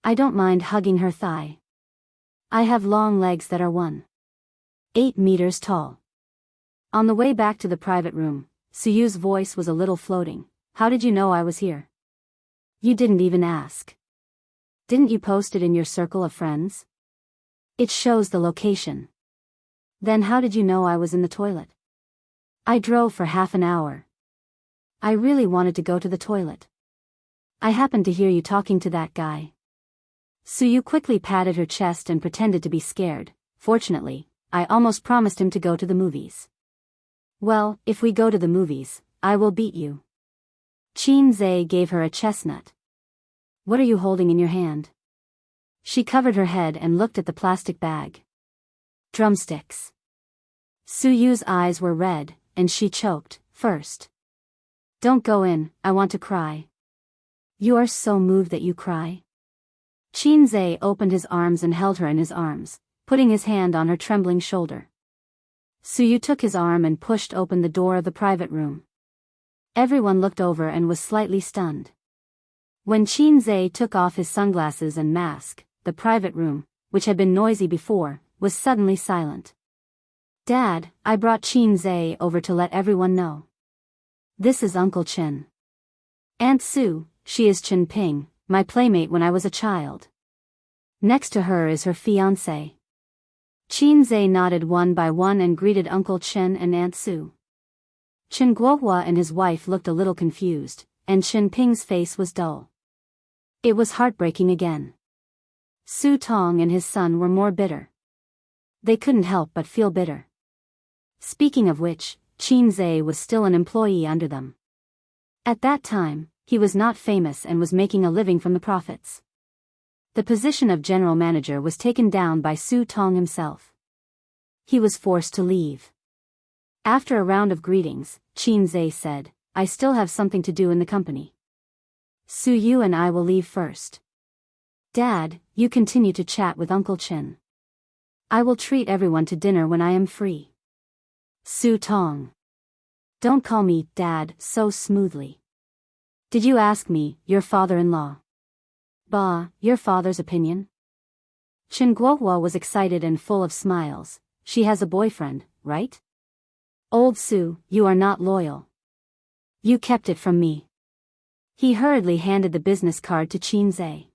I don't mind hugging her thigh. I have long legs that are 1.8 meters tall." On the way back to the private room, Suyu's voice was a little floating. "How did you know I was here? You didn't even ask. Didn't you post it in your circle of friends? It shows the location. Then how did you know I was in the toilet? I drove for half an hour. I really wanted to go to the toilet. I happened to hear you talking to that guy." Suyu quickly patted her chest and pretended to be scared. "Fortunately, I almost promised him to go to the movies." "Well, if we go to the movies, I will beat you." Qin Zhe gave her a chestnut. "What are you holding in your hand?" She covered her head and looked at the plastic bag. "Drumsticks." Suyu's eyes were red, and she choked. "First. Don't go in, I want to cry." "You are so moved that you cry?" Qin Zhe opened his arms and held her in his arms, putting his hand on her trembling shoulder. Suyu took his arm and pushed open the door of the private room. Everyone looked over and was slightly stunned. When Qin Zhe took off his sunglasses and mask, the private room, which had been noisy before, was suddenly silent. "Dad, I brought Qin Zhe over to let everyone know. This is Uncle Chen. Aunt Sue, she is Chen Ping, my playmate when I was a child. Next to her is her fiancé." Qin Zhe nodded one by one and greeted Uncle Chen and Aunt Sue. Chen Guohua and his wife looked a little confused, and Chen Ping's face was dull. It was heartbreaking again. Su Tong and his son were more bitter. They couldn't help but feel bitter. Speaking of which, Qin Zhe was still an employee under them. At that time, he was not famous and was making a living from the profits. The position of general manager was taken down by Su Tong himself. He was forced to leave. After a round of greetings, Qin Zhe said, "I still have something to do in the company. Su Yu and I will leave first. Dad, you continue to chat with Uncle Chen. I will treat everyone to dinner when I am free." Su Tong. "Don't call me Dad so smoothly. Did you ask me, your father-in-law? Bah, your father's opinion?" Chen Guohua was excited and full of smiles. "She has a boyfriend, right? Old Su, you are not loyal. You kept it from me." He hurriedly handed the business card to Qin Zhe.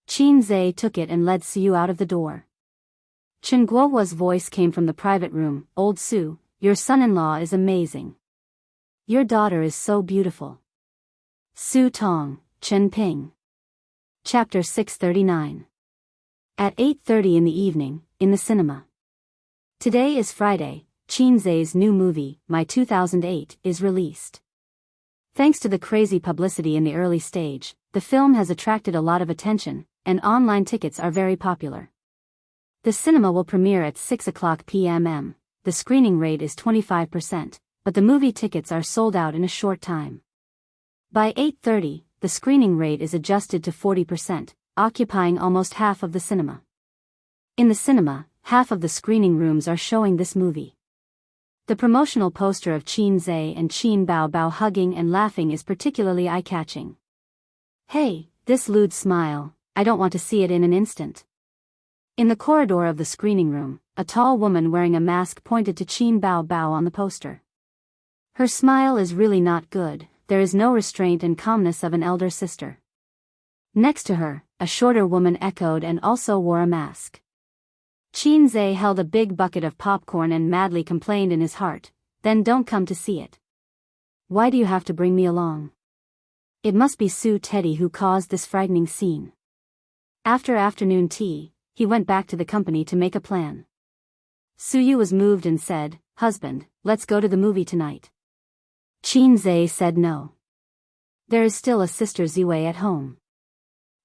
Qin Zhe took it and led Suyu out of the door. Chen Guohua's voice came from the private room. "Old Su, your son-in-law is amazing. Your daughter is so beautiful." Su Tong, Chen Ping. Chapter 639. At 8:30 in the evening, in the cinema. Today is Friday. Qin Zhe's new movie, My 2008, is released. Thanks to the crazy publicity in the early stage, the film has attracted a lot of attention, and online tickets are very popular. The cinema will premiere at 6:00 p.m. The screening rate is 25%, but the movie tickets are sold out in a short time. By 8:30, the screening rate is adjusted to 40%, occupying almost half of the cinema. In the cinema, half of the screening rooms are showing this movie. The promotional poster of Qin Zhe and Qin Bao Bao hugging and laughing is particularly eye-catching. Hey, this lewd smile, I don't want to see it in an instant. In the corridor of the screening room, a tall woman wearing a mask pointed to Qin Bao Bao on the poster. Her smile is really not good, there is no restraint and calmness of an elder sister. Next to her, a shorter woman echoed and also wore a mask. Qin Zhe held a big bucket of popcorn and madly complained in his heart, "Then don't come to see it. Why do you have to bring me along? It must be Su Teddy who caused this frightening scene." After afternoon tea, he went back to the company to make a plan. Su Yu was moved and said, "Husband, let's go to the movie tonight." Qin Zhe said no. There is still a sister Ziwei at home.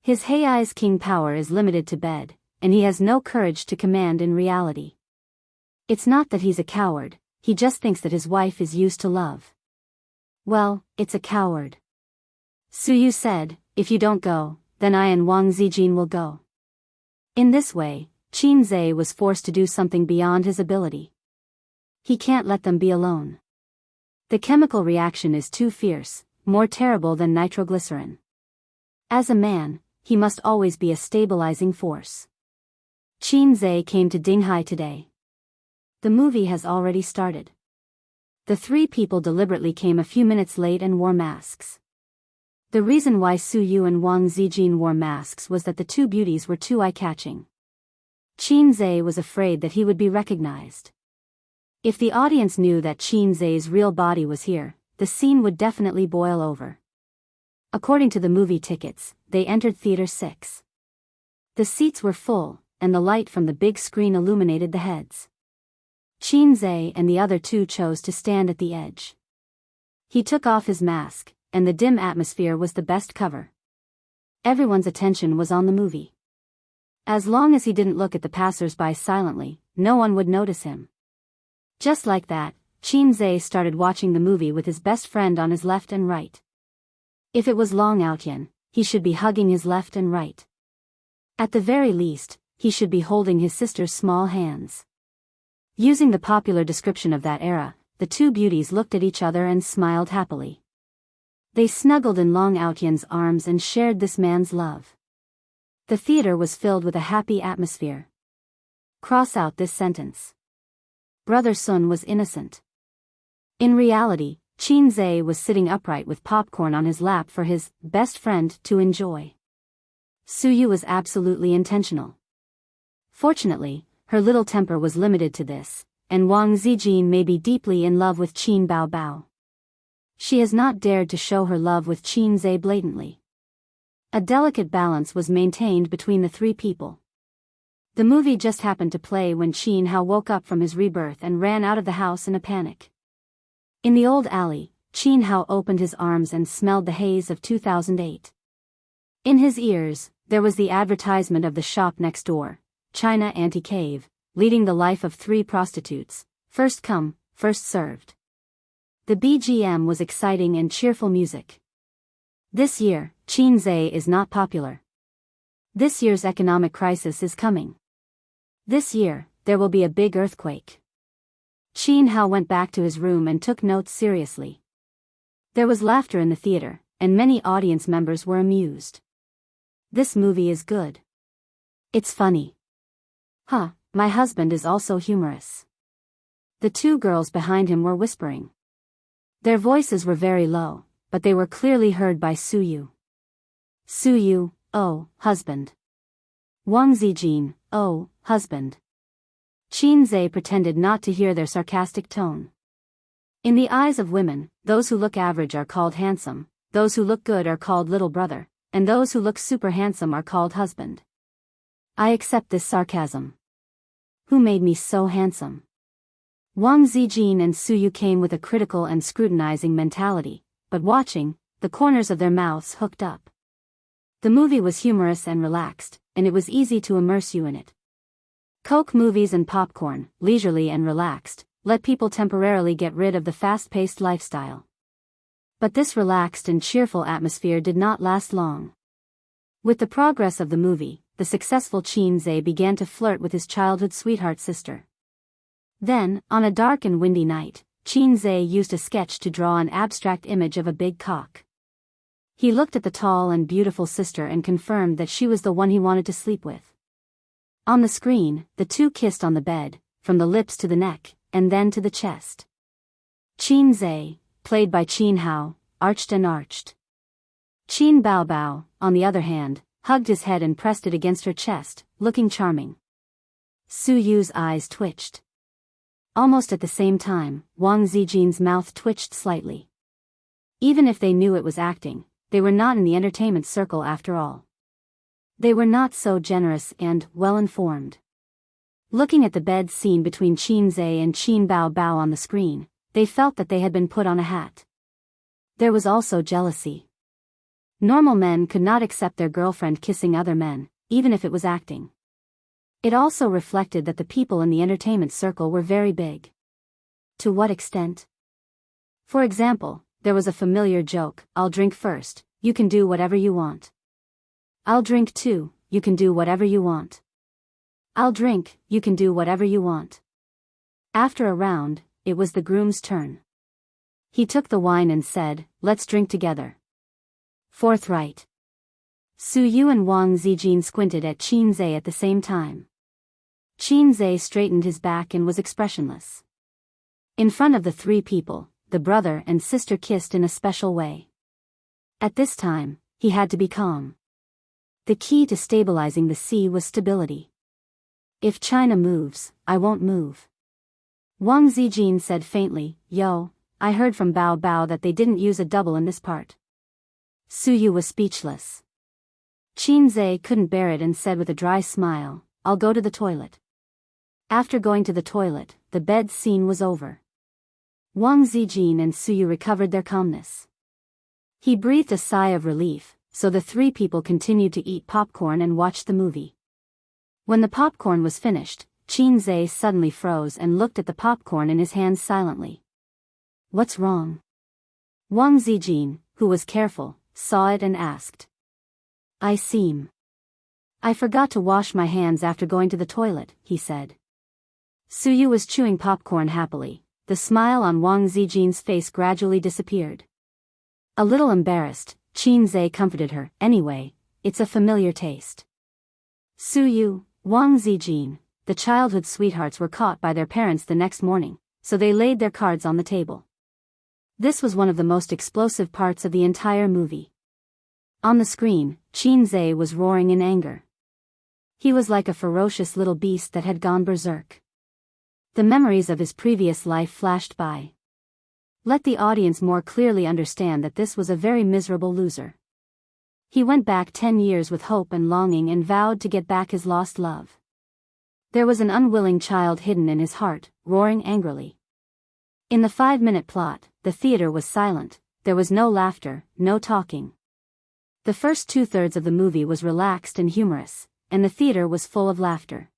His Hei's king power is limited to bed, and he has no courage to command in reality. It's not that he's a coward, he just thinks that his wife is used to love. Well, it's a coward. Su Yu said, "If you don't go, then I and Wang Zijin will go." In this way, Qin Zhe was forced to do something beyond his ability. He can't let them be alone. The chemical reaction is too fierce, more terrible than nitroglycerin. As a man, he must always be a stabilizing force. Qin Zhe came to Dinghai today. The movie has already started. The three people deliberately came a few minutes late and wore masks. The reason why Su Yu and Wang Zijin wore masks was that the two beauties were too eye-catching. Qin Zhe was afraid that he would be recognized. If the audience knew that Qin Zhe's real body was here, the scene would definitely boil over. According to the movie tickets, they entered Theater 6. The seats were full, and the light from the big screen illuminated the heads. Qin Zhe and the other two chose to stand at the edge. He took off his mask, and the dim atmosphere was the best cover. Everyone's attention was on the movie. As long as he didn't look at the passers-by silently, no one would notice him. Just like that, Qin Zhe started watching the movie with his best friend on his left and right. If it was Long Outyan, he should be hugging his left and right. At the very least, he should be holding his sister's small hands. Using the popular description of that era, the two beauties looked at each other and smiled happily. They snuggled in Long Outyan's arms and shared this man's love. The theater was filled with a happy atmosphere. Cross out this sentence. Brother Sun was innocent. In reality, Qin Zhe was sitting upright with popcorn on his lap for his best friend to enjoy. Su Yu was absolutely intentional. Fortunately, her little temper was limited to this, and Wang Zijin may be deeply in love with Qin Bao Bao. She has not dared to show her love with Qin Zhe blatantly. A delicate balance was maintained between the three people. The movie just happened to play when Qin Hao woke up from his rebirth and ran out of the house in a panic. In the old alley, Qin Hao opened his arms and smelled the haze of 2008. In his ears, there was the advertisement of the shop next door, China Anti-Cave, leading the life of three prostitutes, first come, first served. The BGM was exciting and cheerful music. This year, Qin Zhe is not popular. This year's economic crisis is coming. This year, there will be a big earthquake. Qin Hao went back to his room and took notes seriously. There was laughter in the theater, and many audience members were amused. This movie is good. It's funny. Huh, my husband is also humorous. The two girls behind him were whispering. Their voices were very low, but they were clearly heard by Su Yu. Su Yu, oh, husband. Wang Zijin, oh, husband. Qin Zhe pretended not to hear their sarcastic tone. In the eyes of women, those who look average are called handsome, those who look good are called little brother, and those who look super handsome are called husband. I accept this sarcasm. Who made me so handsome? Wang Zijin and Su Yu came with a critical and scrutinizing mentality, but watching, the corners of their mouths hooked up. The movie was humorous and relaxed, and it was easy to immerse you in it. Coke movies and popcorn, leisurely and relaxed, let people temporarily get rid of the fast-paced lifestyle. But this relaxed and cheerful atmosphere did not last long. With the progress of the movie, the successful Qianzhe began to flirt with his childhood sweetheart sister. Then, on a dark and windy night, Qianzhe used a sketch to draw an abstract image of a big cock. He looked at the tall and beautiful sister and confirmed that she was the one he wanted to sleep with. On the screen, the two kissed on the bed, from the lips to the neck, and then to the chest. Qianzhe, played by Qin Hao, arched and arched. Qin Baobao, on the other hand, hugged his head and pressed it against her chest, looking charming. Su Yu's eyes twitched. Almost at the same time, Wang Zijin's mouth twitched slightly. Even if they knew it was acting, they were not in the entertainment circle after all. They were not so generous and well-informed. Looking at the bed scene between Qianzhe and Qin Baobao on the screen, they felt that they had been put on a hat. There was also jealousy. Normal men could not accept their girlfriend kissing other men, even if it was acting. It also reflected that the people in the entertainment circle were very big. To what extent? For example, there was a familiar joke, "I'll drink first, you can do whatever you want." "I'll drink too, you can do whatever you want." "I'll drink, you can do whatever you want." After a round, it was the groom's turn. He took the wine and said, "Let's drink together." Forthright. Su Yu and Wang Zijin squinted at Qianzhe at the same time. Qianzhe straightened his back and was expressionless. In front of the three people, the brother and sister kissed in a special way. At this time, he had to be calm. The key to stabilizing the sea was stability. "If China moves, I won't move." Wang Zijin said faintly, "Yo, I heard from Bao Bao that they didn't use a double in this part." Su Yu was speechless. Qianzhe couldn't bear it and said with a dry smile, "I'll go to the toilet." After going to the toilet, the bed scene was over. Wang Zijin and Su Yu recovered their calmness. He breathed a sigh of relief, so the three people continued to eat popcorn and watch the movie. When the popcorn was finished, Qianzhe suddenly froze and looked at the popcorn in his hands silently. "What's wrong?" Wang Zijin, who was careful, saw it and asked. I forgot to wash my hands after going to the toilet," he said. Su Yu was chewing popcorn happily. The smile on Wang Zijin's face gradually disappeared. A little embarrassed, Qianzhe comforted her, "Anyway, it's a familiar taste." Su Yu, Wang Zijin, the childhood sweethearts were caught by their parents the next morning, so they laid their cards on the table. This was one of the most explosive parts of the entire movie. On the screen, Qianzhe was roaring in anger. He was like a ferocious little beast that had gone berserk. The memories of his previous life flashed by. Let the audience more clearly understand that this was a very miserable loser. He went back 10 years with hope and longing and vowed to get back his lost love. There was an unwilling child hidden in his heart, roaring angrily. In the 5-minute plot, the theater was silent, there was no laughter, no talking. The first 2/3 of the movie was relaxed and humorous, and the theater was full of laughter.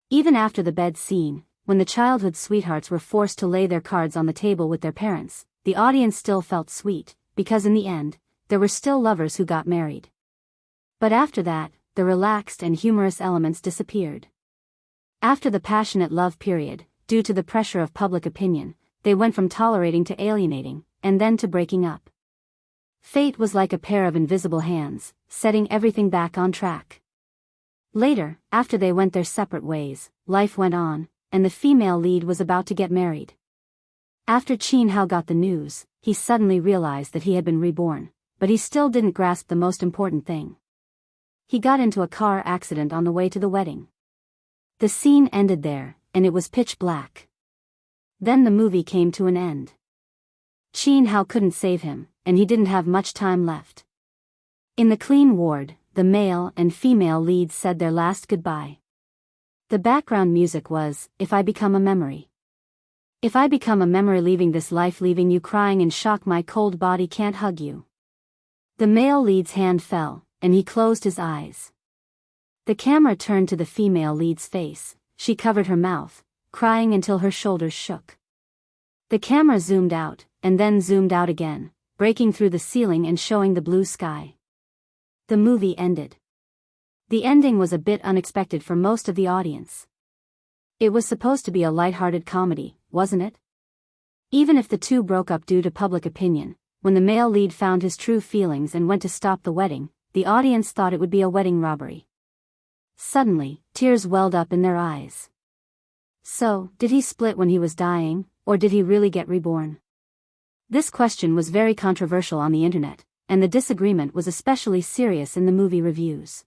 Even after the bed scene, when the childhood sweethearts were forced to lay their cards on the table with their parents, the audience still felt sweet, because in the end, there were still lovers who got married. But after that, the relaxed and humorous elements disappeared. After the passionate love period, due to the pressure of public opinion, they went from tolerating to alienating, and then to breaking up. Fate was like a pair of invisible hands, setting everything back on track. Later, after they went their separate ways, life went on, and the female lead was about to get married. After Qin Hao got the news, he suddenly realized that he had been reborn, but he still didn't grasp the most important thing. He got into a car accident on the way to the wedding. The scene ended there, and it was pitch black. Then the movie came to an end. Qin Hao couldn't save him, and he didn't have much time left. In the clean ward, the male and female leads said their last goodbye. The background music was, "If I Become a Memory." If I become a memory, leaving this life, leaving you crying in shock, my cold body can't hug you. The male lead's hand fell, and he closed his eyes. The camera turned to the female lead's face. She covered her mouth, crying until her shoulders shook. The camera zoomed out, and then zoomed out again, breaking through the ceiling and showing the blue sky. The movie ended. The ending was a bit unexpected for most of the audience. It was supposed to be a light-hearted comedy, wasn't it? Even if the two broke up due to public opinion, when the male lead found his true feelings and went to stop the wedding, the audience thought it would be a wedding robbery. Suddenly, tears welled up in their eyes. So, did he split when he was dying, or did he really get reborn? This question was very controversial on the internet, and the disagreement was especially serious in the movie reviews.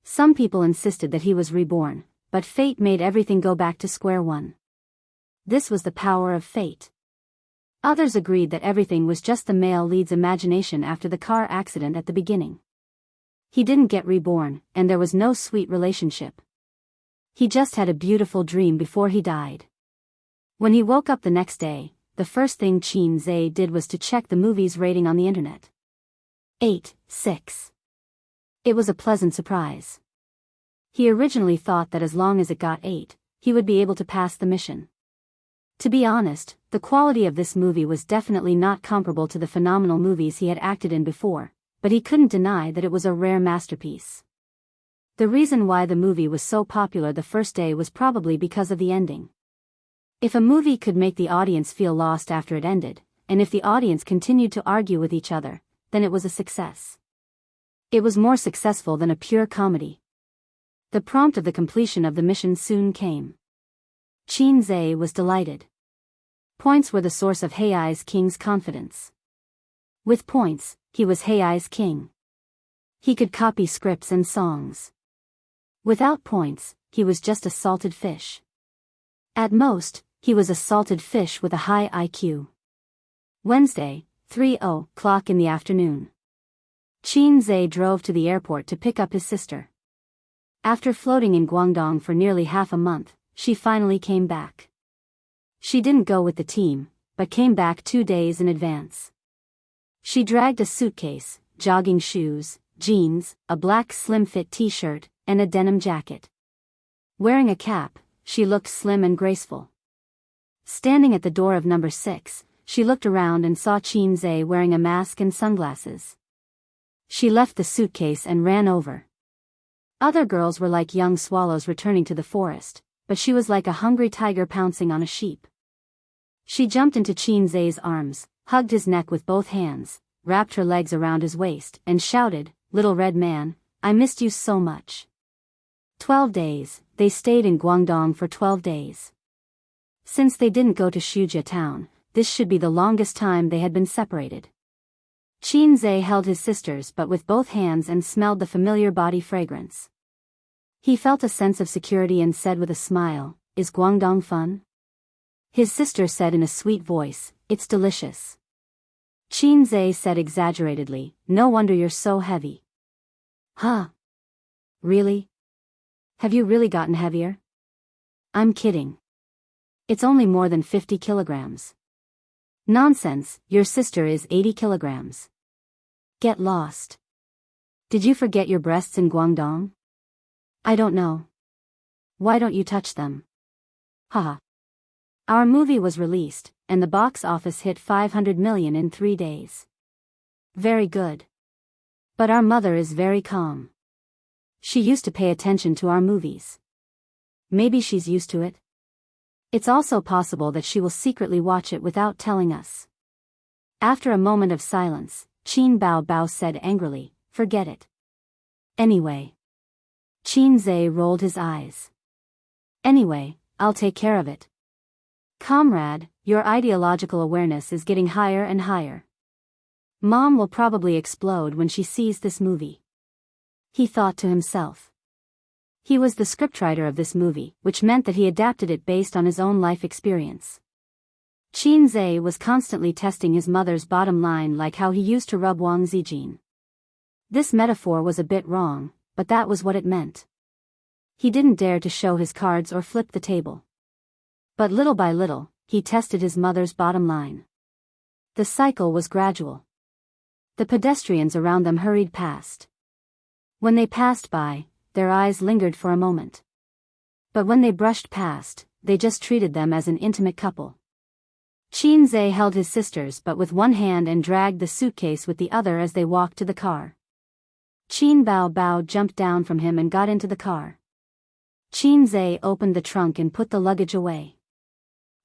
Some people insisted that he was reborn, but fate made everything go back to square one. This was the power of fate. Others agreed that everything was just the male lead's imagination after the car accident at the beginning. He didn't get reborn, and there was no sweet relationship. He just had a beautiful dream before he died. When he woke up the next day, the first thing Qin Zhe did was to check the movie's rating on the internet. 8.6. It was a pleasant surprise. He originally thought that as long as it got 8, he would be able to pass the mission. To be honest, the quality of this movie was definitely not comparable to the phenomenal movies he had acted in before, but he couldn't deny that it was a rare masterpiece. The reason why the movie was so popular the first day was probably because of the ending. If a movie could make the audience feel lost after it ended, and if the audience continued to argue with each other, then it was a success. It was more successful than a pure comedy. The prompt of the completion of the mission soon came. Qin Zhe was delighted. Points were the source of Hei's king's confidence. With points, he was Hei's king. He could copy scripts and songs. Without points, he was just a salted fish. At most, he was a salted fish with a high IQ. Wednesday, 3:00 in the afternoon. Qin Zhe drove to the airport to pick up his sister. After floating in Guangdong for nearly half a month, she finally came back. She didn't go with the team, but came back 2 days in advance. She dragged a suitcase, jogging shoes, jeans, a black slim-fit t-shirt, and a denim jacket. Wearing a cap, she looked slim and graceful. Standing at the door of number 6, she looked around and saw Qin Zhe wearing a mask and sunglasses. She left the suitcase and ran over. Other girls were like young swallows returning to the forest, but she was like a hungry tiger pouncing on a sheep. She jumped into Qin Zhe's arms, hugged his neck with both hands, wrapped her legs around his waist, and shouted, "Little red man, I missed you so much." 12 days, they stayed in Guangdong for 12 days. Since they didn't go to Shujia town, this should be the longest time they had been separated. Qin Zhe held his sisters but with both hands and smelled the familiar body fragrance. He felt a sense of security and said with a smile, "Is Guangdong fun?" His sister said in a sweet voice, "It's delicious." Qin Zhe said exaggeratedly, "No wonder you're so heavy." "Huh? Really? Have you really gotten heavier?" "I'm kidding. It's only more than 50 kilograms. "Nonsense, your sister is 80 kilograms. Get lost. Did you forget your breasts in Guangdong?" "I don't know. Why don't you touch them?" Haha. Our movie was released, and the box office hit 500 million in 3 days. Very good. But our mother is very calm. She used to pay attention to our movies. Maybe she's used to it. It's also possible that she will secretly watch it without telling us. After a moment of silence, Qin Bao said angrily, "Forget it." "Anyway." Qin Zhe rolled his eyes. "Anyway, I'll take care of it. Comrade, your ideological awareness is getting higher and higher. Mom will probably explode when she sees this movie." He thought to himself. He was the scriptwriter of this movie, which meant that he adapted it based on his own life experience. Qin Zhe was constantly testing his mother's bottom line like how he used to rub Wang Zijin. This metaphor was a bit wrong, but that was what it meant. He didn't dare to show his cards or flip the table. But little by little, he tested his mother's bottom line. The cycle was gradual. The pedestrians around them hurried past. When they passed by, their eyes lingered for a moment. But when they brushed past, they just treated them as an intimate couple. Qinze held his sisters but with one hand and dragged the suitcase with the other as they walked to the car. Qin Bao Bao jumped down from him and got into the car. Qinze opened the trunk and put the luggage away.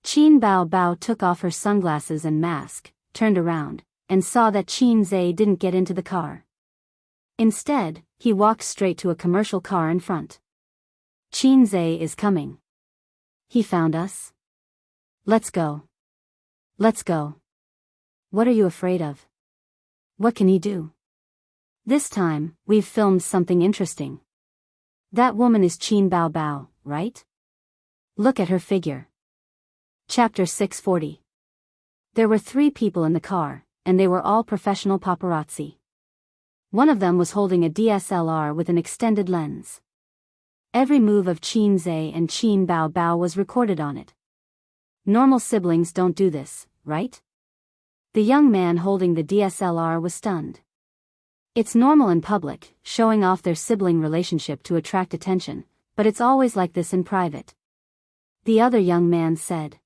Qin Bao Bao took off her sunglasses and mask, turned around, and saw that Qinze didn't get into the car. Instead, he walked straight to a commercial car in front. Qinze is coming. He found us. Let's go. Let's go. What are you afraid of? What can he do? This time, we've filmed something interesting. That woman is Qin Bao Bao, right? Look at her figure. Chapter 640. There were 3 people in the car, and they were all professional paparazzi. One of them was holding a DSLR with an extended lens. Every move of Qinze and Qin Bao Bao was recorded on it. Normal siblings don't do this, right? The young man holding the DSLR was stunned. It's normal in public, showing off their sibling relationship to attract attention, but it's always like this in private. The other young man said.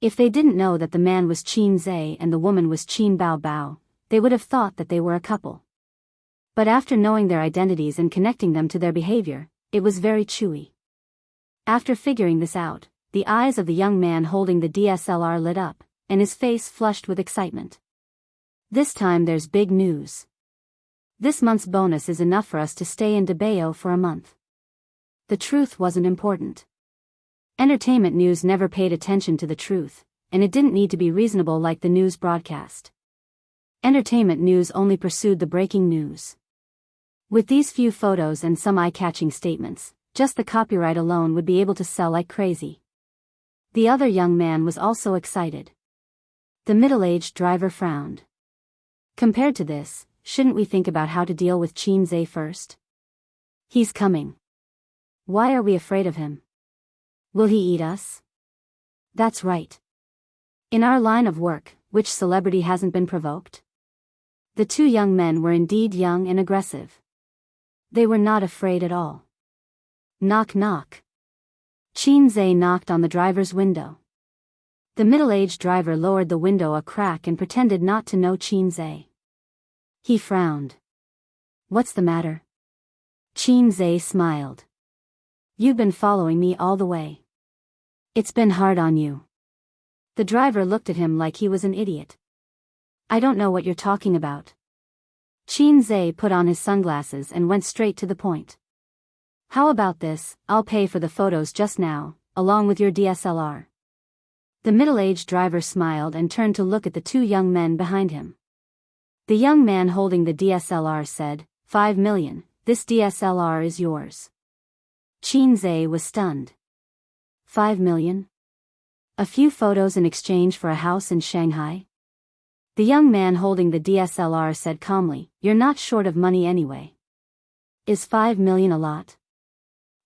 If they didn't know that the man was Qinze and the woman was Qin Bao Bao, they would have thought that they were a couple. But after knowing their identities and connecting them to their behavior, it was very chewy. After figuring this out, the eyes of the young man holding the DSLR lit up, and his face flushed with excitement. This time there's big news. This month's bonus is enough for us to stay in Dabao for a month. The truth wasn't important. Entertainment news never paid attention to the truth, and it didn't need to be reasonable like the news broadcast. Entertainment news only pursued the breaking news. With these few photos and some eye-catching statements, just the copyright alone would be able to sell like crazy. The other young man was also excited. The middle-aged driver frowned. Compared to this, shouldn't we think about how to deal with Qinze first? He's coming. Why are we afraid of him? Will he eat us? That's right. In our line of work, which celebrity hasn't been provoked? The 2 young men were indeed young and aggressive. They were not afraid at all. Knock knock. Qinze knocked on the driver's window. The middle-aged driver lowered the window a crack and pretended not to know Qinze. He frowned. What's the matter? Qinze smiled. You've been following me all the way. It's been hard on you. The driver looked at him like he was an idiot. I don't know what you're talking about. Qinze put on his sunglasses and went straight to the point. How about this? I'll pay for the photos just now, along with your DSLR. The middle-aged driver smiled and turned to look at the 2 young men behind him. The young man holding the DSLR said, 5 million, this DSLR is yours. Qinze was stunned. 5 million? A few photos in exchange for a house in Shanghai? The young man holding the DSLR said calmly, you're not short of money anyway. Is 5 million a lot?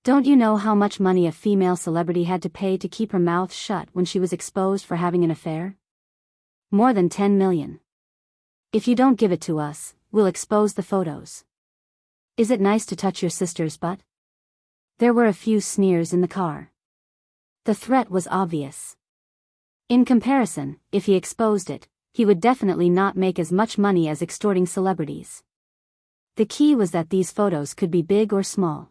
Don't you know how much money a female celebrity had to pay to keep her mouth shut when she was exposed for having an affair? More than 10 million. If you don't give it to us, we'll expose the photos. Is it nice to touch your sister's butt? There were a few sneers in the car. The threat was obvious. In comparison, if he exposed it, he would definitely not make as much money as extorting celebrities. The key was that these photos could be big or small.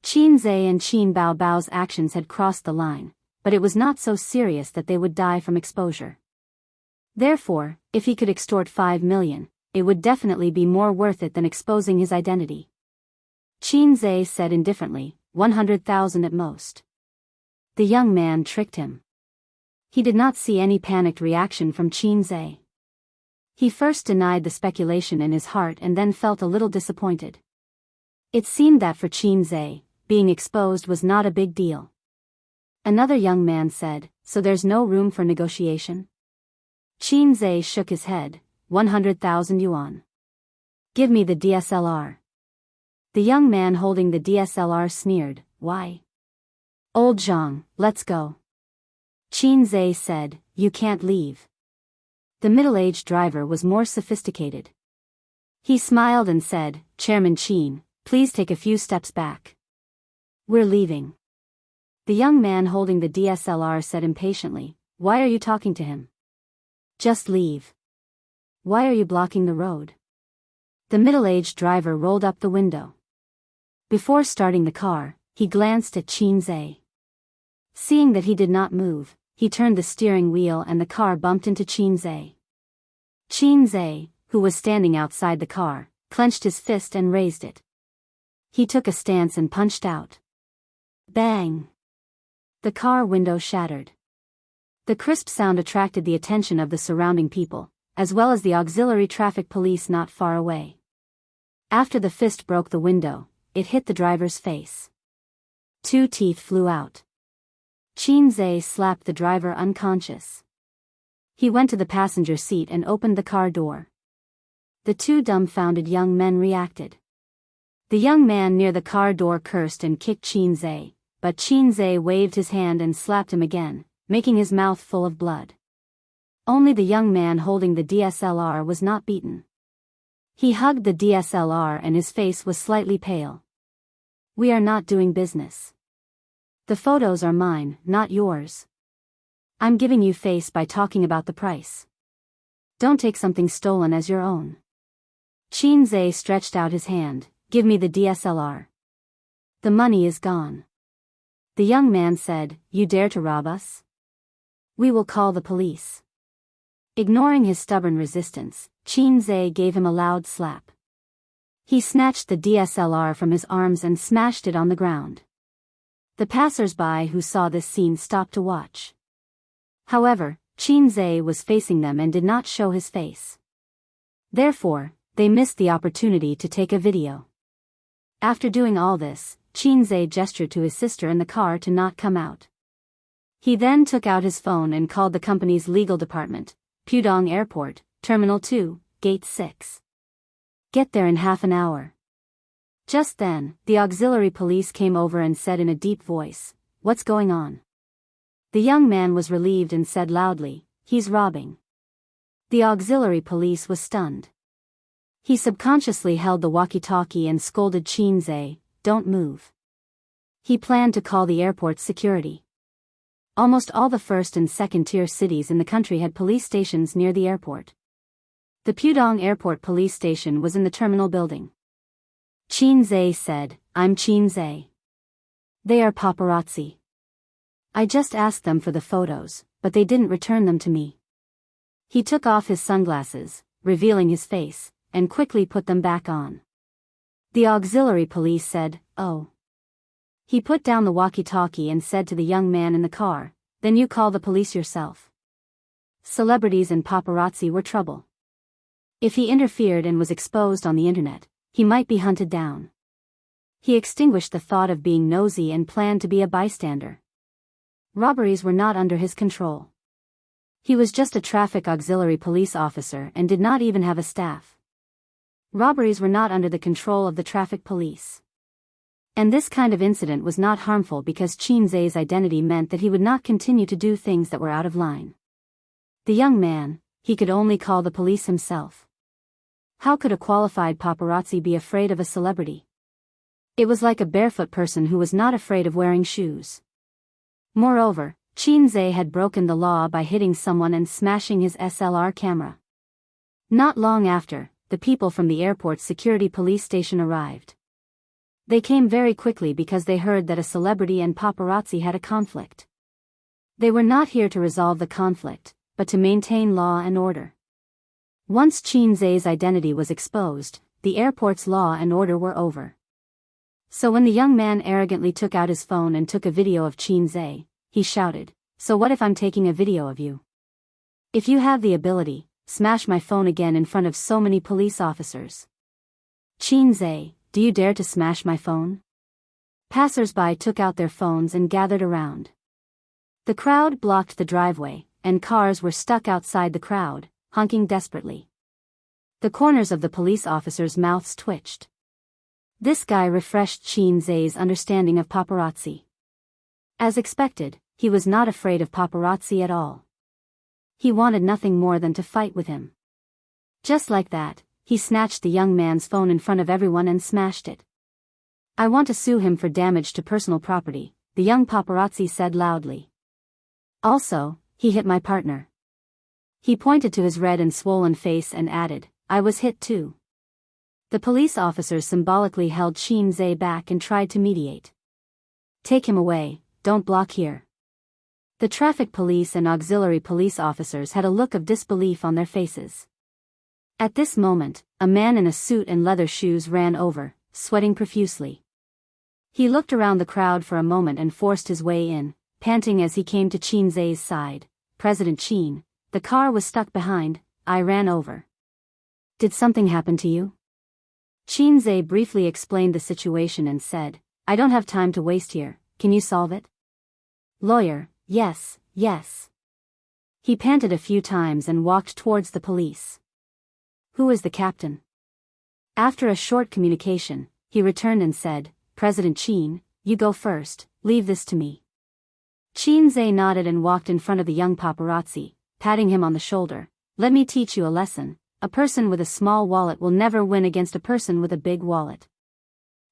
Qinze and Qin Bao Bao's actions had crossed the line, but it was not so serious that they would die from exposure. Therefore, if he could extort 5 million, it would definitely be more worth it than exposing his identity. Qinze said indifferently, 100,000 at most. The young man tricked him. He did not see any panicked reaction from Qinze. He first denied the speculation in his heart and then felt a little disappointed. It seemed that for Qinze, being exposed was not a big deal. Another young man said, so there's no room for negotiation? Qinze shook his head, 100,000 yuan. Give me the DSLR. The young man holding the DSLR sneered, why? Old Zhang, let's go. Qinze said, you can't leave. The middle-aged driver was more sophisticated. He smiled and said, "Chairman Qin, please take a few steps back. We're leaving." The young man holding the DSLR said impatiently, "Why are you talking to him? Just leave. Why are you blocking the road?" The middle-aged driver rolled up the window. Before starting the car, he glanced at Qin Zhe. Seeing that he did not move, he turned the steering wheel and the car bumped into Qin Zhe. Qin Zhe, who was standing outside the car, clenched his fist and raised it. He took a stance and punched out. Bang! The car window shattered. The crisp sound attracted the attention of the surrounding people, as well as the auxiliary traffic police not far away. After the fist broke the window, it hit the driver's face. 2 teeth flew out. Qin Zhe slapped the driver unconscious. He went to the passenger seat and opened the car door. The 2 dumbfounded young men reacted. The young man near the car door cursed and kicked Qin Zhe, but Qin Zhe waved his hand and slapped him again, making his mouth full of blood. Only the young man holding the DSLR was not beaten. He hugged the DSLR and his face was slightly pale. "We are not doing business. The photos are mine, not yours. I'm giving you face by talking about the price. Don't take something stolen as your own." Qin Zhe stretched out his hand. "Give me the DSLR. The money is gone." The young man said, "You dare to rob us? We will call the police." Ignoring his stubborn resistance, Qin Zhe gave him a loud slap. He snatched the DSLR from his arms and smashed it on the ground. The passers-by who saw this scene stopped to watch. However, Qin Zhe was facing them and did not show his face. Therefore, they missed the opportunity to take a video. After doing all this, Qin Zhe gestured to his sister in the car to not come out. He then took out his phone and called the company's legal department, Pudong Airport, Terminal 2, Gate 6. "Get there in half an hour." Just then, the auxiliary police came over and said in a deep voice, "What's going on?" The young man was relieved and said loudly, "He's robbing." The auxiliary police was stunned. He subconsciously held the walkie-talkie and scolded Qin Zhe, "Don't move." He planned to call the airport's security. Almost all the first and second-tier cities in the country had police stations near the airport. The Pudong Airport police station was in the terminal building. Qin Zhe said, "I'm Qin Zhe. They are paparazzi. I just asked them for the photos, but they didn't return them to me." He took off his sunglasses, revealing his face, and quickly put them back on. The auxiliary police said, "Oh." He put down the walkie-talkie and said to the young man in the car, "Then you call the police yourself." Celebrities and paparazzi were trouble. If he interfered and was exposed on the internet, he might be hunted down. He extinguished the thought of being nosy and planned to be a bystander. Robberies were not under his control. He was just a traffic auxiliary police officer and did not even have a staff. Robberies were not under the control of the traffic police. And this kind of incident was not harmful because Qin Zhe's identity meant that he would not continue to do things that were out of line. The young man, he could only call the police himself. How could a qualified paparazzi be afraid of a celebrity? It was like a barefoot person who was not afraid of wearing shoes. Moreover, Qin Zhe had broken the law by hitting someone and smashing his SLR camera. Not long after, the people from the airport's security police station arrived. They came very quickly because they heard that a celebrity and paparazzi had a conflict. They were not here to resolve the conflict, but to maintain law and order. Once Qin Zhe's identity was exposed, the airport's law and order were over. So when the young man arrogantly took out his phone and took a video of Qin Zhe, he shouted, "So what if I'm taking a video of you? If you have the ability, smash my phone again in front of so many police officers." "Qin Zhe, do you dare to smash my phone?" Passers-by took out their phones and gathered around. The crowd blocked the driveway, and cars were stuck outside the crowd, honking desperately. The corners of the police officers' mouths twitched. This guy refreshed Qin Zhe's understanding of paparazzi. As expected, he was not afraid of paparazzi at all. He wanted nothing more than to fight with him. Just like that, he snatched the young man's phone in front of everyone and smashed it. "I want to sue him for damage to personal property," the young paparazzi said loudly. "Also, he hit my partner." He pointed to his red and swollen face and added, "I was hit too." The police officers symbolically held Xianxia back and tried to mediate. "Take him away, don't block here." The traffic police and auxiliary police officers had a look of disbelief on their faces. At this moment, a man in a suit and leather shoes ran over, sweating profusely. He looked around the crowd for a moment and forced his way in, panting as he came to Xianxia's side. "President Qin, the car was stuck behind, I ran over." "Did something happen to you?" Xianxia briefly explained the situation and said, "I don't have time to waste here, can you solve it?" Lawyer, "Yes, yes." He panted a few times and walked towards the police. "Who is the captain?" After a short communication, he returned and said, "President Qin, you go first, leave this to me." Xianxia nodded and walked in front of the young paparazzi, patting him on the shoulder. "Let me teach you a lesson. A person with a small wallet will never win against a person with a big wallet.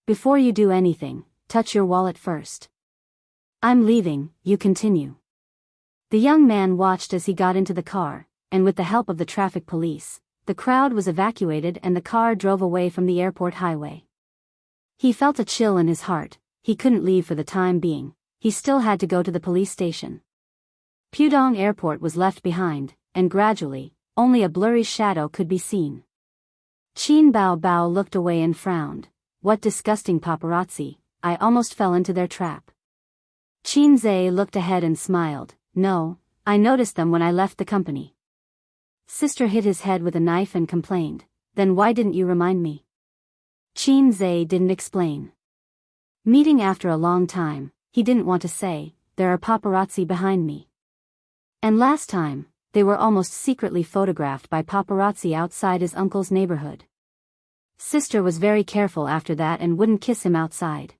Before you do anything, touch your wallet first." "I'm leaving," you continue. The young man watched as he got into the car, and with the help of the traffic police, the crowd was evacuated and the car drove away from the airport highway. He felt a chill in his heart. He couldn't leave for the time being. He still had to go to the police station. Pudong Airport was left behind, and gradually, only a blurry shadow could be seen. Qin Bao looked away and frowned. "What disgusting paparazzi, I almost fell into their trap." Xianxia looked ahead and smiled. "No, I noticed them when I left the company." Sister hit his head with a knife and complained, "Then why didn't you remind me?" Xianxia didn't explain. Meeting after a long time, he didn't want to say, "There are paparazzi behind me." And last time, they were almost secretly photographed by paparazzi outside his uncle's neighborhood. Sister was very careful after that and wouldn't kiss him outside.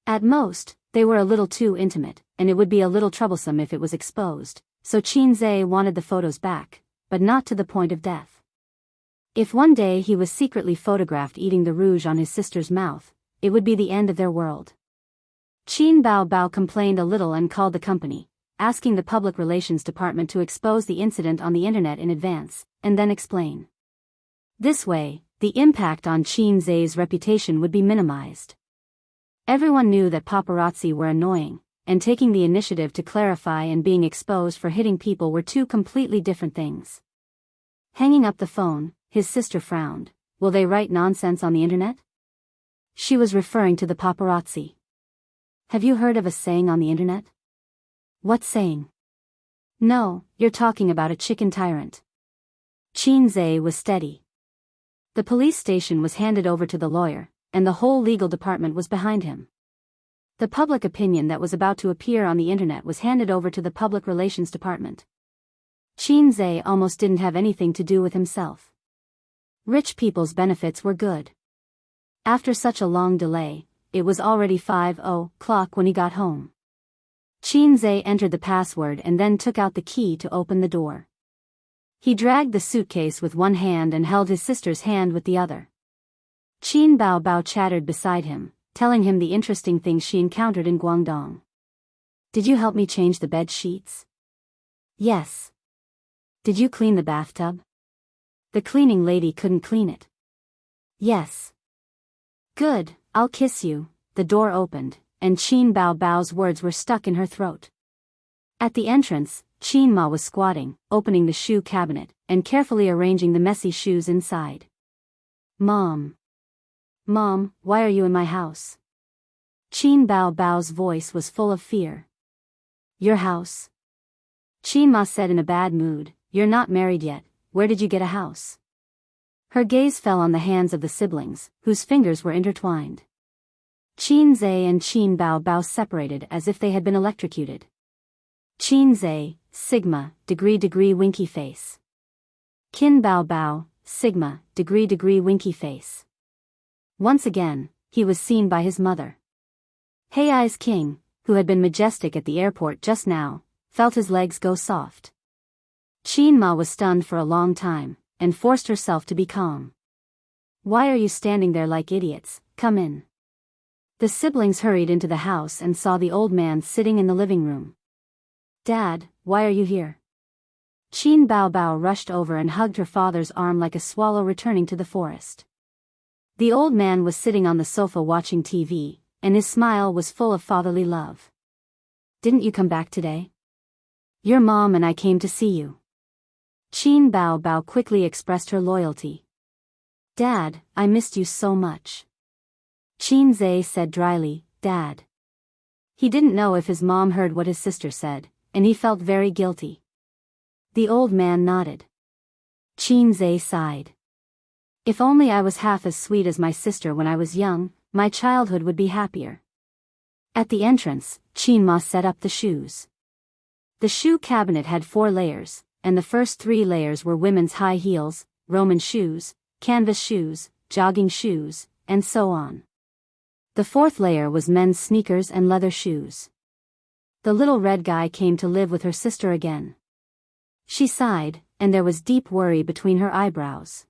At most, they were a little too intimate, and it would be a little troublesome if it was exposed, so Xianxia wanted the photos back, but not to the point of death. If one day he was secretly photographed eating the rouge on his sister's mouth, it would be the end of their world. Qin Bao complained a little and called the company, asking the public relations department to expose the incident on the internet in advance, and then explain. This way, the impact on Xianxia's reputation would be minimized. Everyone knew that paparazzi were annoying, and taking the initiative to clarify and being exposed for hitting people were two completely different things. Hanging up the phone, his sister frowned. "Will they write nonsense on the internet?" She was referring to the paparazzi. "Have you heard of a saying on the internet?" "What saying?" "No, you're talking about a chicken tyrant." Xianxia was steady. The police station was handed over to the lawyer, and the whole legal department was behind him. The public opinion that was about to appear on the internet was handed over to the public relations department. Xianxia almost didn't have anything to do with himself. Rich people's benefits were good. After such a long delay, it was already 5:00 when he got home. Xianxia entered the password and then took out the key to open the door. He dragged the suitcase with one hand and held his sister's hand with the other. Qin Bao chattered beside him, telling him the interesting things she encountered in Guangdong. "Did you help me change the bed sheets?" "Yes." "Did you clean the bathtub?" "The cleaning lady couldn't clean it." "Yes." "Good, I'll kiss you." The door opened, and Qin Bao's words were stuck in her throat. At the entrance, Qin Ma was squatting, opening the shoe cabinet, and carefully arranging the messy shoes inside. Mom, why are you in my house?" Qin Bao's voice was full of fear. "Your house?" Qin Ma said in a bad mood, "You're not married yet, where did you get a house?" Her gaze fell on the hands of the siblings, whose fingers were intertwined. Xianxia and Qin Bao separated as if they had been electrocuted. Xianxia, sigma, degree winky face. Qin Bao, sigma, degree winky face. Once again, he was seen by his mother. Hei's king, who had been majestic at the airport just now, felt his legs go soft. Qin Ma was stunned for a long time, and forced herself to be calm. Why are you standing there like idiots? Come in. The siblings hurried into the house and saw the old man sitting in the living room. Dad, why are you here? Qin Bao Bao rushed over and hugged her father's arm like a swallow returning to the forest. The old man was sitting on the sofa watching TV, and his smile was full of fatherly love. Didn't you come back today? Your mom and I came to see you. Qin Bao Bao quickly expressed her loyalty. Dad, I missed you so much. Qin Zhe said dryly, Dad. He didn't know if his mom heard what his sister said, and he felt very guilty. The old man nodded. Qin Zhe sighed. If only I was half as sweet as my sister when I was young, my childhood would be happier. At the entrance, Qin Ma set up the shoes. The shoe cabinet had 4 layers, and the first 3 layers were women's high heels, Roman shoes, canvas shoes, jogging shoes, and so on. The 4th layer was men's sneakers and leather shoes. The little red guy came to live with her sister again. She sighed, and there was deep worry between her eyebrows.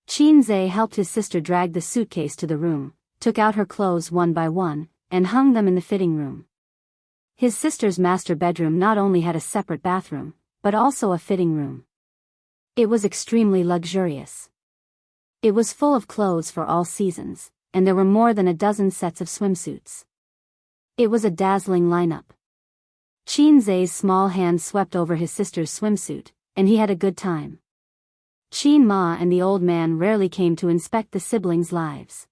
Qin Zhe helped his sister drag the suitcase to the room, took out her clothes one by one, and hung them in the fitting room. His sister's master bedroom not only had a separate bathroom, but also a fitting room. It was extremely luxurious. It was full of clothes for all seasons, and there were more than a dozen sets of swimsuits. It was a dazzling lineup. Qin Zhe's small hand swept over his sister's swimsuit, and he had a good time. Qin Ma and the old man rarely came to inspect the siblings' lives.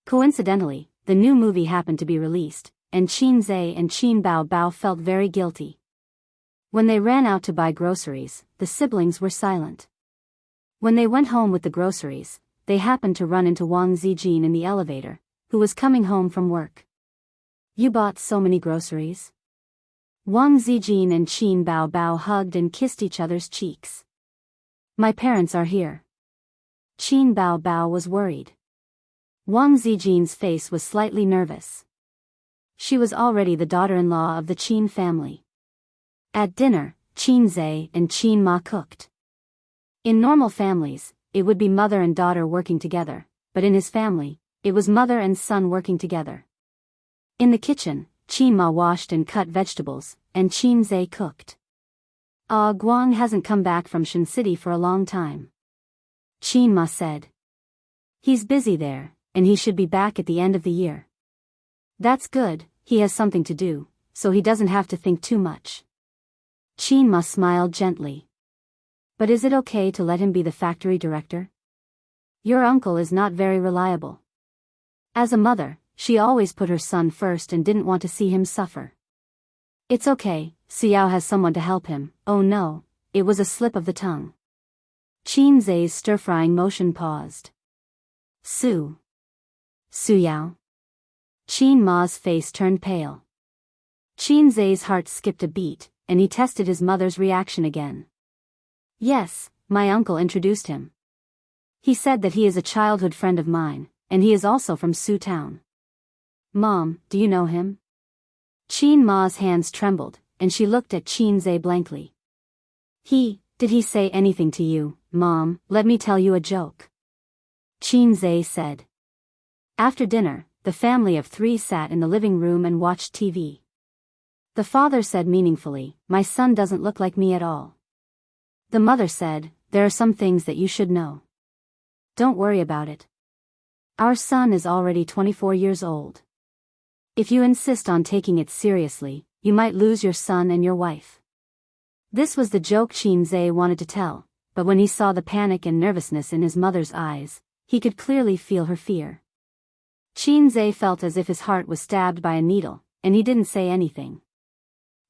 Coincidentally, the new movie happened to be released, and Qin Zhe and Qin Bao Bao felt very guilty. When they ran out to buy groceries, the siblings were silent. When they went home with the groceries, they happened to run into Wang Zijin in the elevator, who was coming home from work. You bought so many groceries? Wang Zijin and Qin Bao Bao hugged and kissed each other's cheeks. My parents are here. Qin Bao Bao was worried. Wang Zijin's face was slightly nervous. She was already the daughter-in-law of the Qin family. At dinner, Qin Zhe and Qin Ma cooked. In normal families, it would be mother and daughter working together, but in his family, it was mother and son working together. In the kitchen, Qin Ma washed and cut vegetables, and Qin Zhe cooked. Guang hasn't come back from Shen City for a long time. Qin Ma said. He's busy there, and he should be back at the end of the year. That's good, he has something to do, so he doesn't have to think too much. Qin Ma smiled gently. But is it okay to let him be the factory director? Your uncle is not very reliable. As a mother, she always put her son first and didn't want to see him suffer. It's okay, Xiao has someone to help him. Oh no, it was a slip of the tongue. Qin Zhe's stir-frying motion paused. Yao. Qin Ma's face turned pale. Qin Zhe's heart skipped a beat, and he tested his mother's reaction again. Yes, my uncle introduced him. He said that he is a childhood friend of mine, and he is also from Su Town. Mom, do you know him? Qin Ma's hands trembled, and she looked at Qin Zhe blankly. Did he say anything to you, Mom? Let me tell you a joke. Qin Zhe said. After dinner, the family of 3 sat in the living room and watched TV. The father said meaningfully, my son doesn't look like me at all. The mother said, there are some things that you should know. Don't worry about it. Our son is already 24 years old. If you insist on taking it seriously, you might lose your son and your wife. This was the joke Qin Zhe wanted to tell, but when he saw the panic and nervousness in his mother's eyes, he could clearly feel her fear. Qin Zhe felt as if his heart was stabbed by a needle, and he didn't say anything.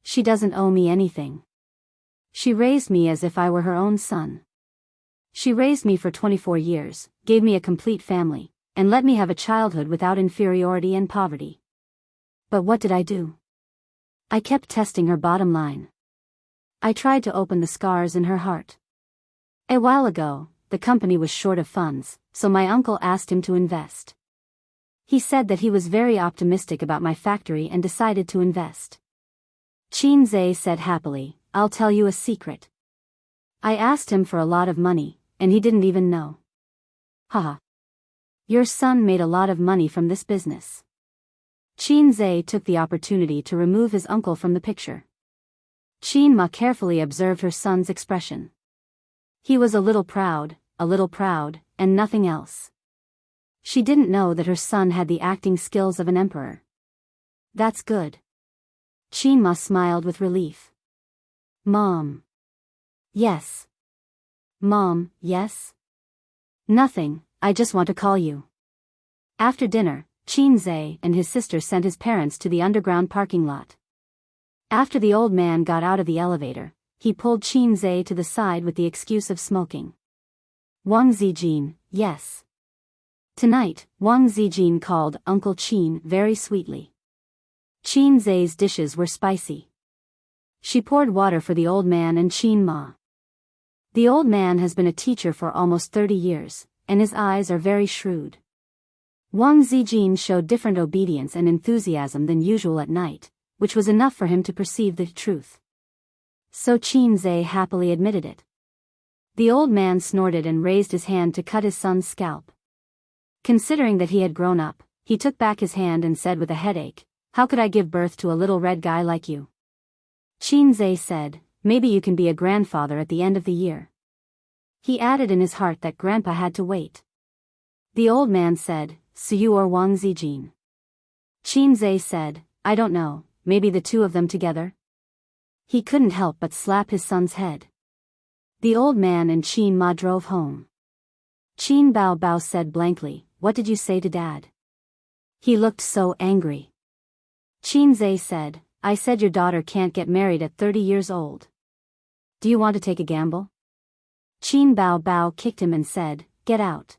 She doesn't owe me anything. She raised me as if I were her own son. She raised me for 24 years, gave me a complete family, and let me have a childhood without inferiority and poverty. But what did I do? I kept testing her bottom line. I tried to open the scars in her heart. A while ago, the company was short of funds, so my uncle asked him to invest. He said that he was very optimistic about my factory and decided to invest. Qin Zhe said happily, I'll tell you a secret. I asked him for a lot of money, and he didn't even know. Haha. Your son made a lot of money from this business. Qin Zhe took the opportunity to remove his uncle from the picture. Qin Ma carefully observed her son's expression. He was a little proud, and nothing else. She didn't know that her son had the acting skills of an emperor. That's good. Qin Ma smiled with relief. Mom. Yes. Mom, yes? Nothing, I just want to call you. After dinner, Qin Zhe and his sister sent his parents to the underground parking lot. After the old man got out of the elevator, he pulled Qin Zhe to the side with the excuse of smoking. Wang Zijin, yes. Tonight, Wang Zijin called Uncle Qin very sweetly. Qin Zhe's dishes were spicy. She poured water for the old man and Qin Ma. The old man has been a teacher for almost 30 years, and his eyes are very shrewd. Wang Zijin showed different obedience and enthusiasm than usual at night, which was enough for him to perceive the truth. So Qin Zhe happily admitted it. The old man snorted and raised his hand to cut his son's scalp. Considering that he had grown up, he took back his hand and said with a headache, "How could I give birth to a little red guy like you?" Qin Zhe said, "Maybe you can be a grandfather at the end of the year." He added in his heart that Grandpa had to wait. The old man said, "So you or Wang Zijin?" Qin Zhe said, "I don't know, maybe the two of them together?" He couldn't help but slap his son's head. The old man and Qin Ma drove home. Qin Bao Bao said blankly, "What did you say to Dad?" He looked so angry. Qin Zhe said, "I said your daughter can't get married at 30 years old. Do you want to take a gamble?" Qin Bao Bao kicked him and said, "Get out."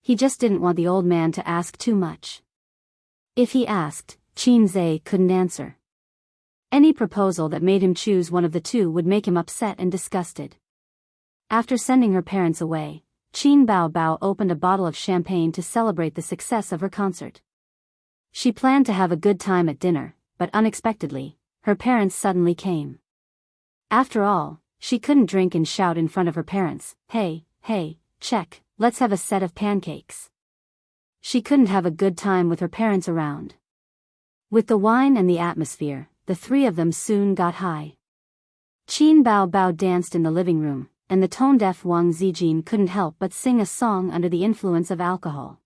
He just didn't want the old man to ask too much. If he asked, Qin Zhe couldn't answer. Any proposal that made him choose one of the two would make him upset and disgusted. After sending her parents away, Qin Bao Bao opened a bottle of champagne to celebrate the success of her concert. She planned to have a good time at dinner, but unexpectedly, her parents suddenly came. After all, she couldn't drink and shout in front of her parents, "Hey, check, let's have a set of pancakes." She couldn't have a good time with her parents around. With the wine and the atmosphere, the three of them soon got high. Qin Bao Bao danced in the living room, and the tone-deaf Wang Zijin couldn't help but sing a song under the influence of alcohol.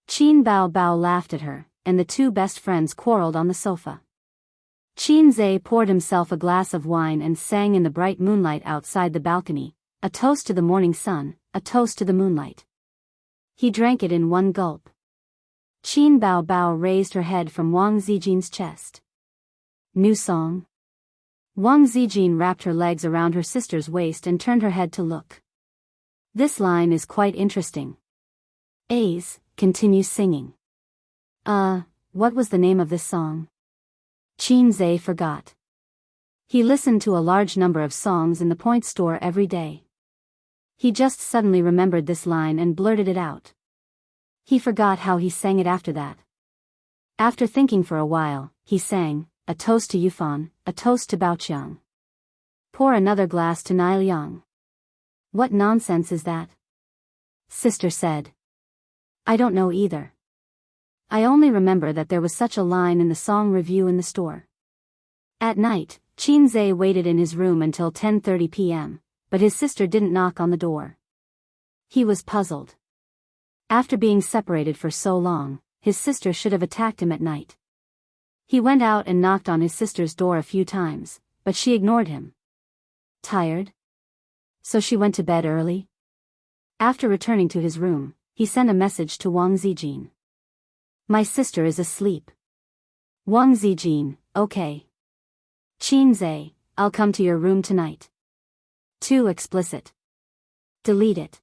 Qin Bao Bao laughed at her, and the two best friends quarreled on the sofa. Qin Zhe poured himself a glass of wine and sang in the bright moonlight outside the balcony, "A toast to the morning sun, a toast to the moonlight." He drank it in one gulp. Qin Bao Bao raised her head from Wang Zijin's chest. "New song?" Wang Zijin wrapped her legs around her sister's waist and turned her head to look. "This line is quite interesting. A's, continue singing." What was the name of this song?" Qin Zhe forgot. He listened to a large number of songs in the point store every day. He just suddenly remembered this line and blurted it out. He forgot how he sang it after that. After thinking for a while, he sang, "A toast to Yufan, a toast to Baoqiang. Pour another glass to Niliang." "What nonsense is that?" Sister said. "I don't know either. I only remember that there was such a line in the song review in the store." At night, Qin Zhe waited in his room until 10:30 p.m., but his sister didn't knock on the door. He was puzzled. After being separated for so long, his sister should have attacked him at night. He went out and knocked on his sister's door a few times, but she ignored him. Tired? So she went to bed early? After returning to his room, he sent a message to Wang Zijin. "My sister is asleep." Wang Zijin, "Okay. Qin Zhe, I'll come to your room tonight." Too explicit. Delete it.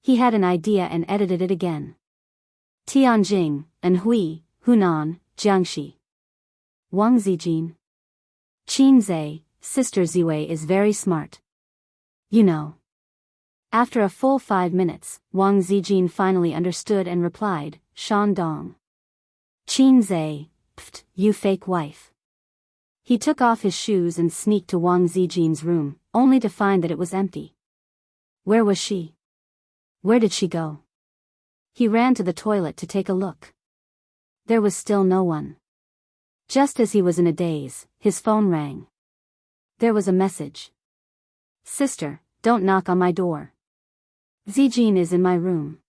He had an idea and edited it again. Tianjing, Anhui, Hunan, Jiangxi. Wang Zijin. Qin Zhe, Sister Ziwei is very smart. You know. After a full 5 minutes, Wang Zijin finally understood and replied, "Shandong." Qin Zhe, "Pft, you fake wife." He took off his shoes and sneaked to Wang Zijin's room, only to find that it was empty. Where was she? Where did she go? He ran to the toilet to take a look. There was still no one. Just as he was in a daze, his phone rang. There was a message. Sister, don't knock on my door. Zijin is in my room.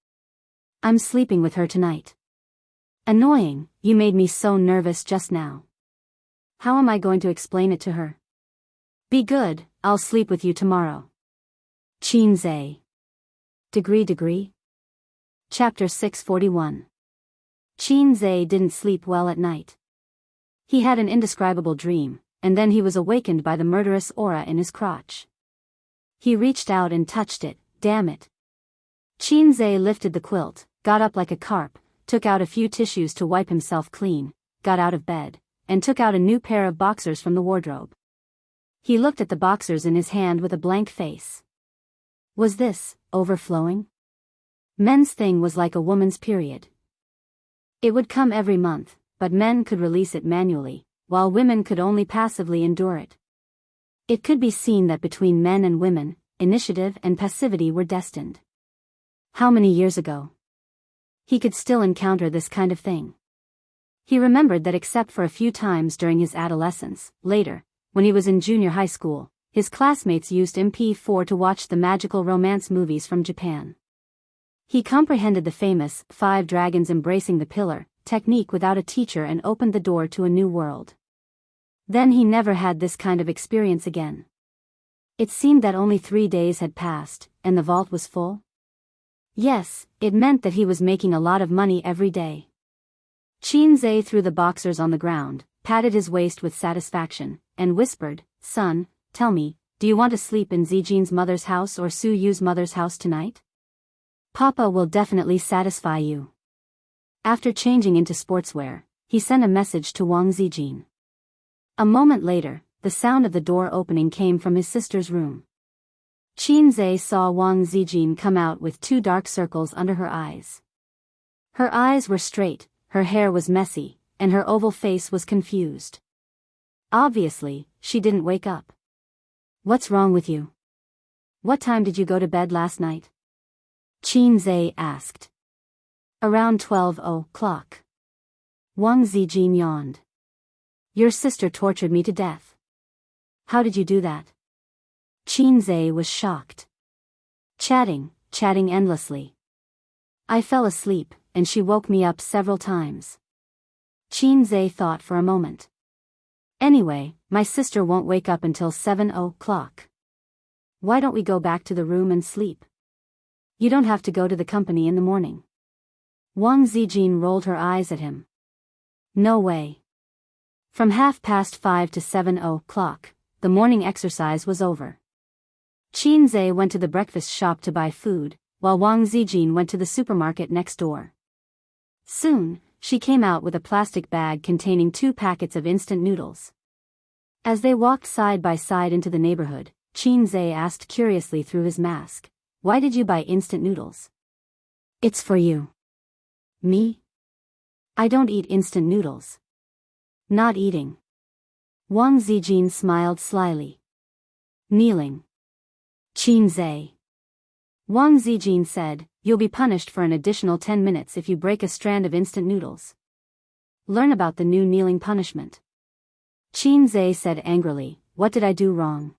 I'm sleeping with her tonight. Annoying, you made me so nervous just now. How am I going to explain it to her? Be good, I'll sleep with you tomorrow. Qinzai. Degree. Chapter 641. Qinzai didn't sleep well at night. He had an indescribable dream, and then he was awakened by the murderous aura in his crotch. He reached out and touched it, damn it. Qinzai lifted the quilt, got up like a carp, took out a few tissues to wipe himself clean, got out of bed, and took out a new pair of boxers from the wardrobe. He looked at the boxers in his hand with a blank face. Was this overflowing? Men's thing was like a woman's period. It would come every month, but men could release it manually, while women could only passively endure it. It could be seen that between men and women, initiative and passivity were destined. How many years ago? He could still encounter this kind of thing. He remembered that except for a few times during his adolescence, later, when he was in junior high school, his classmates used MP4 to watch the magical romance movies from Japan. He comprehended the famous 5 dragons embracing the pillar technique without a teacher and opened the door to a new world. Then he never had this kind of experience again. It seemed that only 3 days had passed, and the vault was full. Yes, it meant that he was making a lot of money every day. Qinzai threw the boxers on the ground, patted his waist with satisfaction, and whispered, Son, tell me, do you want to sleep in Zijin's mother's house or Su Yu's mother's house tonight? Papa will definitely satisfy you. After changing into sportswear, he sent a message to Wang Zijin. A moment later, the sound of the door opening came from his sister's room. Qinzai saw Wang Zijin come out with 2 dark circles under her eyes. Her eyes were straight, her hair was messy, and her oval face was confused. Obviously, she didn't wake up. What's wrong with you? What time did you go to bed last night? Qinzai asked. Around 12 o'clock. Wang Zijin yawned. Your sister tortured me to death. How did you do that? Qinzai was shocked. Chatting endlessly. I fell asleep, and she woke me up several times. Qinzai thought for a moment. Anyway, my sister won't wake up until 7 o'clock. Why don't we go back to the room and sleep? You don't have to go to the company in the morning. Wang Zijin rolled her eyes at him. No way. From 5:30 to 7 o'clock, the morning exercise was over. Qinzai went to the breakfast shop to buy food, while Wang Zijin went to the supermarket next door. Soon, she came out with a plastic bag containing 2 packets of instant noodles. As they walked side by side into the neighborhood, Qinzai asked curiously through his mask, Why did you buy instant noodles? It's for you. Me? I don't eat instant noodles. Not eating. Wang Zijin smiled slyly. Kneeling. Qinzai. Wang Zijin said, You'll be punished for an additional 10 minutes if you break a strand of instant noodles. Learn about the new kneeling punishment. Qinzai said angrily, What did I do wrong?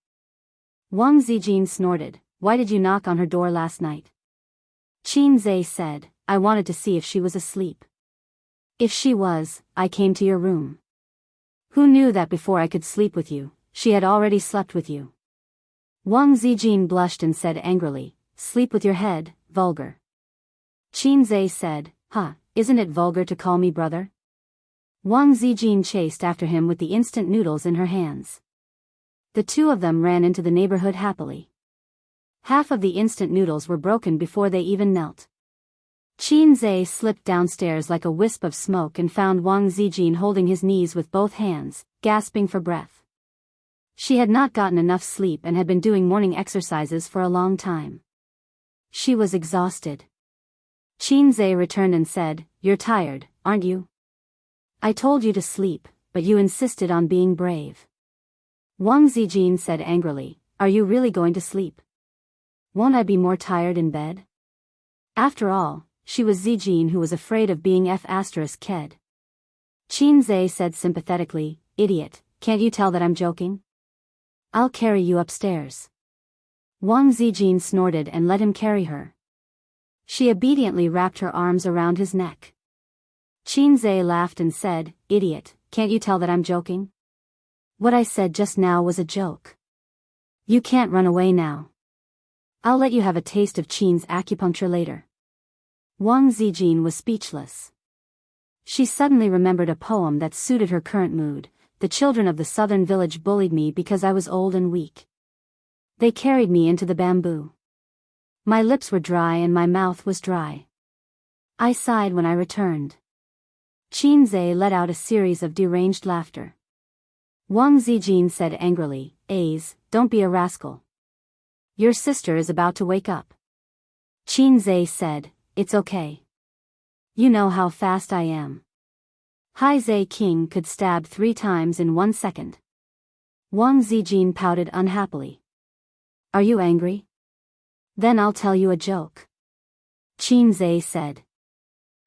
Wang Zijin snorted, Why did you knock on her door last night? Qinzai said, I wanted to see if she was asleep. If she was, I came to your room. Who knew that before I could sleep with you, she had already slept with you? Wang Zijin blushed and said angrily, Sleep with your head, vulgar. Qinzai said, Isn't it vulgar to call me brother? Wang Zijin chased after him with the instant noodles in her hands. The 2 of them ran into the neighborhood happily. Half of the instant noodles were broken before they even knelt. Qinzai slipped downstairs like a wisp of smoke and found Wang Zijin holding his knees with both hands, gasping for breath. She had not gotten enough sleep and had been doing morning exercises for a long time. She was exhausted. Qinzai returned and said, You're tired, aren't you? I told you to sleep, but you insisted on being brave. Wang Zijin said angrily, Are you really going to sleep? Won't I be more tired in bed? After all, she was Zijin who was afraid of being F***ked. Qin Zhe said sympathetically, "Idiot, can't you tell that I'm joking? I'll carry you upstairs." Wang Zijin snorted and let him carry her. She obediently wrapped her arms around his neck. Qin Zhe laughed and said, "Idiot, can't you tell that I'm joking? What I said just now was a joke. You can't run away now. I'll let you have a taste of Qin's acupuncture later." Wang Zijin was speechless. She suddenly remembered a poem that suited her current mood. "The children of the southern village bullied me because I was old and weak. They carried me into the bamboo. My lips were dry and my mouth was dry. I sighed when I returned." Qin Zhe let out a series of deranged laughter. Wang Zijin said angrily, "Aze, don't be a rascal. Your sister is about to wake up." Qin Zhe said, "It's okay. You know how fast I am. Hai Zhe King could stab 3 times in 1 second." Wang Zijin pouted unhappily. "Are you angry? Then I'll tell you a joke," Qin Zhe said.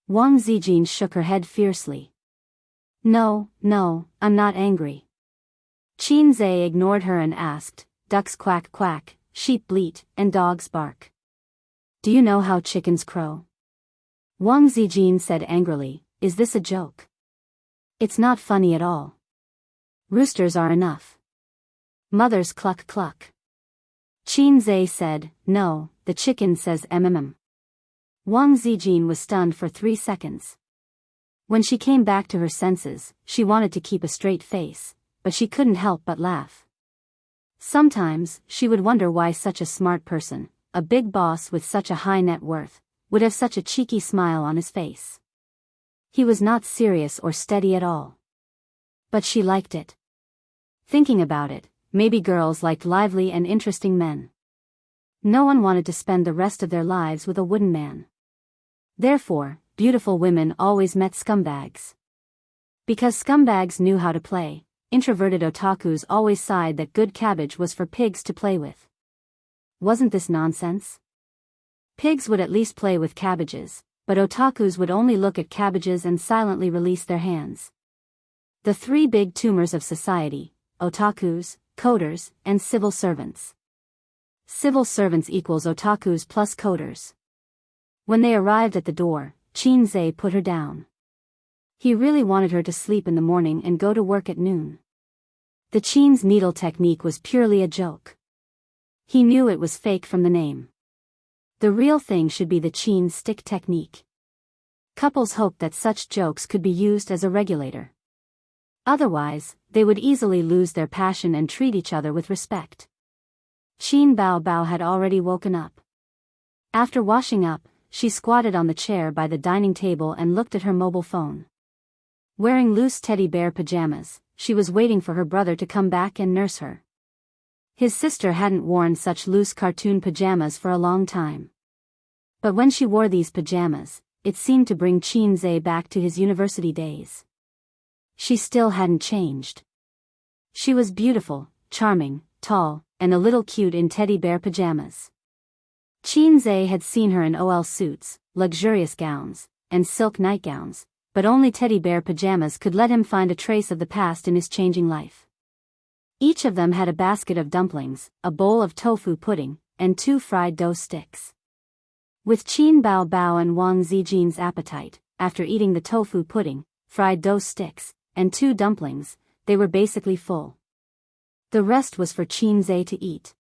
Wang Zijin shook her head fiercely. No, I'm not angry." Qin Zhe ignored her and asked, "Ducks quack quack, sheep bleat, and dogs bark. Do you know how chickens crow?" Wang Zijin said angrily, "Is this a joke? It's not funny at all. Roosters are enough. Mothers cluck cluck." Qin Zhe said, "No, the chicken says mm." Wang Zijin was stunned for 3 seconds. When she came back to her senses, she wanted to keep a straight face, but she couldn't help but laugh. Sometimes, she would wonder why such a smart person, a big boss with such a high net worth, would have such a cheeky smile on his face. He was not serious or steady at all. But she liked it. Thinking about it, maybe girls liked lively and interesting men. No one wanted to spend the rest of their lives with a wooden man. Therefore, beautiful women always met scumbags. Because scumbags knew how to play, introverted otakus always sighed that good cabbage was for pigs to play with. Wasn't this nonsense? Pigs would at least play with cabbages, but otakus would only look at cabbages and silently release their hands. The 3 big tumors of society: otakus, coders, and civil servants. Civil servants equals otakus plus coders. When they arrived at the door, Qin Zhe put her down. He really wanted her to sleep in the morning and go to work at noon. The Qin's needle technique was purely a joke. He knew it was fake from the name. The real thing should be the Qin stick technique. Couples hoped that such jokes could be used as a regulator. Otherwise, they would easily lose their passion and treat each other with respect. Qin Bao Bao had already woken up. After washing up, she squatted on the chair by the dining table and looked at her mobile phone. Wearing loose teddy bear pajamas, she was waiting for her brother to come back and nurse her. His sister hadn't worn such loose cartoon pajamas for a long time. But when she wore these pajamas, it seemed to bring Qin Zhe back to his university days. She still hadn't changed. She was beautiful, charming, tall, and a little cute in teddy bear pajamas. Qin Zhe had seen her in OL suits, luxurious gowns, and silk nightgowns, but only teddy bear pajamas could let him find a trace of the past in his changing life. Each of them had a basket of dumplings, a bowl of tofu pudding, and 2 fried dough sticks. With Qin Bao Bao and Wang Zijin's appetite, after eating the tofu pudding, fried dough sticks, and 2 dumplings, they were basically full. The rest was for Qin Zhe to eat.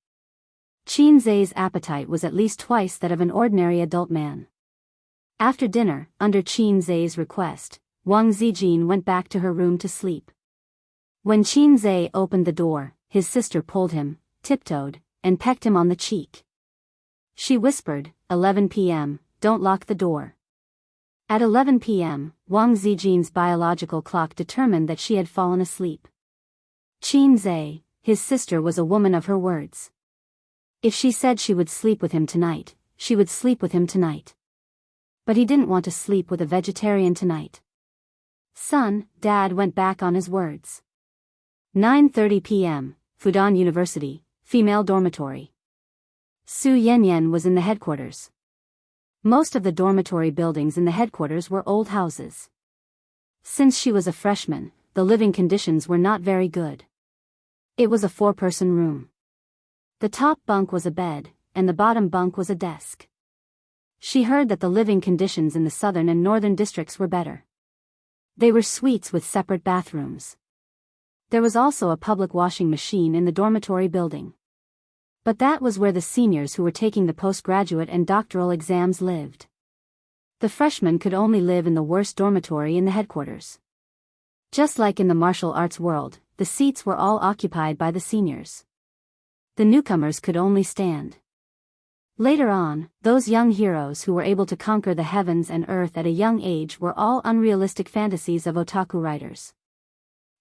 Qin Zhe's appetite was at least twice that of an ordinary adult man. After dinner, under Qin Zhe's request, Wang Zijin went back to her room to sleep. When Qin Zhe opened the door, his sister pulled him, tiptoed, and pecked him on the cheek. She whispered, 11 p.m., don't lock the door. At 11 p.m., Wang Zijin's biological clock determined that she had fallen asleep. Qin Zhe, his sister, was a woman of her words. If she said she would sleep with him tonight, she would sleep with him tonight. But he didn't want to sleep with a vegetarian tonight. Son, Dad went back on his words. 9:30 p.m., Fudan University, female dormitory. Su Yanyan was in the headquarters. Most of the dormitory buildings in the headquarters were old houses. Since she was a freshman, the living conditions were not very good. It was a 4-person room. The top bunk was a bed, and the bottom bunk was a desk. She heard that the living conditions in the southern and northern districts were better. They were suites with separate bathrooms. There was also a public washing machine in the dormitory building. But that was where the seniors who were taking the postgraduate and doctoral exams lived. The freshmen could only live in the worst dormitory in the headquarters. Just like in the martial arts world, the seats were all occupied by the seniors. The newcomers could only stand. Later on, those young heroes who were able to conquer the heavens and earth at a young age were all unrealistic fantasies of otaku writers.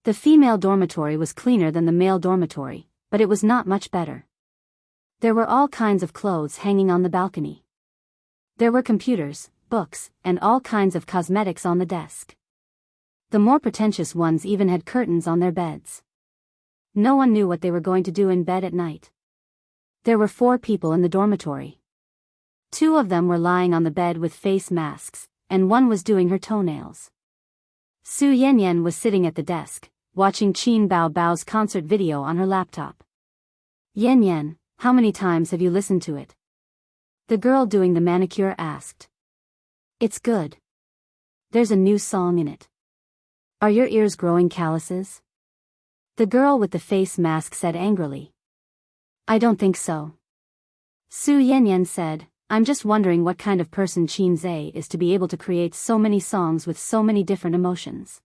The female dormitory was cleaner than the male dormitory, but it was not much better. There were all kinds of clothes hanging on the balcony. There were computers, books, and all kinds of cosmetics on the desk. The more pretentious ones even had curtains on their beds. No one knew what they were going to do in bed at night. There were 4 people in the dormitory. 2 of them were lying on the bed with face masks, and one was doing her toenails. Su Yanyan was sitting at the desk, watching Qin Bao Bao's concert video on her laptop. Yanyan, how many times have you listened to it? The girl doing the manicure asked. It's good. There's a new song in it. Are your ears growing calluses? The girl with the face mask said angrily. I don't think so. Su Yanyan said, I'm just wondering what kind of person Qin Zhe is to be able to create so many songs with so many different emotions.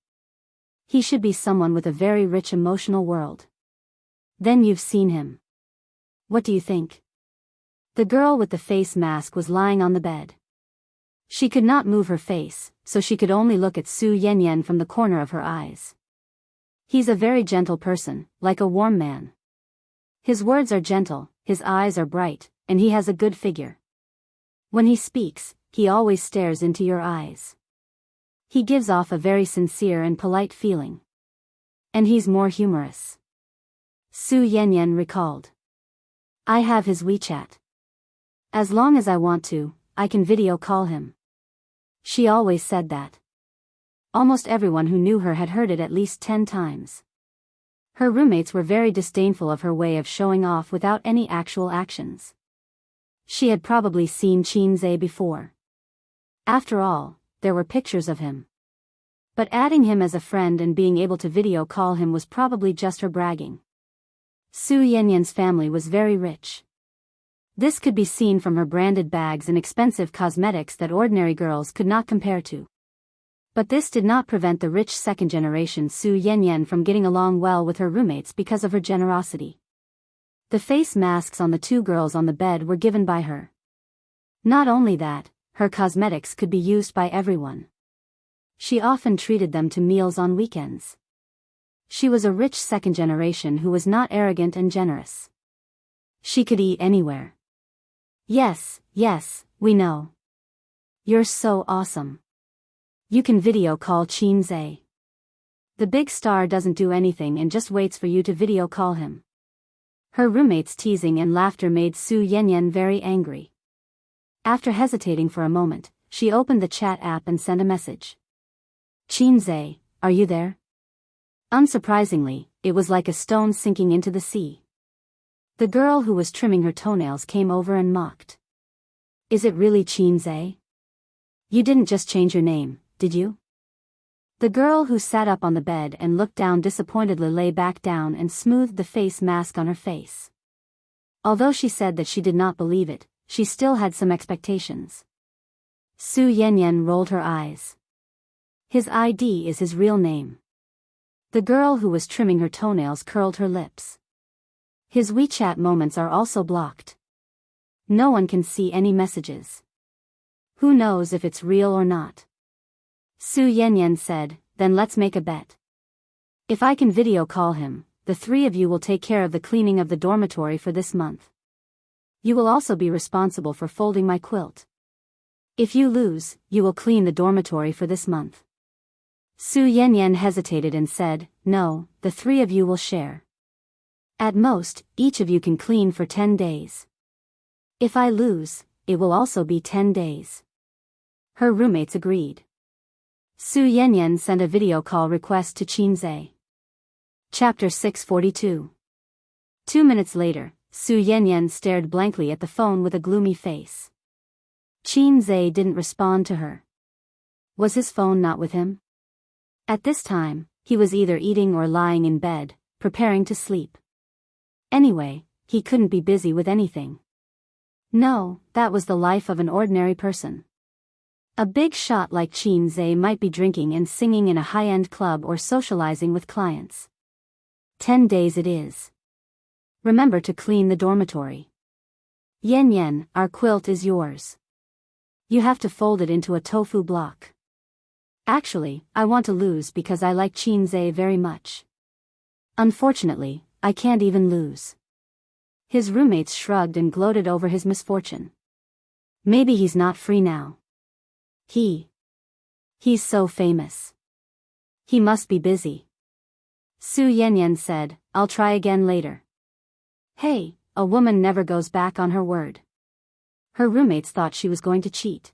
He should be someone with a very rich emotional world. Then you've seen him. What do you think? The girl with the face mask was lying on the bed. She could not move her face, so she could only look at Su Yanyan from the corner of her eyes. He's a very gentle person, like a warm man. His words are gentle, his eyes are bright, and he has a good figure. When he speaks, he always stares into your eyes. He gives off a very sincere and polite feeling. And he's more humorous. Su Yanyan recalled. I have his WeChat. As long as I want to, I can video call him. She always said that. Almost everyone who knew her had heard it at least 10 times. Her roommates were very disdainful of her way of showing off without any actual actions. She had probably seen Qin Zhe before. After all, there were pictures of him. But adding him as a friend and being able to video call him was probably just her bragging. Su Yanyan's family was very rich. This could be seen from her branded bags and expensive cosmetics that ordinary girls could not compare to. But this did not prevent the rich second-generation Su Yanyan from getting along well with her roommates because of her generosity. The face masks on the 2 girls on the bed were given by her. Not only that, her cosmetics could be used by everyone. She often treated them to meals on weekends. She was a rich second generation who was not arrogant and generous. She could eat anywhere. Yes, we know. You're so awesome. You can video call Qin Zhe. The big star doesn't do anything and just waits for you to video call him. Her roommates' teasing and laughter made Su Yanyan very angry. After hesitating for a moment, she opened the chat app and sent a message. Qin Zhe, are you there? Unsurprisingly, it was like a stone sinking into the sea. The girl who was trimming her toenails came over and mocked. Is it really Qin Zhe? You didn't just change your name, did you? The girl who sat up on the bed and looked down disappointedly lay back down and smoothed the face mask on her face. Although she said that she did not believe it, she still had some expectations. Su Yanyan rolled her eyes. His ID is his real name. The girl who was trimming her toenails curled her lips. His WeChat moments are also blocked. No one can see any messages. Who knows if it's real or not? Su Yanyan said, then let's make a bet. If I can video call him, the 3 of you will take care of the cleaning of the dormitory for this month. You will also be responsible for folding my quilt. If you lose, you will clean the dormitory for this month. Su Yanyan hesitated and said, no, the 3 of you will share. At most, each of you can clean for 10 days. If I lose, it will also be 10 days. Her roommates agreed. Su Yanyan sent a video call request to Qin Zhe. Chapter 642. 2 minutes later, Su Yanyan stared blankly at the phone with a gloomy face. Qin Zhe didn't respond to her. Was his phone not with him? At this time, he was either eating or lying in bed, preparing to sleep. Anyway, he couldn't be busy with anything. No, that was the life of an ordinary person. A big shot like Qin Zhe might be drinking and singing in a high-end club or socializing with clients. 10 days it is. Remember to clean the dormitory. Yan Yan, our quilt is yours. You have to fold it into a tofu block. Actually, I want to lose because I like Qin Zhe very much. Unfortunately, I can't even lose. His roommates shrugged and gloated over his misfortune. Maybe he's not free now. He's so famous. He must be busy. Su Yanyan said, I'll try again later. Hey, a woman never goes back on her word. Her roommates thought she was going to cheat.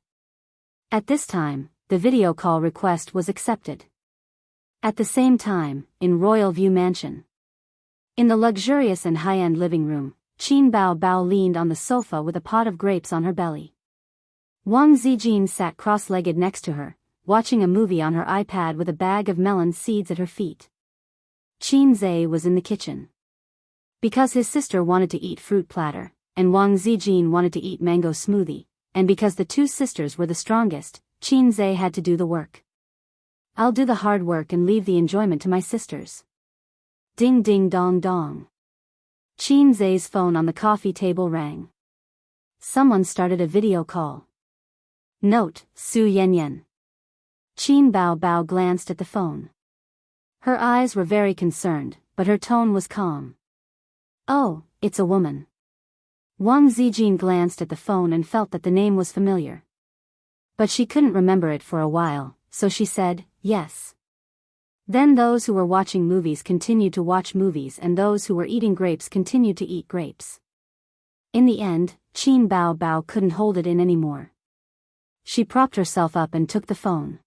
At this time, the video call request was accepted. At the same time, in Royal View Mansion. In the luxurious and high-end living room, Qin Bao Bao leaned on the sofa with a pot of grapes on her belly. Wang Zijin sat cross-legged next to her, watching a movie on her iPad with a bag of melon seeds at her feet. Qin Zhe was in the kitchen. Because his sister wanted to eat fruit platter, and Wang Zijin wanted to eat mango smoothie, and because the two sisters were the strongest, Qin Zhe had to do the work. I'll do the hard work and leave the enjoyment to my sisters. Ding ding dong dong. Qin Zhe's phone on the coffee table rang. Someone started a video call. Note, Su Yanyan. Qin Bao Bao glanced at the phone. Her eyes were very concerned, but her tone was calm. Oh, it's a woman. Wang Zijin glanced at the phone and felt that the name was familiar. But she couldn't remember it for a while, so she said, yes. Then those who were watching movies continued to watch movies and those who were eating grapes continued to eat grapes. In the end, Qin Bao Bao couldn't hold it in anymore. She propped herself up and took the phone.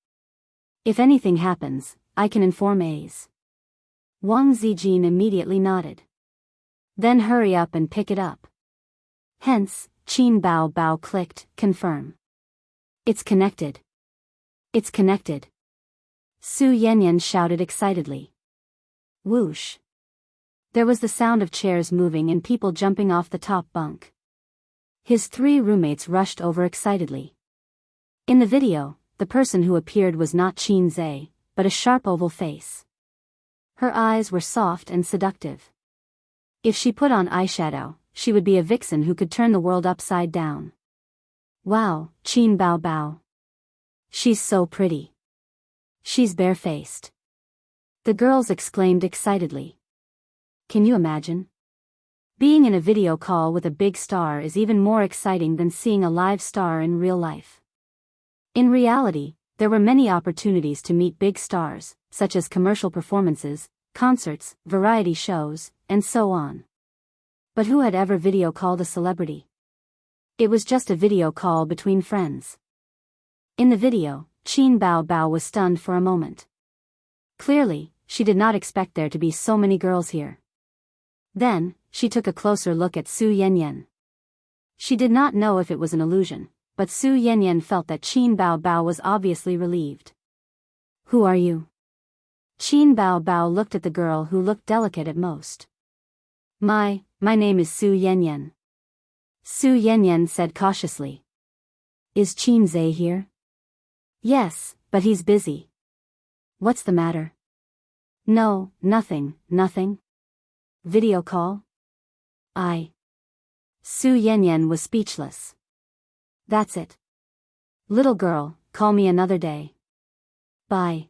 If anything happens, I can inform A's. Wang Zijin immediately nodded. Then hurry up and pick it up. Hence, Qin Bao Bao clicked, confirm. It's connected. It's connected. Su Yanyan shouted excitedly. Whoosh. There was the sound of chairs moving and people jumping off the top bunk. His 3 roommates rushed over excitedly. In the video, the person who appeared was not Qin Zhe, but a sharp oval face. Her eyes were soft and seductive. If she put on eyeshadow, she would be a vixen who could turn the world upside down. Wow, Qin Bao Bao. She's so pretty. She's barefaced. The girls exclaimed excitedly. Can you imagine? Being in a video call with a big star is even more exciting than seeing a live star in real life. In reality, there were many opportunities to meet big stars, such as commercial performances, concerts, variety shows, and so on. But who had ever video called a celebrity? It was just a video call between friends. In the video, Qin Bao Bao was stunned for a moment. Clearly, she did not expect there to be so many girls here. Then, she took a closer look at Su Yanyan. She did not know if it was an illusion, but Su Yanyan felt that Qin Bao Bao was obviously relieved. Who are you? Qin Bao Bao looked at the girl who looked delicate at most. My name is Su Yanyan. Su Yanyan said cautiously. Is Qin Zhe here? Yes, but he's busy. What's the matter? No, nothing. Video call? Su Yanyan was speechless. That's it. Little girl, call me another day. Bye.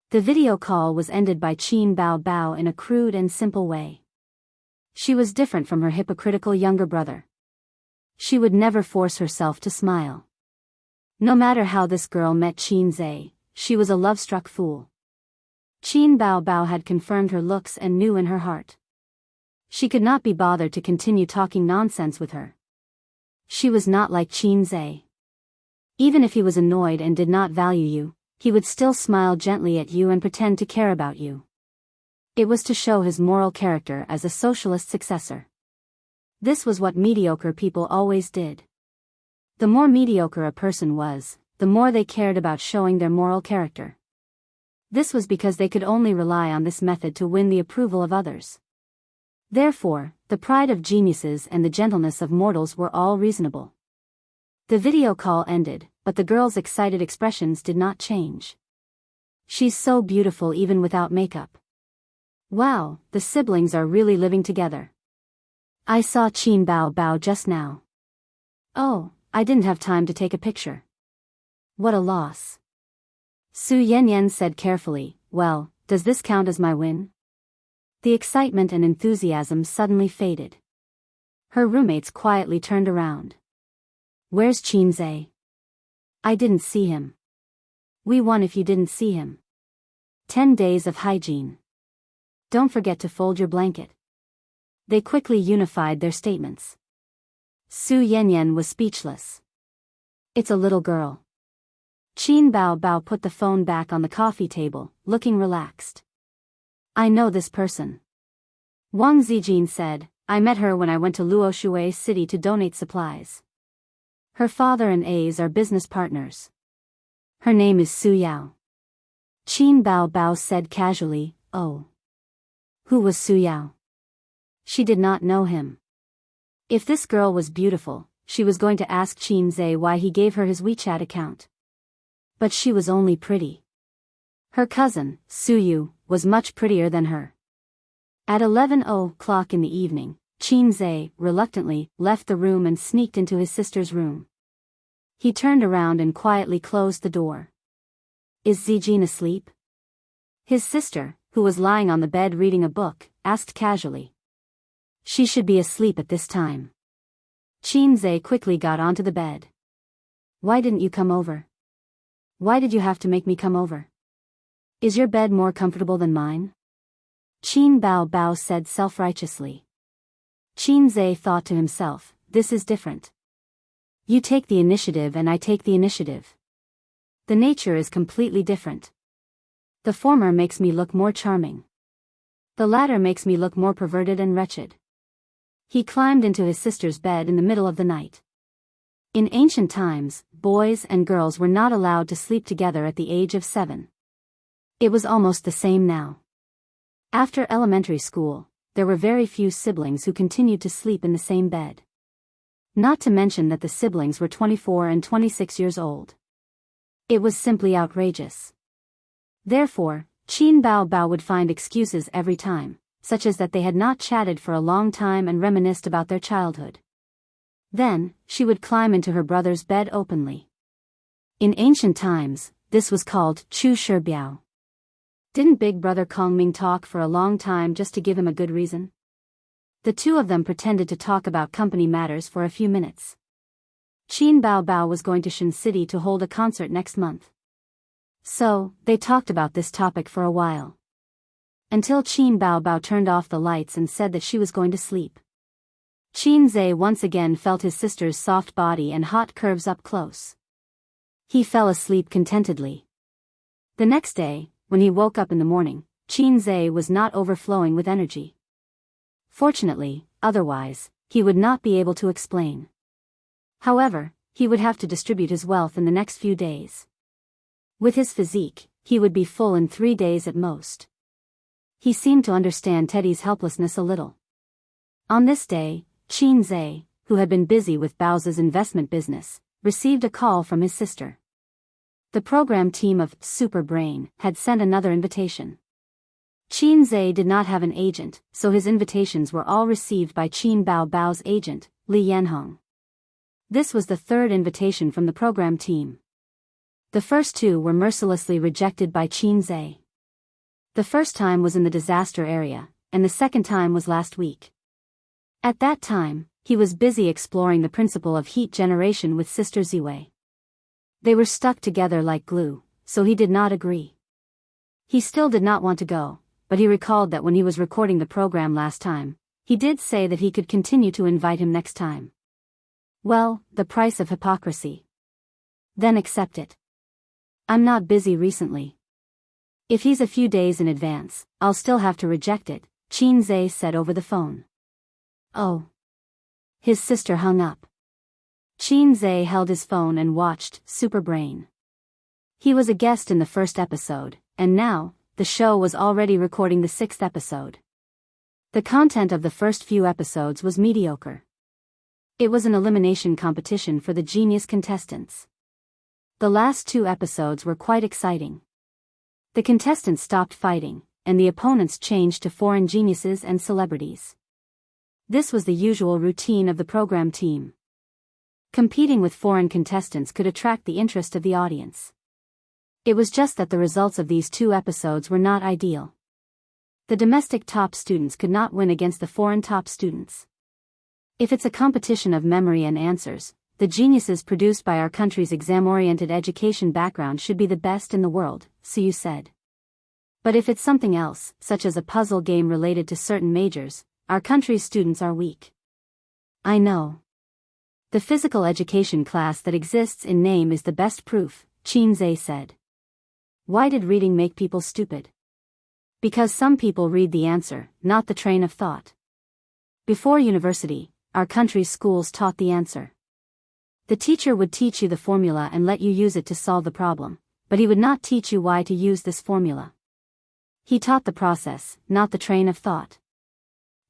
The video call was ended by Qin Bao Bao in a crude and simple way. She was different from her hypocritical younger brother. She would never force herself to smile. No matter how this girl met Qin Zhe, she was a love-struck fool. Qin Bao Bao had confirmed her looks and knew in her heart. She could not be bothered to continue talking nonsense with her. She was not like Qin Zhe. Even if he was annoyed and did not value you, he would still smile gently at you and pretend to care about you. It was to show his moral character as a socialist successor. This was what mediocre people always did. The more mediocre a person was, the more they cared about showing their moral character. This was because they could only rely on this method to win the approval of others. Therefore, the pride of geniuses and the gentleness of mortals were all reasonable. The video call ended, but the girl's excited expressions did not change. She's so beautiful even without makeup. Wow, the siblings are really living together. I saw Qin Bao Bao just now. Oh, I didn't have time to take a picture. What a loss. Su Yanyan said carefully, well, does this count as my win? The excitement and enthusiasm suddenly faded. Her roommates quietly turned around. Where's Qin Zhe? I didn't see him. We won if you didn't see him. 10 days of hygiene. Don't forget to fold your blanket. They quickly unified their statements. Su Yanyan was speechless. It's a little girl. Qin Bao Bao put the phone back on the coffee table, looking relaxed. I know this person. Wang Zijin said, I met her when I went to Luoshui City to donate supplies. Her father and A's are business partners. Her name is Su Yao. Qin Bao Bao said casually, oh. Who was Su Yao? She did not know him. If this girl was beautiful, she was going to ask Qin Zhe why he gave her his WeChat account. But she was only pretty. Her cousin, Su Yu, was much prettier than her. At 11:00 in the evening, Qin Zhe, reluctantly, left the room and sneaked into his sister's room. He turned around and quietly closed the door. Is Zijin asleep? His sister, who was lying on the bed reading a book, asked casually. She should be asleep at this time. Qin Zhe quickly got onto the bed. Why didn't you come over? Why did you have to make me come over? Is your bed more comfortable than mine? Qin Bao Bao said self-righteously. Qin Zhe thought to himself, this is different. You take the initiative and I take the initiative. The nature is completely different. The former makes me look more charming. The latter makes me look more perverted and wretched. He climbed into his sister's bed in the middle of the night. In ancient times, boys and girls were not allowed to sleep together at the age of 7. It was almost the same now. After elementary school, there were very few siblings who continued to sleep in the same bed. Not to mention that the siblings were 24 and 26 years old. It was simply outrageous. Therefore, Qin Bao Bao would find excuses every time, such as that they had not chatted for a long time and reminisced about their childhood. Then, she would climb into her brother's bed openly. In ancient times, this was called Chu Shibiao. Didn't Big Brother Kongming talk for a long time just to give him a good reason? The two of them pretended to talk about company matters for a few minutes. Qin Bao Bao was going to Shan City to hold a concert next month. So, they talked about this topic for a while. Until Qin Bao Bao turned off the lights and said that she was going to sleep. Qin Zhe once again felt his sister's soft body and hot curves up close. He fell asleep contentedly. The next day, when he woke up in the morning, Qin Zhe was not overflowing with energy. Fortunately, otherwise, he would not be able to explain. However, he would have to distribute his wealth in the next few days. With his physique, he would be full in 3 days at most. He seemed to understand Teddy's helplessness a little. On this day, Qin Zhe, who had been busy with Bao's investment business, received a call from his sister. The program team of Super Brain had sent another invitation. Qin Zhe did not have an agent, so his invitations were all received by Qin Bao Bao's agent, Li Yanhong. This was the third invitation from the program team. The first two were mercilessly rejected by Qin Zhe. The first time was in the disaster area, and the second time was last week. At that time, he was busy exploring the principle of heat generation with Sister Ziwei. They were stuck together like glue, so he did not agree. He still did not want to go, but he recalled that when he was recording the program last time, he did say that he could continue to invite him next time. Well, the price of hypocrisy. Then accept it. I'm not busy recently. If he's a few days in advance, I'll still have to reject it, Xianxia said over the phone. Oh. His sister hung up. Xianxia held his phone and watched Superbrain. He was a guest in the first episode, and now, the show was already recording the 6th episode. The content of the first few episodes was mediocre. It was an elimination competition for the genius contestants. The last 2 episodes were quite exciting. The contestants stopped fighting, and the opponents changed to foreign geniuses and celebrities. This was the usual routine of the program team. Competing with foreign contestants could attract the interest of the audience. It was just that the results of these 2 episodes were not ideal. The domestic top students could not win against the foreign top students. If it's a competition of memory and answers, the geniuses produced by our country's exam-oriented education background should be the best in the world, Suyu said. But if it's something else, such as a puzzle game related to certain majors, our country's students are weak. I know. The physical education class that exists in name is the best proof, Xianxia said. Why did reading make people stupid? Because some people read the answer, not the train of thought. Before university, our country's schools taught the answer. The teacher would teach you the formula and let you use it to solve the problem, but he would not teach you why to use this formula. He taught the process, not the train of thought.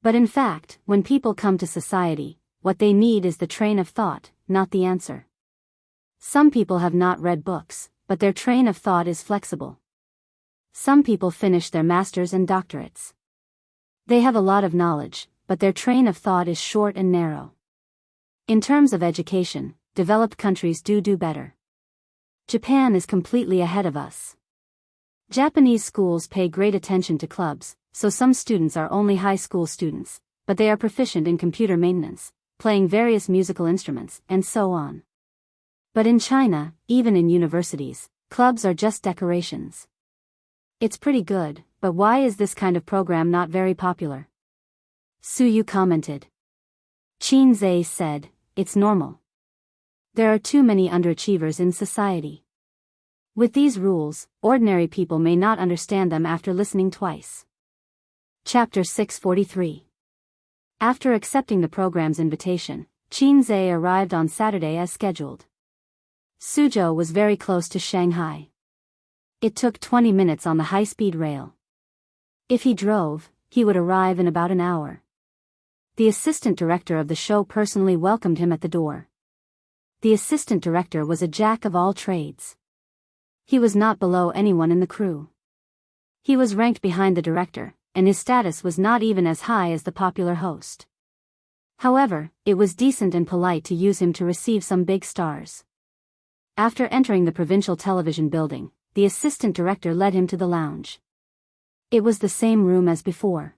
But in fact, when people come to society, what they need is the train of thought, not the answer. Some people have not read books, but their train of thought is flexible. Some people finish their masters and doctorates. They have a lot of knowledge, but their train of thought is short and narrow. In terms of education, developed countries do better. Japan is completely ahead of us. Japanese schools pay great attention to clubs, so some students are only high school students, but they are proficient in computer maintenance, playing various musical instruments, and so on. But in China, even in universities, clubs are just decorations. It's pretty good, but why is this kind of program not very popular? Suyu commented. Xianxia said, it's normal. There are too many underachievers in society. With these rules, ordinary people may not understand them after listening twice. Chapter 643. After accepting the program's invitation, Xianxia arrived on Saturday as scheduled. Suzhou was very close to Shanghai. It took 20 minutes on the high-speed rail. If he drove, he would arrive in about an hour. The assistant director of the show personally welcomed him at the door. The assistant director was a jack of all trades. He was not below anyone in the crew. He was ranked behind the director, and his status was not even as high as the popular host. However, it was decent and polite to use him to receive some big stars. After entering the provincial television building, the assistant director led him to the lounge. It was the same room as before.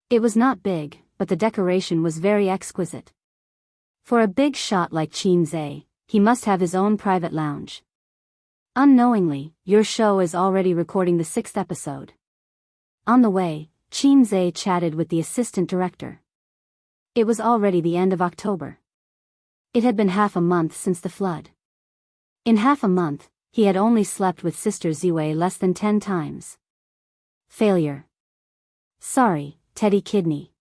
It was not big, but the decoration was very exquisite. For a big shot like Xianxia, he must have his own private lounge. Unknowingly, your show is already recording the 6th episode. On the way, Xianxia chatted with the assistant director. It was already the end of October. It had been half a month since the flood. In half a month, he had only slept with Sister Ziwei less than 10 times. Failure. Sorry, Teddy Kidney.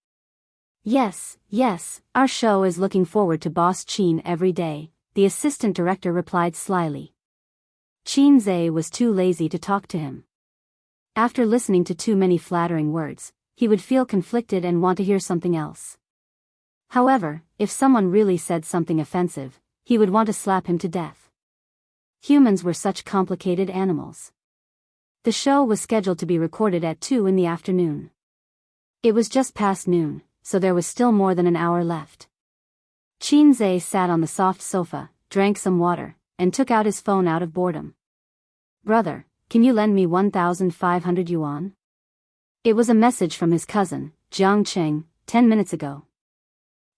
Yes, our show is looking forward to Boss Qin every day, the assistant director replied slyly. Xianxia was too lazy to talk to him. After listening to too many flattering words, he would feel conflicted and want to hear something else. However, if someone really said something offensive, he would want to slap him to death. Humans were such complicated animals. The show was scheduled to be recorded at 2 in the afternoon. It was just past noon, so there was still more than an hour left. Xianxia sat on the soft sofa, drank some water, and took out his phone out of boredom. Brother, can you lend me 1,500 yuan? It was a message from his cousin, Jiang Cheng, 10 minutes ago.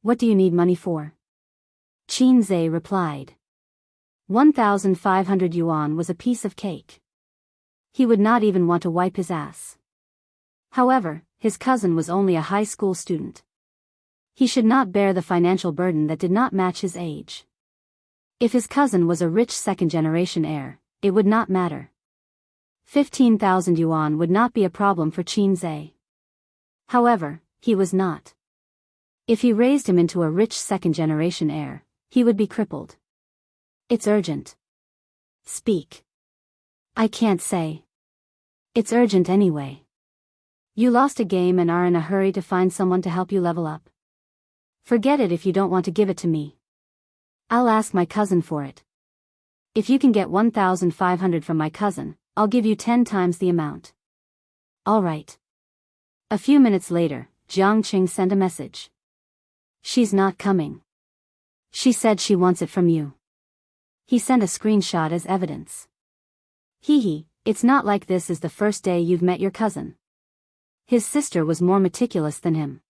What do you need money for? Xianxia replied. 1,500 yuan was a piece of cake. He would not even want to wipe his ass. However, his cousin was only a high school student. He should not bear the financial burden that did not match his age. If his cousin was a rich second-generation heir, it would not matter. 15,000 yuan would not be a problem for Qin Zhe. However, he was not. If he raised him into a rich second-generation heir, he would be crippled. It's urgent. Speak. I can't say. It's urgent anyway. You lost a game and are in a hurry to find someone to help you level up. Forget it if you don't want to give it to me. I'll ask my cousin for it. If you can get 1,500 from my cousin, I'll give you 10 times the amount. All right. A few minutes later, Jiang Qing sent a message. She's not coming. She said she wants it from you. He sent a screenshot as evidence. Hee, it's not like this is the first day you've met your cousin. His sister was more meticulous than him.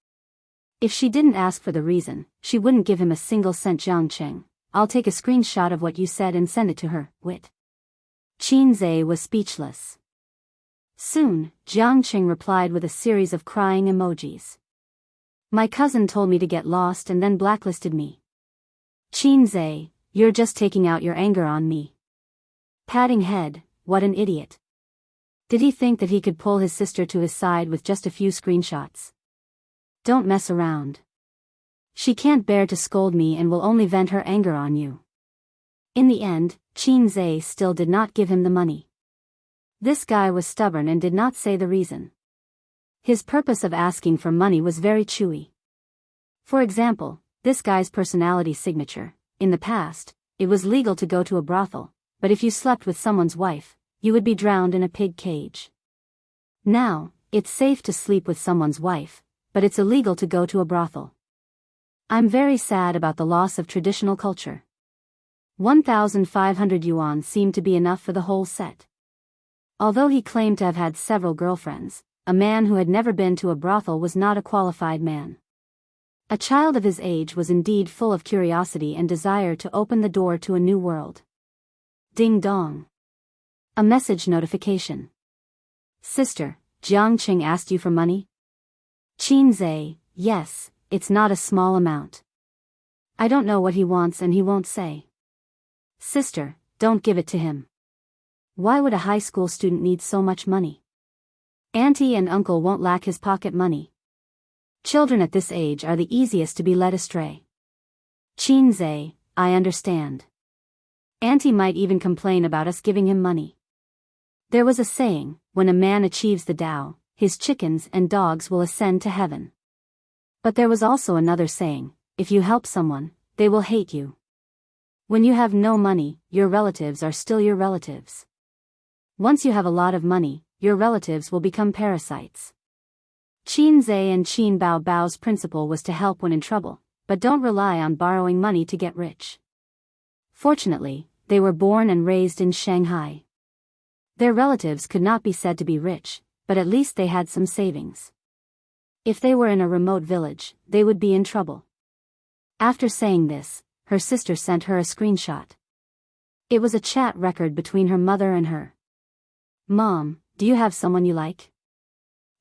If she didn't ask for the reason, she wouldn't give him a single cent. Jiang Qing, I'll take a screenshot of what you said and send it to her, wit. Qin Zhe was speechless. Soon, Jiang Qing replied with a series of crying emojis. My cousin told me to get lost and then blacklisted me. Qin Zhe, you're just taking out your anger on me. Patting head, what an idiot. Did he think that he could pull his sister to his side with just a few screenshots? Don't mess around. She can't bear to scold me and will only vent her anger on you. In the end, Qin Zhe still did not give him the money. This guy was stubborn and did not say the reason. His purpose of asking for money was very chewy. For example, this guy's personality signature. In the past, it was legal to go to a brothel, but if you slept with someone's wife, you would be drowned in a pig cage. Now, it's safe to sleep with someone's wife, but it's illegal to go to a brothel. I'm very sad about the loss of traditional culture. 1,500 yuan seemed to be enough for the whole set. Although he claimed to have had several girlfriends, a man who had never been to a brothel was not a qualified man. A child of his age was indeed full of curiosity and desire to open the door to a new world. Ding dong. A message notification. Sister, Jiang Qing asked you for money? Qin Zhe, yes, it's not a small amount. I don't know what he wants and he won't say. Sister, don't give it to him. Why would a high school student need so much money? Auntie and uncle won't lack his pocket money. Children at this age are the easiest to be led astray. Qin Zhe, I understand. Auntie might even complain about us giving him money. There was a saying, when a man achieves the Tao, his chickens and dogs will ascend to heaven. But there was also another saying, if you help someone, they will hate you. When you have no money, your relatives are still your relatives. Once you have a lot of money, your relatives will become parasites. Qin Zhe and Qin Bao Bao's principle was to help when in trouble, but don't rely on borrowing money to get rich. Fortunately, they were born and raised in Shanghai. Their relatives could not be said to be rich, but at least they had some savings. If they were in a remote village, they would be in trouble. After saying this, her sister sent her a screenshot. It was a chat record between her mother and her. Mom, do you have someone you like?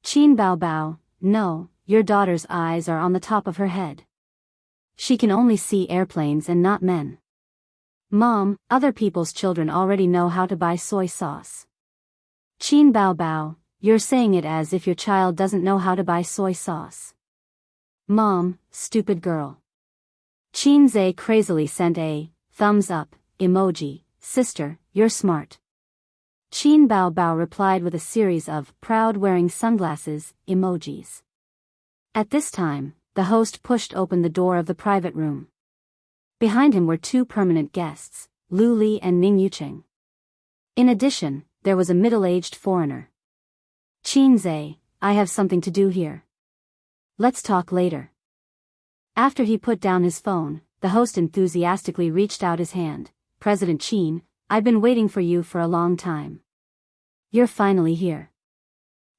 Qin Bao Bao, no, your daughter's eyes are on the top of her head. She can only see airplanes and not men. Mom, other people's children already know how to buy soy sauce. Qin Bao Bao, you're saying it as if your child doesn't know how to buy soy sauce. Mom, stupid girl. Qin Zhe crazily sent a thumbs up emoji. Sister, you're smart. Qin Bao Bao replied with a series of proud wearing sunglasses emojis. At this time, the host pushed open the door of the private room. Behind him were two permanent guests, Lu Li and Ning Yuqing. In addition, there was a middle-aged foreigner. Qin Zhe, I have something to do here. Let's talk later. After he put down his phone, the host enthusiastically reached out his hand. President Qin, I've been waiting for you for a long time. You're finally here.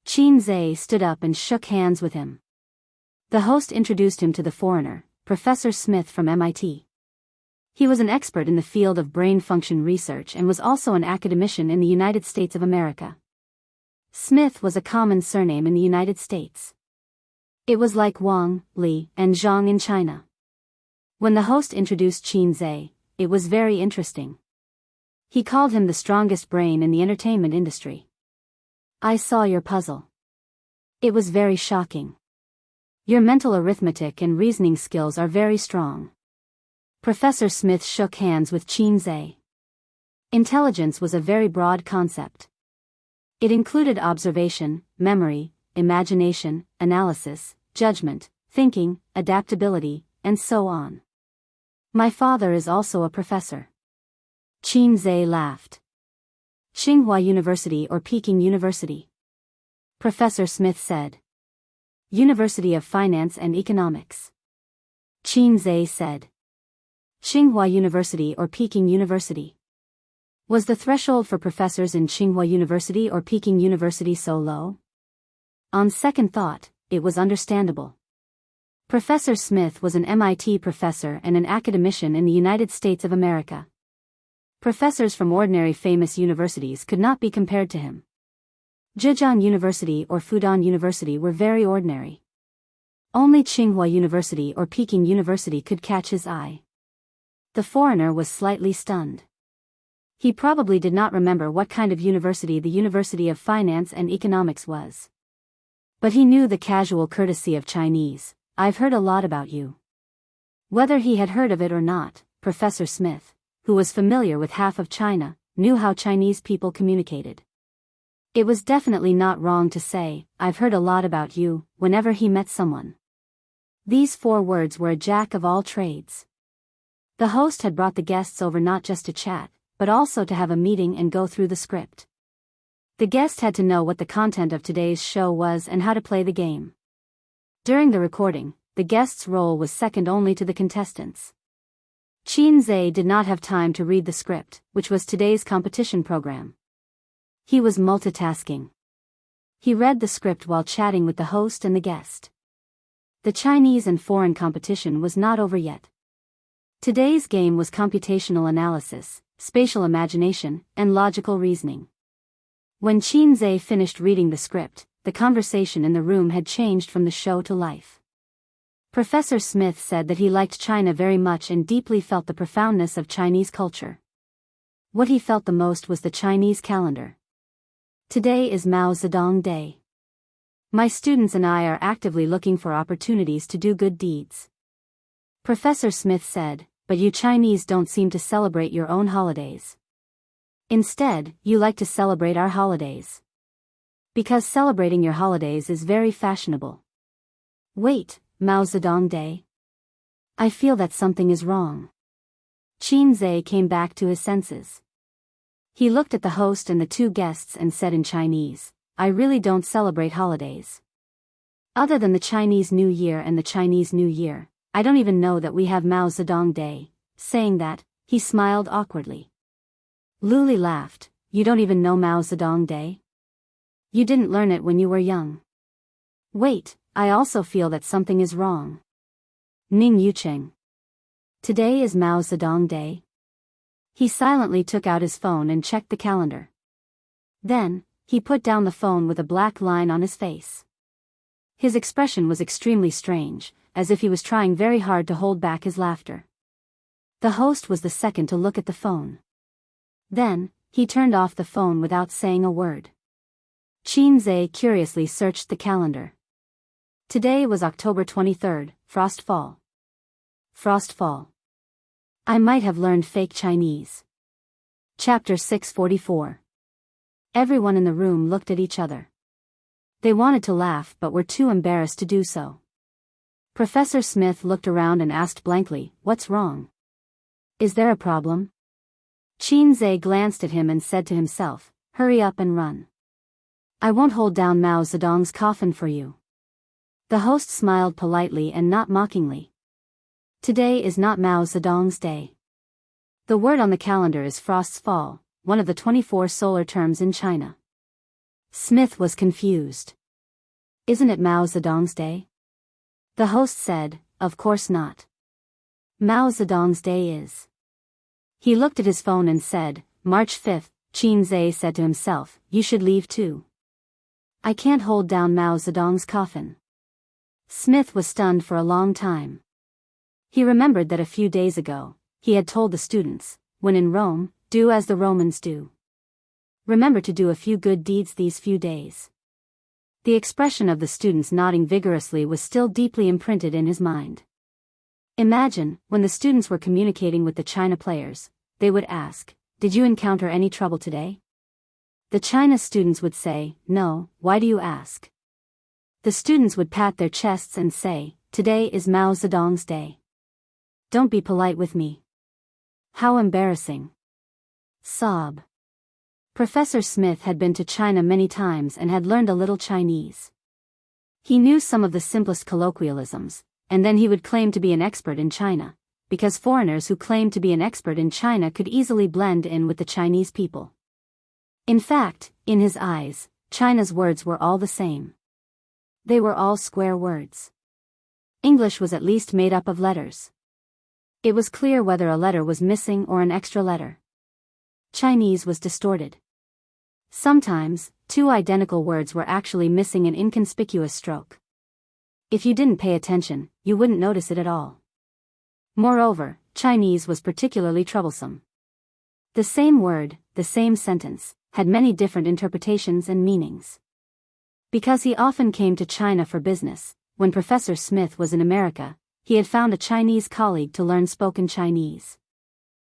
Qin Zhe stood up and shook hands with him. The host introduced him to the foreigner, Professor Smith from MIT. He was an expert in the field of brain function research and was also an academician in the United States of America. Smith was a common surname in the United States. It was like Wang, Li, and Zhang in China. When the host introduced Qin Zhe, it was very interesting. He called him the strongest brain in the entertainment industry. I saw your puzzle. It was very shocking. Your mental arithmetic and reasoning skills are very strong. Professor Smith shook hands with Qianxia. Intelligence was a very broad concept. It included observation, memory, imagination, analysis, judgment, thinking, adaptability, and so on. My father is also a professor. Qianxia laughed. Tsinghua University or Peking University? Professor Smith said. University of Finance and Economics. Qianxia said. Tsinghua University or Peking University? Was the threshold for professors in Tsinghua University or Peking University so low? On second thought, it was understandable. Professor Smith was an MIT professor and an academician in the United States of America. Professors from ordinary famous universities could not be compared to him. Zhejiang University or Fudan University were very ordinary. Only Tsinghua University or Peking University could catch his eye. The foreigner was slightly stunned. He probably did not remember what kind of university the University of Finance and Economics was. But he knew the casual courtesy of Chinese. I've heard a lot about you. Whether he had heard of it or not, Professor Smith, who was familiar with half of China, knew how Chinese people communicated. It was definitely not wrong to say, I've heard a lot about you, whenever he met someone. These 4 words were a jack of all trades. The host had brought the guests over not just to chat, but also to have a meeting and go through the script. The guest had to know what the content of today's show was and how to play the game. During the recording, the guest's role was second only to the contestants. Qianxia did not have time to read the script, which was today's competition program. He was multitasking. He read the script while chatting with the host and the guest. The Chinese and foreign competition was not over yet. Today's game was computational analysis, spatial imagination, and logical reasoning. When Qianxia finished reading the script, the conversation in the room had changed from the show to life. Professor Smith said that he liked China very much and deeply felt the profoundness of Chinese culture. What he felt the most was the Chinese calendar. Today is Mao Zedong Day. My students and I are actively looking for opportunities to do good deeds. Professor Smith said, but you Chinese don't seem to celebrate your own holidays. Instead, you like to celebrate our holidays. Because celebrating your holidays is very fashionable. Wait, Mao Zedong Day? I feel that something is wrong. Qianxia came back to his senses. He looked at the host and the 2 guests and said in Chinese, I really don't celebrate holidays. Other than the Chinese New Year and the Chinese New Year, I don't even know that we have Mao Zedong Day. Saying that, he smiled awkwardly. Luli laughed, you don't even know Mao Zedong Day? You didn't learn it when you were young. Wait, I also feel that something is wrong. Ning Yucheng. Today is Mao Zedong Day? He silently took out his phone and checked the calendar. Then, he put down the phone with a black line on his face. His expression was extremely strange, as if he was trying very hard to hold back his laughter. The host was the second to look at the phone. Then, he turned off the phone without saying a word. Qianxia curiously searched the calendar. Today was October 23rd, Frostfall. Frostfall. I might have learned fake Chinese. Chapter 644. Everyone in the room looked at each other. They wanted to laugh but were too embarrassed to do so. Professor Smith looked around and asked blankly, what's wrong? Is there a problem? Qianxia glanced at him and said to himself, hurry up and run. I won't hold down Mao Zedong's coffin for you. The host smiled politely and not mockingly. Today is not Mao Zedong's day. The word on the calendar is Frost's Fall, one of the 24 solar terms in China. Smith was confused. Isn't it Mao Zedong's day? The host said, of course not. Mao Zedong's day is. He looked at his phone and said, March 5th, Qianxia said to himself, you should leave too. I can't hold down Mao Zedong's coffin. Smith was stunned for a long time. He remembered that a few days ago, he had told the students, "When in Rome, do as the Romans do. Remember to do a few good deeds these few days." The expression of the students nodding vigorously was still deeply imprinted in his mind. Imagine, when the students were communicating with the China players, they would ask, "Did you encounter any trouble today?" The China students would say, "No, why do you ask?" The students would pat their chests and say, "Today is Mao Zedong's day. Don't be polite with me." How embarrassing. Sob. Professor Smith had been to China many times and had learned a little Chinese. He knew some of the simplest colloquialisms, and then he would claim to be an expert in China, because foreigners who claimed to be an expert in China could easily blend in with the Chinese people. In fact, in his eyes, China's words were all the same. They were all square words. English was at least made up of letters. It was clear whether a letter was missing or an extra letter. Chinese was distorted. Sometimes, two identical words were actually missing an inconspicuous stroke. If you didn't pay attention, you wouldn't notice it at all. Moreover, Chinese was particularly troublesome. The same word, the same sentence, had many different interpretations and meanings. Because he often came to China for business, when Professor Smith was in America, he had found a Chinese colleague to learn spoken Chinese.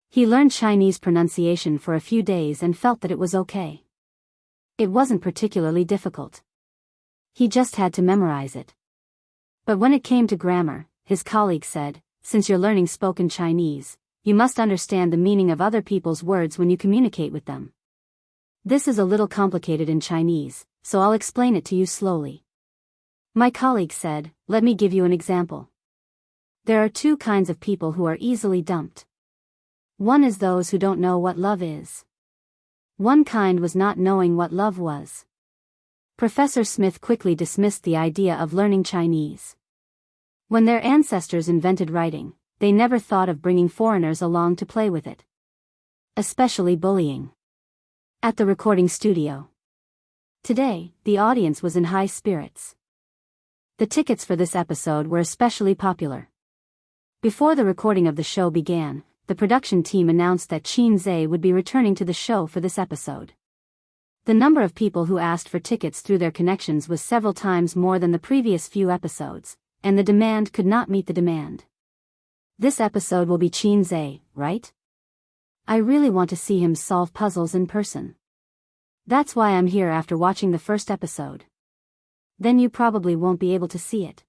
He learned Chinese pronunciation for a few days and felt that it was okay. It wasn't particularly difficult. He just had to memorize it. But when it came to grammar, his colleague said, "Since you're learning spoken Chinese, you must understand the meaning of other people's words when you communicate with them. This is a little complicated in Chinese, so I'll explain it to you slowly." My colleague said, "Let me give you an example. There are two kinds of people who are easily dumped. One is those who don't know what love is. One kind was not knowing what love was." Professor Smith quickly dismissed the idea of learning Chinese. When their ancestors invented writing, they never thought of bringing foreigners along to play with it. Especially bullying. At the recording studio. Today, the audience was in high spirits. The tickets for this episode were especially popular. Before the recording of the show began, the production team announced that Qin Zhe would be returning to the show for this episode. The number of people who asked for tickets through their connections was several times more than the previous few episodes, and the demand could not meet the demand. This episode will be Qin Zhe, right? I really want to see him solve puzzles in person. That's why I'm here after watching the first episode. Then you probably won't be able to see it.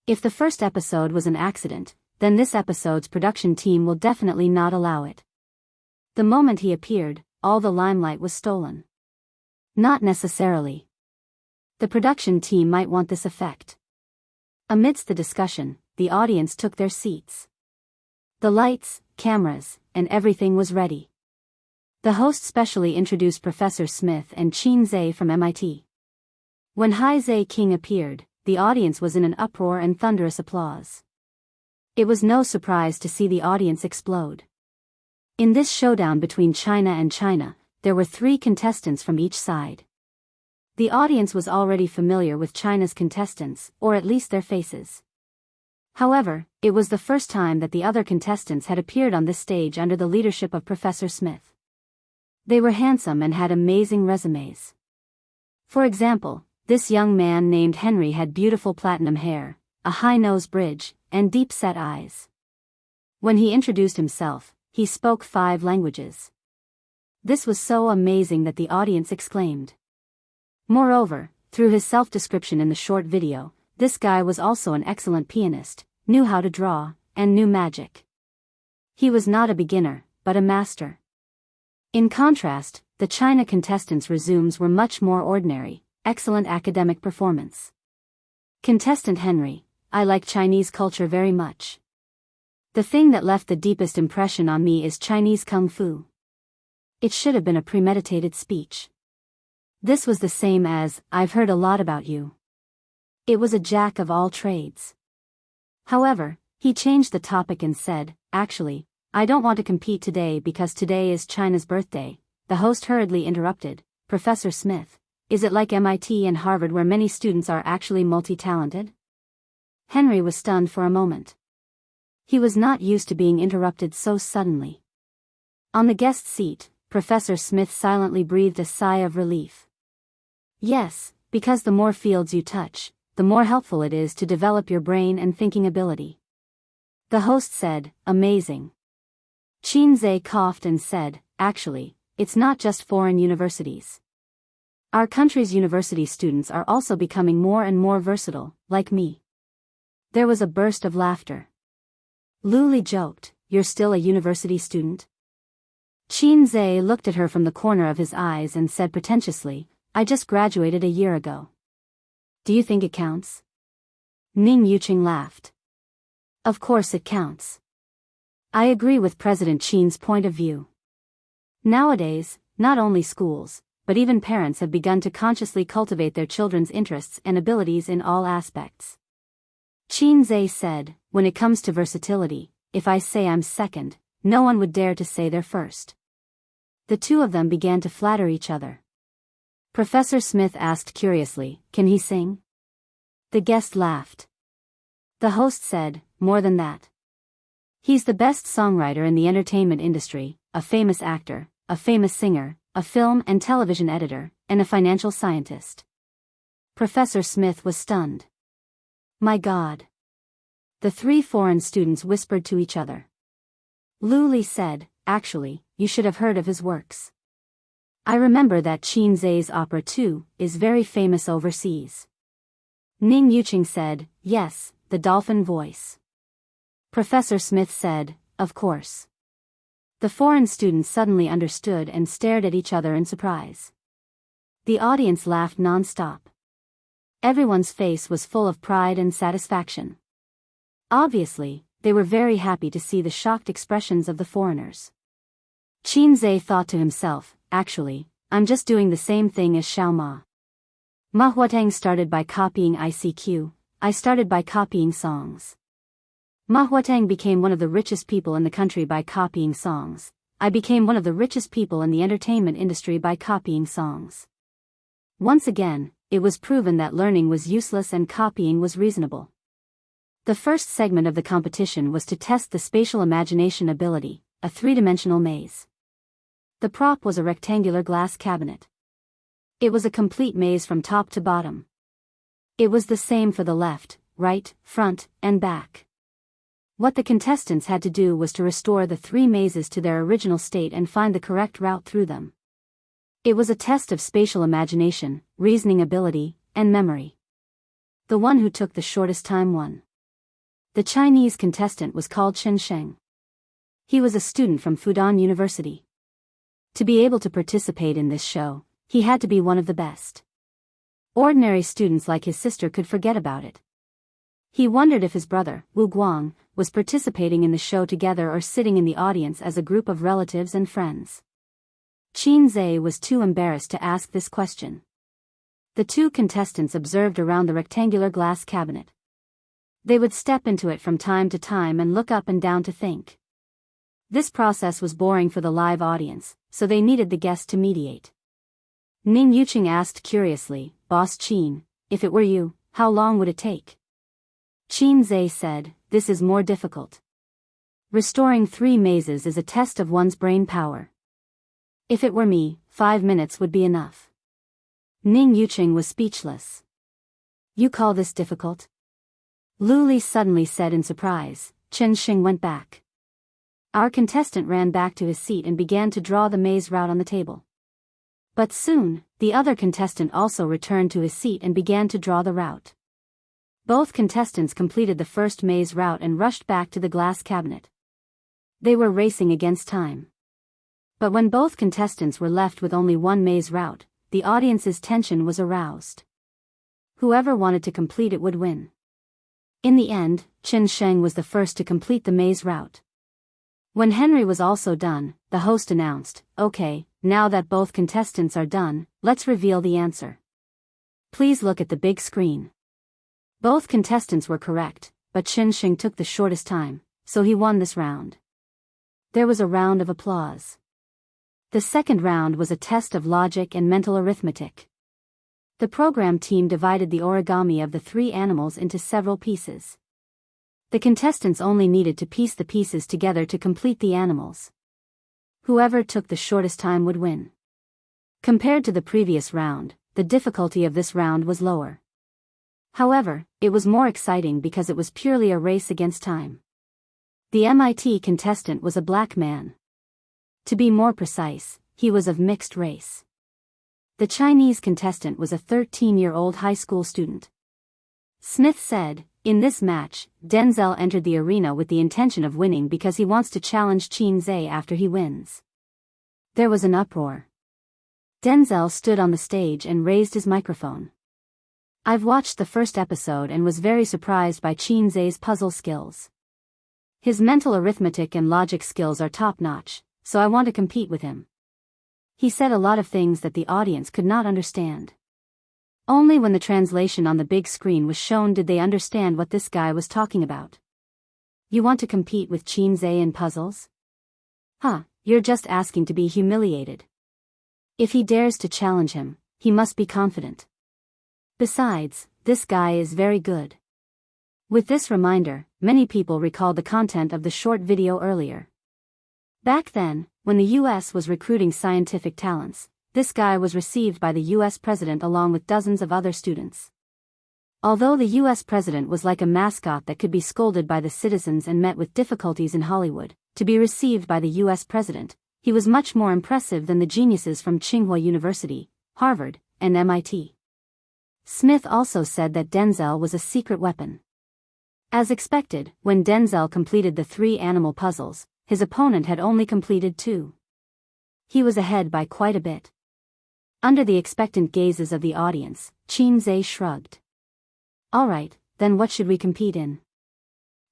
If the first episode was an accident, then this episode's production team will definitely not allow it. The moment he appeared, all the limelight was stolen. Not necessarily. The production team might want this effect. Amidst the discussion, the audience took their seats. The lights, cameras, and everything was ready. The host specially introduced Professor Smith and Qin Zhe from MIT. When Hai Zhe King appeared, the audience was in an uproar and thunderous applause. It was no surprise to see the audience explode. In this showdown between China and China, there were 3 contestants from each side. The audience was already familiar with China's contestants, or at least their faces. However, it was the first time that the other contestants had appeared on this stage under the leadership of Professor Smith. They were handsome and had amazing resumes. For example, this young man named Henry had beautiful platinum hair, a high nose bridge, and deep-set eyes. When he introduced himself, he spoke 5 languages. This was so amazing that the audience exclaimed. Moreover, through his self-description in the short video, this guy was also an excellent pianist, knew how to draw, and knew magic. He was not a beginner, but a master. In contrast, the China contestants' resumes were much more ordinary, excellent academic performance. Contestant Henry, I like Chinese culture very much. The thing that left the deepest impression on me is Chinese Kung Fu. It should have been a premeditated speech. This was the same as, I've heard a lot about you. It was a jack of all trades. However, he changed the topic and said, actually, I don't want to compete today because today is China's birthday. The host hurriedly interrupted, Professor Smith, is it like MIT and Harvard where many students are actually multi-talented? Henry was stunned for a moment. He was not used to being interrupted so suddenly. On the guest seat, Professor Smith silently breathed a sigh of relief. Yes, because the more fields you touch, the more helpful it is to develop your brain and thinking ability. The host said, amazing. Xianxia coughed and said, actually, it's not just foreign universities. Our country's university students are also becoming more and more versatile, like me. There was a burst of laughter. Lu Li joked, you're still a university student? Xianxia looked at her from the corner of his eyes and said pretentiously, I just graduated a year ago. Do you think it counts? Ning Yuqing laughed. Of course it counts. I agree with President Qin's point of view. Nowadays, not only schools, but even parents have begun to consciously cultivate their children's interests and abilities in all aspects. Xianxia said, when it comes to versatility, if I say I'm second, no one would dare to say they're first. The two of them began to flatter each other. Professor Smith asked curiously, can he sing? The guest laughed. The host said, more than that. He's the best songwriter in the entertainment industry, a famous actor, a famous singer, a film and television editor, and a financial scientist. Professor Smith was stunned. My God. The three foreign students whispered to each other. Lu Li said, actually, you should have heard of his works. I remember that Xianxia's opera too is very famous overseas. Ning Yuqing said, yes, the dolphin voice. Professor Smith said, of course. The foreign students suddenly understood and stared at each other in surprise. The audience laughed non-stop. Everyone's face was full of pride and satisfaction. Obviously, they were very happy to see the shocked expressions of the foreigners. Xianxia thought to himself, actually, I'm just doing the same thing as Xiao Ma. Ma Huatang started by copying ICQ, I started by copying songs. Ma Huatang became one of the richest people in the country by copying songs. I became one of the richest people in the entertainment industry by copying songs. Once again, it was proven that learning was useless and copying was reasonable. The first segment of the competition was to test the spatial imagination ability, a three-dimensional maze. The prop was a rectangular glass cabinet. It was a complete maze from top to bottom. It was the same for the left, right, front, and back. What the contestants had to do was to restore the three mazes to their original state and find the correct route through them. It was a test of spatial imagination, reasoning ability, and memory. The one who took the shortest time won. The Chinese contestant was called Chen Sheng. He was a student from Fudan University. To be able to participate in this show, he had to be one of the best. Ordinary students like his sister could forget about it. He wondered if his brother, Wu Guang, was participating in the show together or sitting in the audience as a group of relatives and friends. Xianxia was too embarrassed to ask this question. The two contestants observed around the rectangular glass cabinet. They would step into it from time to time and look up and down to think. This process was boring for the live audience, so they needed the guest to mediate. Ning Yuqing asked curiously, Boss Qin, if it were you, how long would it take? Xianxia said, this is more difficult. Restoring three mazes is a test of one's brain power. If it were me, 5 minutes would be enough. Ning Yuqing was speechless. You call this difficult? Lu Li suddenly said in surprise. Chen Xing went back. Our contestant ran back to his seat and began to draw the maze route on the table. But soon, the other contestant also returned to his seat and began to draw the route. Both contestants completed the first maze route and rushed back to the glass cabinet. They were racing against time. But when both contestants were left with only one maze route, the audience's tension was aroused. Whoever wanted to complete it would win. In the end, Chen Sheng was the first to complete the maze route. When Henry was also done, the host announced, okay, now that both contestants are done, let's reveal the answer. Please look at the big screen. Both contestants were correct, but Chen Sheng took the shortest time, so he won this round. There was a round of applause. The second round was a test of logic and mental arithmetic. The program team divided the origami of the three animals into several pieces. The contestants only needed to piece the pieces together to complete the animals. Whoever took the shortest time would win. Compared to the previous round, the difficulty of this round was lower. However, it was more exciting because it was purely a race against time. The MIT contestant was a black man. To be more precise, he was of mixed race. The Chinese contestant was a 13-year-old high school student. Smith said, "In this match, Denzel entered the arena with the intention of winning because he wants to challenge Xianxia after he wins." There was an uproar. Denzel stood on the stage and raised his microphone. "I've watched the first episode and was very surprised by Xianxia's puzzle skills. His mental arithmetic and logic skills are top-notch, so I want to compete with him. He said a lot of things that the audience could not understand. Only when the translation on the big screen was shown did they understand what this guy was talking about. You want to compete with Xianxia in puzzles? Huh, you're just asking to be humiliated. If he dares to challenge him, he must be confident. Besides, this guy is very good." With this reminder, many people recalled the content of the short video earlier. Back then, when the US was recruiting scientific talents, this guy was received by the US president along with dozens of other students. Although the US president was like a mascot that could be scolded by the citizens and met with difficulties in Hollywood, to be received by the US president, he was much more impressive than the geniuses from Tsinghua University, Harvard, and MIT. Smith also said that Denzel was a secret weapon. As expected, when Denzel completed the 3 animal puzzles, his opponent had only completed 2. He was ahead by quite a bit. Under the expectant gazes of the audience, Xianxia shrugged. "All right, then what should we compete in?"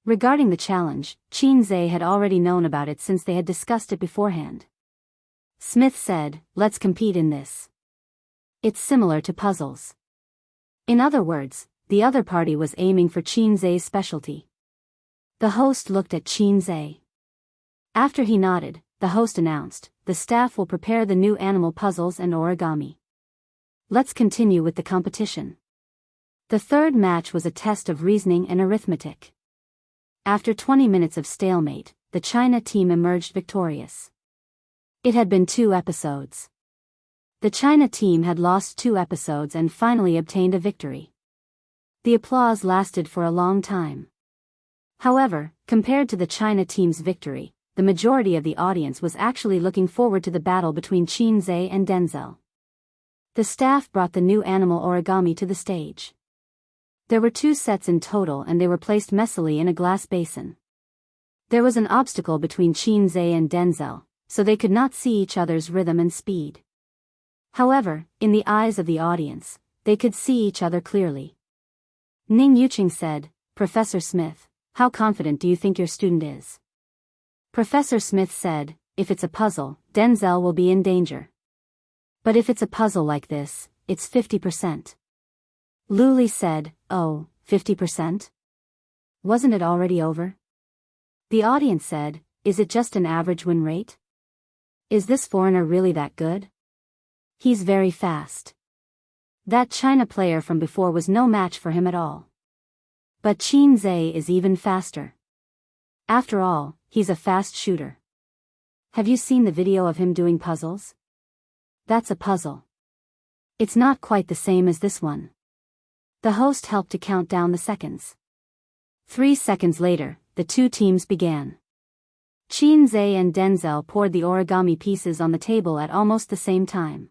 Regarding the challenge, Xianxia had already known about it since they had discussed it beforehand. Smith said, "Let's compete in this. It's similar to puzzles." In other words, the other party was aiming for Xianxia's specialty. The host looked at Xianxia. After he nodded, the host announced, "The staff will prepare the new animal puzzles and origami. Let's continue with the competition." The third match was a test of reasoning and arithmetic. After 20 minutes of stalemate, the China team emerged victorious. It had been 2 episodes. The China team had lost 2 episodes and finally obtained a victory. The applause lasted for a long time. However, compared to the China team's victory, the majority of the audience was actually looking forward to the battle between Xianxia and Denzel. The staff brought the new animal origami to the stage. There were 2 sets in total and they were placed messily in a glass basin. There was an obstacle between Xianxia and Denzel, so they could not see each other's rhythm and speed. However, in the eyes of the audience, they could see each other clearly. Ning Yuqing said, "Professor Smith, how confident do you think your student is?" Professor Smith said, "If it's a puzzle, Denzel will be in danger. But if it's a puzzle like this, it's 50%. Luli said, "Oh, 50%? Wasn't it already over?" The audience said, "Is it just an average win rate? Is this foreigner really that good? He's very fast. That China player from before was no match for him at all. But Xianxia is even faster. After all, he's a fast shooter. Have you seen the video of him doing puzzles? That's a puzzle. It's not quite the same as this one." The host helped to count down the seconds. 3 seconds later, the 2 teams began. Xianxia and Denzel poured the origami pieces on the table at almost the same time.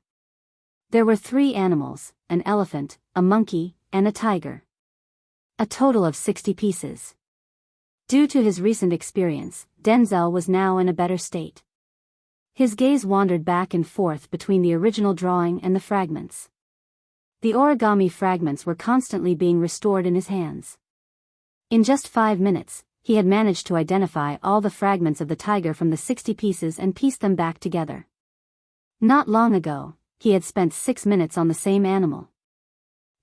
There were 3 animals, an elephant, a monkey, and a tiger. A total of 60 pieces. Due to his recent experience, Denzel was now in a better state. His gaze wandered back and forth between the original drawing and the fragments. The origami fragments were constantly being restored in his hands. In just 5 minutes, he had managed to identify all the fragments of the tiger from the 60 pieces and piece them back together. Not long ago, he had spent 6 minutes on the same animal.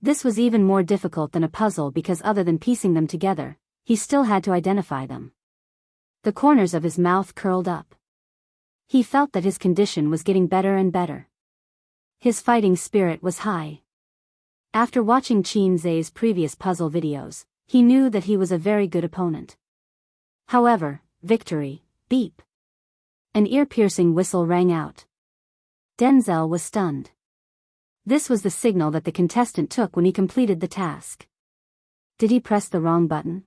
This was even more difficult than a puzzle because other than piecing them together, he still had to identify them. The corners of his mouth curled up. He felt that his condition was getting better and better. His fighting spirit was high. After watching Xianxia's previous puzzle videos, He knew that he was a very good opponent. However, victory, beep. An ear-piercing whistle rang out. Denzel was stunned. This was the signal that the contestant took when he completed the task. Did he press the wrong button?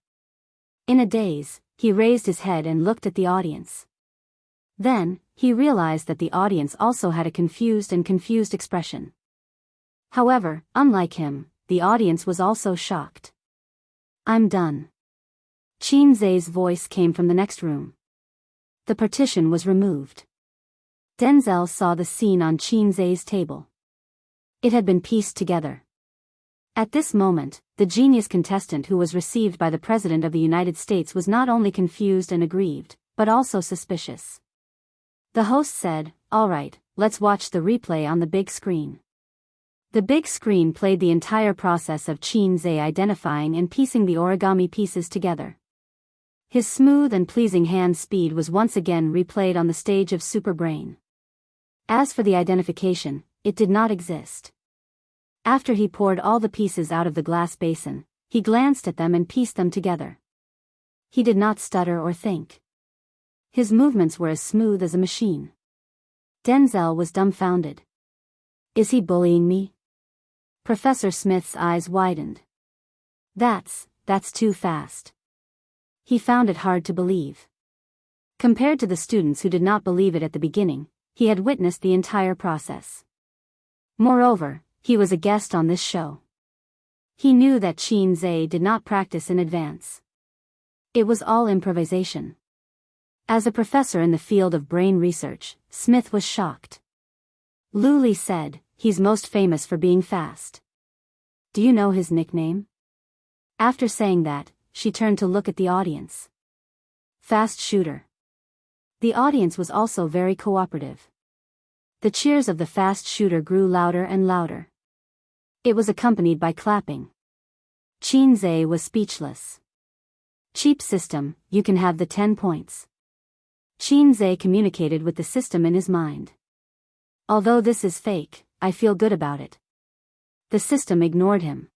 In a daze, he raised his head and looked at the audience. Then, he realized that the audience also had a confused expression. However, unlike him, the audience was also shocked. I'm done. Qin Zhe's voice came from the next room. The partition was removed. Denzel saw the scene on Qin Zhe's table. It had been pieced together. At this moment, the genius contestant who was received by the President of the United States was not only confused and aggrieved, but also suspicious. The host said, "All right, let's watch the replay on the big screen." The big screen played the entire process of Qin Zhe identifying and piecing the origami pieces together. His smooth and pleasing hand speed was once again replayed on the stage of Superbrain. As for the identification, it did not exist. After he poured all the pieces out of the glass basin, he glanced at them and pieced them together. He did not stutter or think. His movements were as smooth as a machine. Denzel was dumbfounded. Is he bullying me? Professor Smith's eyes widened. That's too fast. He found it hard to believe. Compared to the students who did not believe it at the beginning, he had witnessed the entire process. Moreover, he was a guest on this show. He knew that Qin Zhe did not practice in advance. It was all improvisation. As a professor in the field of brain research, Smith was shocked. Luli said, "He's most famous for being fast. Do you know his nickname?" After saying that, she turned to look at the audience. Fast shooter. The audience was also very cooperative. The cheers of the fast shooter grew louder and louder. It was accompanied by clapping. Qin Zhe was speechless. Cheap system, you can have the 10 points. Qin Zhe communicated with the system in his mind. Although this is fake, I feel good about it. The system ignored him.